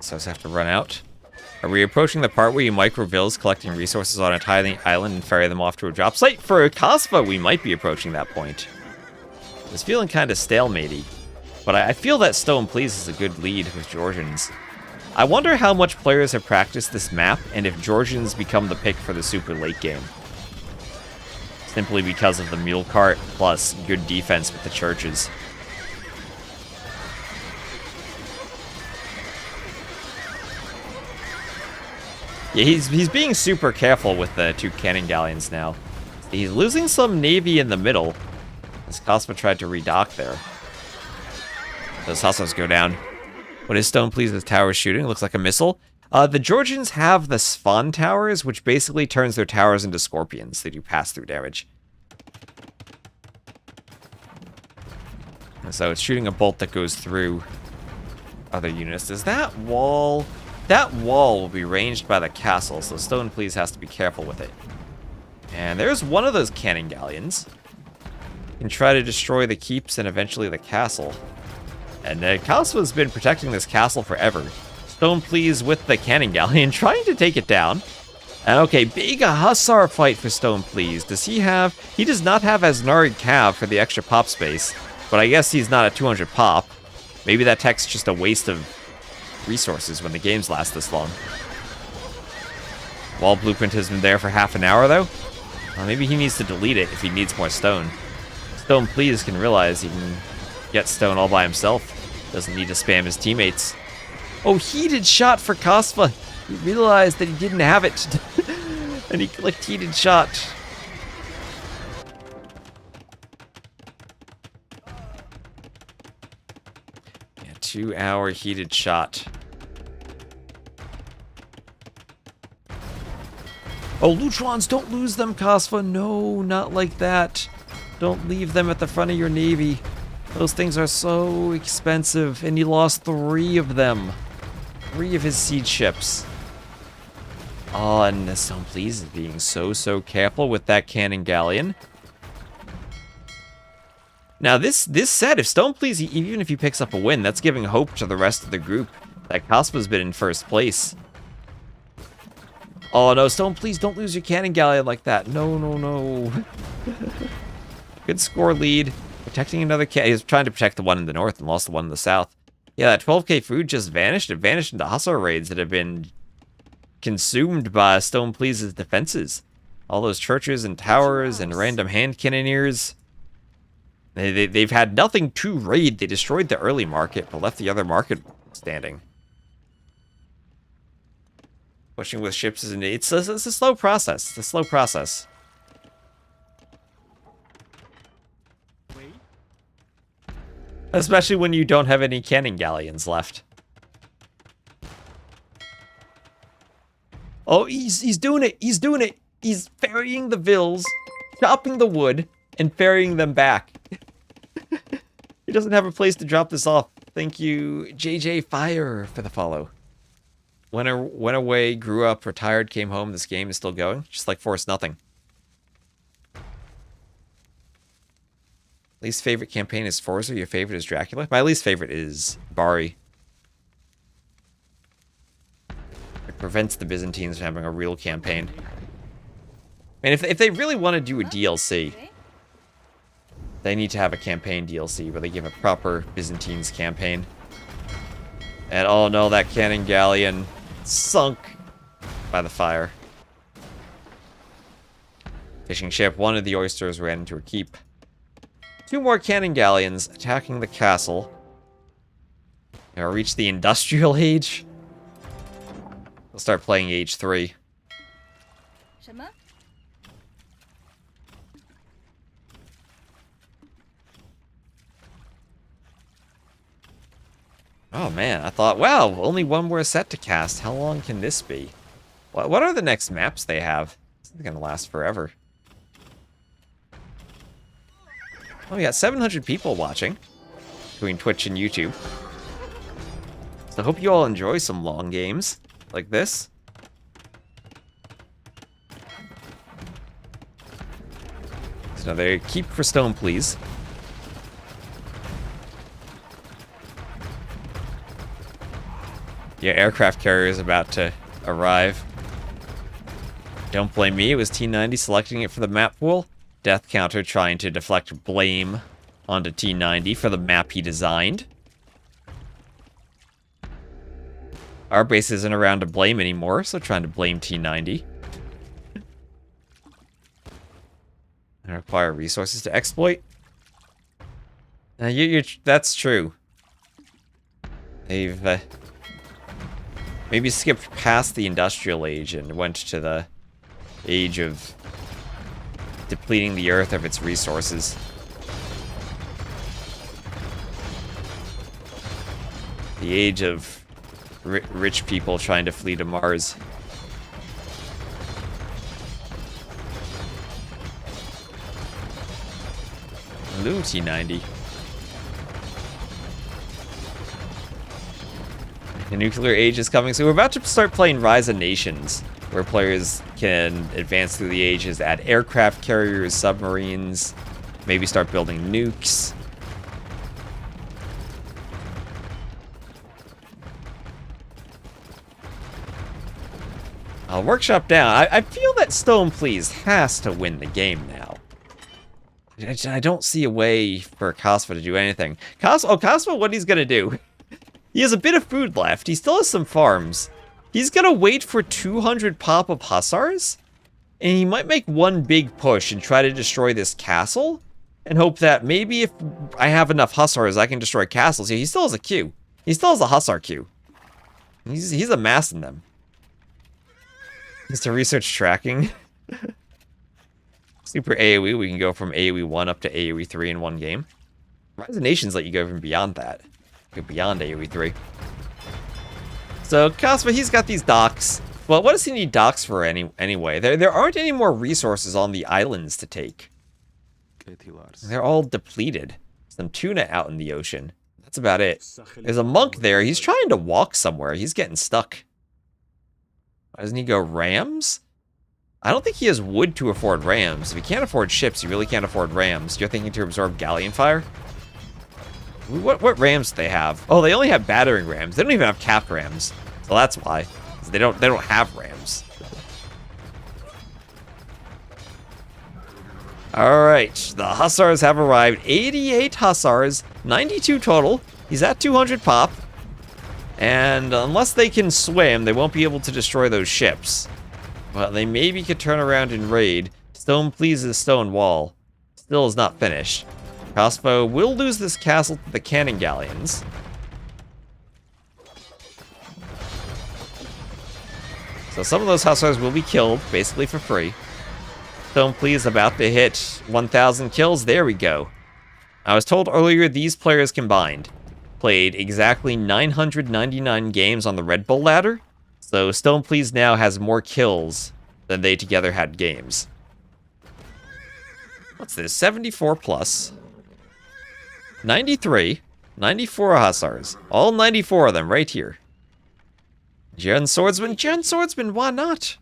So I just have to run out. Are we approaching the part where you micro bills collecting resources on a tiny island and ferry them off to a drop site? For Kasva, we might be approaching that point. It's feeling kind of stalematey, but I feel that StonePlease is a good lead with Georgians. I wonder how much players have practiced this map and if Georgians become the pick for the super late game. Simply because of the mule cart plus good defense with the churches. Yeah, he's being super careful with the 2 cannon galleons now. He's losing some navy in the middle, as Kasva tried to redock there. Those hussars go down. What is StonePlease's tower shooting? Looks like a missile. The Georgians have the Svan towers, which basically turns their towers into scorpions. They do pass-through damage. And so it's shooting a bolt that goes through other units. Does that wall... That wall will be ranged by the castle, so StonePlease has to be careful with it. And there's one of those cannon galleons. You can try to destroy the keeps and eventually the castle. And Kasva's been protecting this castle forever. StonePlease with the cannon galleon trying to take it down. And okay, big hussar fight for StonePlease. Does he have... He does not have Asnari Cav for the extra pop space, but I guess he's not at 200 pop. Maybe that tech's just a waste of resources when the games last this long. Wall blueprint has been there for half an hour though. Well, maybe he needs to delete it if he needs more stone. StonePlease can realize he can get stone all by himself. Doesn't need to spam his teammates. Oh, heated shot for Kasva. He realized that he didn't have it. And he clicked heated shot. Yeah, 2-hour heated shot. Oh, Lutrons, don't lose them, Kasva. No, not like that. Don't leave them at the front of your navy. Those things are so expensive, and he lost 3 of them. 3 of his siege ships. Oh, and the StonePlease is being so careful with that cannon galleon. Now, this set, if StonePlease, even if he picks up a win, that's giving hope to the rest of the group that Kaspa's been in first place. Oh, no, StonePlease, don't lose your cannon galleon like that. No. Good score lead. Protecting another cannon. He was trying to protect the one in the north and lost the one in the south. Yeah, that 12k food just vanished. It vanished into Hussar raids that have been consumed by StonePlease's defenses. All those churches and towers and random hand cannoneers. They've had nothing to raid. They destroyed the early market, but left the other market standing. Pushing with ships is it's a slow process. It's a slow process. Especially when you don't have any cannon galleons left. Oh, he's doing it. He's doing it. He's ferrying the vills, chopping the wood, and ferrying them back. He doesn't have a place to drop this off. Thank you, JJ Fire, for the follow. Went away, grew up, retired, came home. This game is still going, just like Force Nothing. Least favorite campaign is Forza. Your favorite is Dracula. My least favorite is Bari. It prevents the Byzantines from having a real campaign. And if they really want to do a DLC, they need to have a campaign DLC where they give a proper Byzantines campaign. And oh no, that cannon galleon sunk by the fire. Fishing ship, one of the oysters ran into a keep. 2 more cannon galleons attacking the castle. Now reach the industrial age. We'll start playing age 3. Oh man, I thought, wow, only 1 more set to cast. How long can this be? What are the next maps they have? This is gonna last forever. Oh, we got 700 people watching between Twitch and YouTube. So I hope you all enjoy some long games like this. So another keep for StonePlease. Yeah, aircraft carrier is about to arrive. Don't blame me, it was T90 selecting it for the map pool. Death Counter trying to deflect blame onto T90 for the map he designed. Our base isn't around to blame anymore, so trying to blame T90. And require resources to exploit. That's true. They've maybe skipped past the industrial age and went to the age of depleting the earth of its resources. The age of rich people trying to flee to Mars. Hello, T90. The nuclear age is coming, so we're about to start playing Rise of Nations, where players can advance through the ages, add aircraft carriers, submarines, maybe start building nukes. Workshop down. I feel that StonePlease has to win the game now. I don't see a way for Kasva to do anything. Kasva, what he's gonna do? He has a bit of food left. He still has some farms. He's gonna wait for 200 pop of Hussars, and he might make one big push and try to destroy this castle, and hope that maybe if I have enough Hussars, I can destroy castles. Yeah, he still has a queue. He still has a Hussar queue. He's amassing them. Just to research tracking. Super AoE, we can go from AoE 1 up to AoE 3 in one game. Rise of Nations let you go even beyond that. Go beyond AoE 3. So Kasva, he's got these docks. Well, what does he need docks for anyway? There aren't any more resources on the islands to take. They're all depleted. Some tuna out in the ocean. That's about it. There's a monk there. He's trying to walk somewhere. He's getting stuck. Why doesn't he go rams? I don't think he has wood to afford rams. If he can't afford ships, he really can't afford rams. You're thinking to absorb galleon fire? What rams do they have? Oh, they only have battering rams. They don't even have capped rams. So that's why. They don't have rams. Alright, the Hussars have arrived. 88 Hussars, 92 total. He's at 200 pop. And unless they can swim, they won't be able to destroy those ships. But they maybe could turn around and raid. StonePlease's stone wall still is not finished. Kasva will lose this castle to the cannon galleons. So some of those Hussars will be killed, basically for free. StonePlease about to hit 1,000 kills. There we go. I was told earlier these players combined played exactly 999 games on the Red Bull ladder. So StonePlease now has more kills than they together had games. What's this? 74 plus. 93. 94 Hussars. All 94 of them right here. Gen Swordsman. Gen Swordsman, why not?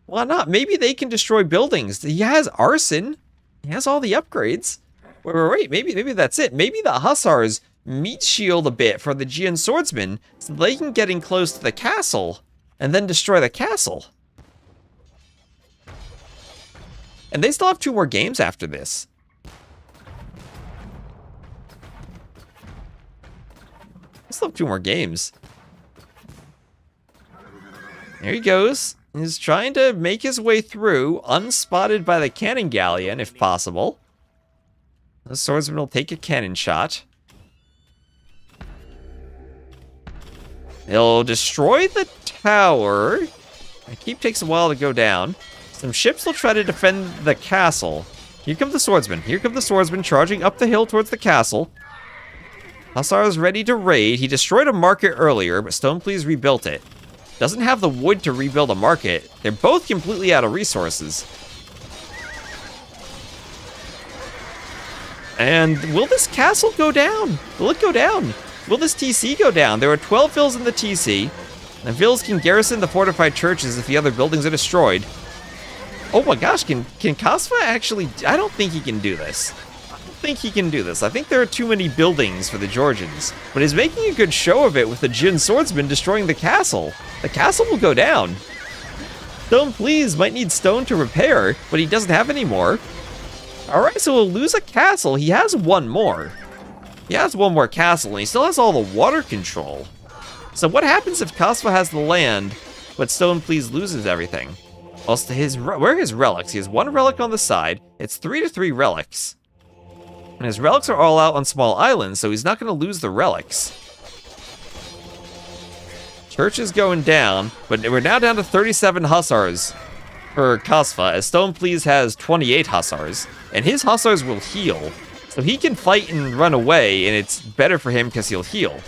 Why not? Maybe they can destroy buildings. He has arson. He has all the upgrades. Wait. Maybe that's it. Maybe the Hussars meat shield a bit for the Gen Swordsman so they can get in close to the castle and then destroy the castle. And they still have 2 more games after this. They still have 2 more games. There he goes. He's trying to make his way through, unspotted by the cannon galleon, if possible. The swordsman will take a cannon shot. He'll destroy the tower. The keep takes a while to go down. Some ships will try to defend the castle. Here come the swordsmen. Here come the swordsmen charging up the hill towards the castle. Hussar is ready to raid. He destroyed a market earlier, but StonePlease rebuilt it. Doesn't have the wood to rebuild a market. They're both completely out of resources. And will this castle go down? Will it go down? Will this TC go down? There are 12 vills in the TC. And vills can garrison the fortified churches if the other buildings are destroyed. Oh my gosh, can Kasva actually... I don't think he can do this. I think there are too many buildings for the Georgians. But he's making a good show of it with the Jin swordsman destroying the castle. The castle will go down. StonePlease might need stone to repair, but he doesn't have any more. Alright, so we'll lose a castle. He has 1 more. He has 1 more castle, and he still has all the water control. So what happens if Kasva has the land, but StonePlease loses everything? Well, where are his relics? He has 1 relic on the side. It's 3 to 3 relics. And his relics are all out on small islands, so he's not going to lose the relics. Church is going down, but we're now down to 37 Hussars for Kasva, as StonePlease has 28 Hussars, and his Hussars will heal. So he can fight and run away, and it's better for him because he'll heal.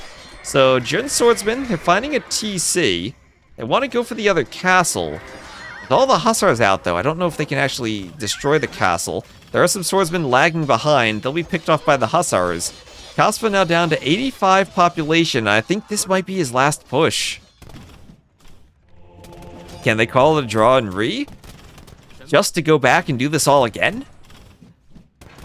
So Jin Swordsman, they're finding a TC. They want to go for the other castle. With all the Hussars out, though, I don't know if they can actually destroy the castle. There are some swordsmen lagging behind. They'll be picked off by the Hussars. Kasva now down to 85 population. I think this might be his last push. Can they call it a draw and re? Just to go back and do this all again?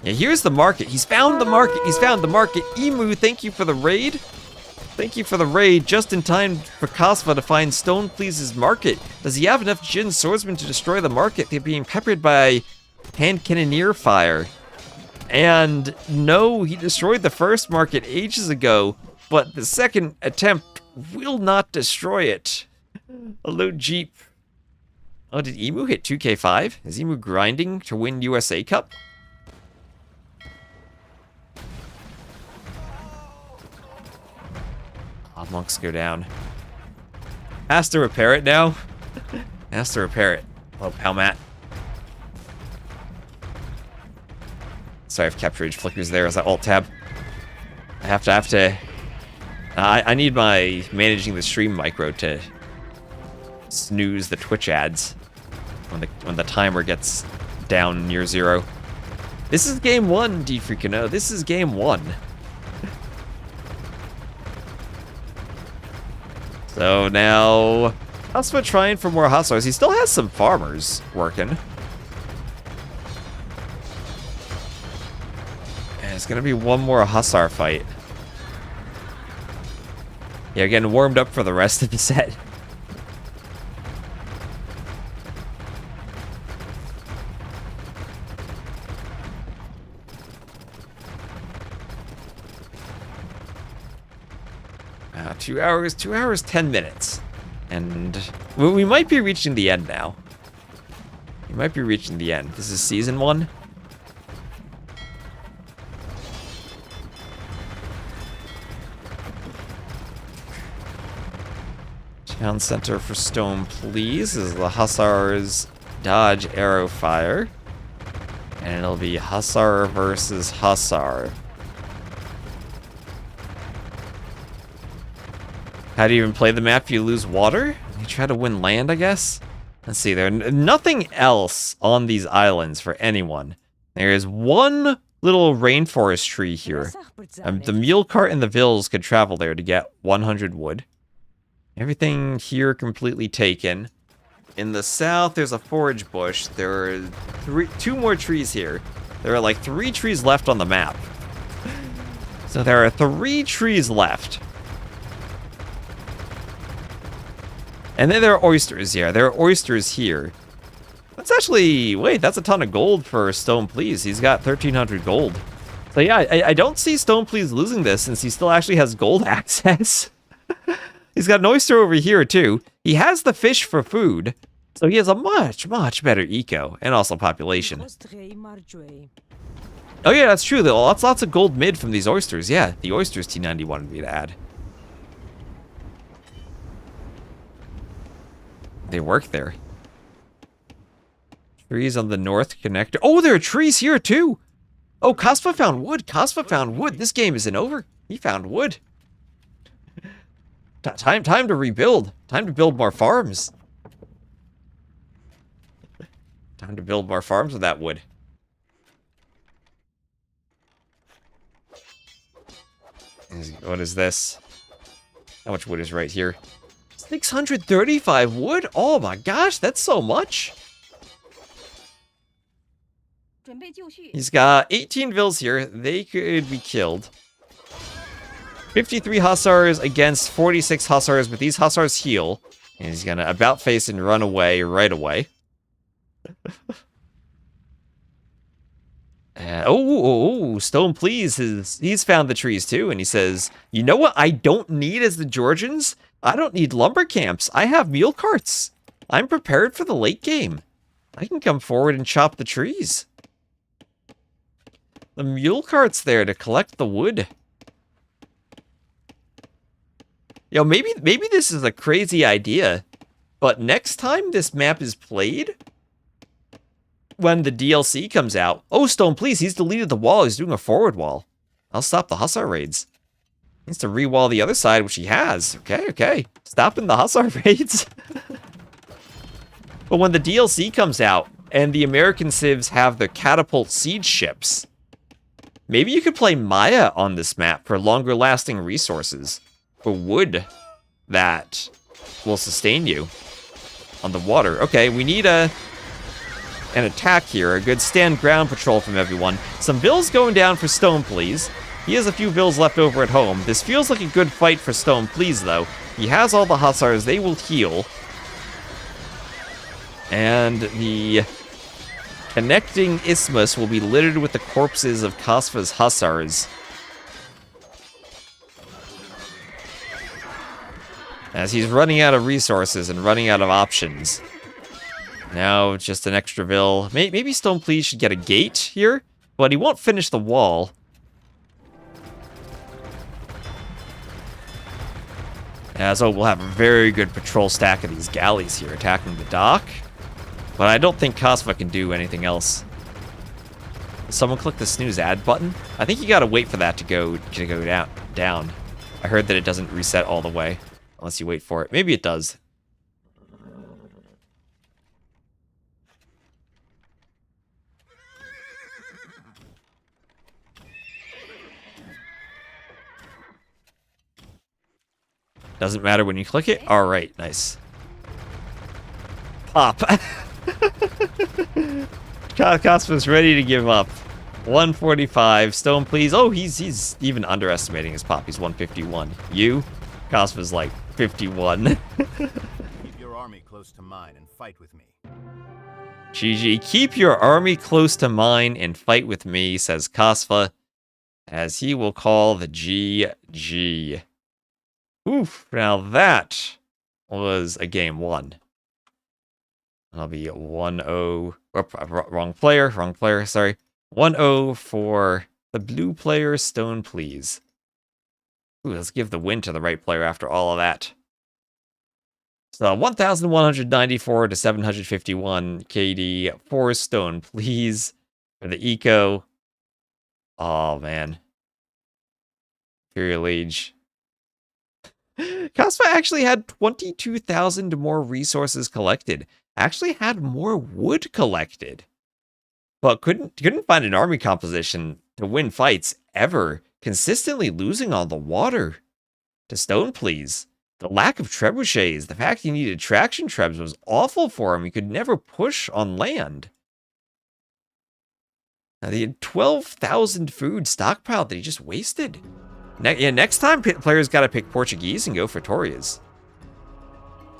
Yeah, here's the market. He's found the market. He's found the market. Emu, thank you for the raid. Thank you for the raid. Just in time for Kasva to find StonePlease's market. Does he have enough Jin swordsmen to destroy the market? They're being peppered by hand cannoneer fire. And no, he destroyed the first market ages ago, but the second attempt will not destroy it. Hello, Jeep. Oh, did Emu hit 2k5? Is Emu grinding to win USA Cup? Oh, monks go down. Has to repair it now. Has to repair it. Oh, pal Matt. Sorry if capture age flickers there as I alt tab. I have to I need my managing the stream micro to snooze the Twitch ads when the timer gets down near 0. This is game 1, D-Freaking-O. This is game 1. So now, Kasva trying for more Hussars. He still has some farmers working. And it's gonna be one more Hussar fight. Yeah, getting warmed up for the rest of the set. Two hours, 10 minutes. And we might be reaching the end now. We might be reaching the end. This is season 1. Town center for StonePlease is the Hussars dodge arrow fire. And it'll be Hussar versus Hussar. How do you even play the map if you lose water? You try to win land, I guess? Let's see, there's nothing else on these islands for anyone. There is one little rainforest tree here. The mule cart and the vills could travel there to get 100 wood. Everything here completely taken. In the south, there's a forage bush. There are 2 more trees here. There are like 3 trees left on the map. So there are 3 trees left. And then there are oysters here. There are oysters here. That's actually... Wait, that's a ton of gold for StonePlease. He's got 1,300 gold. So yeah, I don't see StonePlease losing this since he still actually has gold access. He's got an oyster over here too. He has the fish for food. So he has a much, much better eco and also population. Oh yeah, that's true. Lots of gold mid from these oysters. Yeah, the oysters T90 wanted me to add. They work there. Trees on the north connector. Oh, there are trees here too. Oh, Kasva found wood. Kasva found wood. This game isn't over. He found wood. Time to rebuild. Time to build more farms. Time to build more farms with that wood. What is this? How much wood is right here? 635 wood? Oh my gosh, that's so much. He's got 18 vills here. They could be killed. 53 Hussars against 46 Hussars, but these Hussars heal. And he's gonna about face and run away right away. StonePlease he's found the trees too, and he says, you know what I don't need as the Georgians? I don't need lumber camps. I have mule carts. I'm prepared for the late game. I can come forward and chop the trees. The mule cart's there to collect the wood. Yo, maybe this is a crazy idea, but next time this map is played, when the DLC comes out, oh, StonePlease, he's deleted the wall. He's doing a forward wall. I'll stop the Hussar raids. He needs to re-wall the other side, which he has. Okay. Stopping the Hussar raids. But when the DLC comes out, and the American civs have their catapult siege ships, maybe you could play Maya on this map for longer-lasting resources. For wood that will sustain you on the water. Okay, we need an attack here. A good stand ground patrol from everyone. Some vills going down for StonePlease. He has a few vills left over at home. This feels like a good fight for StonePlease, though. He has all the Hussars. They will heal. And the connecting isthmus will be littered with the corpses of Kasva's Hussars. As he's running out of resources and running out of options. Now, just an extra vill. Maybe StonePlease should get a gate here, but he won't finish the wall. So we'll have a very good patrol stack of these galleys here attacking the dock. But I don't think Kasva can do anything else. Someone click the snooze ad button? I think you gotta wait for that to go down. I heard that it doesn't reset all the way unless you wait for it. Maybe it does. Doesn't matter when you click it? Alright, nice. Pop. Kasva's ready to give up. 145. StonePlease. Oh, he's even underestimating his pop. He's 151. You? Kasva's like 51. Keep your army close to mine and fight with me. GG. Keep your army close to mine and fight with me, says Kasva, as he will call the GG. Oof, now that was a game 1. That'll be 1-0. Wrong player, sorry. 1-0 for the blue player, StonePlease. Ooh, let's give the win to the right player after all of that. So 1,194 to 751 KD for StonePlease for the eco. Oh, man. Imperial Age. Kasva actually had 22,000 more resources collected. Actually had more wood collected. But couldn't find an army composition to win fights ever. Consistently losing on the water to StonePlease. The lack of trebuchets, the fact he needed traction trebs was awful for him. He could never push on land. Now, he had 12,000 food stockpiled that he just wasted. Next time, players got to pick Portuguese and go for Torias.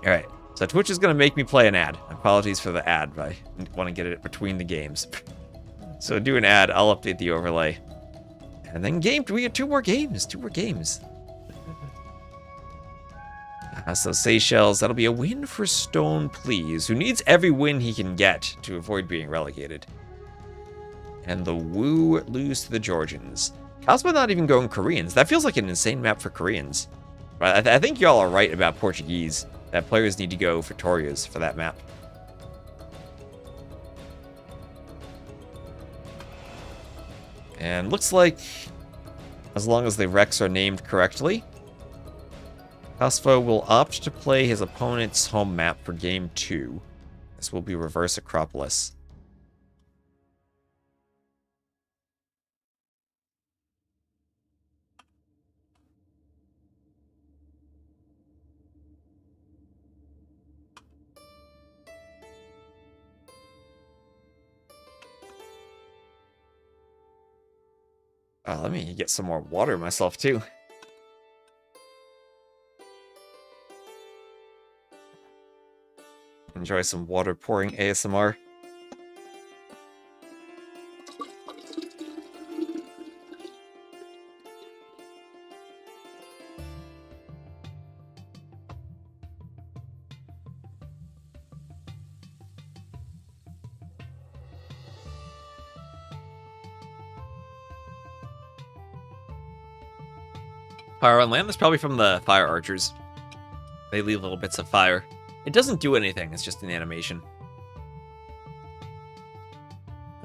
All right, so Twitch is going to make me play an ad. Apologies for the ad, but I want to get it between the games. So do an ad, I'll update the overlay. And then we get 2 more games. So Seychelles, that'll be a win for StonePlease, who needs every win he can get to avoid being relegated. And the Wu lose to the Georgians. Kasva not even going Koreans. That feels like an insane map for Koreans. But I think y'all are right about Portuguese. That players need to go for Torias for that map. And looks like, as long as the Rex are named correctly, Kasva will opt to play his opponent's home map for Game 2. This will be Reverse Acropolis. Let me get some more water myself, too. Enjoy some water pouring ASMR. Fire on land? That's probably from the fire archers. They leave little bits of fire. It doesn't do anything, it's just an animation.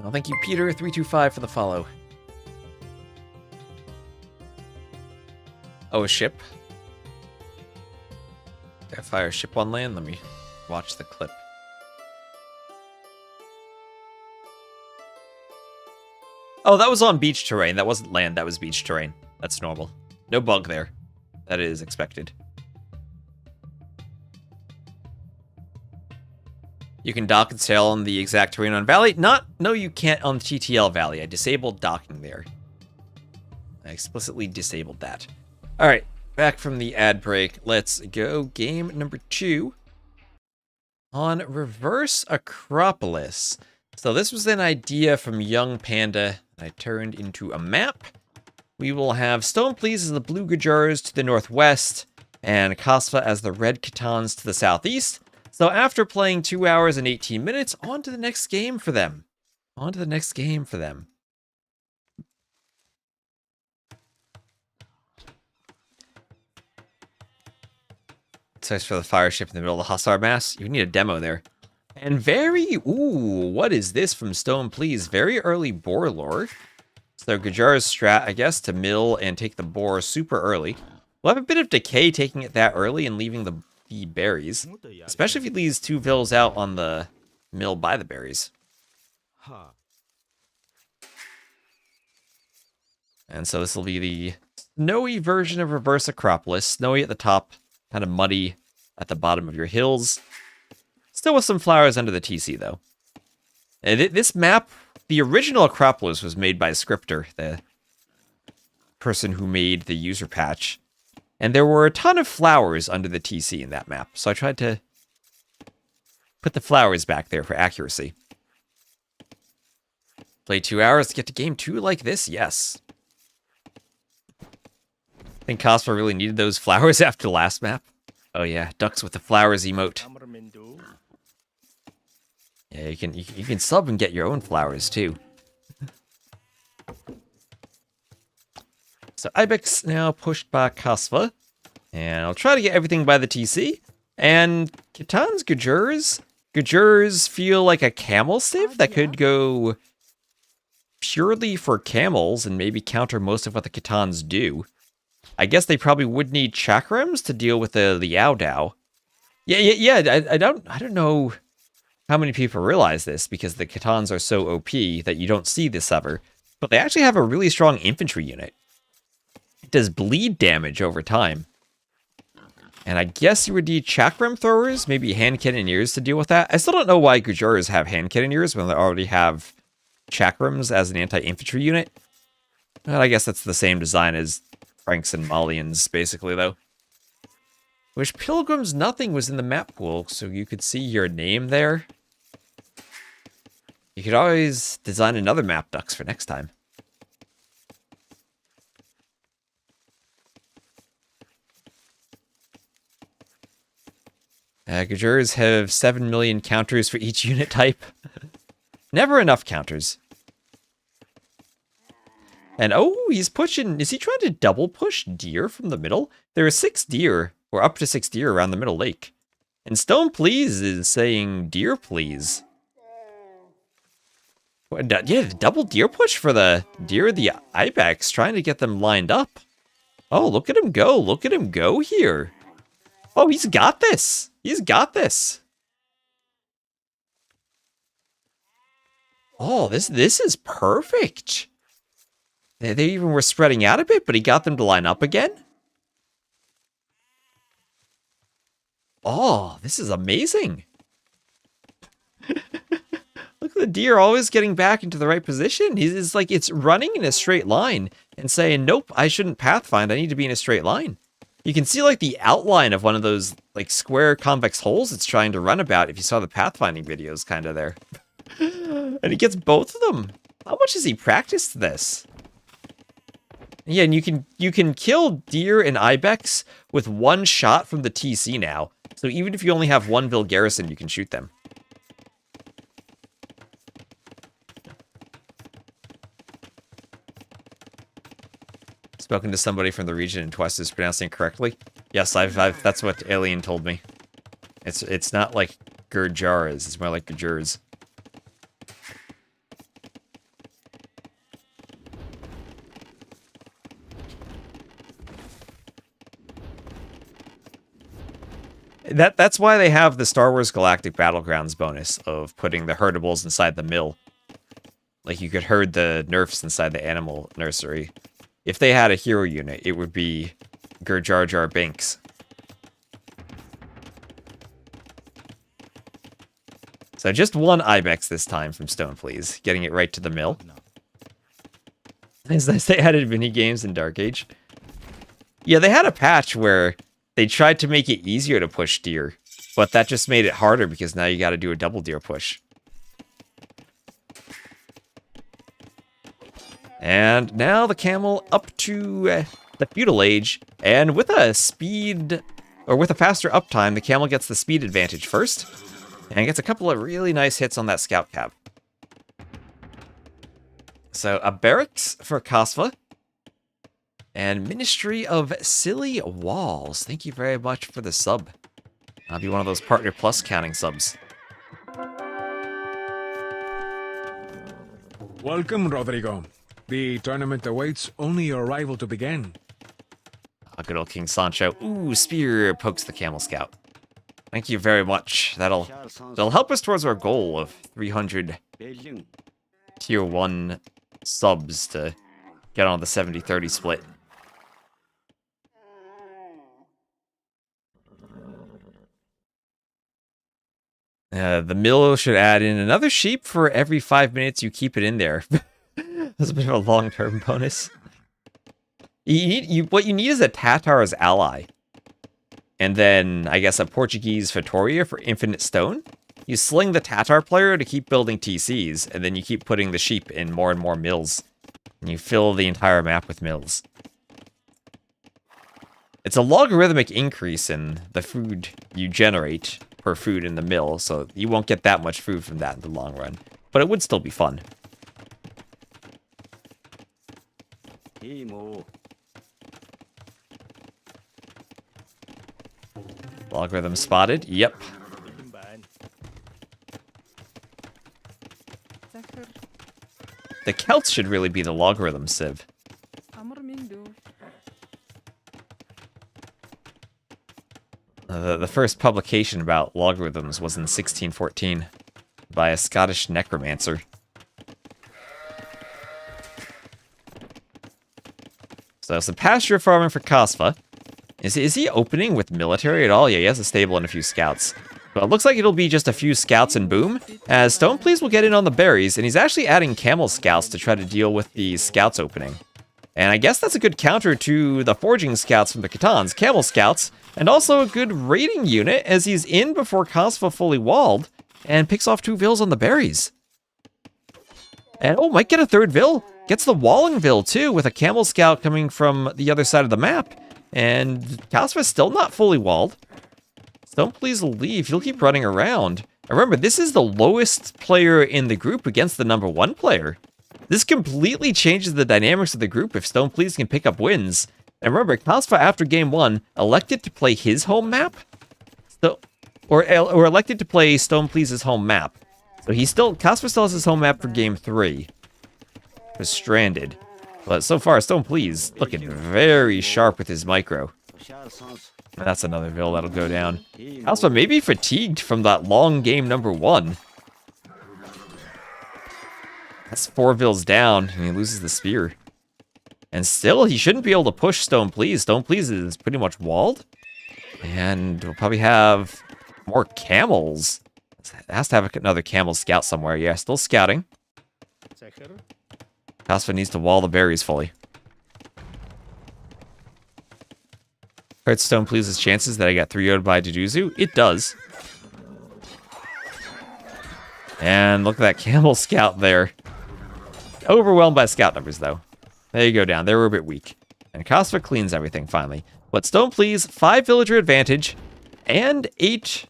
Well, thank you, Peter325, for the follow. Oh, a ship? Did I fire a ship on land? Let me watch the clip. Oh, that was on beach terrain. That wasn't land, that was beach terrain. That's normal. No bug there. That is expected. You can dock and sail on the exact terrain on Valley. No, you can't on the TTL Valley. I disabled docking there. I explicitly disabled that. All right, back from the ad break. Let's go. Game number 2 on Reverse Acropolis. So this was an idea from Young Panda that I turned into a map. We will have StonePlease as the blue Gajars to the northwest, and Kasva as the red Khitans to the southeast. So after playing 2 hours and 18 minutes, on to the next game for them. Size for the fire ship in the middle of the Hussar mass. You need a demo there. And what is this from StonePlease? Very early boar lore. So Gajar's strat, I guess, to mill and take the boar super early. We'll have a bit of decay taking it that early and leaving the berries. Especially if he leaves 2 vills out on the mill by the berries. And so this will be the snowy version of Reverse Acropolis. Snowy at the top, kind of muddy at the bottom of your hills. Still with some flowers under the TC, though. And this map, the original Acropolis was made by Scripter, the person who made the user patch. And there were a ton of flowers under the TC in that map. So I tried to put the flowers back there for accuracy. Play 2 hours to get to game 2 like this? Yes. I think Kasva really needed those flowers after the last map. Oh yeah, ducks with the flowers emote. Yeah, you can sub and get your own flowers too. So Ibex now pushed by Kasva. And I'll try to get everything by the TC. And Kitan's Gajurs. Gajurs feel like a camel civ that could go purely for camels and maybe counter most of what the Kitans do. I guess they probably would need chakrams to deal with the Yao Dao. Yeah. I don't know how many people realize this because the Kitans are so OP that you don't see this ever. But they actually have a really strong infantry unit. It does bleed damage over time. And I guess you would need chakram throwers, maybe hand cannoneers to deal with that. I still don't know why Gujars have hand cannoneers when they already have chakrams as an anti-infantry unit. But I guess that's the same design as Franks and Malians, basically, though. Wish Pilgrims Nothing was in the map pool, so you could see your name there. You could always design another map, Ducks, for next time. Gajurs have 7 million counters for each unit type. Never enough counters. And oh, he's pushing. Is he trying to double push deer from the middle? There are 6 deer, or up to 6 deer around the middle lake. And StonePlease is saying deer please. What, yeah, double deer push for the deer of the Ibex, trying to get them lined up. Oh, look at him go. Look at him go here. Oh, he's got this. He's got this. Oh, this is perfect. They even were spreading out a bit, but he got them to line up again. Oh, this is amazing. Look at the deer always getting back into the right position. He's like, it's running in a straight line and saying, nope, I shouldn't pathfind. I need to be in a straight line. You can see like the outline of one of those like square convex holes it's trying to run about if you saw the pathfinding videos kind of there. And he gets both of them. How much has he practiced this? Yeah, and you can kill deer and ibex with 1 shot from the TC now. So even if you only have 1 Vil garrison, you can shoot them. Spoken to somebody from the region and Twist is pronouncing it correctly. Yes, I've that's what Alien told me. It's not like Gurjars, it's more like Gurjars. That's why they have the Star Wars Galactic Battlegrounds bonus of putting the herdables inside the mill. Like you could herd the nerfs inside the animal nursery. If they had a hero unit, it would be Gur Jar Jar Binks. So just 1 Ibex this time from StonePlease, getting it right to the mill. It's nice they added mini games in Dark Age. Yeah, they had a patch where they tried to make it easier to push deer, but that just made it harder because now you got to do a double deer push. And now the camel up to the feudal age, and with a speed, or with a faster uptime, the camel gets the speed advantage first, and gets a couple of really nice hits on that scout cab. So a barracks for Kasva, and Ministry of Silly Walls. Thank you very much for the sub. I'll be one of those Partner Plus counting subs. Welcome, Rodrigo. The tournament awaits only your arrival to begin. good old King Sancho. Ooh, spear pokes the camel scout. Thank you very much. That'll help us towards our goal of 300 tier 1 subs to get on the 70-30 split. The mill should add in another sheep for every 5 minutes you keep it in there. That's a bit of a long-term bonus. What you need is a Tatar's ally. And then, I guess, a Portuguese Vittoria for infinite stone. You sling the Tatar player to keep building TCs, and then you keep putting the sheep in more and more mills. And you fill the entire map with mills. It's a logarithmic increase in the food you generate per food in the mill, so you won't get that much food from that in the long run. But it would still be fun. Logarithm spotted. Yep. The Celts should really be the logarithm civ. The first publication about logarithms was in 1614 by a Scottish necromancer. So some pasture farming for Kasva. Is he opening with military at all? Yeah, he has a stable and a few scouts. But it looks like it'll be just a few scouts and boom, as StonePlease will get in on the berries, and he's actually adding camel scouts to try to deal with the scouts opening. And I guess that's a good counter to the forging scouts from the Catans, camel scouts, and also a good raiding unit as he's in before Kasva fully walled, and picks off 2 vills on the berries. And oh, might get a 3rd vill. Gets the walling vill too, with a camel scout coming from the other side of the map. And Kasva's still not fully walled. StonePlease will leave. He'll keep running around. And remember, this is the lowest player in the group against the number 1 player. This completely changes the dynamics of the group if StonePlease can pick up wins. And remember, Kasva, after game 1, elected to play his home map. Or elected to play StonePlease's home map. So Kasva still has his home map for game 3. Was stranded. But so far, StonePlease looking very sharp with his micro. That's another vill that'll go down. Kasva may be fatigued from that long game number 1. That's 4 vills down, and he loses the spear. And still, he shouldn't be able to push StonePlease. StonePlease is pretty much walled. And we'll probably have more camels. It has to have another camel scout somewhere. Yeah, still scouting. Kasva needs to wall the berries fully. Hurts StonePlease's chances that I got 3-0'd by Jujuzu? It does. And look at that camel scout there. Overwhelmed by scout numbers, though. There you go down. They were a bit weak. And Kasva cleans everything, finally. But StonePlease, 5 villager advantage, and 8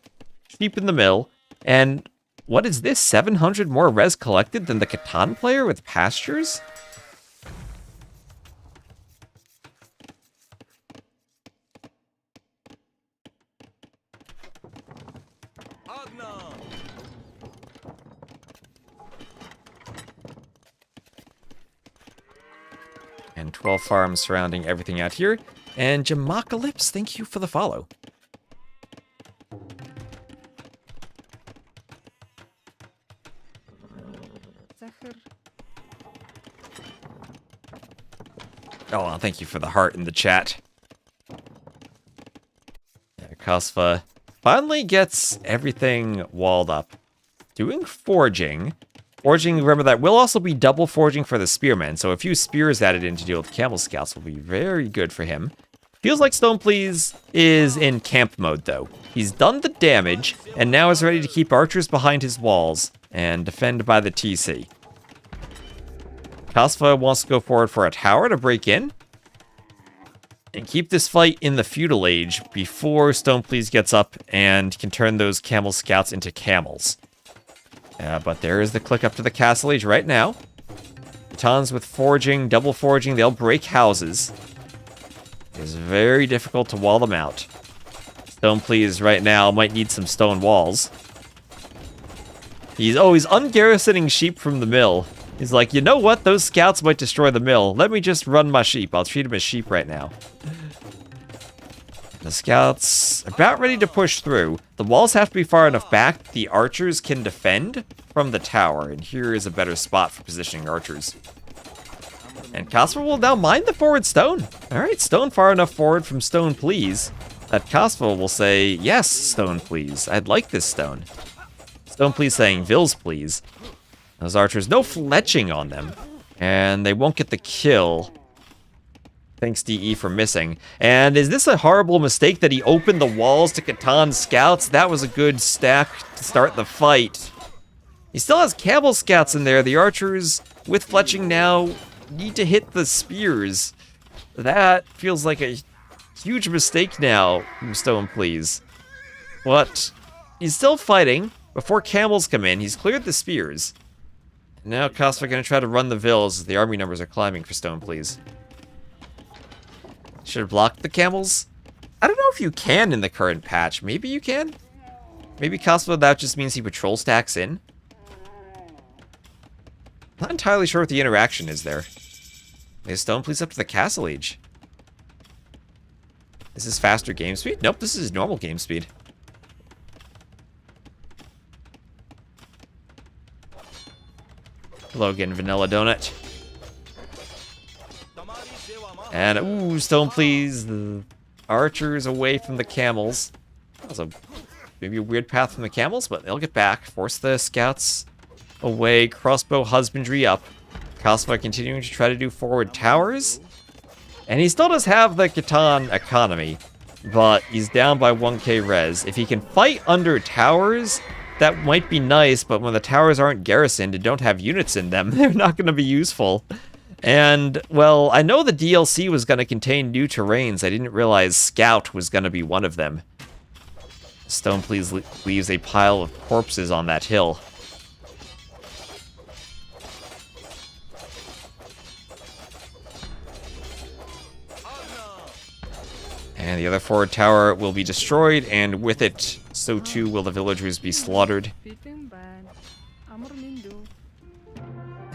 sheep in the mill. And what is this? 700 more res collected than the Catan player with pastures? And 12 farms surrounding everything out here. And Jamacalypse, thank you for the follow. Oh, well, thank you for the heart in the chat. Yeah, Kasva finally gets everything walled up. Doing forging. Forging, remember that will also be double forging for the spearmen, so a few spears added in to deal with camel scouts will be very good for him. Feels like StonePlease is in camp mode, though. He's done the damage, and now is ready to keep archers behind his walls and defend by the TC. Kasva wants to go forward for a tower to break in and keep this fight in the feudal age before StonePlease gets up and can turn those camel scouts into camels. But there is the click up to the castle age right now. Tons with forging, double forging, they'll break houses. It's very difficult to wall them out. StonePlease right now might need some stone walls. He's ungarrisoning sheep from the mill. He's like, you know what? Those scouts might destroy the mill. Let me just run my sheep. I'll treat them as sheep right now. The scouts about ready to push through. The walls have to be far enough back the archers can defend from the tower. And here is a better spot for positioning archers. And Kasva will now mine the forward stone. Alright, stone far enough forward from StonePlease that Kasva will say, yes, StonePlease. I'd like this stone. StonePlease saying, Vils, please. Those archers, no fletching on them. And they won't get the kill. Thanks DE for missing. And is this a horrible mistake that he opened the walls to Catan's scouts? That was a good stack to start the fight. He still has Campbell scouts in there. The archers, with fletching now, need to hit the spears. That feels like a huge mistake now from StonePlease. But he's still fighting. Before camels come in, he's cleared the spears. Now Kasva going to try to run the Vils as the army numbers are climbing for StonePlease. Should have blocked the camels. I don't know if you can in the current patch. Maybe you can? Maybe Kasva, that just means he patrol stacks in? Not entirely sure what the interaction is there. Is StonePlease up to the Castle Age? This is faster game speed? Nope, this is normal game speed. Hello again, Vanilla Donut. And, ooh, StonePlease, the archers away from the camels. That was maybe a weird path from the camels, but they'll get back. Force the scouts away, crossbow husbandry up. Kasva continuing to try to do forward towers. And he still does have the Catan economy, but he's down by 1k res. If he can fight under towers, that might be nice, but when the towers aren't garrisoned and don't have units in them, they're not going to be useful. And, well, I know the DLC was going to contain new terrains. I didn't realize Scout was going to be one of them. StonePlease leaves a pile of corpses on that hill. And the other forward tower will be destroyed, and with it, so too will the villagers be slaughtered.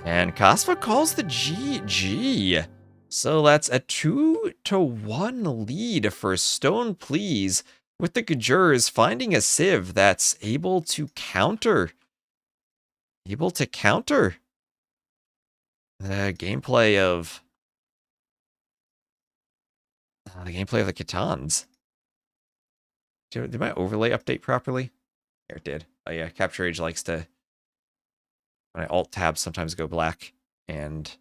And Kasva calls the GG. So that's a 2-1 lead for StonePlease, with the Gajurs finding a Civ that's able to counter. The gameplay of... the gameplay of the Catans. Did my overlay update properly? There it did. Oh yeah, Capture Age likes to... When I Alt-Tab, sometimes go black and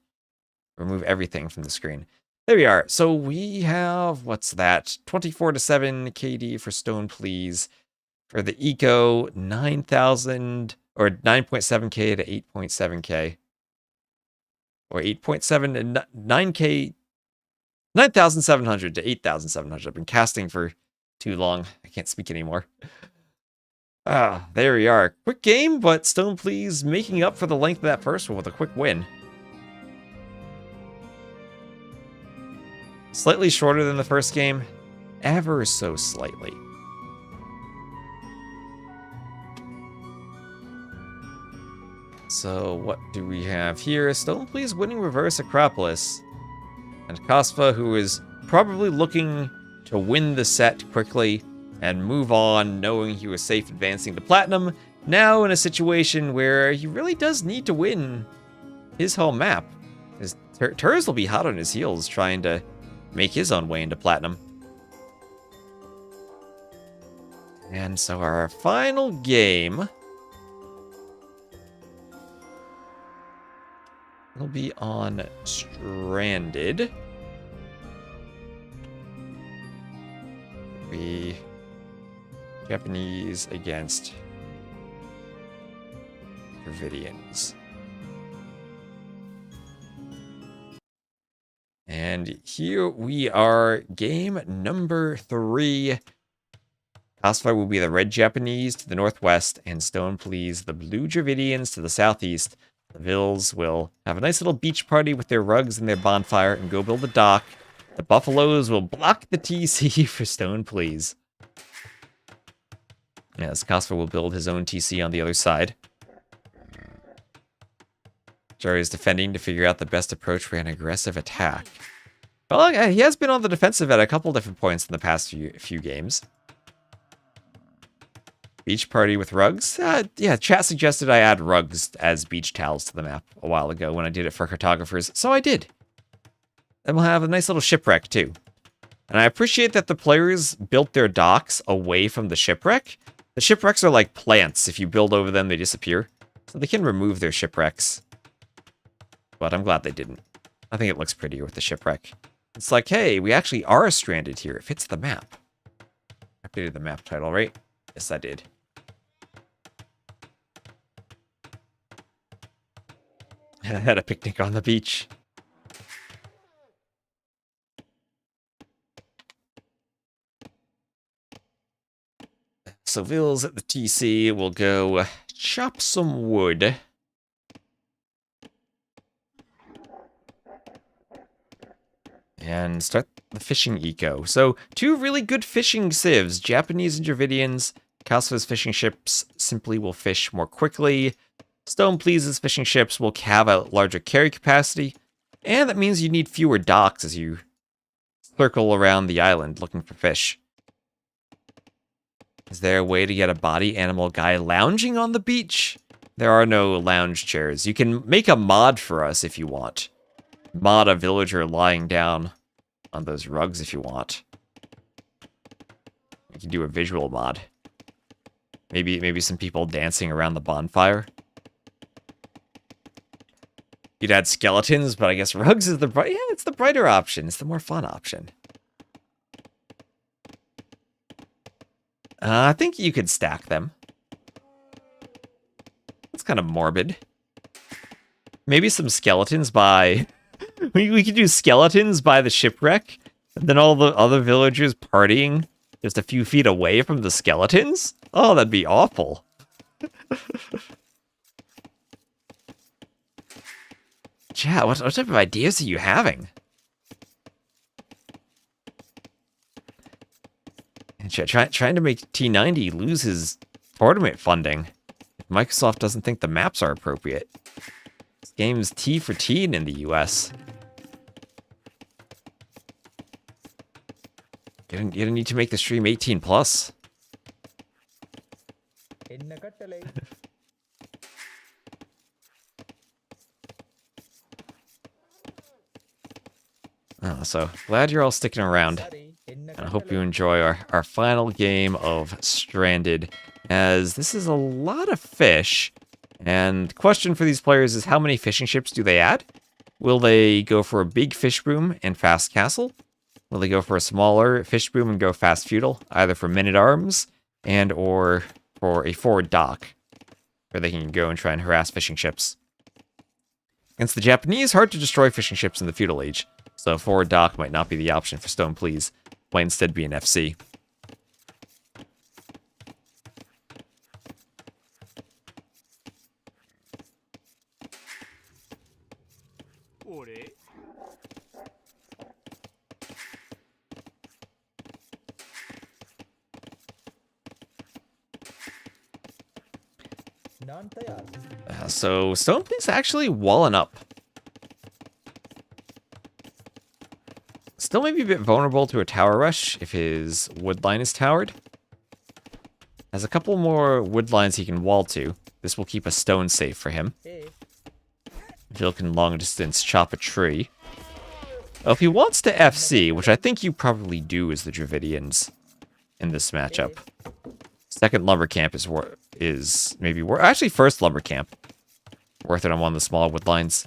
remove everything from the screen. There we are. So we have, what's that? 24-7 KD for StonePlease. For the Eco, 9,000 or 9.7k to 8.7k. Or 8.7 and 9k, 9,700 to 8,700. I've been casting for too long. I can't speak anymore. There we are. Quick game, but StonePlease making up for the length of that first one with a quick win. Slightly shorter than the first game, ever so slightly. So what do we have here? StonePlease winning Reverse Acropolis. And Kasva, who is probably looking to win the set quickly and move on, knowing he was safe advancing to Platinum, now in a situation where he really does need to win his home map. His Turs will be hot on his heels trying to make his own way into Platinum. And so our final game will be on Stranded. Japanese against Dravidians. And here we are, game number 3. Kasva will be the red Japanese to the northwest, and StonePlease the blue Dravidians to the southeast. The Vils will have a nice little beach party with their rugs and their bonfire and go build a dock. The Buffaloes will block the TC for StonePlease. Yes, Kasva will build his own TC on the other side. Jerry is defending to figure out the best approach for an aggressive attack. Well, he has been on the defensive at a couple different points in the past few games. Beach party with rugs? Yeah, chat suggested I add rugs as beach towels to the map a while ago when I did it for cartographers, so I did. And we'll have a nice little shipwreck, too. And I appreciate that the players built their docks away from the shipwreck. The shipwrecks are like plants. If you build over them, they disappear. So they can remove their shipwrecks. But I'm glad they didn't. I think it looks prettier with the shipwreck. It's like, hey, we actually are stranded here. It fits the map. I updated the map title, right? Yes, I did. I had a picnic on the beach. So Ville's at the TC. We'll go chop some wood. And start the fishing eco. So 2 really good fishing civs. Japanese and Dravidians. Kasva's fishing ships simply will fish more quickly. StonePlease's fishing ships will have a larger carry capacity. And that means you need fewer docks as you circle around the island looking for fish. Is there a way to get a body animal guy lounging on the beach? There are no lounge chairs. You can make a mod for us if you want. Mod a villager lying down on those rugs if you want. You can do a visual mod. Maybe some people dancing around the bonfire. You'd add skeletons, but I guess rugs is it's the brighter option. It's the more fun option. I think you could stack them. That's kind of morbid. Maybe some skeletons by... we could do skeletons by the shipwreck, and then all the other villagers partying just a few feet away from the skeletons? Oh, that'd be awful. Chat, what type of ideas are you having? And chat, trying to make T90 lose his tournament funding. Microsoft doesn't think the maps are appropriate. This game's T for teen in the US. You're gonna need to make the stream 18 plus. Oh, so glad you're all sticking around. And I hope you enjoy our final game of Stranded, as this is a lot of fish. And the question for these players is, how many fishing ships do they add? Will they go for a big fish boom and fast castle? Will they go for a smaller fish boom and go fast feudal, either for men-at-arms and or for a forward dock, where they can go and try and harass fishing ships? Against the Japanese, hard to destroy fishing ships in the feudal age, so a forward dock might not be the option for StonePlease. Might instead be an FC. So StonePlease actually walling up. Still maybe a bit vulnerable to a tower rush if his wood line is towered. Has a couple more wood lines he can wall to. This will keep a stone safe for him. Jill can long distance chop a tree. Well, if he wants to FC, which I think you probably do as the Dravidians in this matchup. Second lumber camp is maybe worth. Actually, first lumber camp worth it on one of the small wood lines.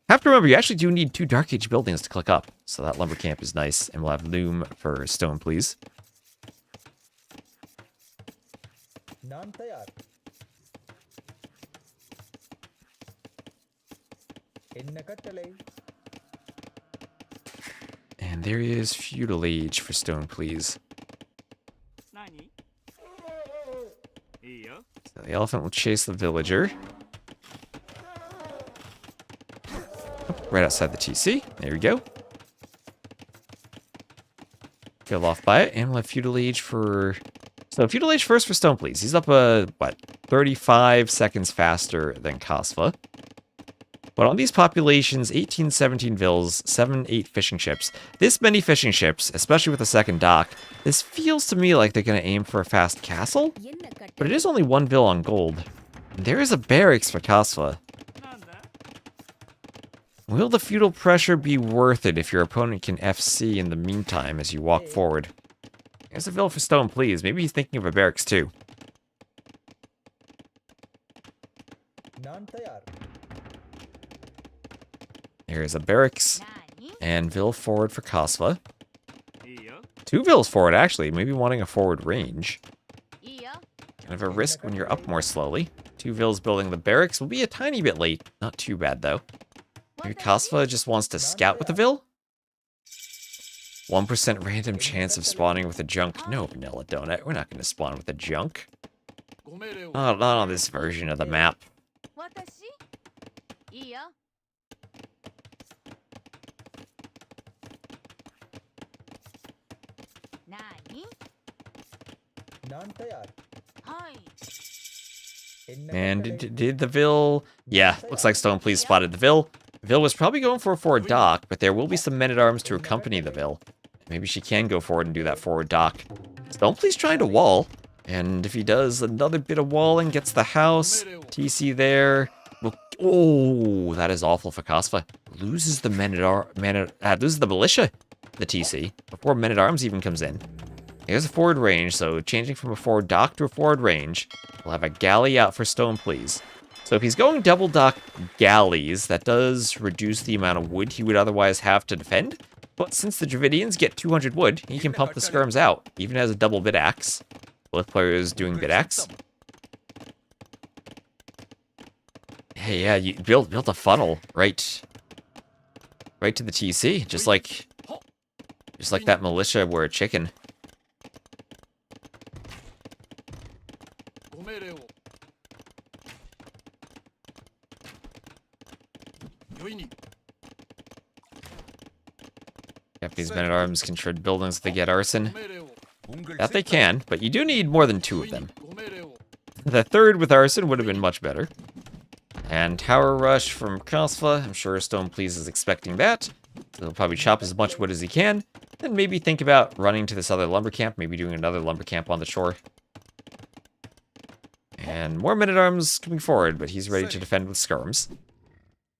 Have to remember, you actually do need 2 Dark Age buildings to click up, so that lumber camp is nice, and we'll have loom for StonePlease. And there is feudal age for StonePlease. So the elephant will chase the villager. Right outside the TC. There we go. Kill off by it. And we'll have feudal age for... So feudal age first for StonePlease. He's up, what, 35 seconds faster than Kasva. But on these populations, 18, 17 vills, 7, 8 fishing ships. This many fishing ships, especially with the second dock, this feels to me like they're going to aim for a fast castle. But it is only 1 vill on gold. And there is a barracks for Kasva. Will the feudal pressure be worth it if your opponent can FC in the meantime as you walk forward? There's a vill for StonePlease. Maybe he's thinking of a barracks too. Here's a barracks and vill forward for Kasva. 2 vills forward, actually. Maybe wanting a forward range. Kind of a risk when you're up more slowly. 2 vills building the barracks will be a tiny bit late. Not too bad, though. Maybe Kasva just wants to scout with the vill? 1% random chance of spawning with a junk. No, Vanilla Donut. We're not going to spawn with a junk. Not on this version of the map. And did the vill? Yeah, looks like StonePlease spotted the vill. Vill was probably going for a forward dock, but there will be some men-at-arms to accompany the vill. Maybe she can go forward and do that forward dock. StonePlease trying to wall, and if he does another bit of walling, gets the house, TC there. Oh, that is awful for Kasva. Loses the loses the militia, the TC, before men-at-arms even comes in. Here's a forward range, so changing from a forward dock to a forward range. We'll have a galley out for StonePlease. So if he's going double dock galleys, that does reduce the amount of wood he would otherwise have to defend. But since the Dravidians get 200 wood, he can pump the skirms out, even as a double bit axe. Both players doing bit axe. Hey, yeah, you built a funnel right to the TC, just like that militia were a chicken. Japanese men-at-arms can trade buildings if they get arson. That they can, but you do need more than 2 of them. The third with arson would have been much better. And tower rush from Kasva. I'm sure StonePlease is expecting that. So he'll probably chop as much wood as he can. Then maybe think about running to this other lumber camp. Maybe doing another lumber camp on the shore. And more men-at-arms coming forward, but he's ready to defend with skirms.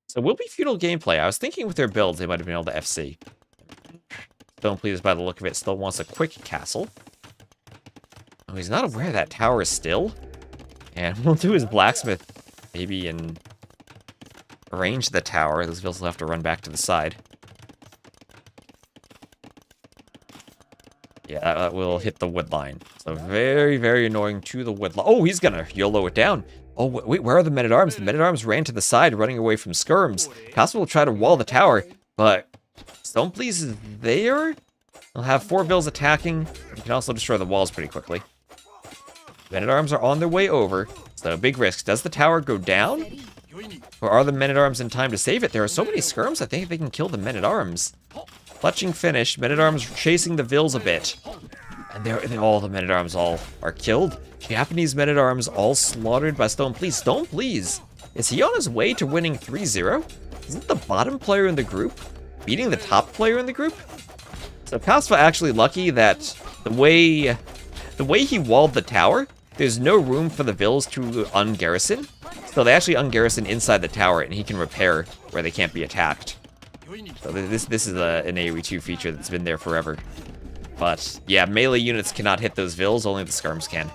So will be feudal gameplay. I was thinking with their builds they might have been able to FC. StonePlease, by the look of it, still wants a quick castle. Oh, he's not aware that tower is still. And we'll do his blacksmith, maybe, and arrange the tower. Those vills will have to run back to the side. Yeah, that will hit the wood line. So very, very annoying to the wood line. Oh, he's gonna YOLO it down. Oh, wait, where are the men-at-arms? The men-at-arms ran to the side, running away from skirms. Kasva will try to wall the tower, but StonePlease is there. He'll have 4 vills attacking. He can also destroy the walls pretty quickly. Men-at-arms are on their way over, so big risk. Does the tower go down? Or are the men-at-arms in time to save it? There are so many skirms, I think they can kill the men-at-arms. Clutching finish, men-at-arms chasing the vills a bit. And all the men-at-arms all are killed. Japanese men-at-arms all slaughtered by StonePlease. StonePlease, is he on his way to winning 3-0? Isn't the bottom player in the group beating the top player in the group? So Kasva actually lucky that the way he walled the tower, there's no room for the vills to ungarrison. So they actually ungarrison inside the tower, and he can repair where they can't be attacked. So this is an AoE 2 feature that's been there forever. But yeah, melee units cannot hit those vills, only the skirms can.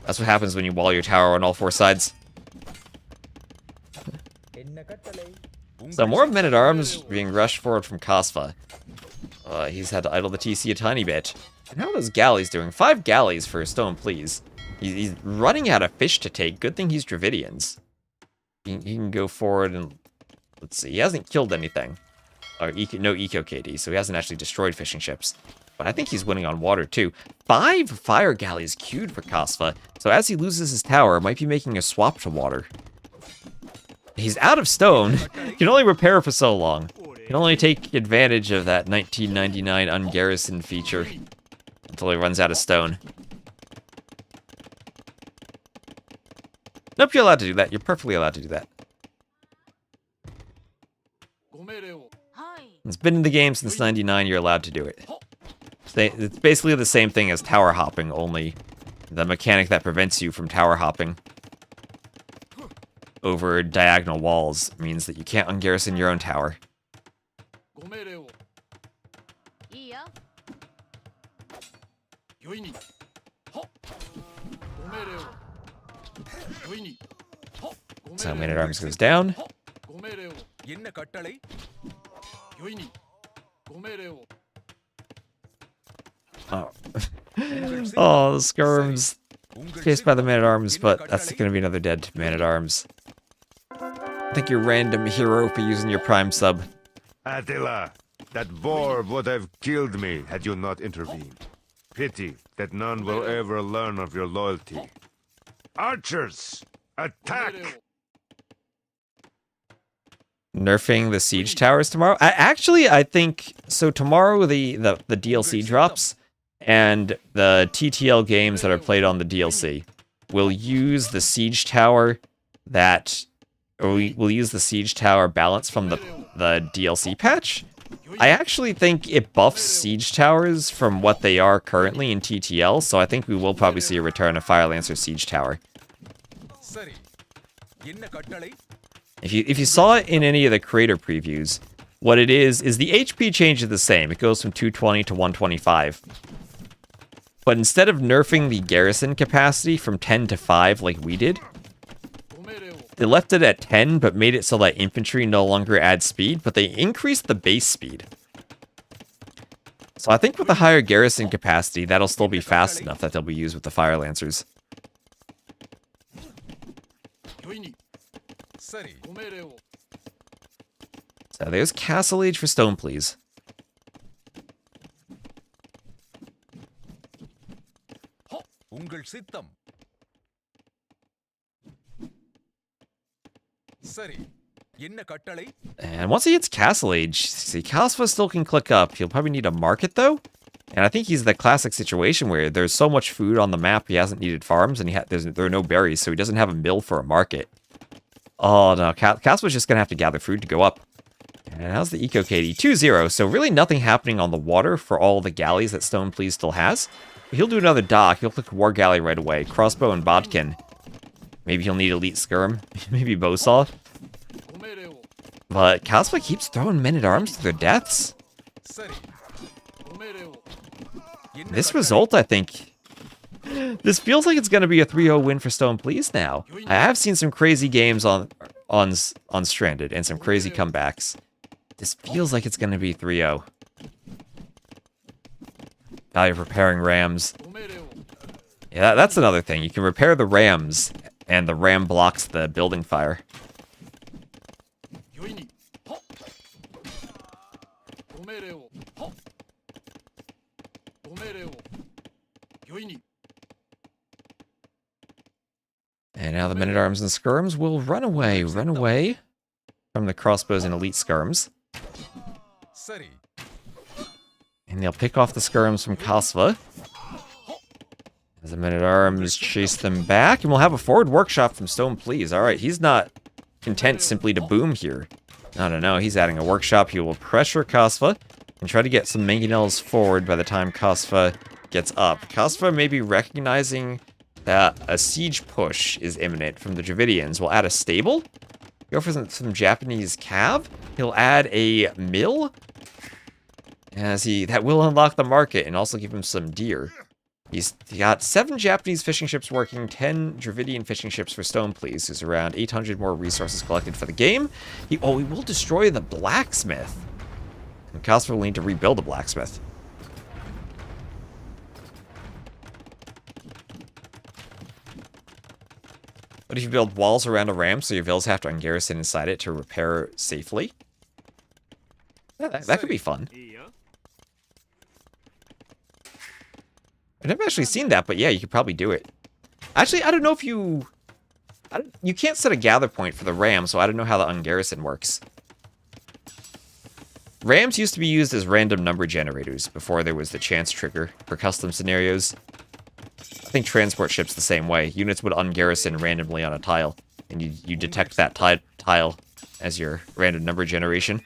That's what happens when you wall your tower on all 4 sides. So more men-at-arms being rushed forward from Kasva. He's had to idle the TC a tiny bit. And how are those galleys doing? 5 galleys for StonePlease. He's running out of fish to take. Good thing he's Dravidians. He can go forward and... Let's see, he hasn't killed anything. Or no eco KD, so he hasn't actually destroyed fishing ships. But I think he's winning on water too. 5 fire galleys queued for Kasva. So as he loses his tower, might be making a swap to water. He's out of stone. Can only repair for so long. Can only take advantage of that 1999 ungarrison feature until he runs out of stone. Nope, you're allowed to do that. You're perfectly allowed to do that. It's been in the game since 99, you're allowed to do it. It's basically the same thing as tower hopping, only the mechanic that prevents you from tower hopping over diagonal walls means that you can't ungarrison your own tower. So Man-at-Arms goes down. Oh. Oh, the skirms. Chased by the Man-at-Arms, but that's gonna be another dead Man-at-Arms. Thank you, random hero, for using your Prime sub. Attila, that boar would have killed me had you not intervened. Pity that none will ever learn of your loyalty. Archers, attack! Nerfing the siege towers tomorrow? I think so. Tomorrow the DLC drops, and the TTL games that are played on the DLC will use the siege tower we'll use the siege tower balance from the DLC patch. I actually think it buffs siege towers from what they are currently in TTL, so I think we will probably see a return of Firelancer siege tower. If you saw it in any of the creator previews, what it is the HP change is the same. It goes from 220 to 125. But instead of nerfing the garrison capacity from 10 to 5 like we did, they left it at 10, but made it so that infantry no longer adds speed, but they increased the base speed. So I think with the higher garrison capacity, that'll still be fast enough that they'll be used with the Fire Lancers. So there's Castle Age for StonePlease. And once he hits Castle Age, see, Kasva still can click up. He'll probably need a market, though. And I think he's the classic situation where there's so much food on the map, he hasn't needed farms, and there are no berries, so he doesn't have a mill for a market. Oh, no. Kasva's just going to have to gather food to go up. And how's the Eco KD? 2-0, so really nothing happening on the water for all the galleys that StonePlease still has. He'll do another dock. He'll click War Galley right away. Crossbow and Bodkin. Maybe he'll need Elite Skirm. Maybe Bowsaw. But Kasva keeps throwing Men-at-Arms to their deaths. This result, I think... This feels like it's going to be a 3-0 win for StonePlease now. I have seen some crazy games on Stranded and some crazy comebacks. This feels like it's going to be 3-0. Now you're repairing rams. Yeah, that's another thing. You can repair the rams, and the ram blocks the building fire. And now the Men-at-Arms and Skirms will run away from the crossbows and elite Skirms. And they'll pick off the Skirms from Kasva. As the Men-at-Arms chase them back, and we'll have a forward workshop from StonePlease. Alright, he's not content simply to boom here. No, he's adding a workshop. He will pressure Kasva and try to get some mangonels forward by the time Kasva gets up. Kasva may be recognizing that a siege push is imminent from the Dravidians. We'll add a stable. Go for some Japanese cav. He'll add a mill. That will unlock the market and also give him some deer. He got 7 Japanese fishing ships working, 10 Dravidian fishing ships for StonePlease. There's around 800 more resources collected for the game. He will destroy the blacksmith. And Kasva will need to rebuild the blacksmith. What if you build walls around a ram so your villas have to ungarrison inside it to repair safely? Yeah, that could be fun. I've never actually seen that, but yeah, you could probably do it. Actually, I don't know if you can't set a gather point for the ram, so I don't know how the ungarrison works. Rams used to be used as random number generators before there was the chance trigger for custom scenarios. I think transport ships the same way. Units would ungarrison randomly on a tile, and you detect that tile as your random number generation.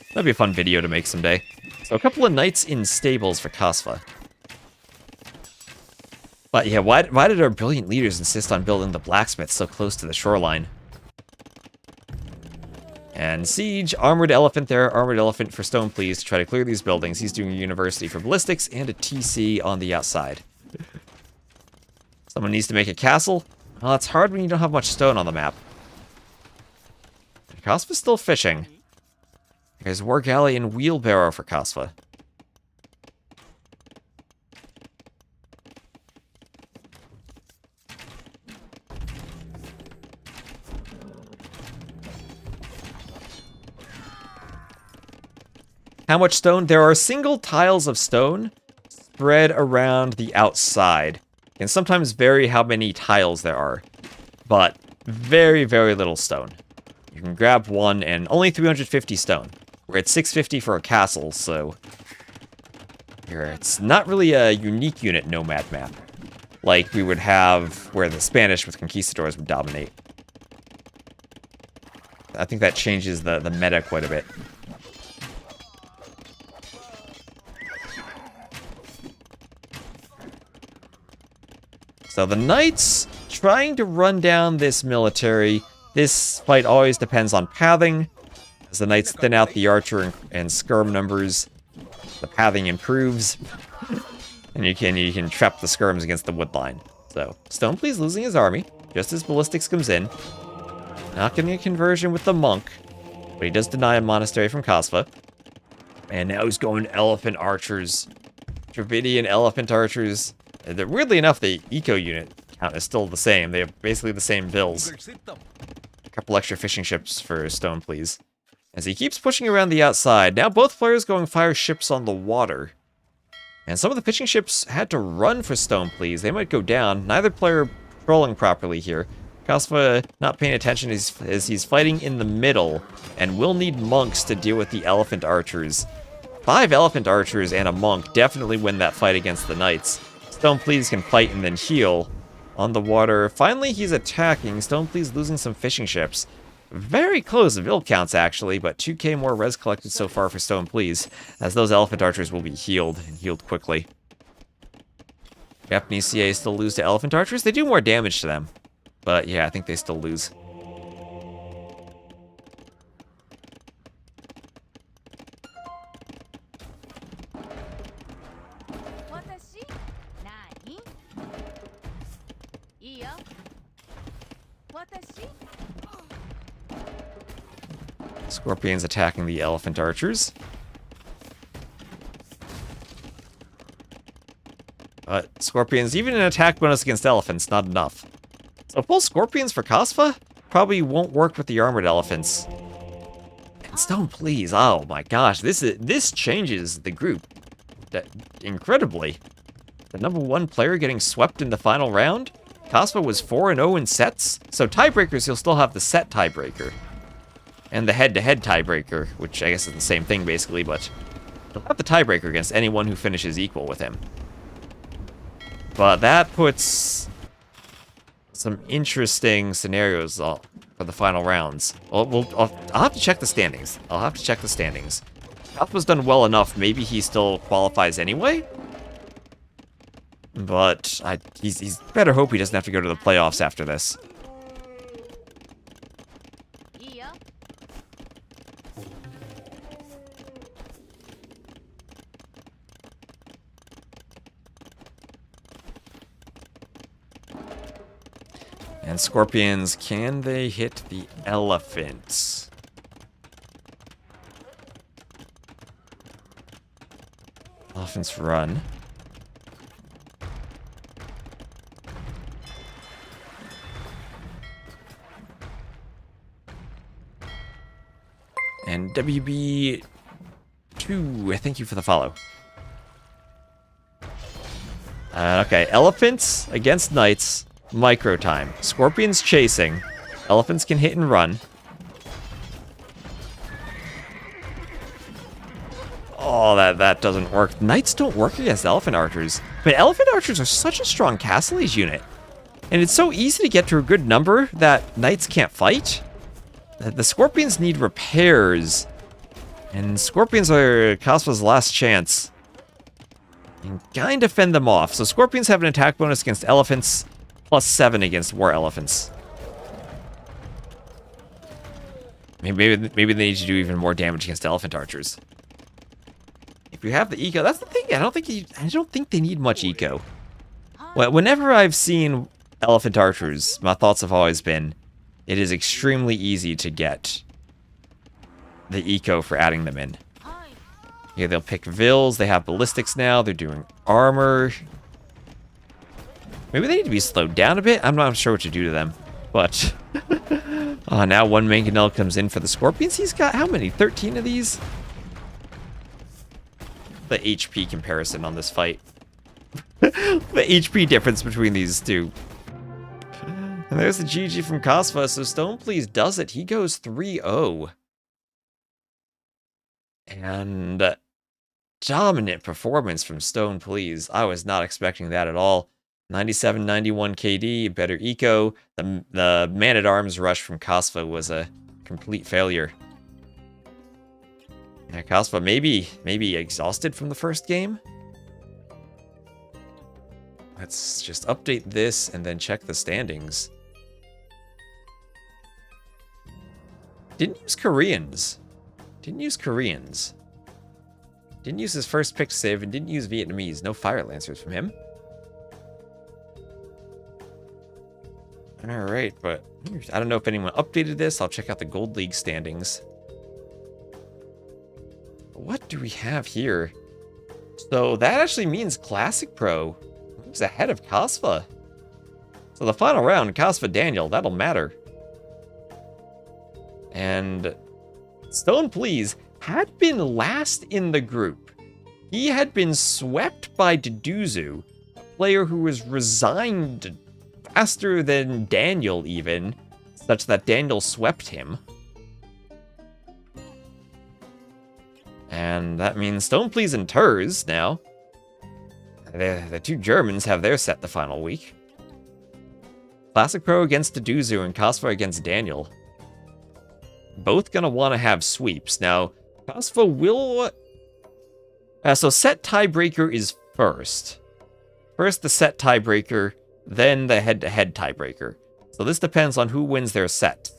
That'd be a fun video to make someday. So a couple of knights in stables for Kasva. But yeah, why did our brilliant leaders insist on building the blacksmith so close to the shoreline? And siege, armored elephant there, armored elephant for StonePlease to try to clear these buildings. He's doing a university for ballistics and a TC on the outside. Someone needs to make a castle. Well, it's hard when you don't have much stone on the map. Kasva's still fishing. There's War Galley and Wheelbarrow for Kasva. How much stone? There are single tiles of stone spread around the outside. And sometimes vary how many tiles there are. But very, very little stone. You can grab one and only 350 stone. We're at 650 for a castle, so it's not really a unique unit nomad map like we would have where the Spanish with conquistadors would dominate. I think that changes the meta quite a bit. So the knights trying to run down this military. This fight always depends on pathing. As the knights thin out the archer and skirm numbers, the pathing improves, and you can trap the skirms against the wood line. So StonePlease losing his army just as ballistics comes in. Not getting a conversion with the monk, but he does deny a monastery from Kasva. And now he's going elephant archers, Dravidian elephant archers. Weirdly enough, the eco unit count is still the same. They have basically the same bills. A couple extra fishing ships for StonePlease. As he keeps pushing around the outside, now both players going fire ships on the water. And some of the fishing ships had to run for StonePlease. They might go down. Neither player patrolling properly here. Kasva not paying attention as he's fighting in the middle, and will need monks to deal with the elephant archers. 5 elephant archers and a monk definitely win that fight against the knights. StonePlease can fight and then heal. On the water, finally he's attacking. StonePlease losing some fishing ships. Very close build counts, actually, but 2k more res collected so far for StonePlease, as those elephant archers will be healed, and healed quickly. Japanese CA still lose to elephant archers. They do more damage to them, but yeah, I think they still lose. Scorpions attacking the elephant archers. But Scorpions, even an attack bonus against elephants, not enough. So full Scorpions for Kasva probably won't work with the armored elephants. And StonePlease, oh my gosh, this changes the group incredibly. The #1 player getting swept in the final round. Kasva was 4-0 in sets, so tiebreakers he'll still have the set tiebreaker. And the head-to-head tiebreaker, which I guess is the same thing basically, but he'll have the tiebreaker against anyone who finishes equal with him. But that puts some interesting scenarios for the final rounds. I'll have to check the standings. Kasva's done well enough, maybe he still qualifies anyway? But he's better hope he doesn't have to go to the playoffs after this. And Scorpions, can they hit the elephants? Elephants run. And WB2, thank you for the follow. Okay, elephants against knights. Micro time. Scorpions chasing. Elephants can hit and run. Oh, that doesn't work. Knights don't work against elephant archers. But elephant archers are such a strong castle age unit. And it's so easy to get to a good number that knights can't fight. The scorpions need repairs. And scorpions are Kasva's last chance. And kind of fend them off. So scorpions have an attack bonus against elephants, +7 against war elephants. Maybe they need to do even more damage against elephant archers. If you have the eco, that's the thing. I don't think they need much eco. Well, whenever I've seen elephant archers, my thoughts have always been, it is extremely easy to get the eco for adding them in. Yeah, they'll pick vills. They have ballistics now. They're doing armor. Maybe they need to be slowed down a bit. I'm not sure what to do to them, but now one mangonel comes in for the scorpions. He's got how many? 13 of these. The HP comparison on this fight. The HP difference between these two. And there's the GG from Kasva. So StonePlease does it. He goes 3-0. And dominant performance from StonePlease. I was not expecting that at all. 97-91 KD, better eco. The man-at-arms rush from Kasva was a complete failure. Yeah, Kasva maybe exhausted from the first game. Let's just update this and then check the standings. Didn't use Koreans. Didn't use his first pick save and didn't use Vietnamese. No Fire Lancers from him. Alright, but I don't know if anyone updated this. I'll check out the Gold League standings. What do we have here? So that actually means Classic Pro moves ahead of Kasva. So the final round, Kasva Daniel, that'll matter. And StonePlease had been last in the group. He had been swept by Deduzu, a player who was resigned faster than Daniel even, such that Daniel swept him. And that means StonePlease and TaToH now. The two Germans have their set the final week. Classic Pro against Deduzu and Kasva against Daniel. Both gonna want to have sweeps. Now, Kasva will... so set tiebreaker is first. First the set tiebreaker, then the head-to-head tiebreaker. So this depends on who wins their set.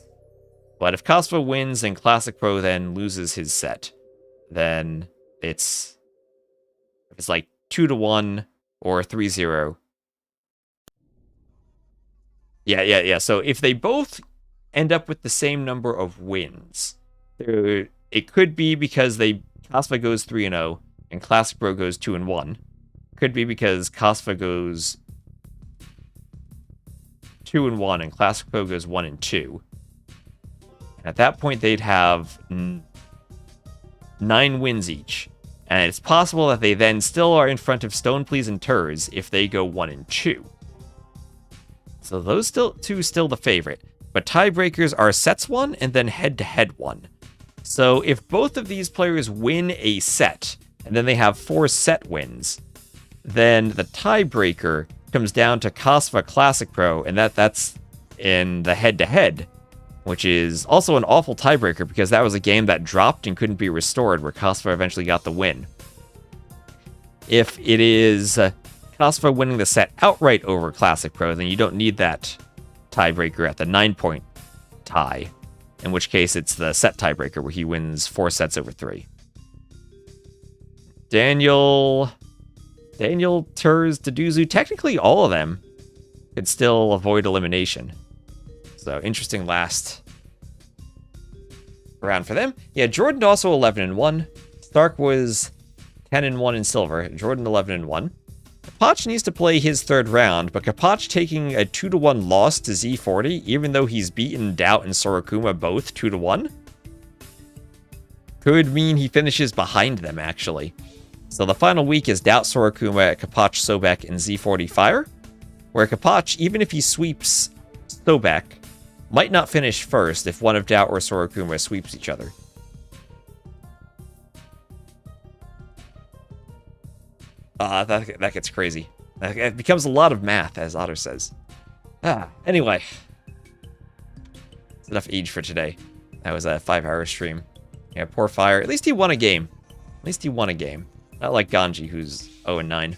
But if Kasva wins and Classic Pro then loses his set, then it's like 2-1 or 3-0. Yeah. So if they both end up with the same number of wins, it could be because Kasva goes 3-0 and Classic Pro goes 2-1. Could be because Kasva goes 2-1 and Classic Pro goes 1-2. At that point, they'd have 9 wins each. And it's possible that they then still are in front of StonePlease and TaToH if they go 1-2. So those two still the favorite. But tiebreakers are sets 1 and then head-to-head 1. So if both of these players win a set, and then they have 4 set wins, then the tiebreaker comes down to Kasva Classic Pro, and that's in the head-to-head, which is also an awful tiebreaker because that was a game that dropped and couldn't be restored, where Kasva eventually got the win. If it is Kasva winning the set outright over Classic Pro, then you don't need that tiebreaker at the 9-point tie, in which case it's the set tiebreaker where he wins 4 sets over 3. Daniel, TaToH, Deduzu, technically all of them could still avoid elimination. So interesting last round for them. Yeah, JorDan also 11-1. Stark was 10-1 in silver. JorDan 11-1. TaToH needs to play his third round, but TaToH taking a 2-1 loss to Z40, even though he's beaten Doubt and Sorokuma both 2-1, could mean he finishes behind them, actually. So the final week is Doubt, Sorokuma, TaToH, Sobek, and Z40 Fire, where TaToH, even if he sweeps Sobek, might not finish first if one of Doubt or Sorokuma sweeps each other. That gets crazy. It becomes a lot of math, as Otter says. Anyway. It's enough age for today. That was a 5-hour stream. Yeah, poor Fire. At least he won a game. At least he won a game. Not like Ganji, who's 0-9.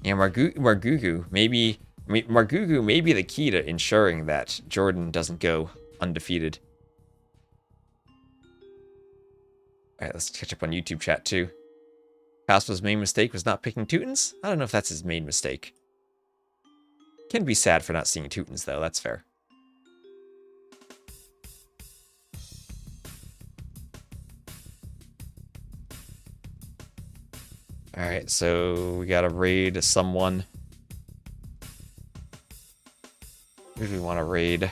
Yeah, Margugu Margugu may be the key to ensuring that JorDan doesn't go undefeated. Alright, let's catch up on YouTube chat too. Kasva's main mistake was not picking Teutons? I don't know if that's his main mistake. Can be sad for not seeing Teutons though, that's fair. Alright, so we gotta raid someone. Who do we want to raid?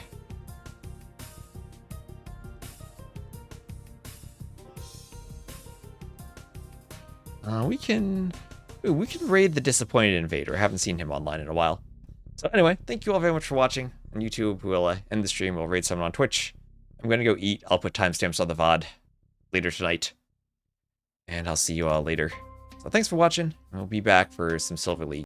We can raid the Disappointed Invader. I haven't seen him online in a while. So anyway, thank you all very much for watching. On YouTube, we'll end the stream. We'll raid someone on Twitch. I'm gonna go eat. I'll put timestamps on the VOD later tonight. And I'll see you all later. So thanks for watching. We'll be back for some Silver League.